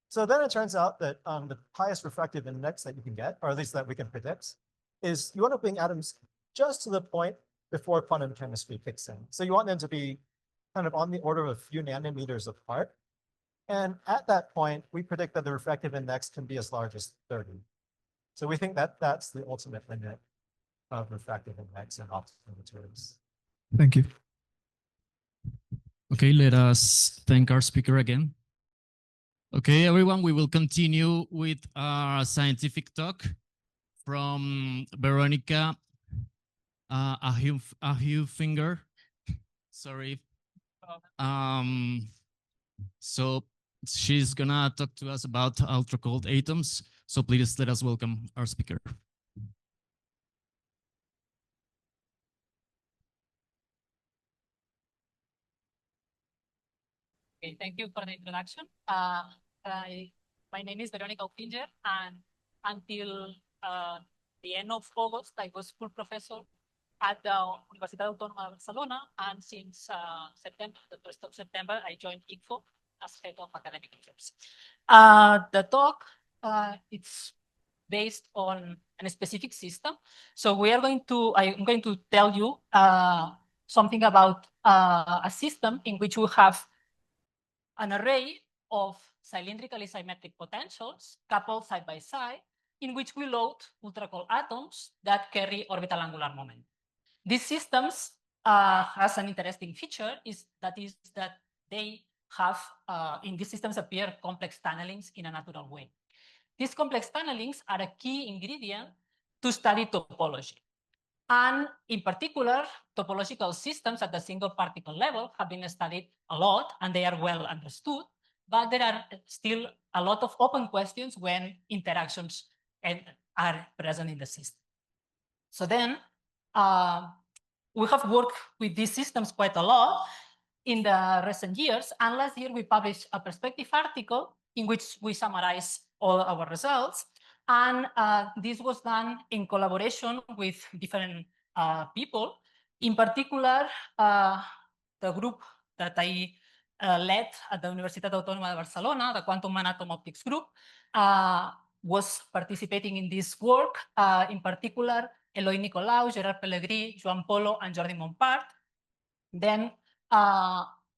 So then it turns out that the highest refractive index that you can get, or at least that we can predict, is you end up being atoms just to the point before quantum chemistry kicks in. So you want them to be kind of on the order of a few nanometers apart. And at that point, we predict that the refractive index can be as large as 30. So we think that that's the ultimate limit of refractive index in optical materials. Thank you. Okay, let us thank our speaker again. Okay, everyone, we will continue with our scientific talk from Veronica Ahufinger. Sorry. So she's gonna talk to us about ultra cold atoms. So please let us welcome our speaker. Okay, thank you for the introduction. My name is Veronica Ahufinger, and until the end of August, I was full professor at the Universidad Autónoma de Barcelona, and since September, the 1st of September, I joined ICFO as head of academic affairs. The talk, it's based on a specific system. So I'm going to tell you something about a system in which we have an array of cylindrically symmetric potentials coupled side by side, in which we load ultra-cold atoms that carry orbital angular momentum. These systems has an interesting feature that they have, in these systems appear complex tunnelings in a natural way. These complex tunnelings are a key ingredient to study topology. And in particular, topological systems at the single particle level have been studied a lot, and they are well understood, but there are still a lot of open questions when interactions are present in the system. So then we have worked with these systems quite a lot in the recent years, and last year we published a perspective article in which we summarize all our results. And this was done in collaboration with different people. In particular, the group that I led at the Universitat Autónoma de Barcelona, the Quantum Atom Optics group, was participating in this work. In particular, Eloi Nicolau, Gerard Pellegrí, Joan Polo, and Jordi Montpart. Then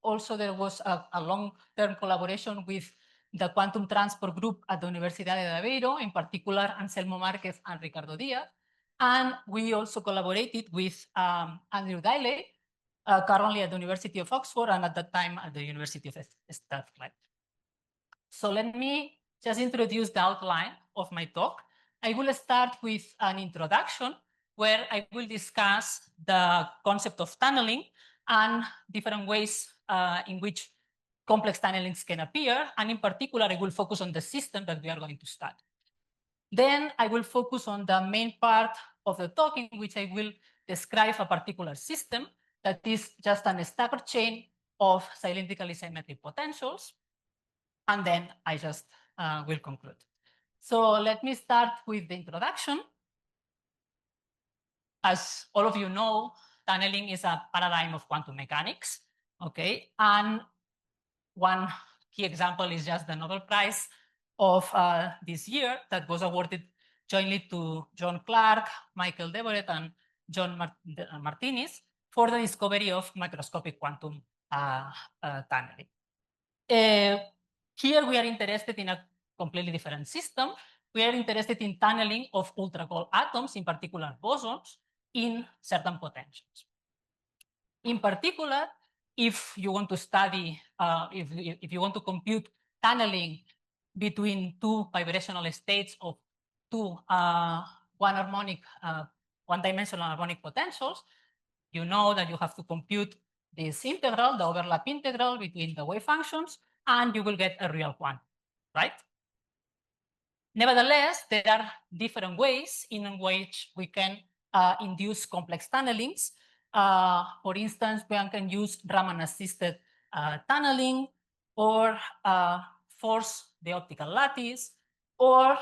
also there was a long-term collaboration with the Quantum Transport Group at the Universidad de Aveiro, in particular Anselmo Márquez and Ricardo Díaz. And we also collaborated with Andrew Daly, currently at the University of Oxford and at that time at the University of Strathclyde. So let me just introduce the outline of my talk. I will start with an introduction where I will discuss the concept of tunneling and different ways in which complex tunnelings can appear. And in particular, I will focus on the system that we are going to study. Then I will focus on the main part of the talk in which I will describe a particular system that is just a staggered chain of cylindrically symmetric potentials. And then I just will conclude. So let me start with the introduction. As all of you know, tunneling is a paradigm of quantum mechanics. Okay, and one key example is just the Nobel Prize of this year that was awarded jointly to John Clark, Michael Devoret, and John Martinez for the discovery of microscopic quantum tunneling. Here we are interested in a completely different system. We are interested in tunneling of ultra-cold atoms, in particular bosons, in certain potentials. In particular, if you want to study, if you want to compute tunneling between two vibrational states of two one-dimensional harmonic potentials, you know that you have to compute this integral, the overlap integral between the wave functions, and you will get a real quantum, right? Nevertheless, there are different ways in which we can induce complex tunnelings. For instance, we can use Raman-assisted tunneling, or force the optical lattice, or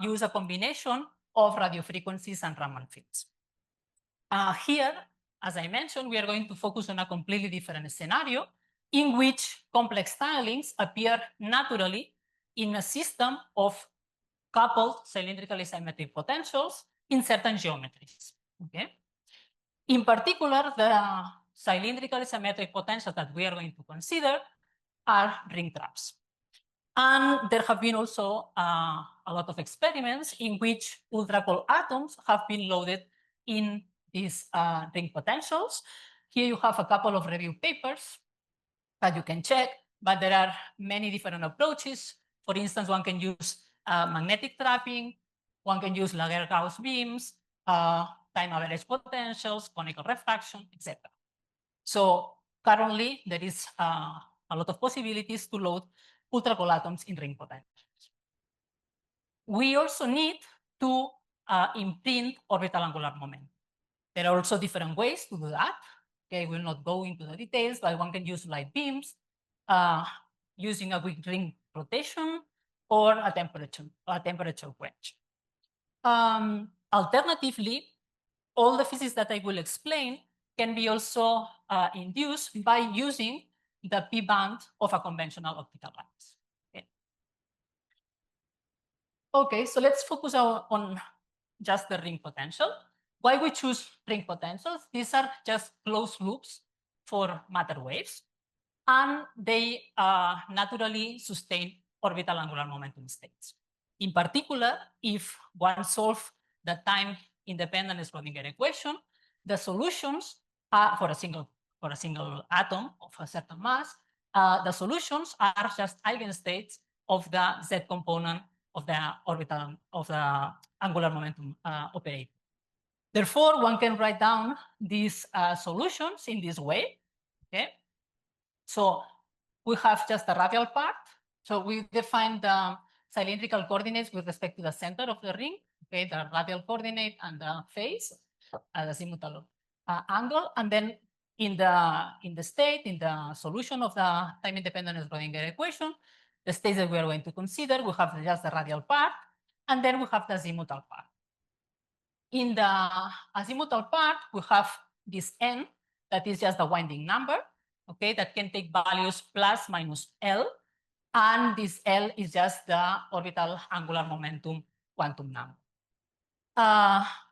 use a combination of radio frequencies and Raman fields. Here, as I mentioned, we are going to focus on a completely different scenario in which complex tunnelings appear naturally in a system of coupled cylindrically symmetric potentials in certain geometries. Okay. In particular, the cylindrical symmetric potentials that we are going to consider are ring traps. And there have been also a lot of experiments in which ultra-cold atoms have been loaded in these ring potentials. Here you have a couple of review papers that you can check, but there are many different approaches. For instance, one can use magnetic trapping, one can use Laguerre-Gauss beams, time average potentials, conical refraction, etc. So currently, there is a lot of possibilities to load ultra-cold atoms in ring potentials. We also need to imprint orbital angular momentum. There are also different ways to do that. Okay, we'll not go into the details, but one can use light beams using a weak ring rotation or a temperature quench. Alternatively, all the physics that I will explain can be also induced by using the p band of a conventional optical lattice. Okay, so let's focus on just the ring potential. Why we choose ring potentials? These are just closed loops for matter waves, and they naturally sustain orbital angular momentum states. In particular, if one solves the time-independent Schrödinger equation, the solutions for a single atom of a certain mass, the solutions are just eigenstates of the z component of the orbital of the angular momentum operator. Therefore, one can write down these solutions in this way. Okay, so we have just a radial part. So we define the cylindrical coordinates with respect to the center of the ring. Okay, the radial coordinate and the phase, the azimuthal angle, and then in the solution of the time-independent Schrödinger equation, the states that we are going to consider, we have just the radial part, and then we have the azimuthal part. In the azimuthal part, we have this n that is just the winding number, okay, that can take values plus minus L, and this L is just the orbital angular momentum quantum number.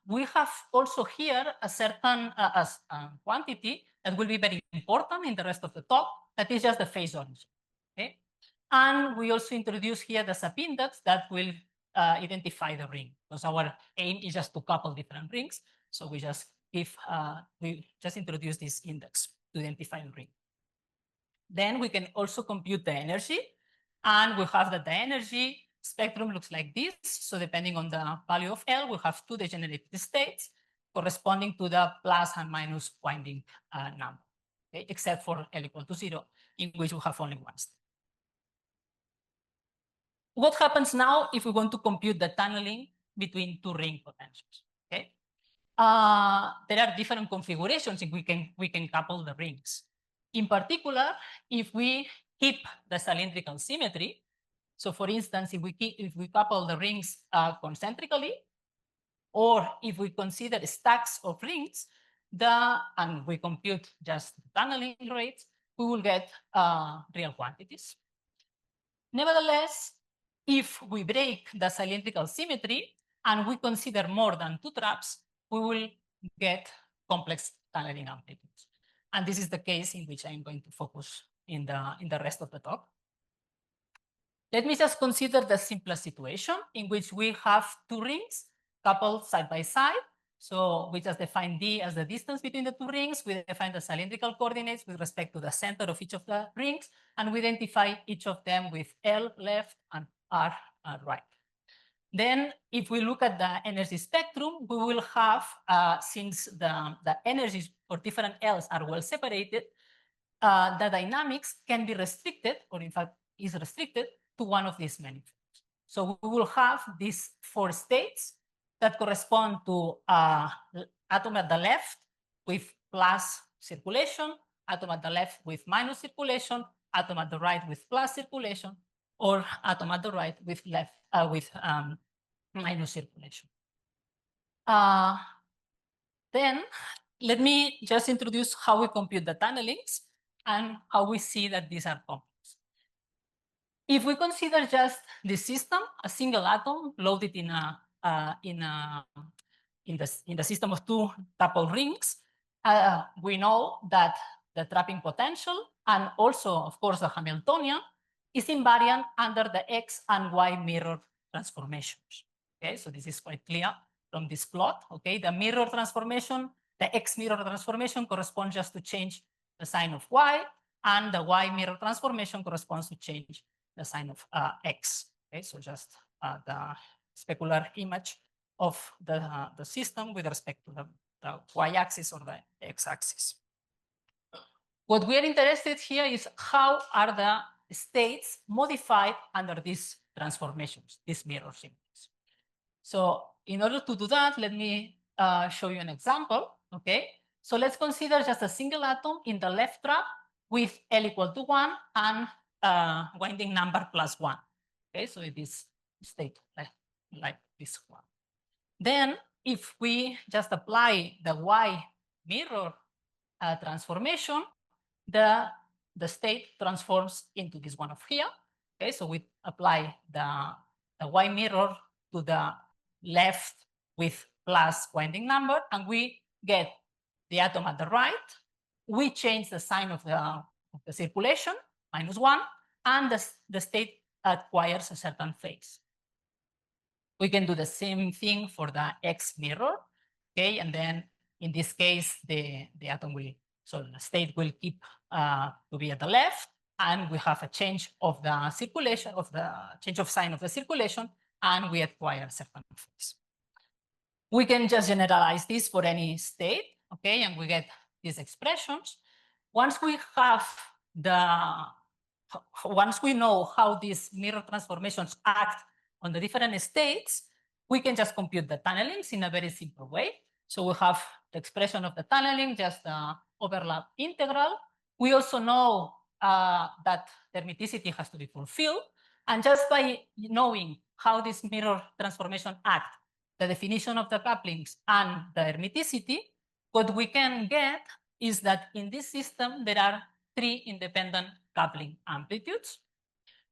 We have also here a certain quantity that will be very important in the rest of the talk, that is just the phase origin. Okay? And we also introduce here the subindex that will identify the ring, because our aim is just to couple different rings. So we just introduce this index to identify the ring. Then we can also compute the energy, and we have that the energy spectrum looks like this. So depending on the value of L, we have two degenerated states corresponding to the plus and minus winding number, okay? Except for L equal to 0, in which we have only one state. What happens now if we want to compute the tunneling between two ring potentials? Okay, there are different configurations in which we can couple the rings. In particular, if we keep the cylindrical symmetry, so for instance, if we couple the rings concentrically, or if we consider stacks of rings, and we compute just the tunneling rates, we will get real quantities. Nevertheless, if we break the cylindrical symmetry and we consider more than two traps, we will get complex tunneling amplitudes. And this is the case in which I'm going to focus in the rest of the talk. Let me just consider the simplest situation in which we have two rings coupled side by side. So we just define D as the distance between the two rings. We define the cylindrical coordinates with respect to the center of each of the rings, and we identify each of them with L left and R right. Then if we look at the energy spectrum, we will have, since the energies for different Ls are well separated, the dynamics can be restricted, or in fact is restricted to one of these manifolds. So we will have these four states that correspond to atom at the left with plus circulation, atom at the left with minus circulation, atom at the right with plus circulation, or atom at the right with minus circulation. Then let me just introduce how we compute the tunnelings and how we see that these are complex. If we consider just the system, a single atom loaded in the system of two coupled rings, we know that the trapping potential and also, of course, the Hamiltonian is invariant under the X and Y mirror transformations. Okay, so this is quite clear from this plot. Okay, the mirror transformation, the X mirror transformation corresponds just to change the sign of Y, and the Y mirror transformation corresponds to change the sign of X. Okay, so just the specular image of the system with respect to the Y-axis or the X-axis. What we are interested here is how are the states modified under these transformations, these mirror symmetries. So in order to do that, let me show you an example. Okay, so let's consider just a single atom in the left trap with L equal to 1 and winding number plus 1. Okay, so it is state like this one. Then if we just apply the Y mirror transformation, the state transforms into this one of here. Okay, so we apply the Y mirror to the left with plus winding number, and we get the atom at the right. We change the sign of the circulation, -1, and the state acquires a certain phase. We can do the same thing for the X mirror, okay? And then in this case, the atom will, so the state will keep to be at the left, and we have a change of the circulation, of the change of sign of the circulation, and we acquire a certain phase. We can just generalize this for any state, okay? And we get these expressions. Once we have once we know how these mirror transformations act on the different states, we can just compute the tunnelings in a very simple way. So we have the expression of the tunneling, just the overlap integral. We also know that hermiticity has to be fulfilled. And just by knowing how this mirror transformation act, the definition of the couplings and the hermiticity, what we can get is that in this system, there are 3 independent coupling amplitudes.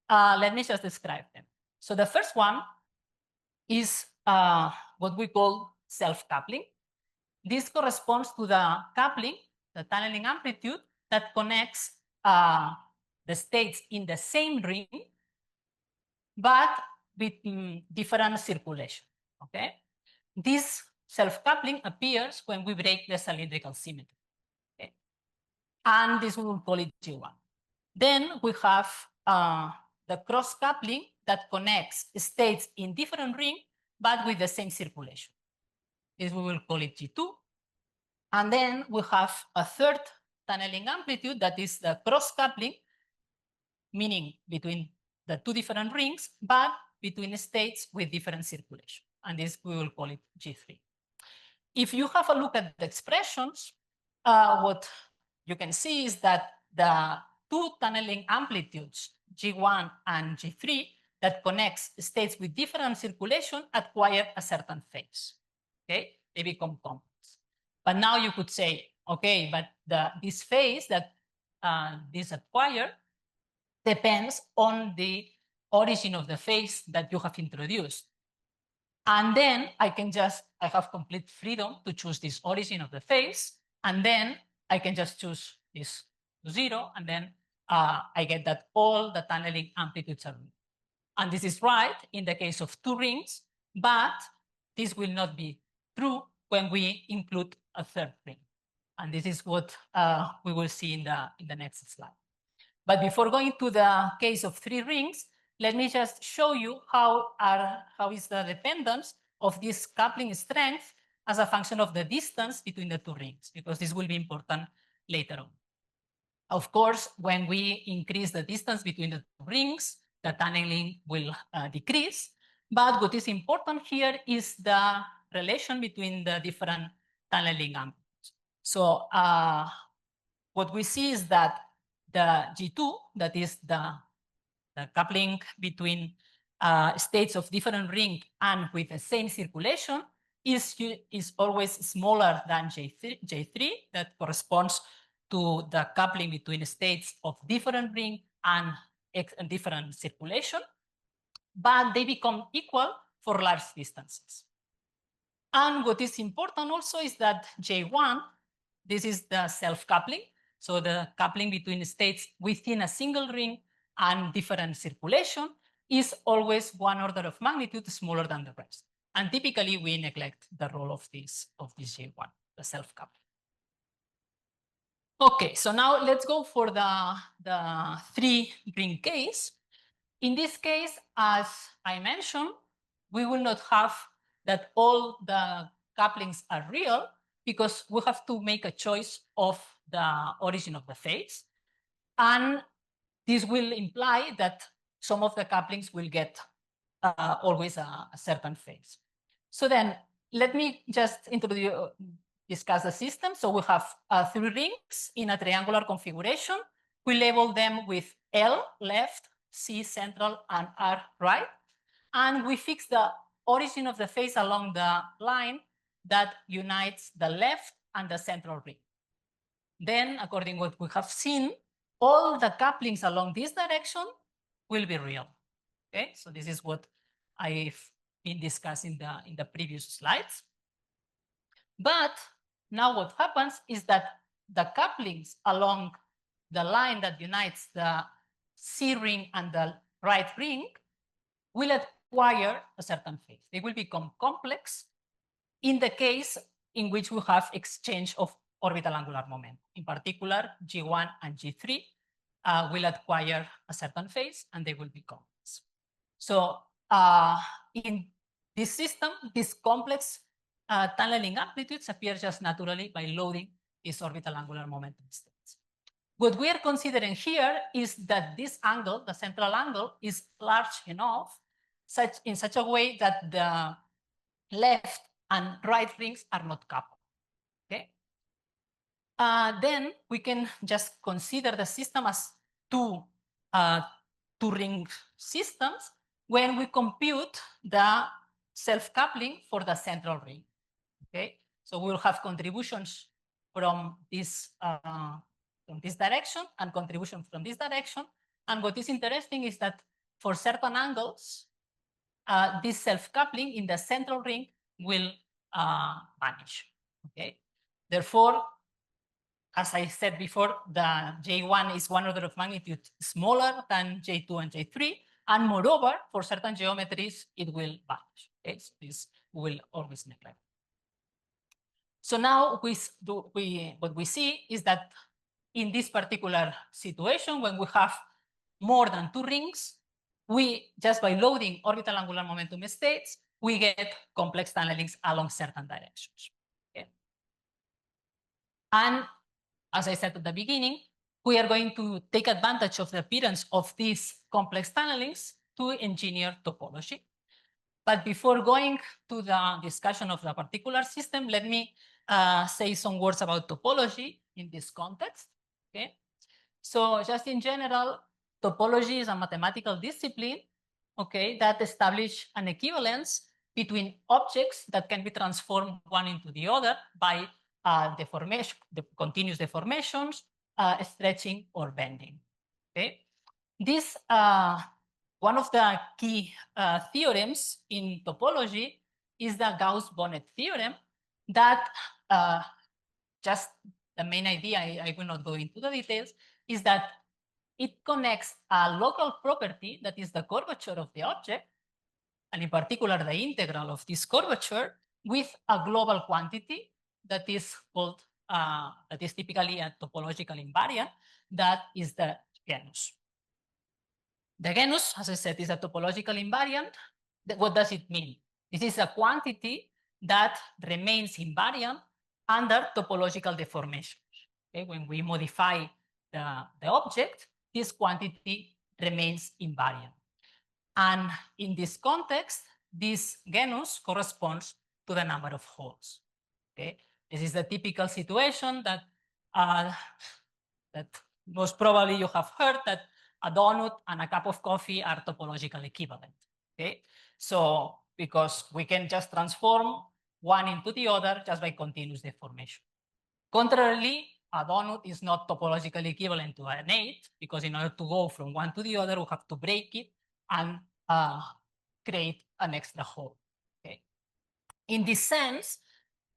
Let me just describe them. So the first one is what we call self-coupling. This corresponds to the coupling, the tunneling amplitude, that connects the states in the same ring, but with different circulation. Okay, this self-coupling appears when we break the cylindrical symmetry. Okay, and this we will call it G1. Then we have the cross-coupling that connects states in different rings, but with the same circulation. This we will call it G2. And then we have a third tunneling amplitude that is the cross-coupling, meaning between the 2 different rings, but between states with different circulation. And this we will call it G3. If you have a look at the expressions, what you can see is that the 2 tunneling amplitudes, G1 and G3, that connects states with different circulation acquire a certain phase. Okay, they become complex. But now you could say, okay, but this phase that this acquire depends on the origin of the phase that you have introduced. And then I have complete freedom to choose this origin of the phase, and then I can just choose this to 0, and then I get that all the tunneling amplitudes are real. And this is right in the case of 2 rings, but this will not be true when we include a third ring. And this is what we will see in the next slide. But before going to the case of 3 rings, let me just show you how is the dependence of this coupling strength as a function of the distance between the 2 rings, because this will be important later on. Of course, when we increase the distance between the 2 rings, the tunneling will decrease. But what is important here is the relation between the different tunneling amplitudes. So what we see is that the G2, that is the coupling between states of different ring and with the same circulation, is always smaller than J3, that corresponds to the coupling between states of different ring and different circulation, but they become equal for large distances. And what is important also is that J1 this is the self-coupling. So the coupling between states within a single ring and different circulation is always 1 order of magnitude smaller than the rest. And typically we neglect the role of this J1, the self-coupling. Okay, so now let's go for the 3-ring case. In this case, as I mentioned, we will not have that all the couplings are real because we have to make a choice of the origin of the phase. And this will imply that some of the couplings will get always a certain phase. So then let me just discuss the system. So we have 3 rings in a triangular configuration. We label them with L left, C central, and R right. And we fix the origin of the phase along the line that unites the left and the central ring. Then, according to what we have seen, all the couplings along this direction will be real. Okay, so this is what I've been discussing in the previous slides. But now what happens is that the couplings along the line that unites the C ring and the right ring will acquire a certain phase. They will become complex in the case in which we have exchange of orbital angular momentum. In particular, G1 and G3 will acquire a certain phase and they will be complex. So in this system, these complex tunneling amplitudes appear just naturally by loading these orbital angular momentum states. What we are considering here is that this angle, the central angle, is large enough in such a way that the left and right rings are not coupled. Okay. Then we can just consider the system as two ring systems when we compute the self-coupling for the central ring. Okay, so we'll have contributions from this direction and contribution from this direction. And what is interesting is that for certain angles, this self-coupling in the central ring will vanish. Okay, therefore, as I said before, the J1 is 1 order of magnitude smaller than J2 and J3. And moreover, for certain geometries, it will vanish. Okay, so this will always neglect. So now what we see is that in this particular situation, when we have more than 2 rings, we just by loading orbital angular momentum states, we get complex tunnelings along certain directions. Okay. And as I said at the beginning, we are going to take advantage of the appearance of these complex tunnelings to engineer topology. But before going to the discussion of the particular system, let me say some words about topology in this context. Okay, so just in general, topology is a mathematical discipline, okay, that establishes an equivalence between objects that can be transformed one into the other by deformation, continuous deformations, stretching, or bending. Okay, this one of the key theorems in topology is the Gauss-Bonnet theorem that just the main idea, I will not go into the details, is that it connects a local property that is the curvature of the object, and in particular the integral of this curvature, with a global quantity that is called, that is typically a topological invariant, that is the genus. The genus, as I said, is a topological invariant. What does it mean? This is a quantity that remains invariant under topological deformations. Okay? When we modify the object, this quantity remains invariant. And in this context, this genus corresponds to the number of holes. Okay? This is the typical situation that most probably you have heard, that a donut and a cup of coffee are topological equivalent. Okay, so because we can just transform one into the other just by continuous deformation. Contrarily, a donut is not topologically equivalent to an 8, because in order to go from one to the other, we have to break it and create an extra hole. Okay, in this sense,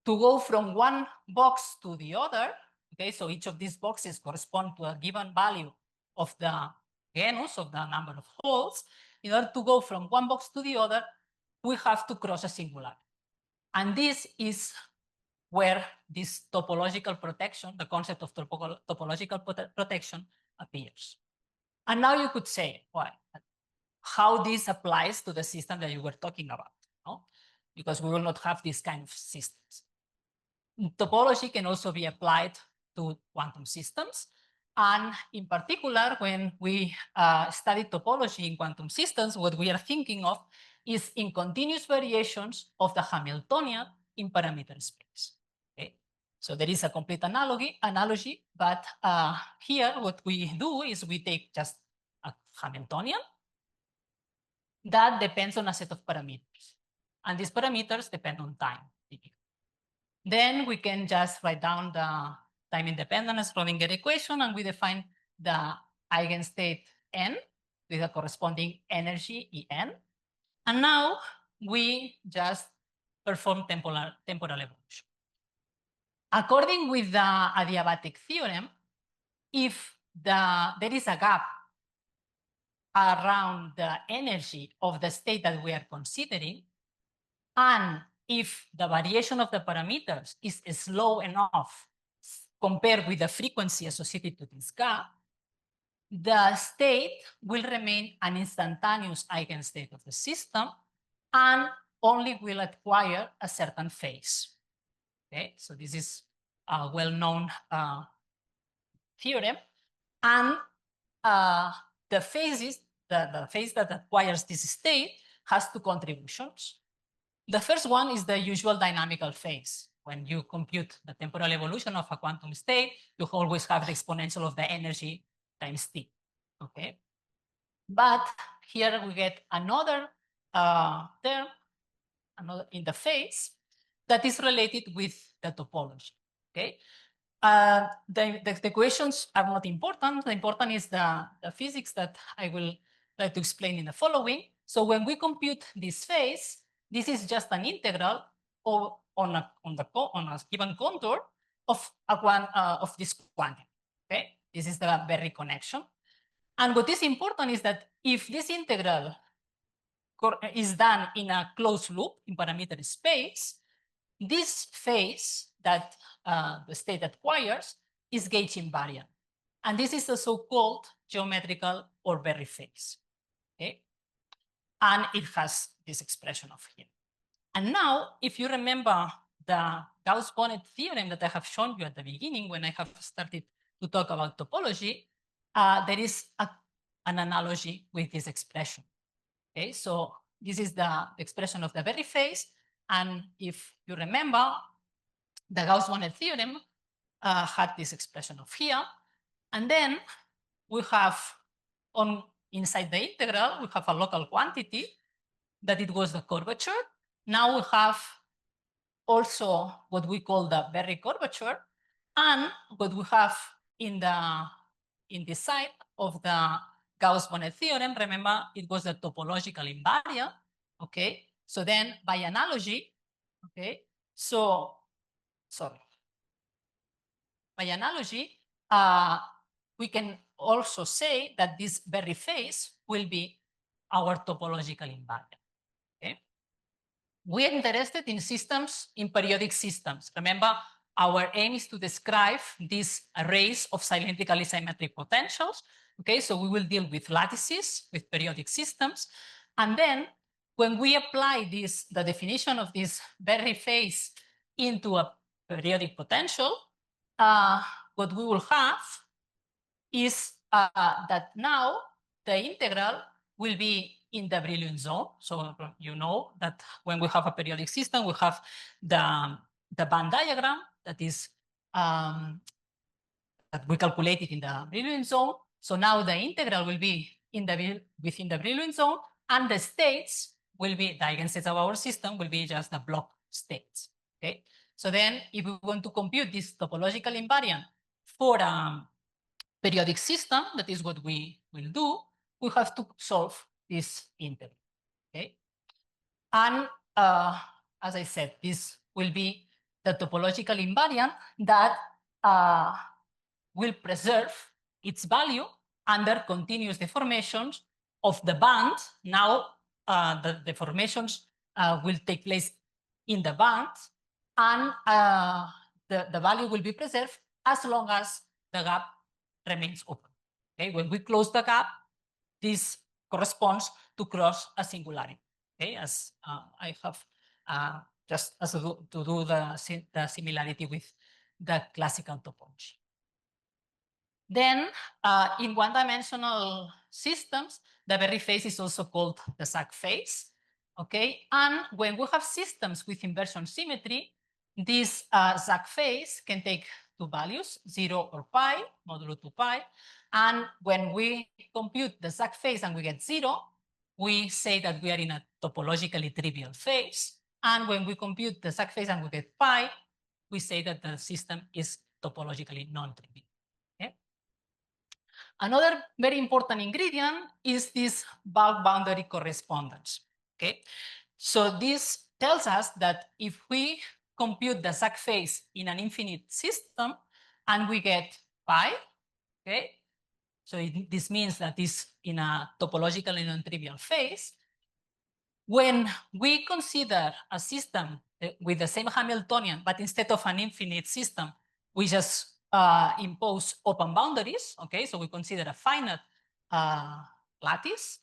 to go from one box to the other, okay, so each of these boxes correspond to a given value of the genus, of the number of holes. In order to go from one box to the other, we have to cross a singularity. And this is where this topological protection, the concept of topological protection appears. And now you could say, well, how this applies to the system that you were talking about, no? Because we will not have this kind of systems. Topology can also be applied to quantum systems. And in particular, when we study topology in quantum systems, what we are thinking of is in continuous variations of the Hamiltonian in parameter space. Okay? So there is a complete analogy, but here what we do is we take just a Hamiltonian that depends on a set of parameters. And these parameters depend on time. Then we can just write down the time independence Schrodinger equation, and we define the eigenstate n with a corresponding energy En. And now we just perform temporal evolution. According with the adiabatic theorem, if there is a gap around the energy of the state that we are considering, and if the variation of the parameters is slow enough compared with the frequency associated to this gap, the state will remain an instantaneous eigenstate of the system and only will acquire a certain phase. Okay, so this is a well-known theorem, and the phase that acquires this state has two contributions. The first one is the usual dynamical phase. When you compute the temporal evolution of a quantum state, you always have the exponential of the energy times t. Okay, but here we get another term, in the phase that is related with the topology. Okay, the equations are not important. The important is the physics that I will try to explain in the following. So when we compute this phase, this is just an integral on a given contour of this quantity. Okay, this is the Darrick connection. And what is important is that if this integral is done in a closed loop in parameter space, this phase that the state acquires is gauge invariant. And this is the so-called geometrical or Berry phase. Okay, and it has this expression of here. And now, if you remember the Gauss-Bonnet theorem that I have shown you at the beginning when I have started to talk about topology, there is an analogy with this expression. Okay, so this is the expression of the Berry phase. And if you remember, the Gauss-Bonnet theorem had this expression of here. And then we have inside the integral, we have a local quantity that it was the curvature. Now we have also what we call the Berry curvature, and what we have in the side of the Gauss-Bonnet theorem, remember it was the topological invariant. Okay, so then by analogy, okay, so sorry, by analogy, we can also say that this Berry phase will be our topological invariant. Okay, we are interested in systems, in periodic systems. Remember, our aim is to describe these arrays of cylindrically symmetric potentials. Okay, so we will deal with lattices, with periodic systems, and then when we apply the definition of this Berry phase into a periodic potential, what we will have is that now the integral will be in the Brillouin zone. So you know that when we have a periodic system, we have the band diagram that is that we calculated in the Brillouin zone. So now the integral will be within the Brillouin zone, and the states will be the eigenstates of our system will be just the block states. Okay. So then, if we want to compute this topological invariant for a periodic system, that is what we will do. We have to solve this integral. Okay. And as I said, this will be the topological invariant that will preserve its value under continuous deformations of the band. Now the deformations will take place in the band, and the value will be preserved as long as the gap remains open. Okay, when we close the gap, this corresponds to cross a singularity. Okay, as I have just as to do the similarity with the classical topology. Then in one-dimensional systems, the Berry phase is also called the Zag phase. Okay, and when we have systems with inversion symmetry, this Zag phase can take two values, 0 or pi, modulo 2 pi. And when we compute the Zag phase and we get 0, we say that we are in a topologically trivial phase. And when we compute the Zag phase and we get pi, we say that the system is topologically non-trivial. Okay? Another very important ingredient is this bulk boundary correspondence. Okay, so this tells us that if we compute the Zag phase in an infinite system and we get pi, okay, so this means that it's in a topologically non-trivial phase. When we consider a system with the same Hamiltonian, but instead of an infinite system, we just impose open boundaries. Okay, so we consider a finite lattice.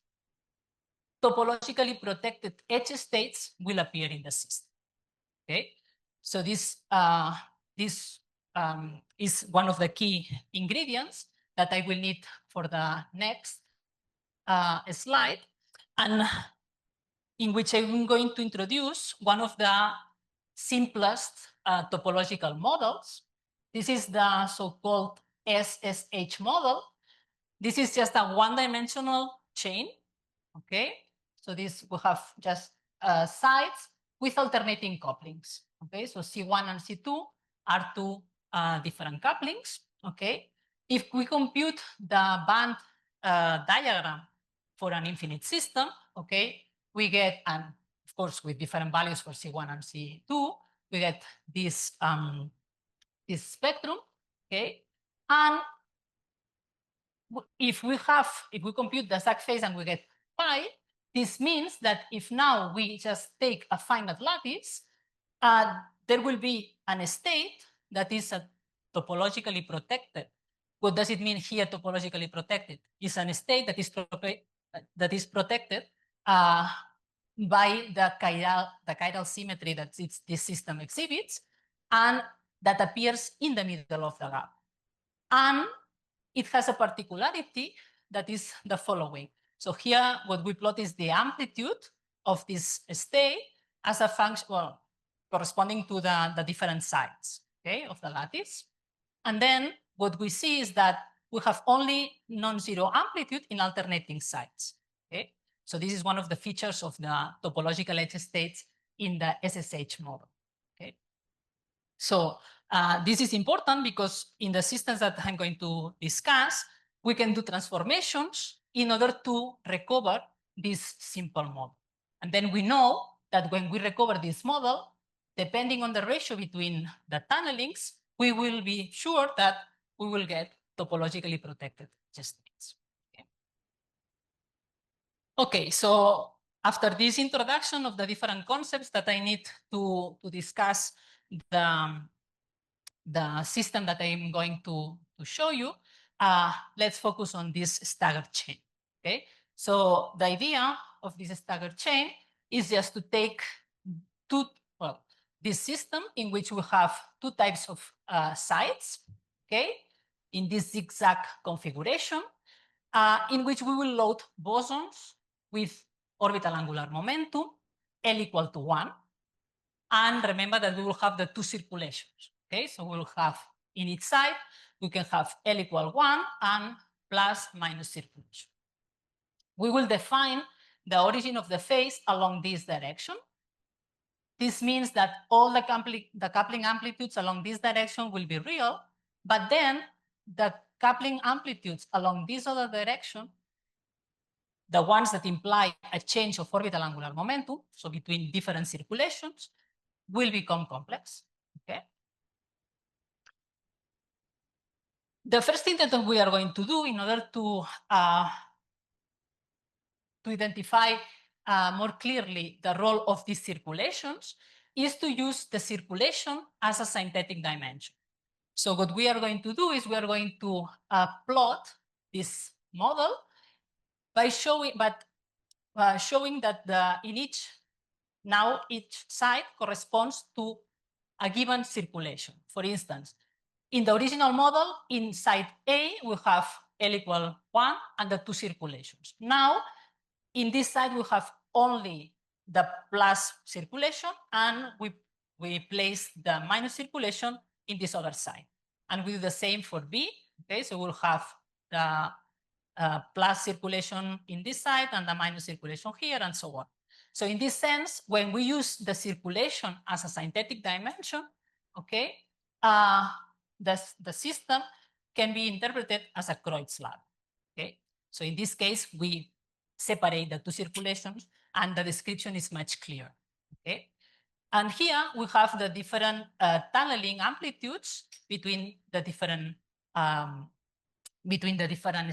Topologically protected edge states will appear in the system. Okay, so this is one of the key ingredients that I will need for the next slide, and in which I'm going to introduce one of the simplest topological models. This is the so-called SSH model. This is just a one-dimensional chain. Okay, so this will have just sides with alternating couplings. Okay, so C1 and C2 are two different couplings. Okay, if we compute the band diagram for an infinite system, okay, we get, and of course with different values for C1 and C2, we get this this spectrum. Okay, and if we compute the Zag phase and we get pi, this means that if now we just take a finite lattice, there will be an state that is topologically protected. What does it mean here, topologically protected? It's an state that is protected by the chiral symmetry that this system exhibits, and that appears in the middle of the gap. And it has a particularity that is the following. So here, what we plot is the amplitude of this state as a function, well, corresponding to the different sides, okay, of the lattice. And then what we see is that we have only non-zero amplitude in alternating sides. Okay, so this is one of the features of the topological edge states in the SSH model. Okay, so this is important because in the systems that I'm going to discuss, we can do transformations in order to recover this simple model. And then we know that when we recover this model, depending on the ratio between the tunnelings, we will be sure that we will get topologically protected states. Okay, so after this introduction of the different concepts that I need to discuss the system that I'm going to show you, let's focus on this staggered chain. Okay, so the idea of this staggered chain is just to take this system in which we have two types of sides, okay, in this zigzag configuration, in which we will load bosons with orbital angular momentum L equal to 1. And remember that we will have the two circulations. Okay, so we'll have in each side, we can have L equal 1 and plus minus circulation. We will define the origin of the phase along this direction. This means that all the coupling amplitudes along this direction will be real, but then the coupling amplitudes along this other direction, the ones that imply a change of orbital angular momentum, so between different circulations, will become complex. Okay. The first thing that we are going to do in order to identify more clearly the role of these circulations is to use the circulation as a synthetic dimension. So what we are going to do is we are going to plot this model by showing, showing that each side corresponds to a given circulation. For instance, in the original model, in side A, we have L equal 1 and the 2 circulations. Now, in this side, we have only the plus circulation, and we place the minus circulation in this other side. And we do the same for B. Okay, so we'll have the plus circulation in this side and the minus circulation here, and so on. So in this sense, when we use the circulation as a synthetic dimension, okay, the system can be interpreted as a Kreuzlab. Okay, so in this case, we separate the two circulations, and the description is much clearer. Okay, and here we have the different tunneling amplitudes between the different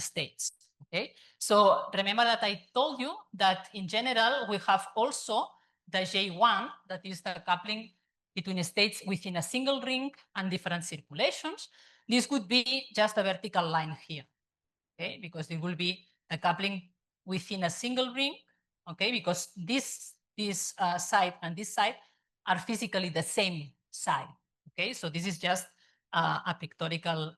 states. Okay, so remember that I told you that in general we have also the J1, that is the coupling between states within a single ring and different circulations. This would be just a vertical line here. Okay, because it will be a coupling within a single ring. Okay, because this side and this side are physically the same side. Okay, so this is just a pictorial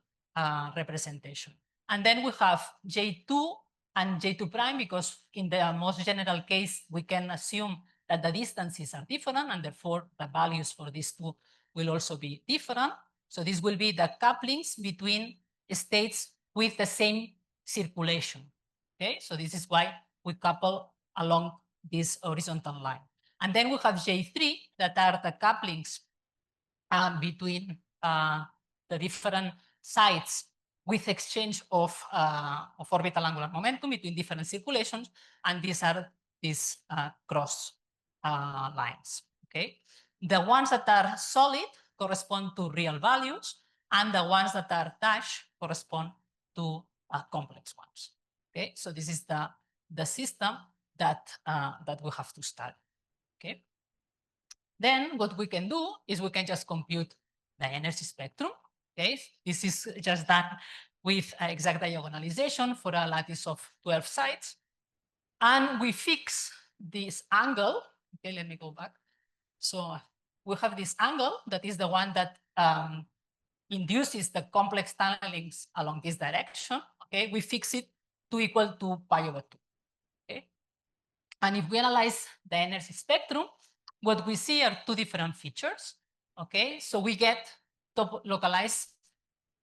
representation. And then we have J2 and J2 prime, because in the most general case, we can assume that the distances are different, and therefore the values for these two will also be different. So this will be the couplings between states with the same circulation. Okay, so this is why we couple along this horizontal line. And then we have J3, that are the couplings between the different sides with exchange of orbital angular momentum between different circulations, and these are these cross lines. Okay, the ones that are solid correspond to real values, and the ones that are dashed correspond to complex ones. Okay, so this is the system that we have to study. Okay, then what we can do is we can just compute the energy spectrum. Okay, this is just done with exact diagonalization for a lattice of 12 sides, and we fix this angle. Okay, let me go back. So we have this angle that is the one that induces the complex tunnelings along this direction. Okay, we fix it to equal to pi/2. Okay, and if we analyze the energy spectrum, what we see are two different features. Okay, so we get localized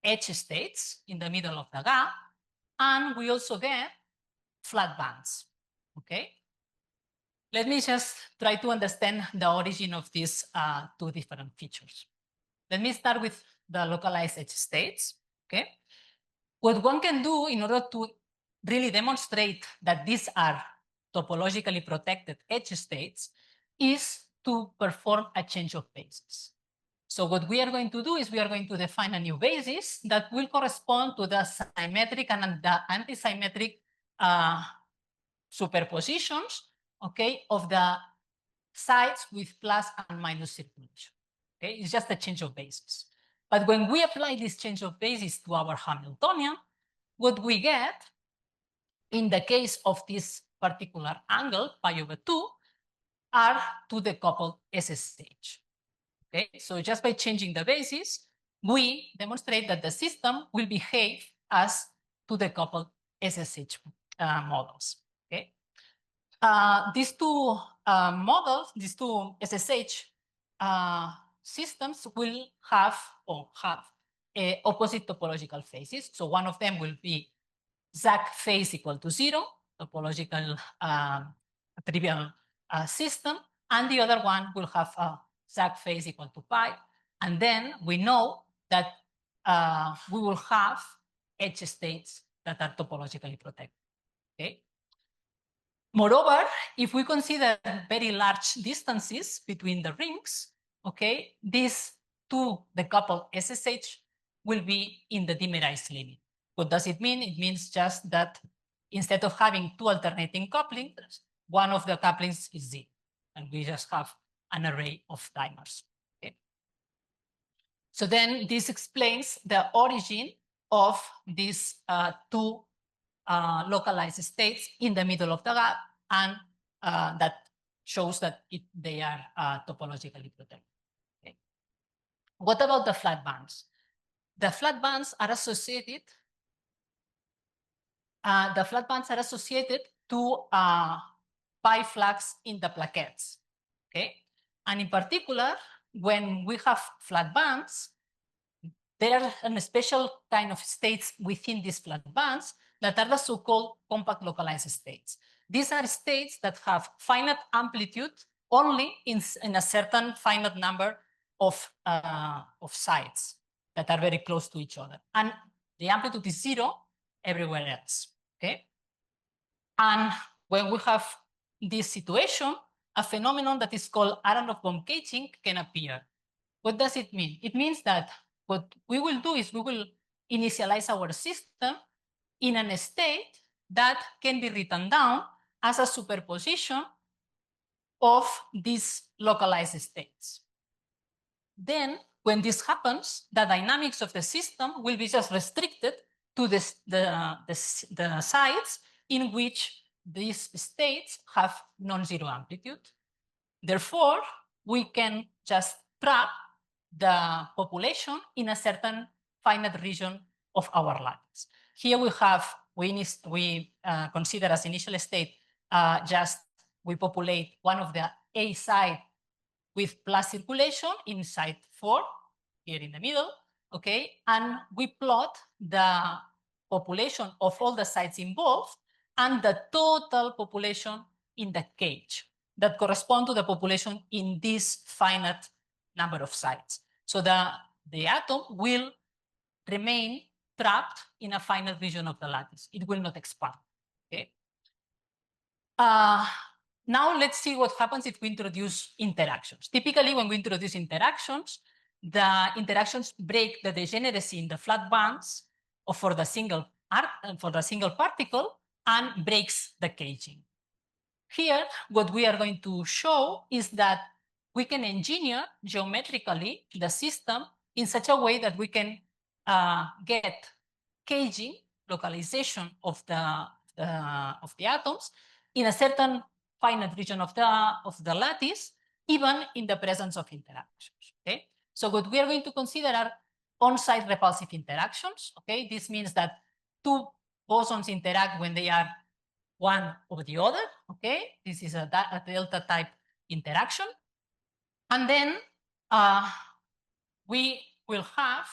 edge states in the middle of the gap, and we also get flat bands. Okay, let me just try to understand the origin of these two different features. Let me start with the localized edge states. Okay, what one can do in order to really demonstrate that these are topologically protected edge states is to perform a change of basis. So what we are going to do is we are going to define a new basis that will correspond to the symmetric and the anti-symmetric superpositions, okay, of the sides with plus and minus circulation. Okay, it's just a change of basis. But when we apply this change of basis to our Hamiltonian, what we get in the case of this particular angle, pi/2, are two decoupled SSH. Okay, so just by changing the basis, we demonstrate that the system will behave as two decoupled SSH models. Okay, these two models, these two SSH systems will have opposite topological phases. So one of them will be ZAC phase equal to 0, topological trivial system, and the other one will have a ZAC phase equal to pi. And then we know that we will have edge states that are topologically protected. Okay. Moreover, if we consider very large distances between the rings, okay, these two decoupled SSH will be in the dimerized limit. What does it mean? It means just that instead of having two alternating couplings, one of the couplings is Z, and we just have an array of dimers. Okay. So then this explains the origin of these two localized states in the middle of the gap, and that shows that they are topologically protected. Okay. What about the flat bands? The flat bands are associated. To pi flags in the plaquettes. Okay, and in particular, when we have flat bands, there are a special kind of states within these flat bands that are the so-called compact localized states. These are states that have finite amplitude only in a certain finite number of sites that are very close to each other. And the amplitude is 0 everywhere else. Okay. And when we have this situation, a phenomenon that is called Aharonov-Bohm caging can appear. What does it mean? It means that what we will do is we will initialize our system in a state that can be written down as a superposition of these localized states. Then, when this happens, the dynamics of the system will be just restricted to the sites in which these states have non-zero amplitude. Therefore, we can just trap the population in a certain finite region of our lattice. Here we consider as initial state we populate one of the A site with plus circulation in site 4 here in the middle, okay, and we plot the population of all the sites involved and the total population in the cage that correspond to the population in this finite number of sites. So the atom will remain trapped in a finite region of the lattice. It will not expand. Okay. Now let's see what happens if we introduce interactions. Typically, when we introduce interactions, the interactions break the degeneracy in the flat bands or for the single particle and breaks the caging. Here, what we are going to show is that we can engineer geometrically the system in such a way that we can get caging, localization of the atoms in a certain finite region of the lattice, even in the presence of interactions. Okay, so what we are going to consider are on-site repulsive interactions. Okay, this means that two bosons interact when they are one over the other. Okay, this is a delta type interaction, and then we will have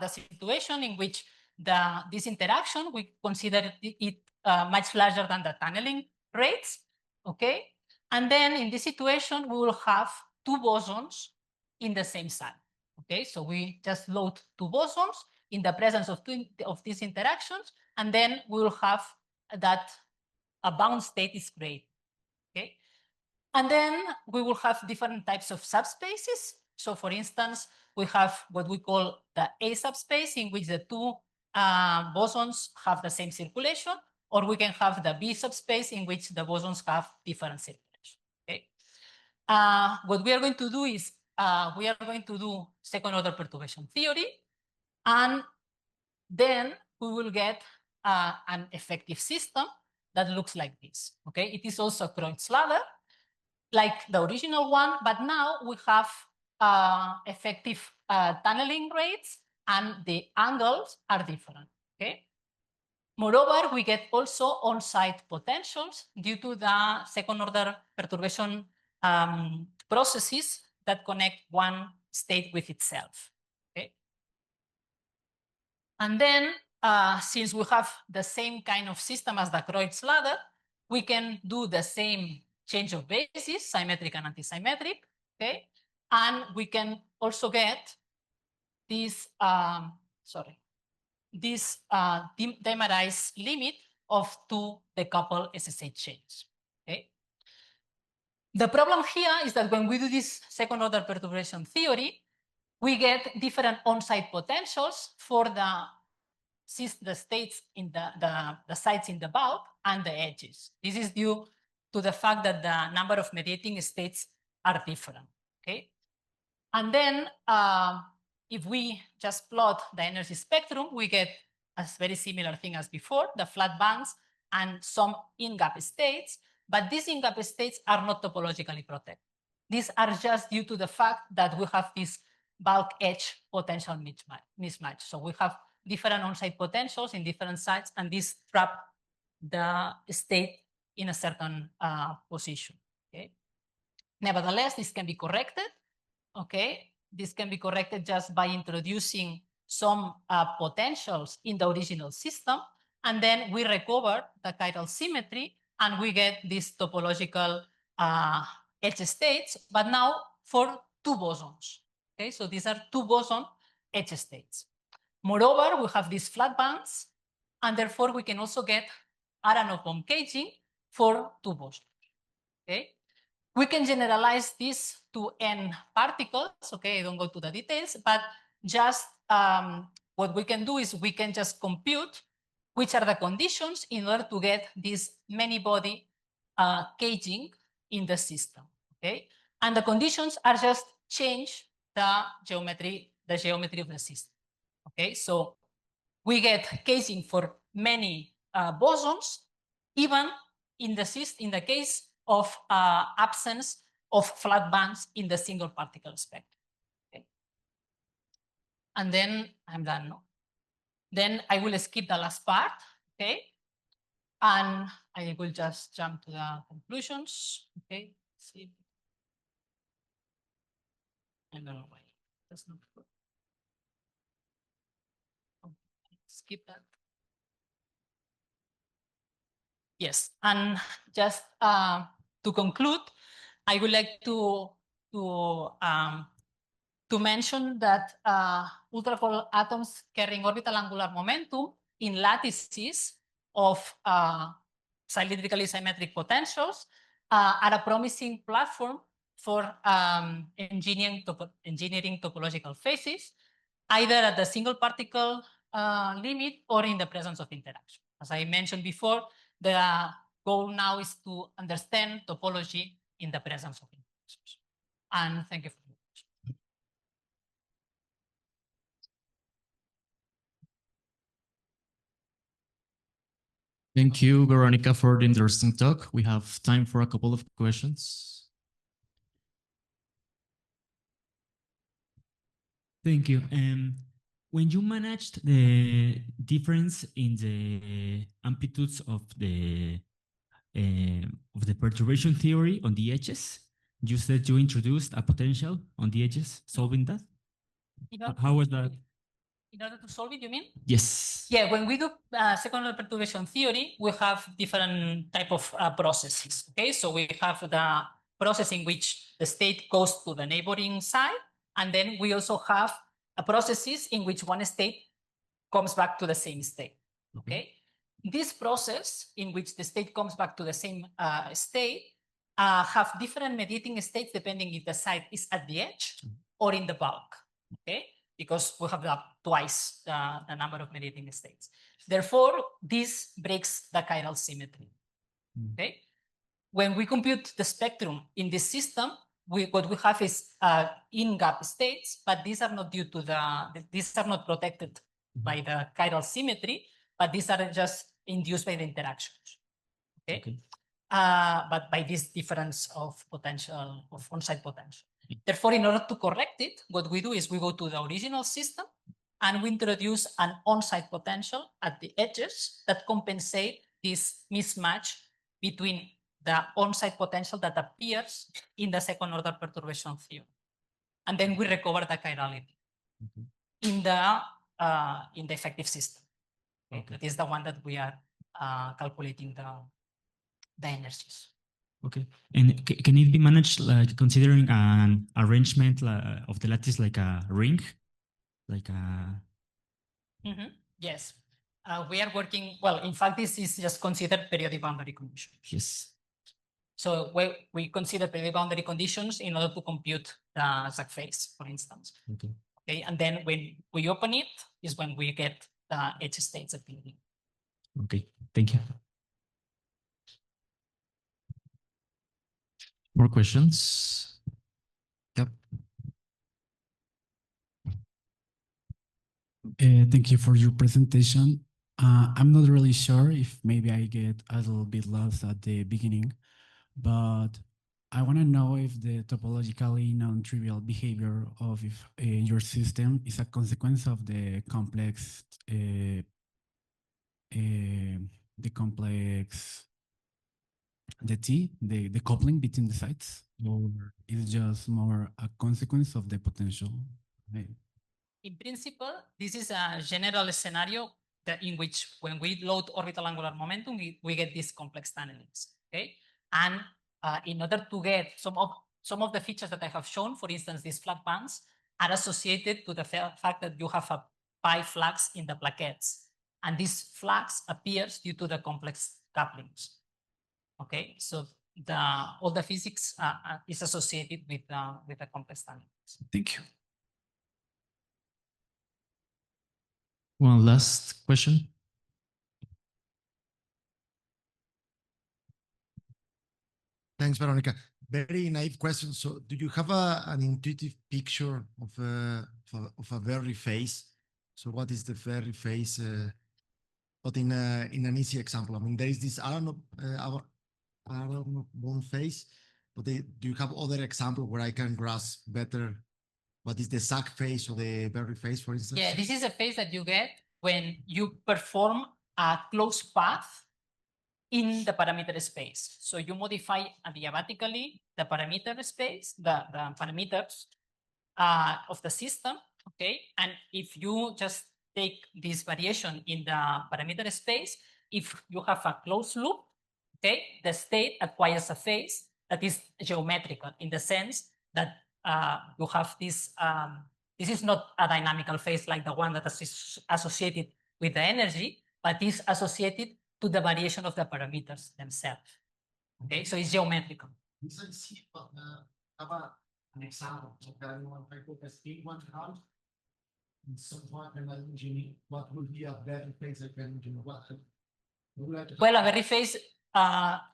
the situation in which this interaction, we consider it much larger than the tunneling rates, okay? And then in this situation, we will have two bosons in the same site, okay? So we just load two bosons in the presence of these interactions, and then we will have that a bound state is created, okay? And then we will have different types of subspaces. So for instance, we have what we call the A subspace, in which the two bosons have the same circulation, or we can have the B subspace, in which the bosons have different circulation. Okay. What we are going to do is we are going to do second order perturbation theory, and then we will get an effective system that looks like this. Okay, it is also a Kreutz ladder, like the original one, but now we have effective tunneling rates, and the angles are different. Okay. Moreover, we get also on-site potentials due to the second order perturbation processes that connect one state with itself. Okay. And then, since we have the same kind of system as the Kreutz ladder, we can do the same change of basis, symmetric and antisymmetric, okay? And we can also get this, this dimerized limit of two decoupled SSH chains, okay? The problem here is that when we do this second order perturbation theory, we get different on-site potentials for the states in the sites in the bulk and the edges. This is due to the fact that the number of mediating states are different, okay? And then if we just plot the energy spectrum, we get a very similar thing as before, the flat bands and some in-gap states, but these in-gap states are not topologically protected. These are just due to the fact that we have this bulk edge potential mismatch. So we have different on-site potentials in different sites, and this trap the state in a certain position. Okay. Nevertheless, this can be corrected. Okay, this can be corrected just by introducing some potentials in the original system, and then we recover the chiral symmetry, and we get these topological edge states, but now for two bosons. Okay, so these are two boson edge states. Moreover, we have these flat bands, and therefore we can also get Aharonov-Bohm caging for two bosons. Okay, we can generalize this to n particles. Okay, I don't go to the details, but just what we can do is we can just compute which are the conditions in order to get this many body caging in the system. Okay, and the conditions are just change the geometry of the system. Okay, so we get casing for many bosons, even in the case of absence of flat bands in the single particle spectrum. Okay. And then I'm done. No? Then I will skip the last part. Okay, and I will just jump to the conclusions. Okay, see. I don't know why that's not good. Skip that. Yes, and just to conclude, I would like to mention that ultra-cold atoms carrying orbital angular momentum in lattices of cylindrically symmetric potentials are a promising platform for engineering topological phases, either at the single particle limit or in the presence of interaction. As I mentioned before, the goal now is to understand topology in the presence of interactions. And thank you for your attention. Thank you, Veronica, for the interesting talk. We have time for a couple of questions. Thank you. When you managed the difference in the amplitudes of the perturbation theory on the edges, you said you introduced a potential on the edges, solving that. How was that? In order to solve it, you mean? Yes. Yeah, when we do second-order perturbation theory, we have different type of processes. Okay, so we have the process in which the state goes to the neighboring side, and then we also have processes in which one state comes back to the same state. Okay, this process in which the state comes back to the same state have different mediating states depending if the site is at the edge or in the bulk. Okay, because we have twice the number of mediating states. Therefore, this breaks the chiral symmetry. Okay, when we compute the spectrum in this system, what we have is in-gap states, but these are not due to these are not protected by the chiral symmetry, but these are just induced by the interactions. Okay. But by this difference of potential, of on-site potential. Therefore, in order to correct it, what we do is we go to the original system and we introduce an on-site potential at the edges that compensate this mismatch between the on-site potential that appears in the second-order perturbation theory. And then we recover the chirality in the effective system. Okay. That is the one that we are calculating the energies. Okay, and can it be managed like considering an arrangement of the lattice like a ring, like a? Yes, we are working. Well, in fact, this is just considered periodic boundary conditions. Yes. So we consider periodic boundary conditions in order to compute the exact phase, for instance. Okay. Okay, and then when we open it is when we get the edge states appearing. Okay, thank you. More questions? Yep. Thank you for your presentation. I'm not really sure if maybe I get a little bit lost at the beginning, but I want to know if the topologically non-trivial behavior of your system is a consequence of the complex, the coupling between the sites, or is it just more a consequence of the potential? In principle, this is a general scenario that in which when we load orbital angular momentum, we get these complex tunnelings. Okay, and in order to get some of the features that I have shown, for instance, these flat bands are associated to the fact that you have a pi flux in the plaquettes, and this flux appears due to the complex couplings. Okay, so all the physics is associated with the complex tunnelings. Thank you. One last question. Thanks, Veronica. Very naive question. So do you have an intuitive picture of a Verri phase? So what is the Verri phase? But in an easy example, I mean, there is this bone phase, but do you have other example where I can grasp better what is the Sag phase or the Verri phase, for instance? Yeah, this is a phase that you get when you perform a closed path in the parameter space. So you modify adiabatically the parameter space, the parameters of the system, okay? And if you just take this variation in the parameter space, if you have a closed loop, okay, the state acquires a phase that is geometrical in the sense that you have this, this is not a dynamical phase like the one that is associated with the energy, but is associated to the variation of the parameters themselves. Okay, so it's geometrical. This I see, but have an example. So I put a spin 1 half, and someone can engineer what would be a Verri phase I can engineer. Well, a Verri phase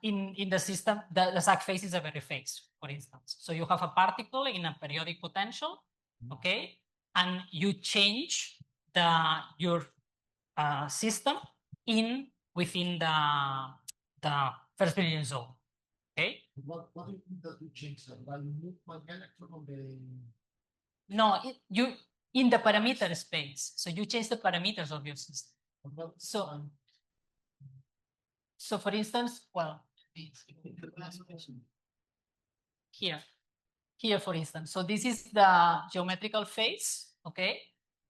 in the system, the Sag phase is a Verri phase, for instance. So you have a particle in a periodic potential, okay, and you change your system within the first billion zone. Okay. What do you mean that you change that? While you move one electron on the No, you in the parameter space. So you change the parameters of your system. So for instance, well, here for instance. So this is the geometrical phase, okay?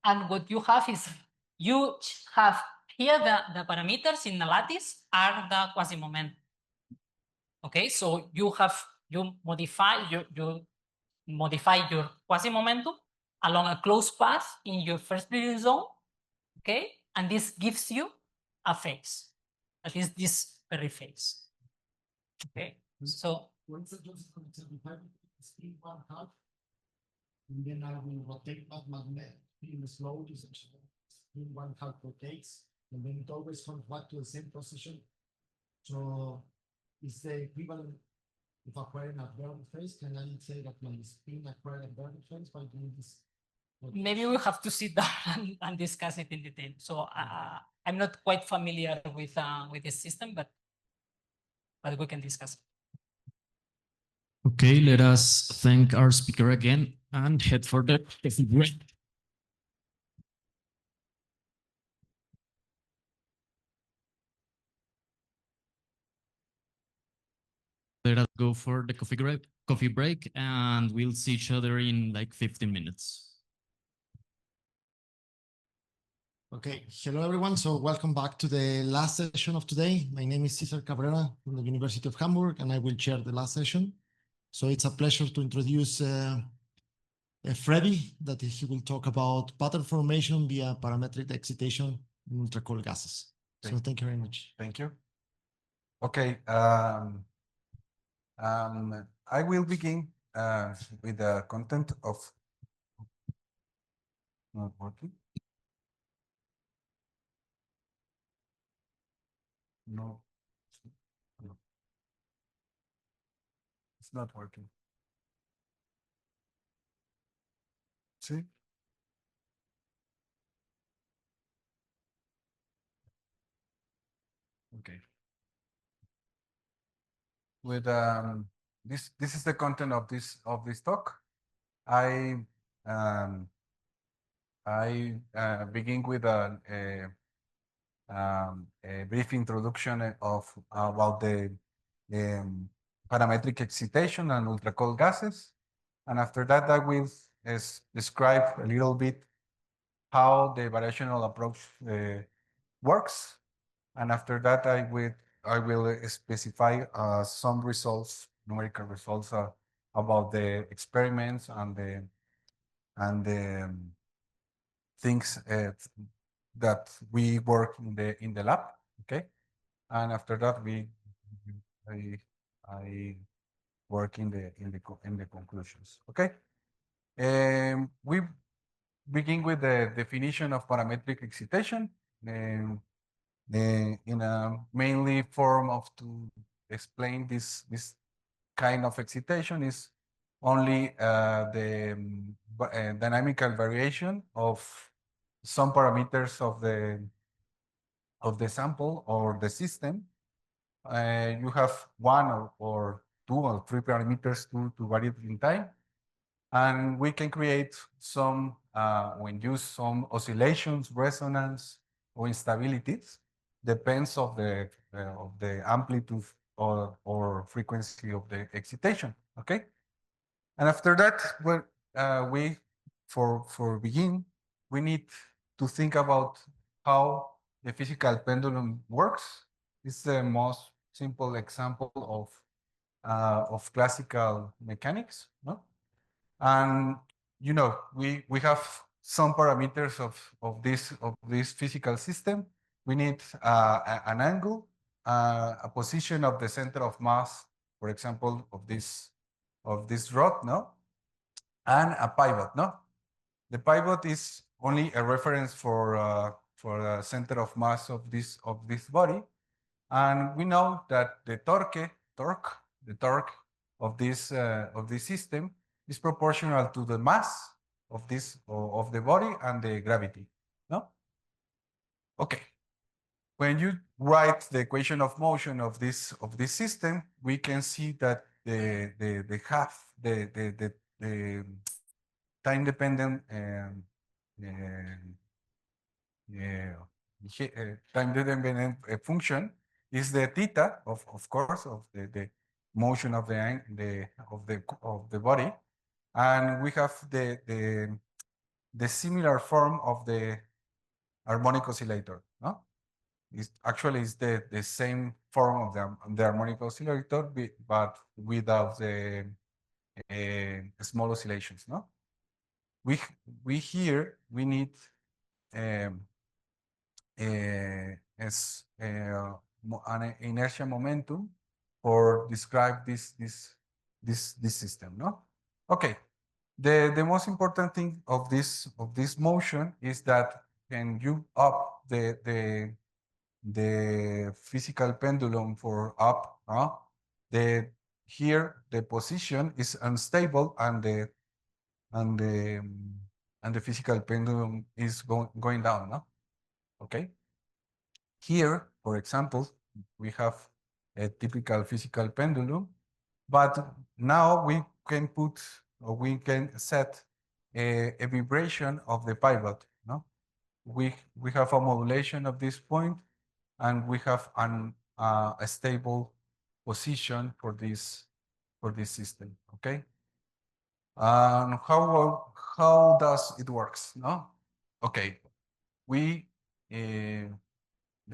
And what you have is you have here the parameters in the lattice are the quasi-momentum. Okay, so you modify your quasi-momentum along a closed path in your first billion zone. Okay, and this gives you a phase. That is this Verri phase. Okay, so once I just spin 1 half, and then I will rotate that magnet in the slow spin 1 half rotates, and then it always comes back to the same position. So it's the equivalent of acquiring a Verri phase. Can I say that my spin acquired a Verri phase by doing this? Maybe we have to sit down and discuss it in detail. So I'm not quite familiar with this system, but we can discuss it. Okay, let us thank our speaker again and head for the break. Let us go for the coffee break, and we'll see each other in like 15 minutes. Okay, hello everyone. So welcome back to the last session of today. My name is Cesar Cabrera from the University of Hamburg, and I will chair the last session. So it's a pleasure to introduce Freddy, that he will talk about pattern formation via parametric excitation in ultra-cold gases. So thank you very much. Thank you. Okay, I will begin with the content of not working. No. No. It's not working. See? Okay. With this is the content of this talk. I begin with a brief introduction of about the parametric excitation and ultra cold gases, and after that I will describe a little bit how the variational approach works, and after that I will specify some results, numerical results about the experiments and the things that we work in the lab. Okay, and after that I work in the conclusions. Okay, we begin with the definition of parametric excitation. In a mainly form of to explain this kind of excitation is only the dynamical variation of some parameters of the sample or the system. You have one or two or three parameters to vary in time, and we can create some when use some oscillations, resonance, or instabilities, depends of the amplitude or frequency of the excitation. Okay, and after that, when we for begin, we need to think about how the physical pendulum works. It's the most simple example of classical mechanics, no? And you know, we have some parameters of this physical system. We need an angle, a position of the center of mass, for example, of this rod, no, and a pivot, no. The pivot is only a reference for the center of mass of this body, and we know that the torque of this system is proportional to the mass of the body and the gravity. No? Okay. When you write the equation of motion of this system, we can see that the time dependent time dependent function is the theta of course of the motion of the body, and we have the similar form of the harmonic oscillator. No, it's actually is the same form of the harmonic oscillator, but without the small oscillations. No, we here we need an inertia momentum or describe this system. No, okay. The most important thing of this motion is that when you up the physical pendulum for up, here the position is unstable and the physical pendulum is going down. No, okay. Here, for example, we have a typical physical pendulum, but now we can put or we can set a vibration of the pivot. No, we have a modulation of this point, and we have a stable position for this system. Okay, and how does it works? No, okay, we the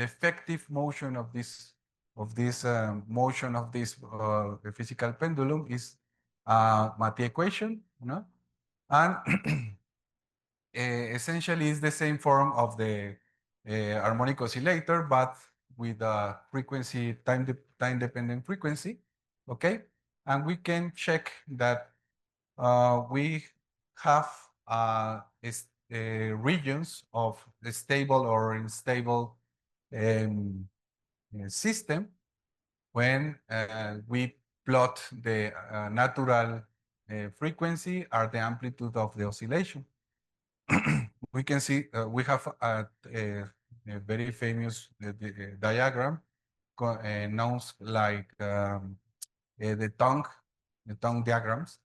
effective motion of this motion of this physical pendulum is Mathieu equation, you know, and essentially is the same form of the harmonic oscillator, but with a frequency time dependent frequency. Okay, and we can check that we have regions of the stable or unstable system when we plot the natural frequency or the amplitude of the oscillation. We can see we have a very famous diagram known like the tongue diagrams.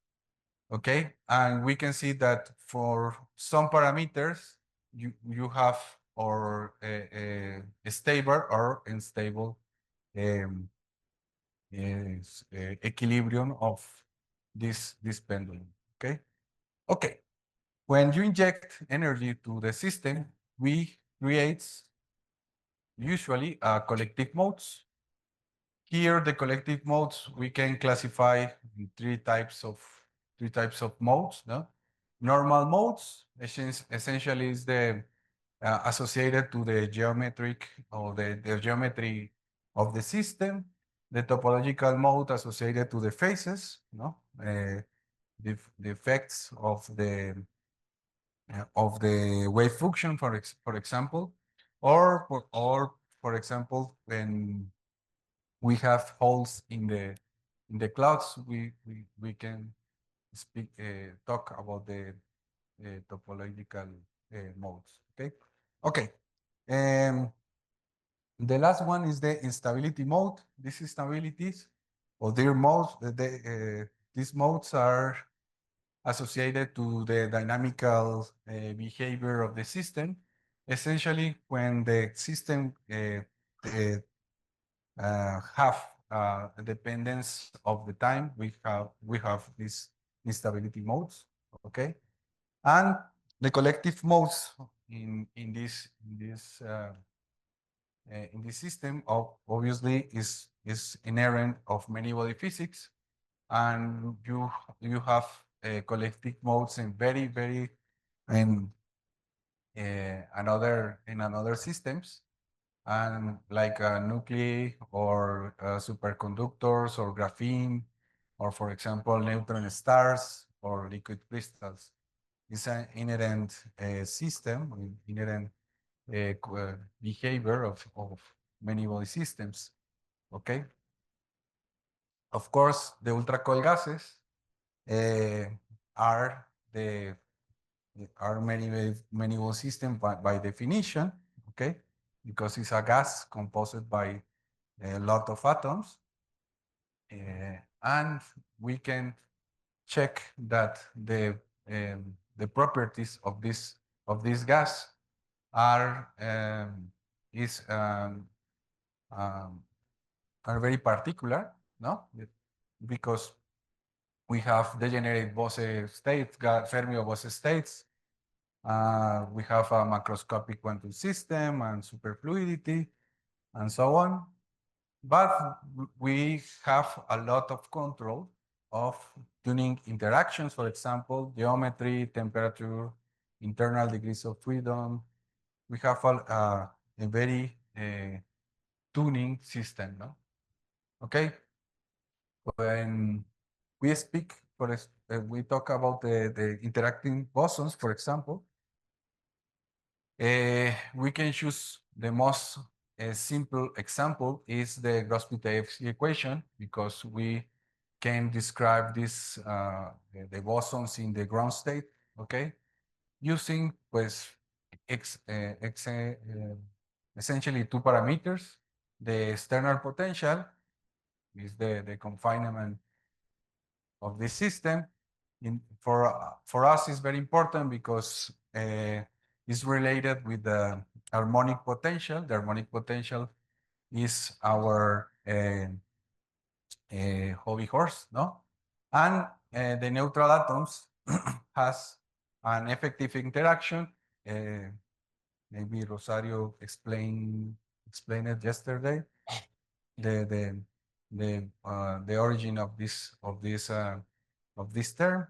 Okay, and we can see that for some parameters you have or a stable or unstable equilibrium of this pendulum. Okay. When you inject energy to the system, we create usually collective modes. Here, the collective modes we can classify in three types of modes. No? Normal modes essentially is the associated to the geometric or the geometry of the system. The topological mode associated to the phases, no? The effects of the wave function, for example, or for example, when we have holes in the clouds, we can talk about the topological modes. Okay. The last one is the instability mode. These instabilities or their modes, these modes are associated to the dynamical behavior of the system. Essentially, when the system have dependence of the time, we have these instability modes. Okay, and the collective modes in this system obviously is inherent of many body physics, and you have collective modes in very in another systems, and like nuclei or superconductors or graphene, or for example neutron stars or liquid crystals. It's an inherent system, inherent behavior of many body systems. Okay. Of course, the ultra cold gases are many body system by definition. Okay, because it's a gas composed by a lot of atoms, and we can check that the properties of this gas are very particular, no? Because we have degenerate Bose states, Fermi-Bose states. We have a macroscopic quantum system and superfluidity, and so on. But we have a lot of control of tuning interactions, for example, geometry, temperature, internal degrees of freedom. We have a very tuning system, no? Okay. When we speak, we talk about the interacting bosons, for example, we can choose the most simple example is the Grosby-Tayevsky equation, because we can describe this the bosons in the ground state, okay, using pues essentially two parameters. The external potential is the confinement of the system. For us, it's very important because it's related with the harmonic potential. The harmonic potential is our hobby horse, no? And the neutral atoms has an effective interaction. Maybe Rosario explained it yesterday. The origin of this term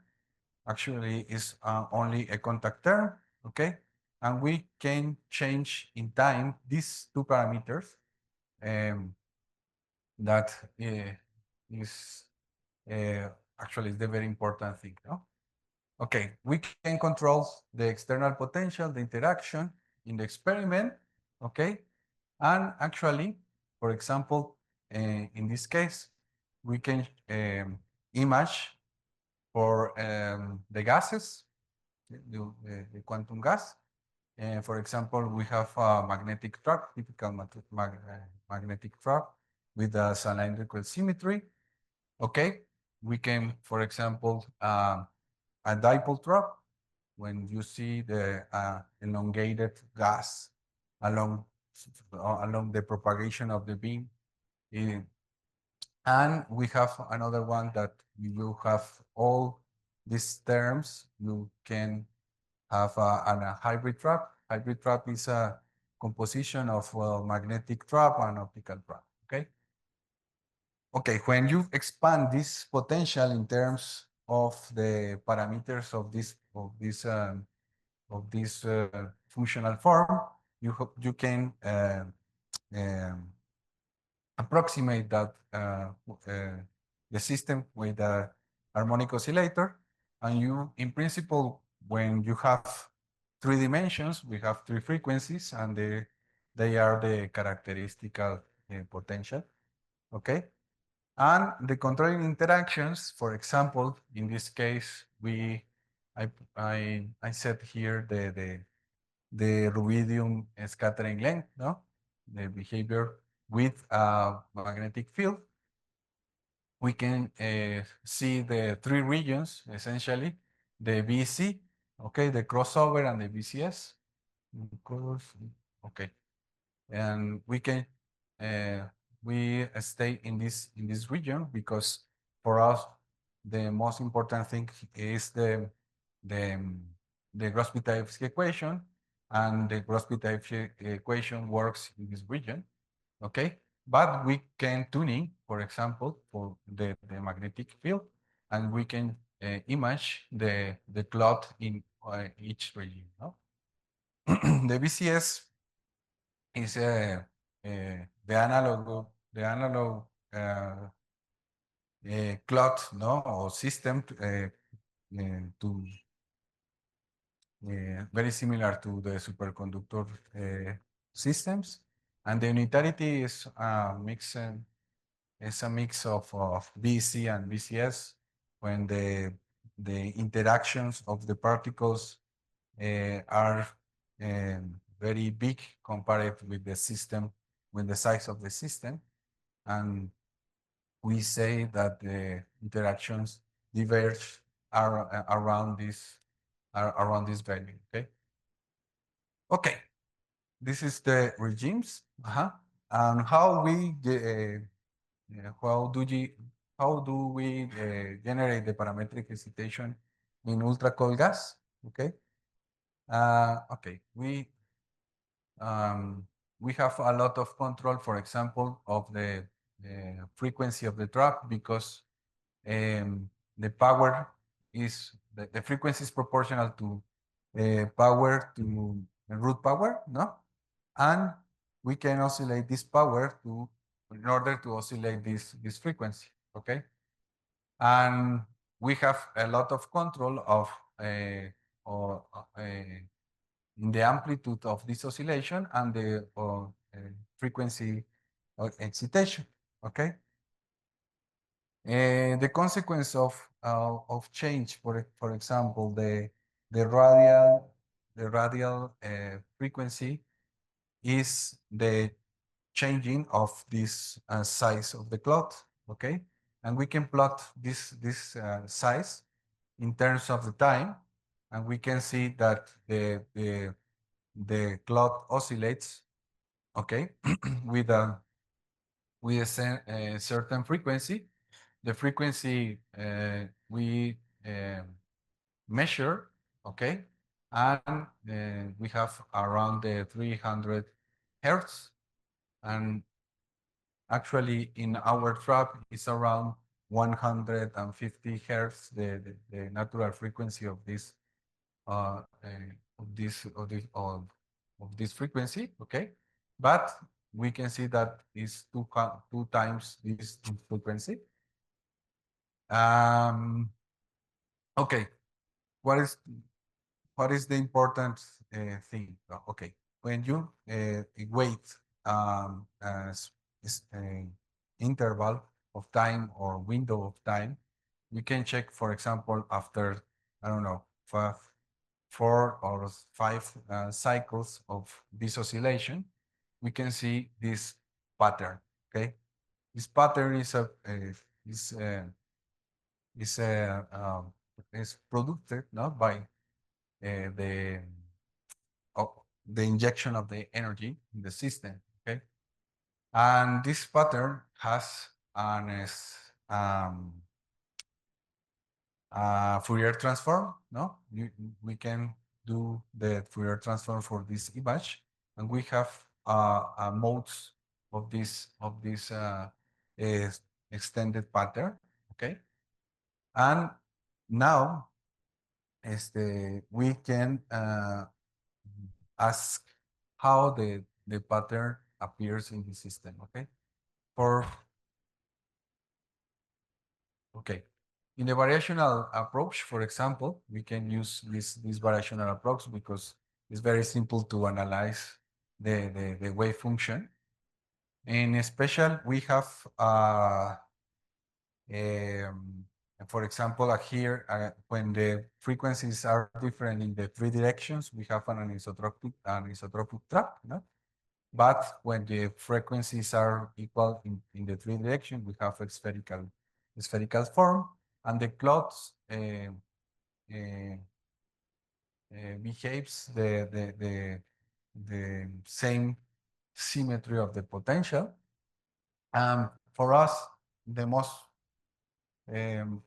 actually is only a contact term, okay? And we can change in time these two parameters. That is actually the very important thing, no? Okay, we can control the external potential, the interaction in the experiment, okay? And actually, for example, in this case, we can image for the gases, the quantum gas. For example, we have a magnetic track, typical magnetic track with a cylindrical symmetry. Okay, we can, for example, a dipole trap when you see the elongated gas along the propagation of the beam. And we have another one that you have all these terms. You can have a hybrid trap. Hybrid trap is a composition of magnetic trap and optical trap. Okay. Okay, when you expand this potential in terms of the parameters of this functional form, you can approximate that the system with a harmonic oscillator, and you, in principle, when you have 3 dimensions, we have 3 frequencies, and they are the characteristical potential. Okay. And the controlling interactions, for example, in this case, I set here the rubidium scattering length, no? The behavior with a magnetic field. We can see the 3 regions, essentially, the BC, okay, the crossover and the BCS. Okay. And we can we stay in this region because for us the most important thing is the Grosby-Tayevsky equation, and the Grosby-Tayevsky equation works in this region. Okay, but we can tuning, for example, for the magnetic field, and we can image the clot in each region. No? The BCS is the analog clock, no, or system to very similar to the superconductor systems, and the unitarity is a mix of BC and BCS when the interactions of the particles are very big compared with the system, with the size of the system, and we say that the interactions diverge around this value. Okay. Okay. This is the regimes. And how do we generate the parametric excitation in ultra cold gas? Okay. Okay. We have a lot of control, for example, of the frequency of the trap, because the power is the frequency is proportional to power to root power, no? And we can oscillate this power in order to oscillate this frequency, okay? And we have a lot of control of in the amplitude of this oscillation and the frequency of excitation, okay? The consequence of change, for example, the radial frequency is the changing of this size of the clot, okay? And we can plot this size in terms of the time, and we can see that the clot oscillates, okay, with a certain frequency. The frequency we measure, okay, and we have around the 300 hertz, and actually in our trap it's around 150 hertz, the natural frequency of this frequency, okay, but we can see that it's two times this frequency. Okay, what is the important thing? Okay, when you wait interval of time or window of time, you can check, for example, after, I don't know, 4 or 5 cycles of this oscillation, we can see this pattern. Okay, this pattern is is produced by the injection of the energy in the system. Okay, and this pattern has an Fourier transform. No, we can do the Fourier transform for this image, and we have modes of this extended pattern. Okay, and now we can ask how the pattern appears in the system. Okay, in the variational approach, for example, we can use this variational approach because it's very simple to analyze the wave function. In special, we have for example, here, when the frequencies are different in the 3 directions, we have an anisotropic trap. No? But when the frequencies are equal in the 3 directions, we have a spherical form, and the cloud behaves the same symmetry of the potential. For us, the most in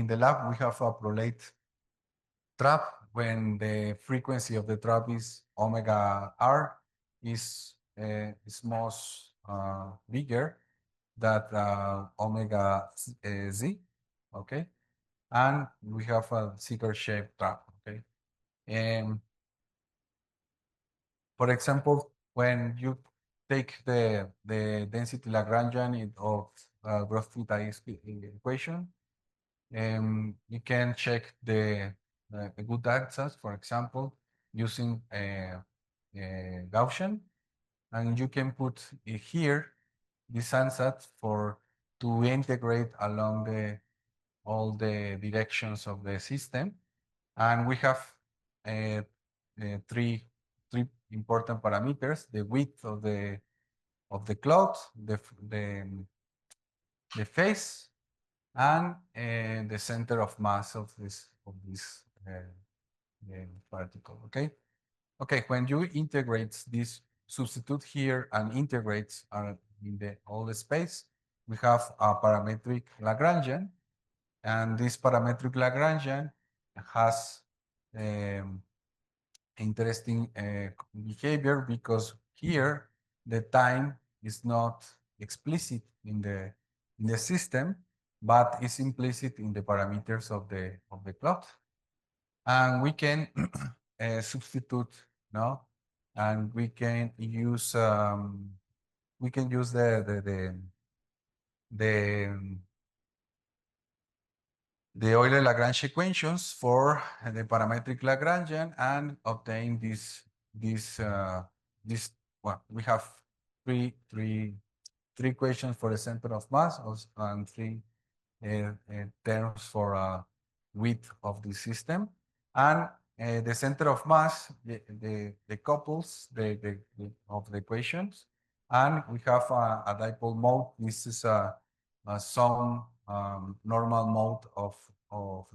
the lab, we have a prolate trap when the frequency of the trap is omega r is most bigger than omega z. Okay, and we have a cigar shaped trap. Okay, and for example, when you take the density Lagrangian of growth theta equation, you can check the good ansatz, for example, using Gaussian, and you can put here this ansatz to integrate along all the directions of the system, and we have three important parameters: the width of the cloud, the phase, and the center of mass of this particle. Okay. When you integrate this, substitute here and integrate in all the space, we have a parametric Lagrangian, and this parametric Lagrangian has interesting behavior because here the time is not explicit in the system, but is implicit in the parameters of the plot, and we can substitute, no, and we can use the Euler-Lagrange equations for the parametric Lagrangian and obtain this. Well, we have three equations for the center of mass and 3 terms for width of the system, and the center of mass, the couples of the equations, and we have a dipole mode. This is some normal mode of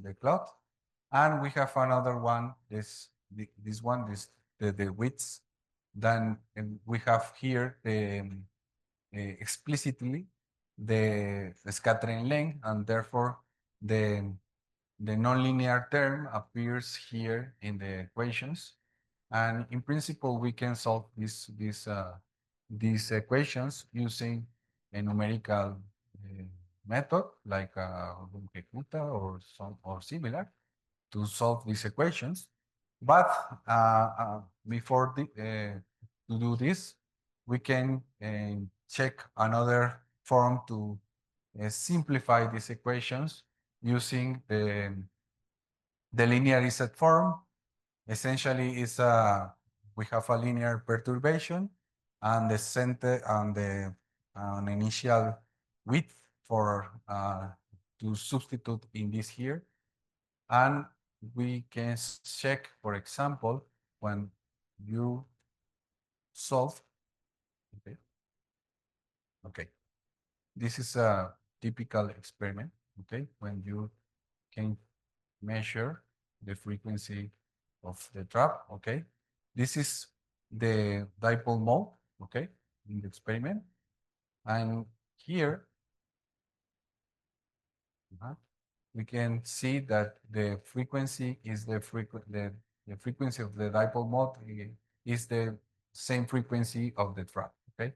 the cloud, and we have another one. The widths. Then we have here explicitly the scattering length, and therefore the nonlinear term appears here in the equations. And in principle, we can solve these equations using a numerical method like or similar to solve these equations. But before to do this, we can check another form to simplify these equations using the The linearized form essentially is we have a linear perturbation and the center and the initial width for to substitute in this here. And we can check, for example, when you solve, okay, this is a typical experiment, okay, when you can measure the frequency of the trap, okay. This is the dipole mode, okay, in the experiment. And here, we can see that the frequency is the frequency of the dipole mode is the same frequency of the trap, okay.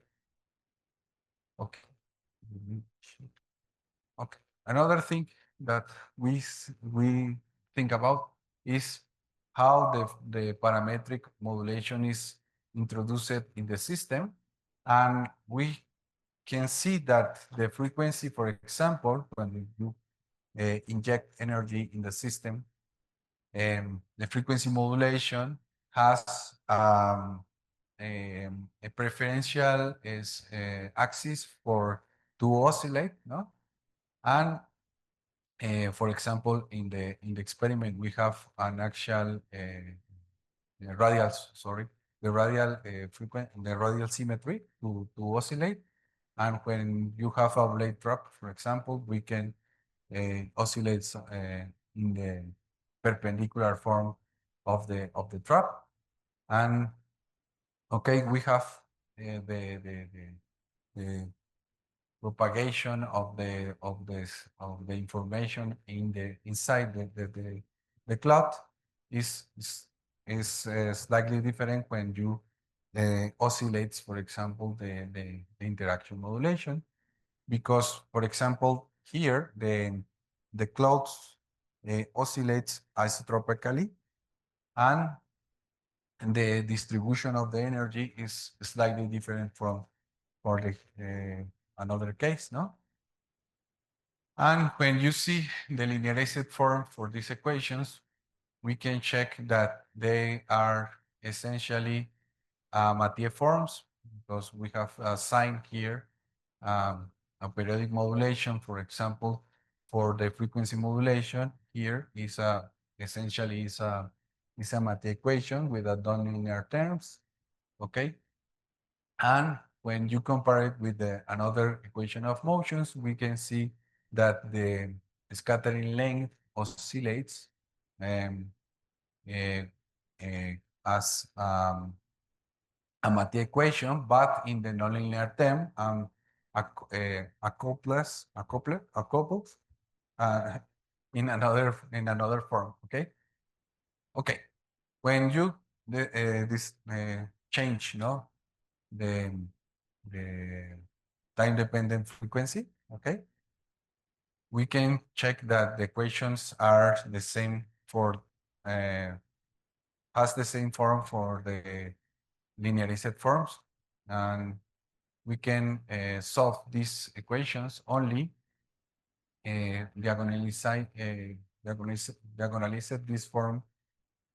Okay. Okay. Another thing that we think about is how the parametric modulation is introduced in the system, and we can see that the frequency, for example, when you inject energy in the system, the frequency modulation has a preferential axis to oscillate, no? And for example, in the experiment, we have an actual the radial symmetry to oscillate. And when you have a blade trap, for example, we can oscillate in the perpendicular form of the trap. And okay, we have the propagation of the information inside the cloud is slightly different when you oscillates, for example, the interaction modulation, because, for example, here the clouds oscillates isotropically, and the distribution of the energy is slightly different for the another case, no? And when you see the linearized form for these equations, we can check that they are essentially Mathieu forms, because we have assigned here a periodic modulation, for example, for the frequency modulation. Here is essentially is a Mathieu equation with a nonlinear terms, okay? And when you compare it with another equation of motions, we can see that the scattering length oscillates as a Mathieu equation, but in the nonlinear term, coupled in another form. Okay. Okay. When you change, no, the time dependent frequency. Okay. We can check that the equations are the same for has the same form for the linearized forms, and we can solve these equations only diagonalize this form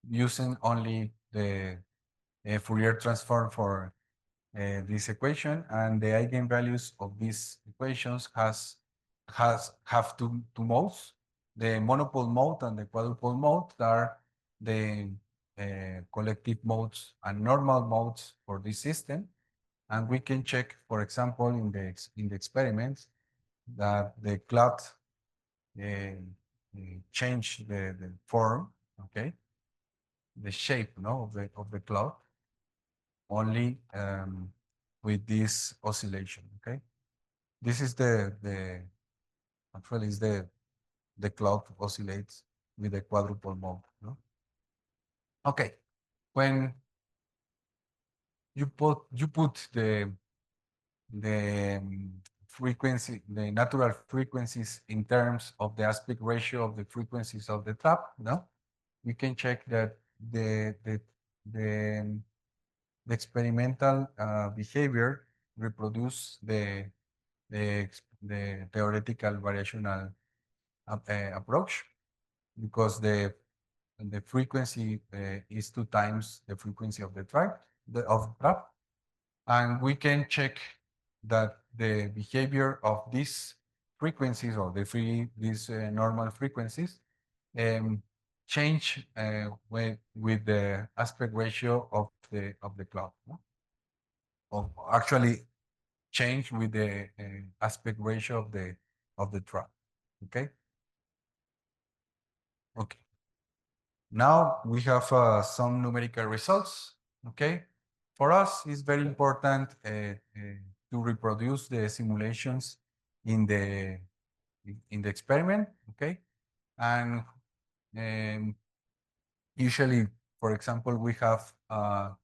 using only the Fourier transform for this equation, and the eigenvalues of these equations have two modes. The monopole mode and the quadrupole mode are the collective modes and normal modes for this system. And we can check, for example, in the experiments, that the cloud change the form, okay, the shape, no, of the cloud only with this oscillation. Okay, this is actually is the cloud oscillates with the quadrupole mode. No? Okay, when you put the frequency, the natural frequencies in terms of the aspect ratio of the frequencies of the trap, no, we can check that the experimental behavior reproduce the theoretical variational approach, because the the frequency is 2 times the frequency of the trap, and we can check that the behavior of these frequencies or these normal frequencies change with the aspect ratio of the clock, no? Or actually change with the aspect ratio of the trap. Okay. Okay. Now we have some numerical results. Okay. For us, it's very important to reproduce the simulations in the experiment. Okay. And usually, for example, we have a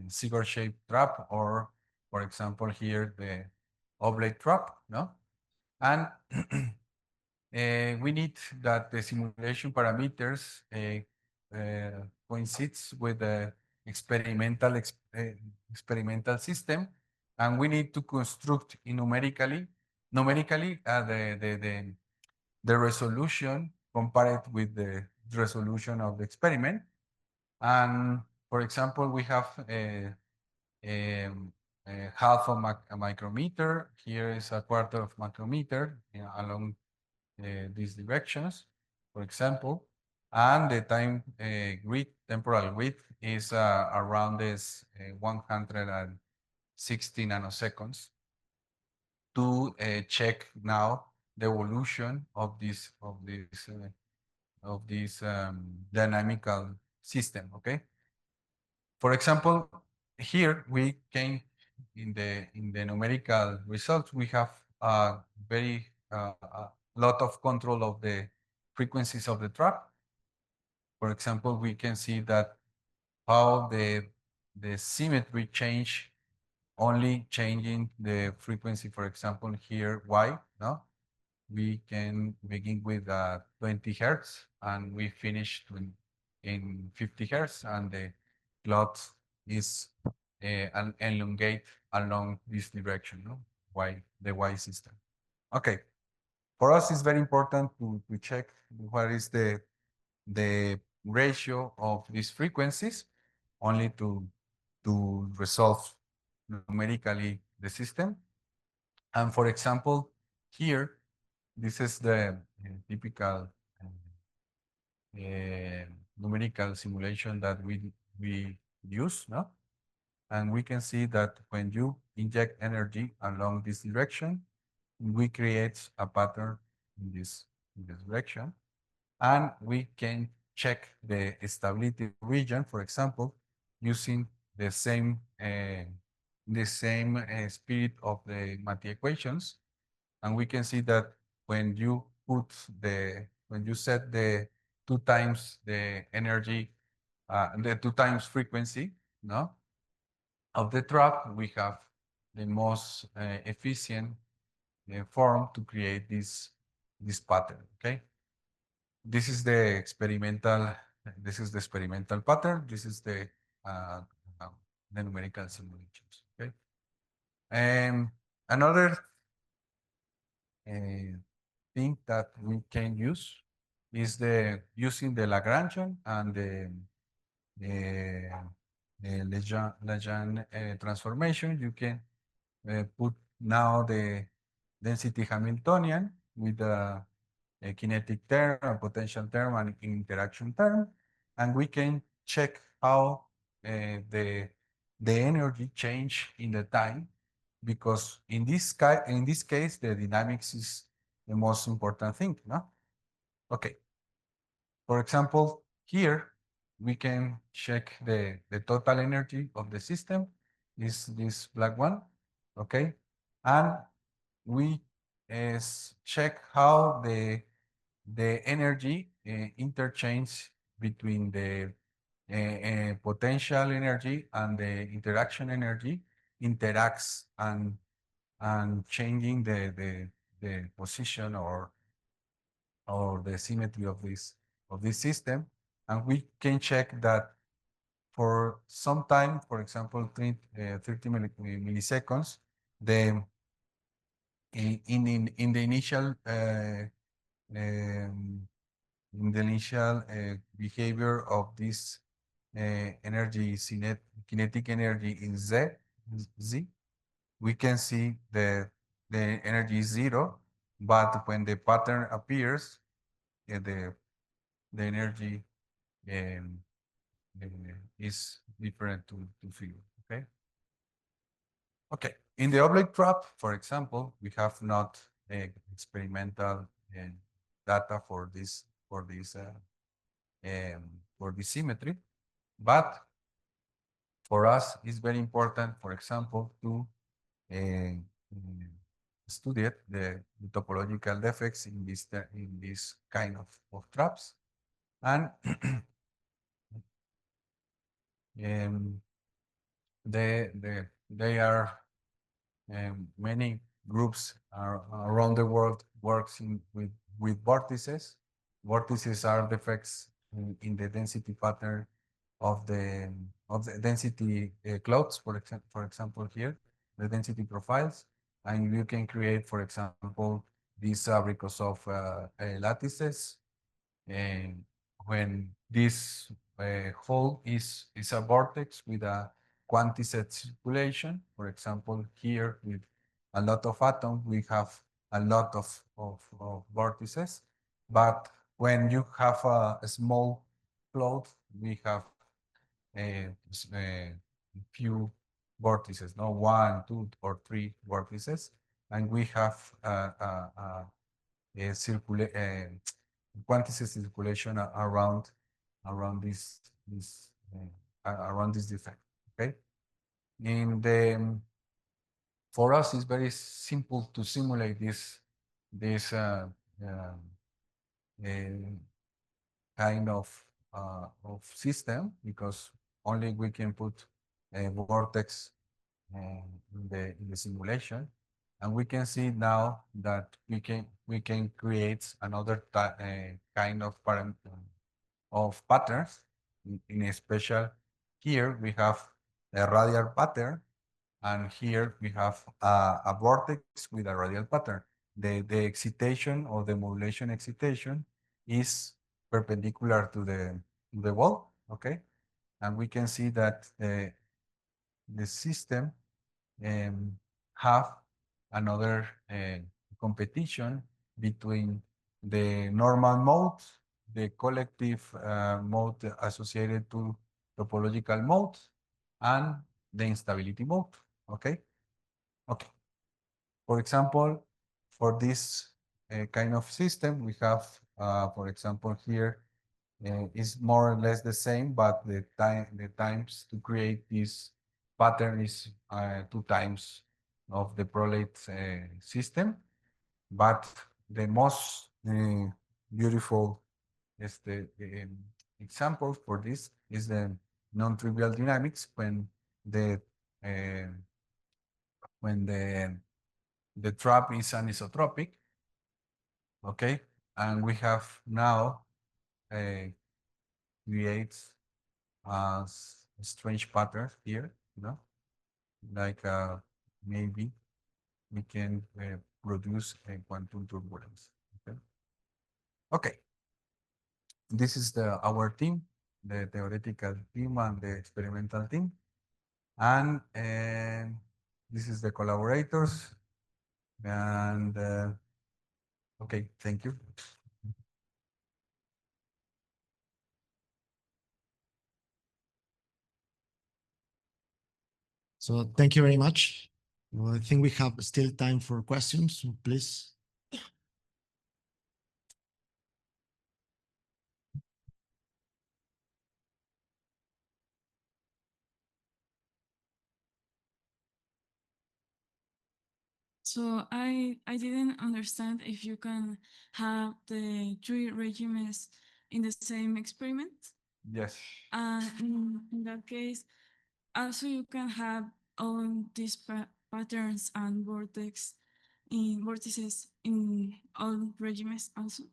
cigar-shaped trap, or for example here the oblate trap, no? And we need that the simulation parameters coincides with the experimental system, and we need to construct numerically the resolution compared with the resolution of the experiment. And for example, we have half a micrometer. Here is a quarter of micrometer along these directions, for example. And the time temporal width is around this 160 nanoseconds to check now the evolution of this dynamical system. Okay. For example, here we can in the numerical results we have a very lot of control of the frequencies of the trap. For example, we can see that how the symmetry change, only changing the frequency. For example, here Y, no, we can begin with 20 hertz and we finish in 50 hertz, and the plot is elongate along this direction, no? The Y system. Okay. For us, it's very important to check what is the ratio of these frequencies, only to resolve numerically the system. And for example, here, this is the typical numerical simulation that we use, no? And we can see that when you inject energy along this direction, we create a pattern in this direction, and we can check the stability region, for example, using the same spirit of the Mathieu equations, and we can see that when you set the 2 times the energy, the 2 times frequency, no, of the trap, we have the most efficient form to create this pattern. Okay, this is the experimental pattern. This is the numerical simulations. Okay, and another thing that we can use is using the Lagrangian and the Legendre transformation. You can put now the density Hamiltonian with a kinetic term, a potential term, and interaction term, and we can check how the energy change in the time, because in this case the dynamics is the most important thing, no? Okay. For example, here we can check the total energy of the system, is this black one, okay? And we check how the energy interchange between the potential energy and the interaction energy interacts and changing the position or the symmetry of this system. And we can check that for some time, for example, 30 milliseconds, in the initial in the initial behavior of this energy, kinetic energy in Z, we can see the energy is 0, but when the pattern appears, the energy is different to figure, okay? Okay, in the oblique trap, for example, we have not experimental data for this symmetry, but for us, it's very important, for example, to study the topological defects in this kind of traps, and they are many groups around the world works with vortices. Vortices are defects in the density pattern of the density clouds, for example here, the density profiles, and you can create, for example, these because of lattices, and when this hole is a vortex with a quantiset circulation, for example, here with a lot of atoms, we have a lot of vortices, but when you have a small cloud, we have a few vortices, no, 1, 2, or 3 vortices, and we have a quantity circulation around this defect. Okay, in the for us it's very simple to simulate this kind of system, because only we can put a vortex in the simulation, and we can see now that we can create another kind of patterns. In a special, here we have a radial pattern, and here we have a vortex with a radial pattern. The excitation or the modulation excitation is perpendicular to the wall, okay? And we can see that the system have another competition between the normal mode, the collective mode associated to topological mode, and the instability mode, okay? Okay. For example, for this kind of system, we have, for example, here, is more or less the same, but the times to create this pattern is 2 times of the prolate system. But the most beautiful example for this is the non-trivial dynamics, when the trap is anisotropic, okay, and we have now creates a strange pattern here, like maybe we can produce a quantum turbulence. Okay. Okay. This is our team, the theoretical team and the experimental team, and this is the collaborators. And okay, thank you. So thank you very much. Well, I think we have still time for questions, so please. So I didn't understand if you can have the 3 regimens in the same experiment. Yes. In that case, also you can have all these patterns and vortices in all regimens also.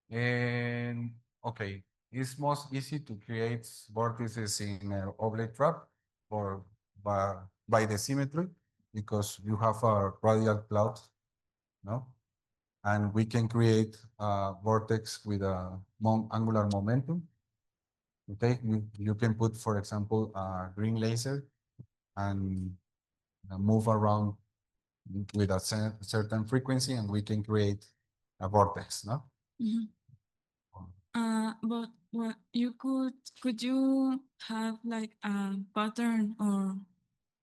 And okay, it's most easy to create vortices in an oblique trap or by the symmetry, because you have a radial cloud, no? and we can create a vortex with a angular momentum. Okay, you can put, for example, a green laser and move around with a certain frequency, and we can create a vortex, no? But what you could you have like a pattern or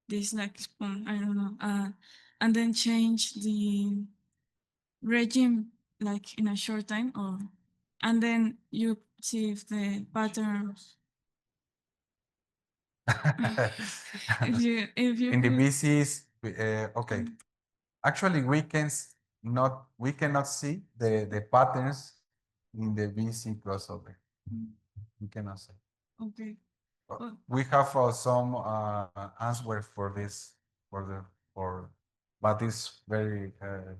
this like I don't know, and then change the regime like in a short time, or and then you see if the pattern if you In the could- VCs, okay. Actually, we cannot see the patterns in the VC crossover. We cannot see. Okay. We have some answer for this but it's very a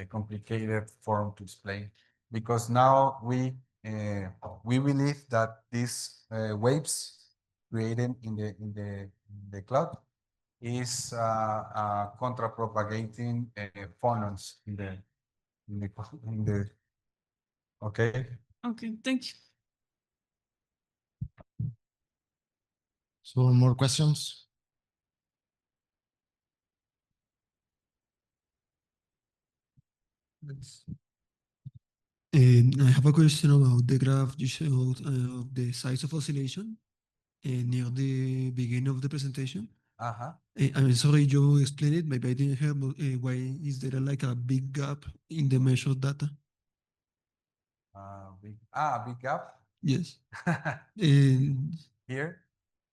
complicated form to explain, because now we believe that these waves created in the cloud is contra-propagating phonons in the okay. Okay, thank you. So more questions? And I have a question about the graph you showed of the size of oscillation near the beginning of the presentation. I'm sorry you explained it, maybe I didn't hear, but why is there like a big gap in the measured data? Big gap? Yes. And Here?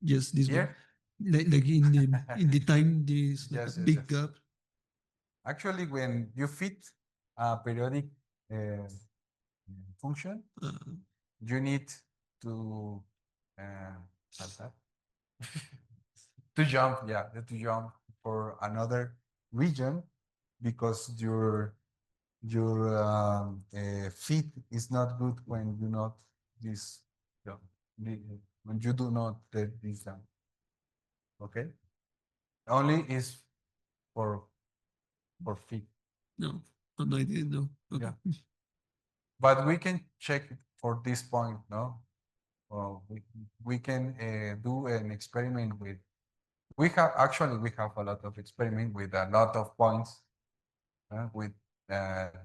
yes, this Here? one. Like in the time, there's like Yes, a yes, big yes. gap. Actually, when you fit a periodic function, you need to what's that? To jump, yeah, to jump for another region, because your feet is not good when you not this when you do not take this down. Okay, only is for feet. No, no, I didn't know. Okay. Yeah, but we can check for this point, no? We can do an experiment with. We have a lot of experiment with a lot of points with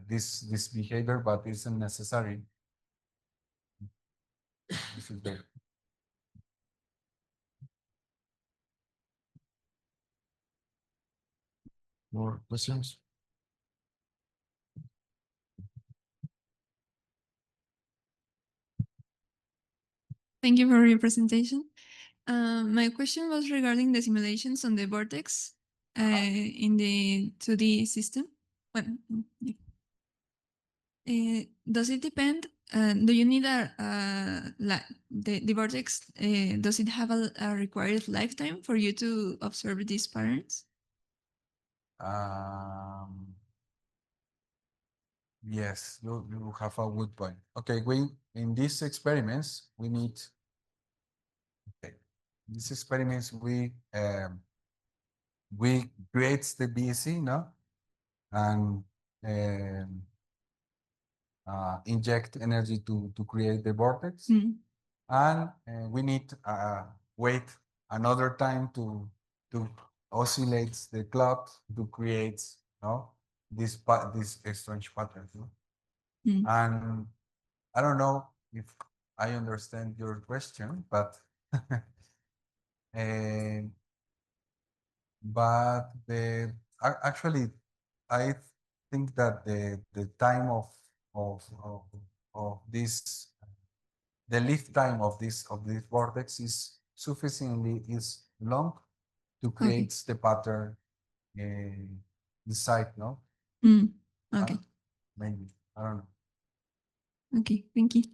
this behavior, but it's unnecessary. This is the More questions? Thank you for your presentation. My question was regarding the simulations on the vortex in the 2D system. Well, does it depend? Do you need the vortex? Does it have a required lifetime for you to observe these patterns? Yes, you have a good point. Okay, in these experiments we need. Okay, these experiments we create the BSC, no, and inject energy to create the vortex, and we need wait another time to oscillate the clock to create this strange pattern. And I don't know if I understand your question, but actually I think that the time of this the lift time of this vortex is sufficiently long to create the pattern inside, no? Okay. Maybe, I don't know. Okay, thank you.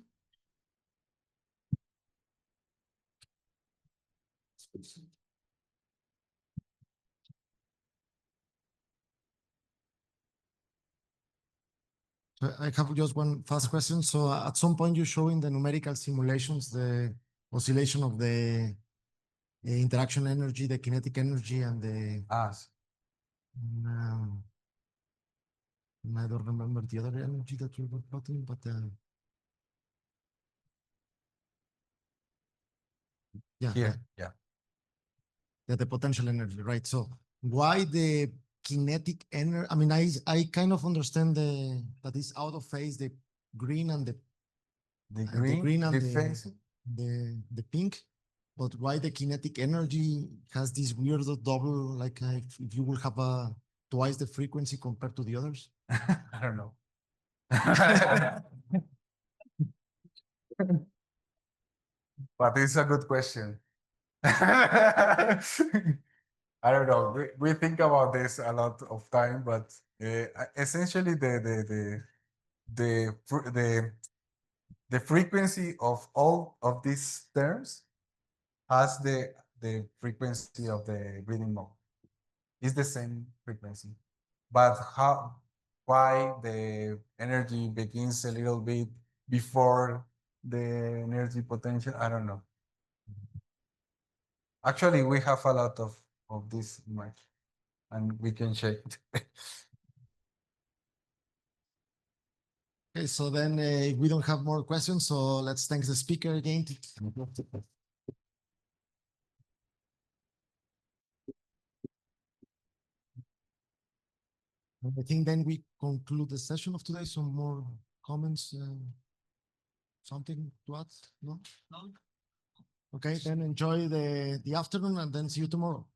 I have just one fast question. So at some point you show in the numerical simulations the oscillation of the interaction energy, the kinetic energy, and the And I don't remember the other energy that you were plotting, but yeah, Here, yeah. Yeah, the potential energy, right? So why the kinetic energy? I mean, I kind of understand that is out of phase, the green and the green and the pink, but why the kinetic energy has this weird double, like if you will have twice the frequency compared to the others? I don't know. But it's a good question. I don't know. We think about this a lot of time, but essentially the frequency of all of these terms has the frequency of the breathing mode. It's the same frequency, but why the energy begins a little bit before the energy potential? I don't know. Actually, we have a lot of this much, and we can check it. Okay, so then we don't have more questions, so let's thank the speaker again. I think then we conclude the session of today. Some more comments, something to add? No? No. Okay, then enjoy the afternoon and then see you tomorrow.